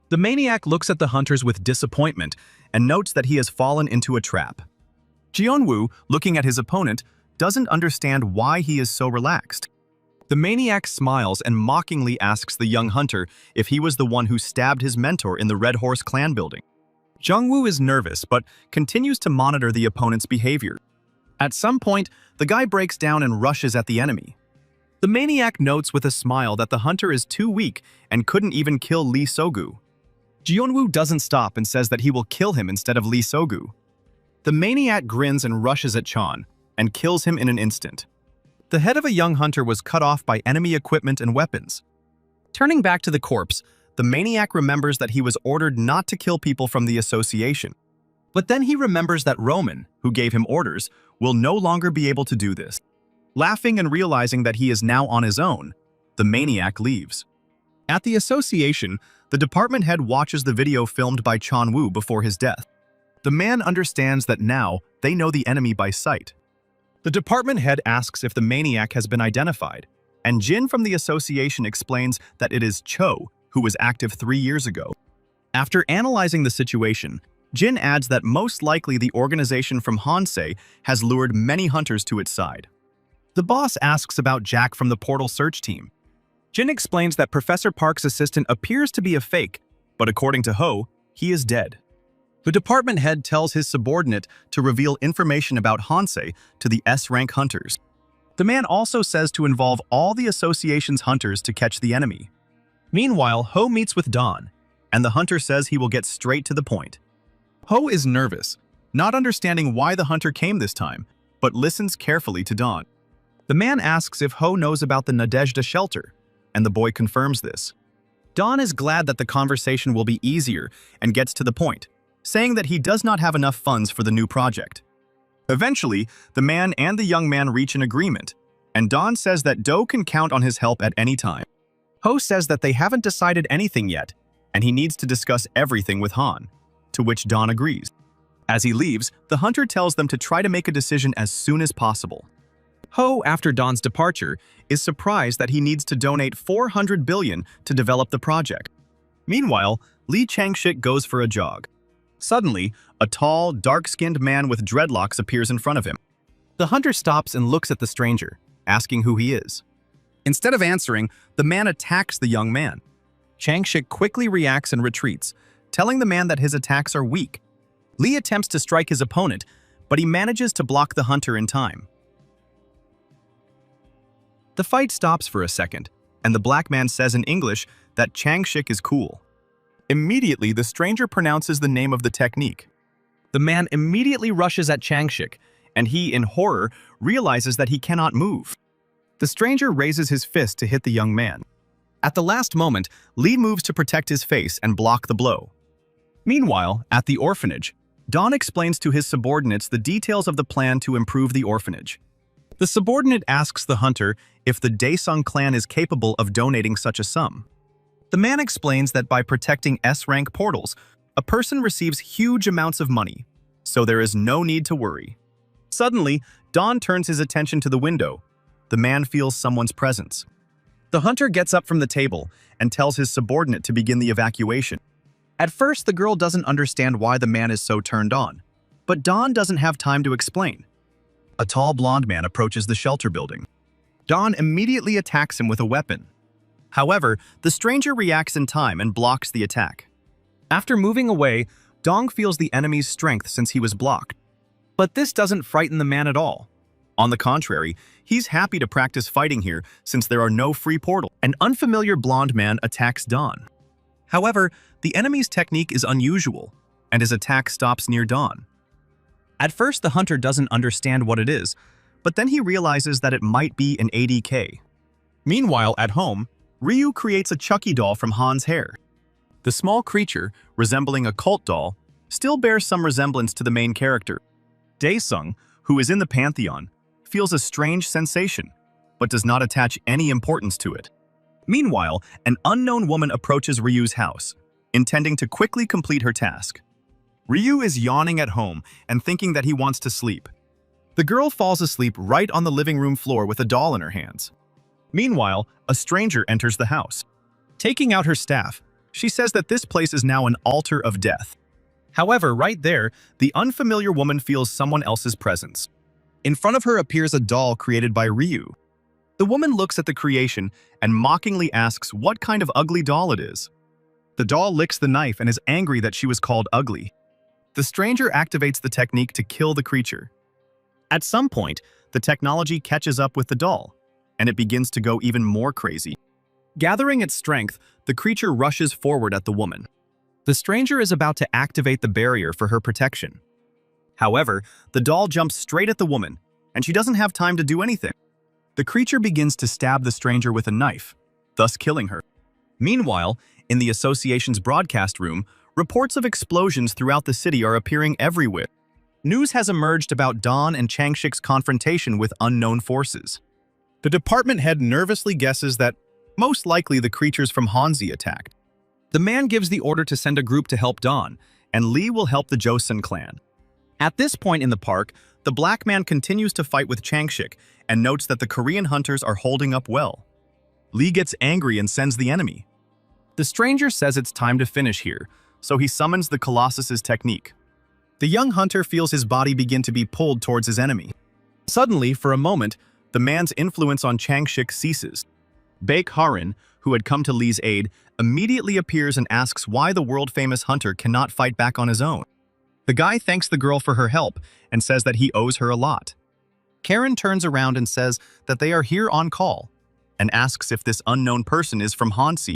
The maniac looks at the hunters with disappointment and notes that he has fallen into a trap. Jeonwoo, looking at his opponent, doesn't understand why he is so relaxed. The maniac smiles and mockingly asks the young hunter if he was the one who stabbed his mentor in the Red Horse clan building. Jungwoo is nervous but continues to monitor the opponent's behavior. At some point, the guy breaks down and rushes at the enemy. The maniac notes with a smile that the hunter is too weak and couldn't even kill Lee Sogu. Jeonwoo doesn't stop and says that he will kill him instead of Lee Sogu. The maniac grins and rushes at Chan and kills him in an instant. The head of a young hunter was cut off by enemy equipment and weapons. Turning back to the corpse, the maniac remembers that he was ordered not to kill people from the association. But then he remembers that Roman, who gave him orders, will no longer be able to do this. Laughing and realizing that he is now on his own, the maniac leaves. At the association, the department head watches the video filmed by Chanwoo before his death. The man understands that now they know the enemy by sight. The department head asks if the maniac has been identified, and Jin from the association explains that it is Cho, who was active 3 years ago. After analyzing the situation, Jin adds that most likely the organization from Hansei has lured many hunters to its side. The boss asks about Jack from the portal search team. Jin explains that Professor Park's assistant appears to be a fake, but according to Ho, he is dead. The department head tells his subordinate to reveal information about Hansei to the S-rank hunters. The man also says to involve all the association's hunters to catch the enemy. Meanwhile, Ho meets with Dawn, and the hunter says he will get straight to the point. Ho is nervous, not understanding why the hunter came this time, but listens carefully to Dawn. The man asks if Ho knows about the Nadezhda shelter, and the boy confirms this. Dawn is glad that the conversation will be easier and gets to the point, saying that he does not have enough funds for the new project. Eventually, the man and the young man reach an agreement, and Dawn says that Do can count on his help at any time. Ho says that they haven't decided anything yet, and he needs to discuss everything with Han, to which Dawn agrees. As he leaves, the hunter tells them to try to make a decision as soon as possible. Ho, after Dawn's departure, is surprised that he needs to donate 400 billion to develop the project. Meanwhile, Lee Changshik goes for a jog. Suddenly, a tall, dark-skinned man with dreadlocks appears in front of him. The hunter stops and looks at the stranger, asking who he is. Instead of answering, the man attacks the young man. Changshik quickly reacts and retreats, telling the man that his attacks are weak. Lee attempts to strike his opponent, but he manages to block the hunter in time. The fight stops for a second, and the black man says in English that Changshik is cool. Immediately, the stranger pronounces the name of the technique. The man immediately rushes at Changshik, and he, in horror, realizes that he cannot move. The stranger raises his fist to hit the young man. At the last moment, Lee moves to protect his face and block the blow. Meanwhile, at the orphanage, Dawn explains to his subordinates the details of the plan to improve the orphanage. The subordinate asks the hunter if the Daesung clan is capable of donating such a sum. The man explains that by protecting S-rank portals, a person receives huge amounts of money, so there is no need to worry. Suddenly, Dawn turns his attention to the window. The man feels someone's presence. The hunter gets up from the table and tells his subordinate to begin the evacuation. At first, the girl doesn't understand why the man is so turned on, but Dawn doesn't have time to explain. A tall blonde man approaches the shelter building. Dawn immediately attacks him with a weapon. However, the stranger reacts in time and blocks the attack. After moving away, Dong feels the enemy's strength since he was blocked. But this doesn't frighten the man at all. On the contrary, he's happy to practice fighting here since there are no free portals. An unfamiliar blonde man attacks Dawn. However, the enemy's technique is unusual, and his attack stops near Dawn. At first, the hunter doesn't understand what it is, but then he realizes that it might be an ADK. Meanwhile, at home, Ryu creates a Chucky doll from Han's hair. The small creature, resembling a cult doll, still bears some resemblance to the main character. Dae-sung, who is in the pantheon, feels a strange sensation, but does not attach any importance to it. Meanwhile, an unknown woman approaches Ryu's house, intending to quickly complete her task. Ryu is yawning at home and thinking that he wants to sleep. The girl falls asleep right on the living room floor with a doll in her hands. Meanwhile, a stranger enters the house. Taking out her staff, she says that this place is now an altar of death. However, right there, the unfamiliar woman feels someone else's presence. In front of her appears a doll created by Ryu. The woman looks at the creation and mockingly asks what kind of ugly doll it is. The doll licks the knife and is angry that she was called ugly. The stranger activates the technique to kill the creature. At some point, the technology catches up with the doll, and it begins to go even more crazy. Gathering its strength, the creature rushes forward at the woman. The stranger is about to activate the barrier for her protection. However, the doll jumps straight at the woman, and she doesn't have time to do anything. The creature begins to stab the stranger with a knife, thus killing her. Meanwhile, in the association's broadcast room, reports of explosions throughout the city are appearing everywhere. News has emerged about Dawn and Changshik's confrontation with unknown forces. The department head nervously guesses that most likely the creatures from Hanzi attacked. The man gives the order to send a group to help Dawn, and Lee will help the Joseon clan. At this point in the park, the black man continues to fight with Changshik and notes that the Korean hunters are holding up well. Lee gets angry and sends the enemy. The stranger says it's time to finish here, so he summons the Colossus's technique. The young hunter feels his body begin to be pulled towards his enemy. Suddenly, for a moment, the man's influence on Changshik ceases. Baek Harin, who had come to Lee's aid, immediately appears and asks why the world-famous hunter cannot fight back on his own. The guy thanks the girl for her help and says that he owes her a lot. Karen turns around and says that they are here on call and asks if this unknown person is from Hansi.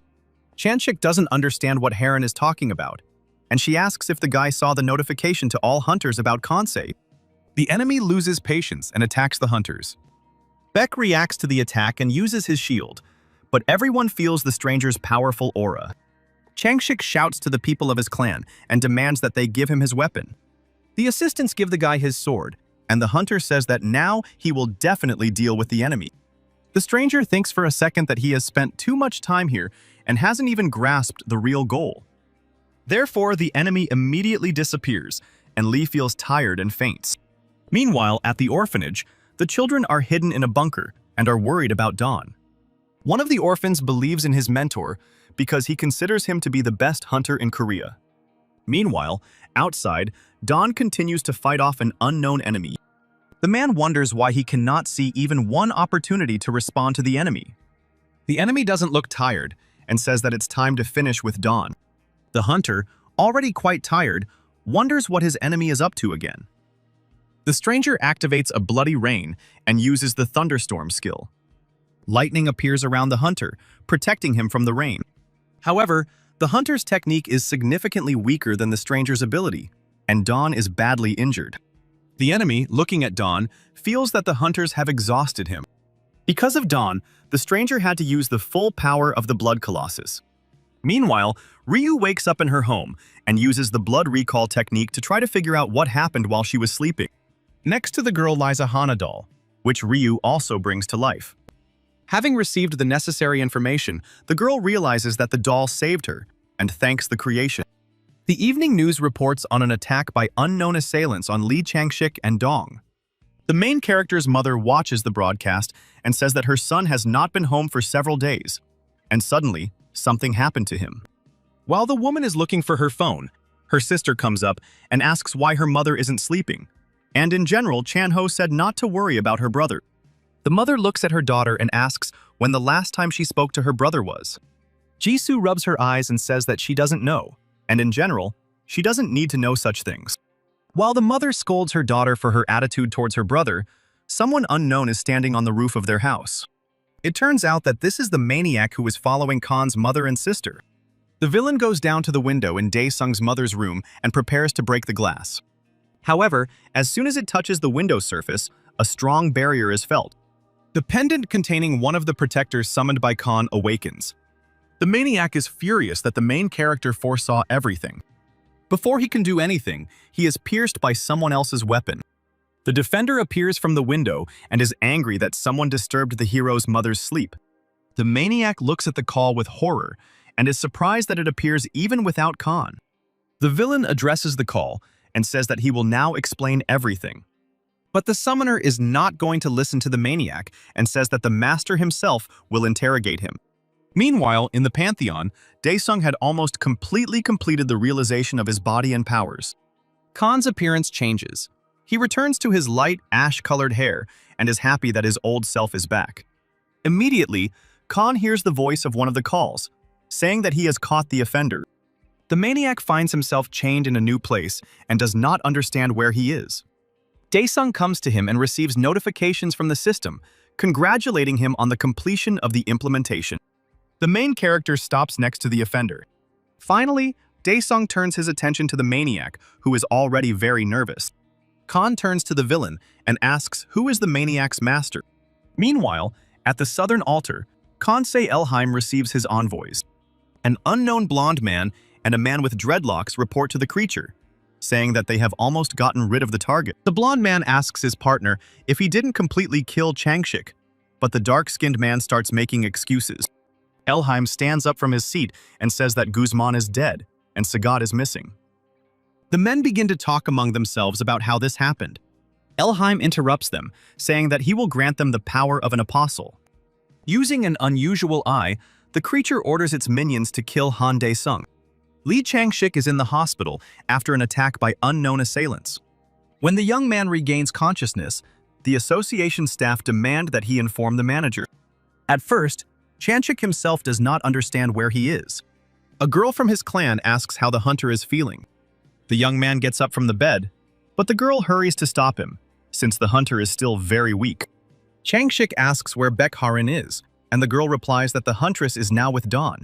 Changshik doesn't understand what Harin is talking about, and she asks if the guy saw the notification to all hunters about Kansei. The enemy loses patience and attacks the hunters. Beck reacts to the attack and uses his shield, but everyone feels the stranger's powerful aura. Changshik shouts to the people of his clan and demands that they give him his weapon. The assistants give the guy his sword, and the hunter says that now he will definitely deal with the enemy. The stranger thinks for a second that he has spent too much time here and hasn't even grasped the real goal. Therefore, the enemy immediately disappears, and Lee feels tired and faints. Meanwhile, at the orphanage, the children are hidden in a bunker and are worried about Dawn. One of the orphans believes in his mentor because he considers him to be the best hunter in Korea. Meanwhile, outside, Dawn continues to fight off an unknown enemy. The man wonders why he cannot see even one opportunity to respond to the enemy. The enemy doesn't look tired and says that it's time to finish with Dawn. The hunter, already quite tired, wonders what his enemy is up to again. The stranger activates a bloody rain and uses the thunderstorm skill. Lightning appears around the hunter, protecting him from the rain. However, the hunter's technique is significantly weaker than the stranger's ability, and Dawn is badly injured. The enemy, looking at Dawn, feels that the hunters have exhausted him. Because of Dawn, the stranger had to use the full power of the Blood Colossus. Meanwhile, Ryu wakes up in her home and uses the blood recall technique to try to figure out what happened while she was sleeping. Next to the girl lies a Hana doll, which Ryu also brings to life. Having received the necessary information, the girl realizes that the doll saved her and thanks the creation. The evening news reports on an attack by unknown assailants on Lee Changshik and Dong. The main character's mother watches the broadcast and says that her son has not been home for several days, and suddenly, something happened to him. While the woman is looking for her phone, her sister comes up and asks why her mother isn't sleeping, and in general, Chan-ho said not to worry about her brother. The mother looks at her daughter and asks when the last time she spoke to her brother was. Jisoo rubs her eyes and says that she doesn't know, and in general, she doesn't need to know such things. While the mother scolds her daughter for her attitude towards her brother, someone unknown is standing on the roof of their house. It turns out that this is the maniac who is following Khan's mother and sister. The villain goes down to the window in Dae-sung's mother's room and prepares to break the glass. However, as soon as it touches the window surface, a strong barrier is felt. The pendant containing one of the protectors summoned by Khan awakens. The maniac is furious that the main character foresaw everything. Before he can do anything, he is pierced by someone else's weapon. The defender appears from the window and is angry that someone disturbed the hero's mother's sleep. The maniac looks at the call with horror and is surprised that it appears even without Khan. The villain addresses the call and says that he will now explain everything. But the summoner is not going to listen to the maniac and says that the master himself will interrogate him. Meanwhile, in the Pantheon, Dae-sung had almost completely completed the realization of his body and powers. Khan's appearance changes. He returns to his light, ash-colored hair and is happy that his old self is back. Immediately, Khan hears the voice of one of the calls, saying that he has caught the offender. The maniac finds himself chained in a new place and does not understand where he is. Dae-sung comes to him and receives notifications from the system, congratulating him on the completion of the implementation. The main character stops next to the offender. Finally, Dae-sung turns his attention to the maniac, who is already very nervous. Khan turns to the villain and asks who is the maniac's master. Meanwhile, at the southern altar, Kansei Elheim receives his envoys. An unknown blonde man and a man with dreadlocks report to the creature, saying that they have almost gotten rid of the target. The blonde man asks his partner if he didn't completely kill Changshik, but the dark-skinned man starts making excuses. Elheim stands up from his seat and says that Guzman is dead and Sagat is missing. The men begin to talk among themselves about how this happened. Elheim interrupts them, saying that he will grant them the power of an apostle. Using an unusual eye, the creature orders its minions to kill Han Dae-sung. Lee Changshik is in the hospital after an attack by unknown assailants. When the young man regains consciousness, the association staff demand that he inform the manager. At first, Changshik himself does not understand where he is. A girl from his clan asks how the hunter is feeling. The young man gets up from the bed, but the girl hurries to stop him, since the hunter is still very weak. Changshik asks where Baekharin is, and the girl replies that the huntress is now with Dawn.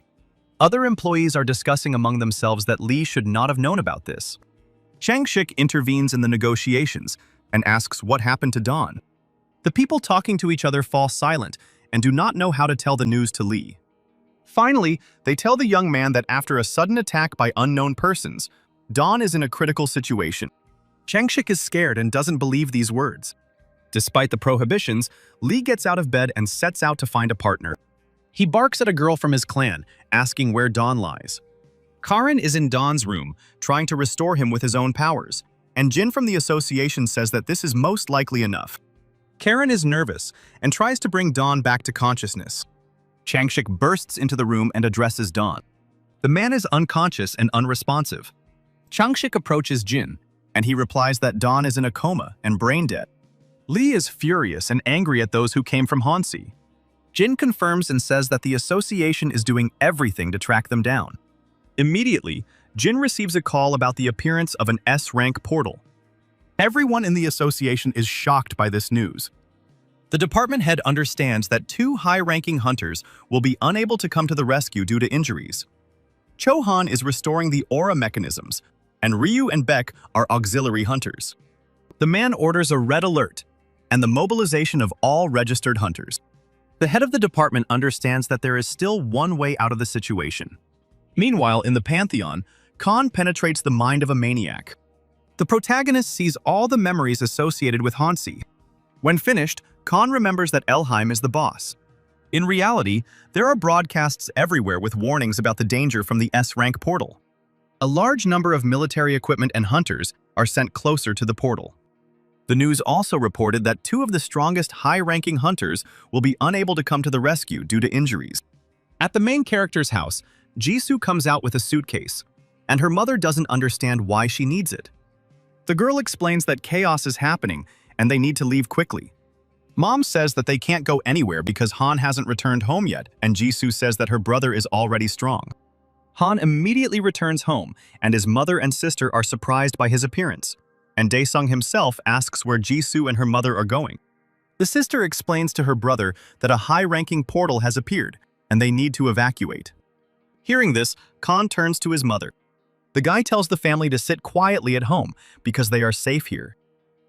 Other employees are discussing among themselves that Lee should not have known about this. Changshik intervenes in the negotiations and asks what happened to Dawn. The people talking to each other fall silent and do not know how to tell the news to Lee. Finally, they tell the young man that after a sudden attack by unknown persons, Dawn is in a critical situation. Changshik is scared and doesn't believe these words. Despite the prohibitions, Lee gets out of bed and sets out to find a partner. He barks at a girl from his clan, asking where Dawn lies. Karin is in Dawn's room, trying to restore him with his own powers, and Jin from the association says that this is most likely enough. Karen is nervous and tries to bring Dawn back to consciousness. Changshik bursts into the room and addresses Dawn. The man is unconscious and unresponsive. Changshik approaches Jin, and he replies that Dawn is in a coma and brain dead. Lee is furious and angry at those who came from Hansi. Jin confirms and says that the association is doing everything to track them down. Immediately, Jin receives a call about the appearance of an S-rank portal. Everyone in the association is shocked by this news. The department head understands that 2 high-ranking hunters will be unable to come to the rescue due to injuries. Chohan is restoring the aura mechanisms, and Ryu and Beck are auxiliary hunters. The man orders a red alert and the mobilization of all registered hunters. The head of the department understands that there is still one way out of the situation. Meanwhile, in the Pantheon, Khan penetrates the mind of a maniac. The protagonist sees all the memories associated with Hansi. When finished, Khan remembers that Elheim is the boss. In reality, there are broadcasts everywhere with warnings about the danger from the S-rank portal. A large number of military equipment and hunters are sent closer to the portal. The news also reported that 2 of the strongest high-ranking hunters will be unable to come to the rescue due to injuries. At the main character's house, Jisoo comes out with a suitcase, and her mother doesn't understand why she needs it. The girl explains that chaos is happening and they need to leave quickly. Mom says that they can't go anywhere because Han hasn't returned home yet, and Jisoo says that her brother is already strong. Han immediately returns home, and his mother and sister are surprised by his appearance, and Dae-sung himself asks where Jisoo and her mother are going. The sister explains to her brother that a high-ranking portal has appeared, and they need to evacuate. Hearing this, Khan turns to his mother. The guy tells the family to sit quietly at home because they are safe here.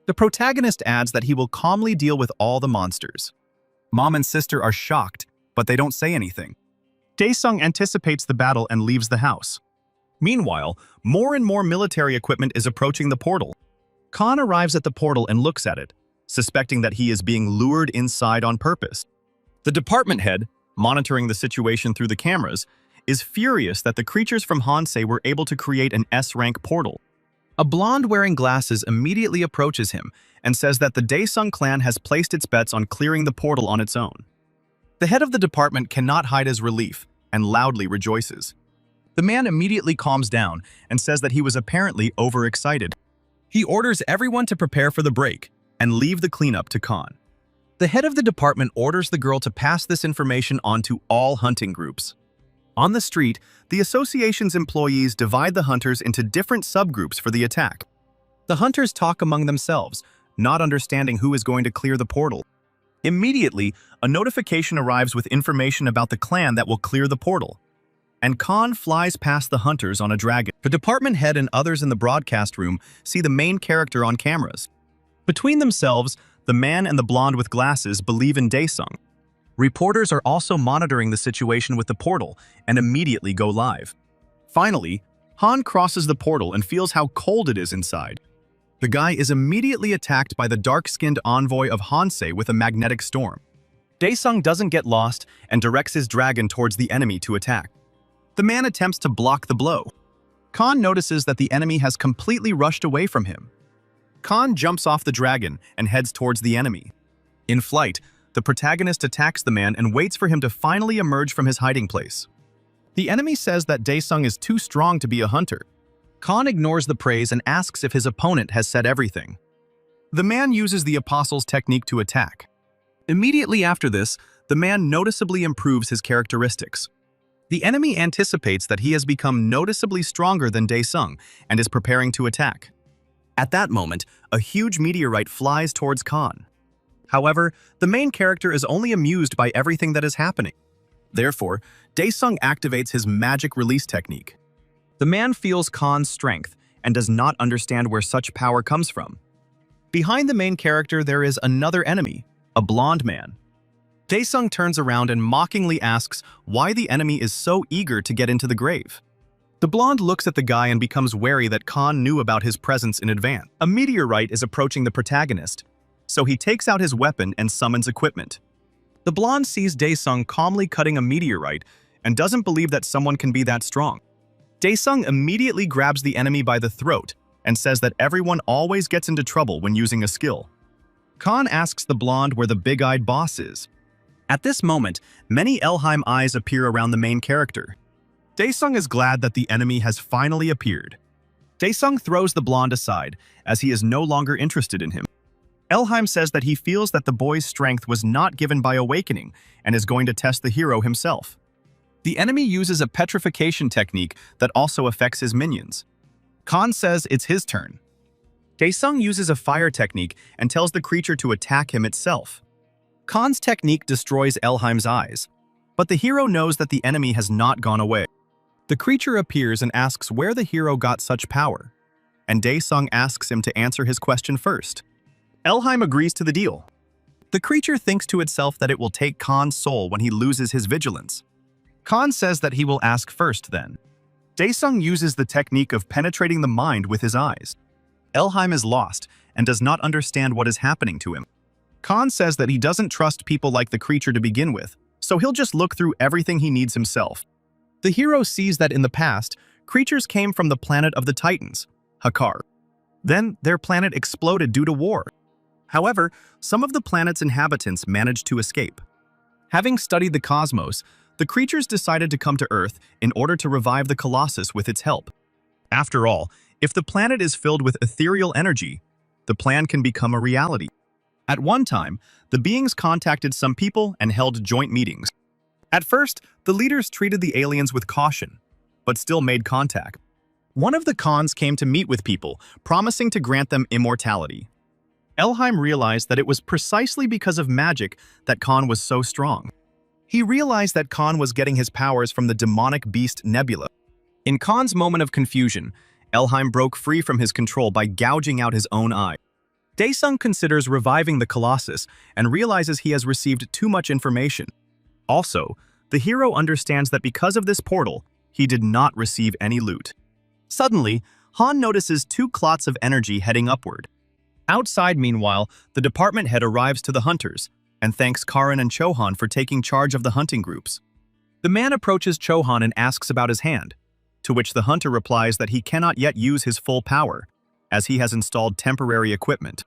The protagonist adds that he will calmly deal with all the monsters. Mom and sister are shocked, but they don't say anything. Daesung anticipates the battle and leaves the house. Meanwhile, more and more military equipment is approaching the portal. Khan arrives at the portal and looks at it, suspecting that he is being lured inside on purpose. The department head, monitoring the situation through the cameras, is furious that the creatures from Hansei were able to create an S-rank portal. A blonde wearing glasses immediately approaches him and says that the Daesung clan has placed its bets on clearing the portal on its own. The head of the department cannot hide his relief and loudly rejoices. The man immediately calms down and says that he was apparently overexcited. He orders everyone to prepare for the break and leave the cleanup to Khan. The head of the department orders the girl to pass this information on to all hunting groups. On the street, the association's employees divide the hunters into different subgroups for the attack. The hunters talk among themselves, not understanding who is going to clear the portal. Immediately, a notification arrives with information about the clan that will clear the portal, and Khan flies past the hunters on a dragon. The department head and others in the broadcast room see the main character on cameras. Between themselves, the man and the blonde with glasses believe in Daesung. Reporters are also monitoring the situation with the portal and immediately go live. Finally, Han crosses the portal and feels how cold it is inside. The guy is immediately attacked by the dark-skinned envoy of Hansei with a magnetic storm. Daesung doesn't get lost and directs his dragon towards the enemy to attack. The man attempts to block the blow. Khan notices that the enemy has completely rushed away from him. Khan jumps off the dragon and heads towards the enemy. In flight, the protagonist attacks the man and waits for him to finally emerge from his hiding place. The enemy says that Daesung is too strong to be a hunter. Khan ignores the praise and asks if his opponent has said everything. The man uses the Apostle's technique to attack. Immediately after this, the man noticeably improves his characteristics. The enemy anticipates that he has become noticeably stronger than Daesung and is preparing to attack. At that moment, a huge meteorite flies towards Khan. However, the main character is only amused by everything that is happening. Therefore, Daesung activates his magic release technique. The man feels Khan's strength and does not understand where such power comes from. Behind the main character, there is another enemy, a blonde man. Daesung turns around and mockingly asks why the enemy is so eager to get into the grave. The blonde looks at the guy and becomes wary that Khan knew about his presence in advance. A meteorite is approaching the protagonist, so he takes out his weapon and summons equipment. The blonde sees Daesung calmly cutting a meteorite and doesn't believe that someone can be that strong. Daesung immediately grabs the enemy by the throat and says that everyone always gets into trouble when using a skill. Khan asks the blonde where the big-eyed boss is. At this moment, many Elheim eyes appear around the main character. Daesung is glad that the enemy has finally appeared. Daesung throws the blonde aside, as he is no longer interested in him. Elheim says that he feels that the boy's strength was not given by awakening and is going to test the hero himself. The enemy uses a petrification technique that also affects his minions. Khan says it's his turn. Daesung uses a fire technique and tells the creature to attack him itself. Khan's technique destroys Elheim's eyes, but the hero knows that the enemy has not gone away. The creature appears and asks where the hero got such power, and Daesung asks him to answer his question first. Elheim agrees to the deal. The creature thinks to itself that it will take Khan's soul when he loses his vigilance. Khan says that he will ask first then. Daesung uses the technique of penetrating the mind with his eyes. Elheim is lost and does not understand what is happening to him. Khan says that he doesn't trust people like the creature to begin with, so he'll just look through everything he needs himself. The hero sees that in the past, creatures came from the planet of the Titans, Hakar. Then their planet exploded due to war. However, some of the planet's inhabitants managed to escape. Having studied the cosmos, the creatures decided to come to Earth in order to revive the Colossus with its help. After all, if the planet is filled with ethereal energy, the plan can become a reality. At one time, the beings contacted some people and held joint meetings. At first, the leaders treated the aliens with caution, but still made contact. One of the Khans came to meet with people, promising to grant them immortality. Elheim realized that it was precisely because of magic that Khan was so strong. He realized that Khan was getting his powers from the demonic beast Nebula. In Khan's moment of confusion, Elheim broke free from his control by gouging out his own eye. Daesung considers reviving the Colossus and realizes he has received too much information. Also, the hero understands that because of this portal, he did not receive any loot. Suddenly, Han notices two clots of energy heading upward. Outside, meanwhile, the department head arrives to the hunters and thanks Karin and Chohan for taking charge of the hunting groups. The man approaches Chohan and asks about his hand, to which the hunter replies that he cannot yet use his full power, as he has installed temporary equipment.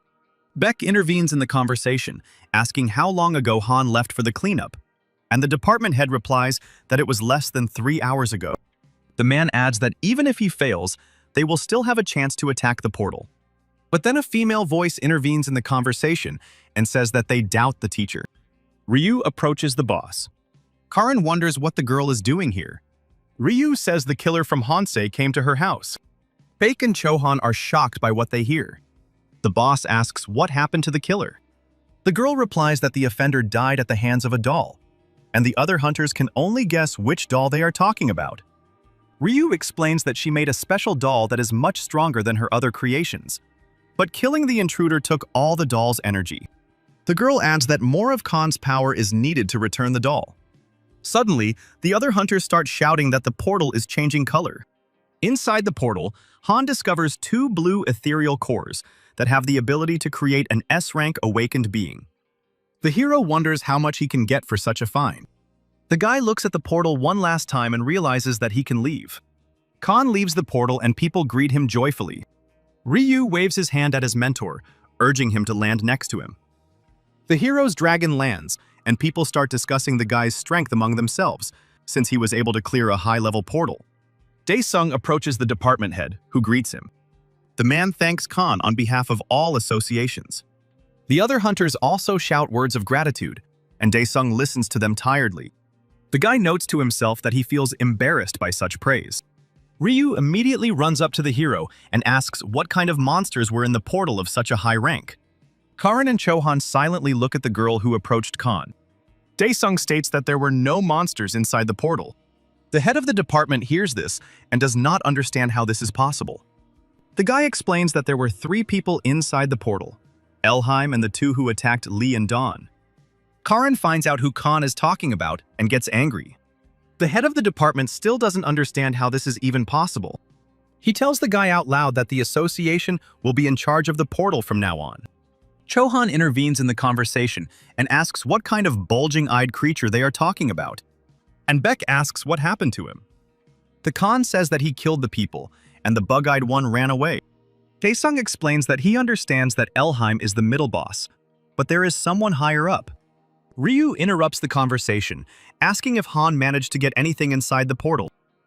Beck intervenes in the conversation, asking how long ago Han left for the cleanup, and the department head replies that it was less than 3 hours ago. The man adds that even if he fails, they will still have a chance to attack the portal. But then a female voice intervenes in the conversation and says that they doubt the teacher. Ryu approaches the boss. Karin wonders what the girl is doing here. Ryu says the killer from Honsei came to her house. Baek and Chohan are shocked by what they hear. The boss asks what happened to the killer. The girl replies that the offender died at the hands of a doll, and the other hunters can only guess which doll they are talking about. Ryu explains that she made a special doll that is much stronger than her other creations. But killing the intruder took all the doll's energy. The girl adds that more of Khan's power is needed to return the doll. Suddenly, the other hunters start shouting that the portal is changing color. Inside the portal, Han discovers two blue ethereal cores that have the ability to create an S-rank awakened being. The hero wonders how much he can get for such a find. The guy looks at the portal one last time and realizes that he can leave. Khan leaves the portal and people greet him joyfully. Ryu waves his hand at his mentor, urging him to land next to him. The hero's dragon lands, and people start discussing the guy's strength among themselves, since he was able to clear a high-level portal. Daesung approaches the department head, who greets him. The man thanks Khan on behalf of all associations. The other hunters also shout words of gratitude, and Daesung listens to them tiredly. The guy notes to himself that he feels embarrassed by such praise. Ryu immediately runs up to the hero and asks what kind of monsters were in the portal of such a high rank. Karin and Chohan silently look at the girl who approached Khan. Daesung states that there were no monsters inside the portal. The head of the department hears this and does not understand how this is possible. The guy explains that there were 3 people inside the portal, Elheim and the 2 who attacked Lee and Dawn. Karin finds out who Khan is talking about and gets angry. The head of the department still doesn't understand how this is even possible. He tells the guy out loud that the association will be in charge of the portal from now on. Chohan intervenes in the conversation and asks what kind of bulging-eyed creature they are talking about. And Beck asks what happened to him. The Khan says that he killed the people, and the bug-eyed one ran away. Daesung explains that he understands that Elheim is the middle boss, but there is someone higher up. Ryu interrupts the conversation, asking if Han managed to get anything inside the portal.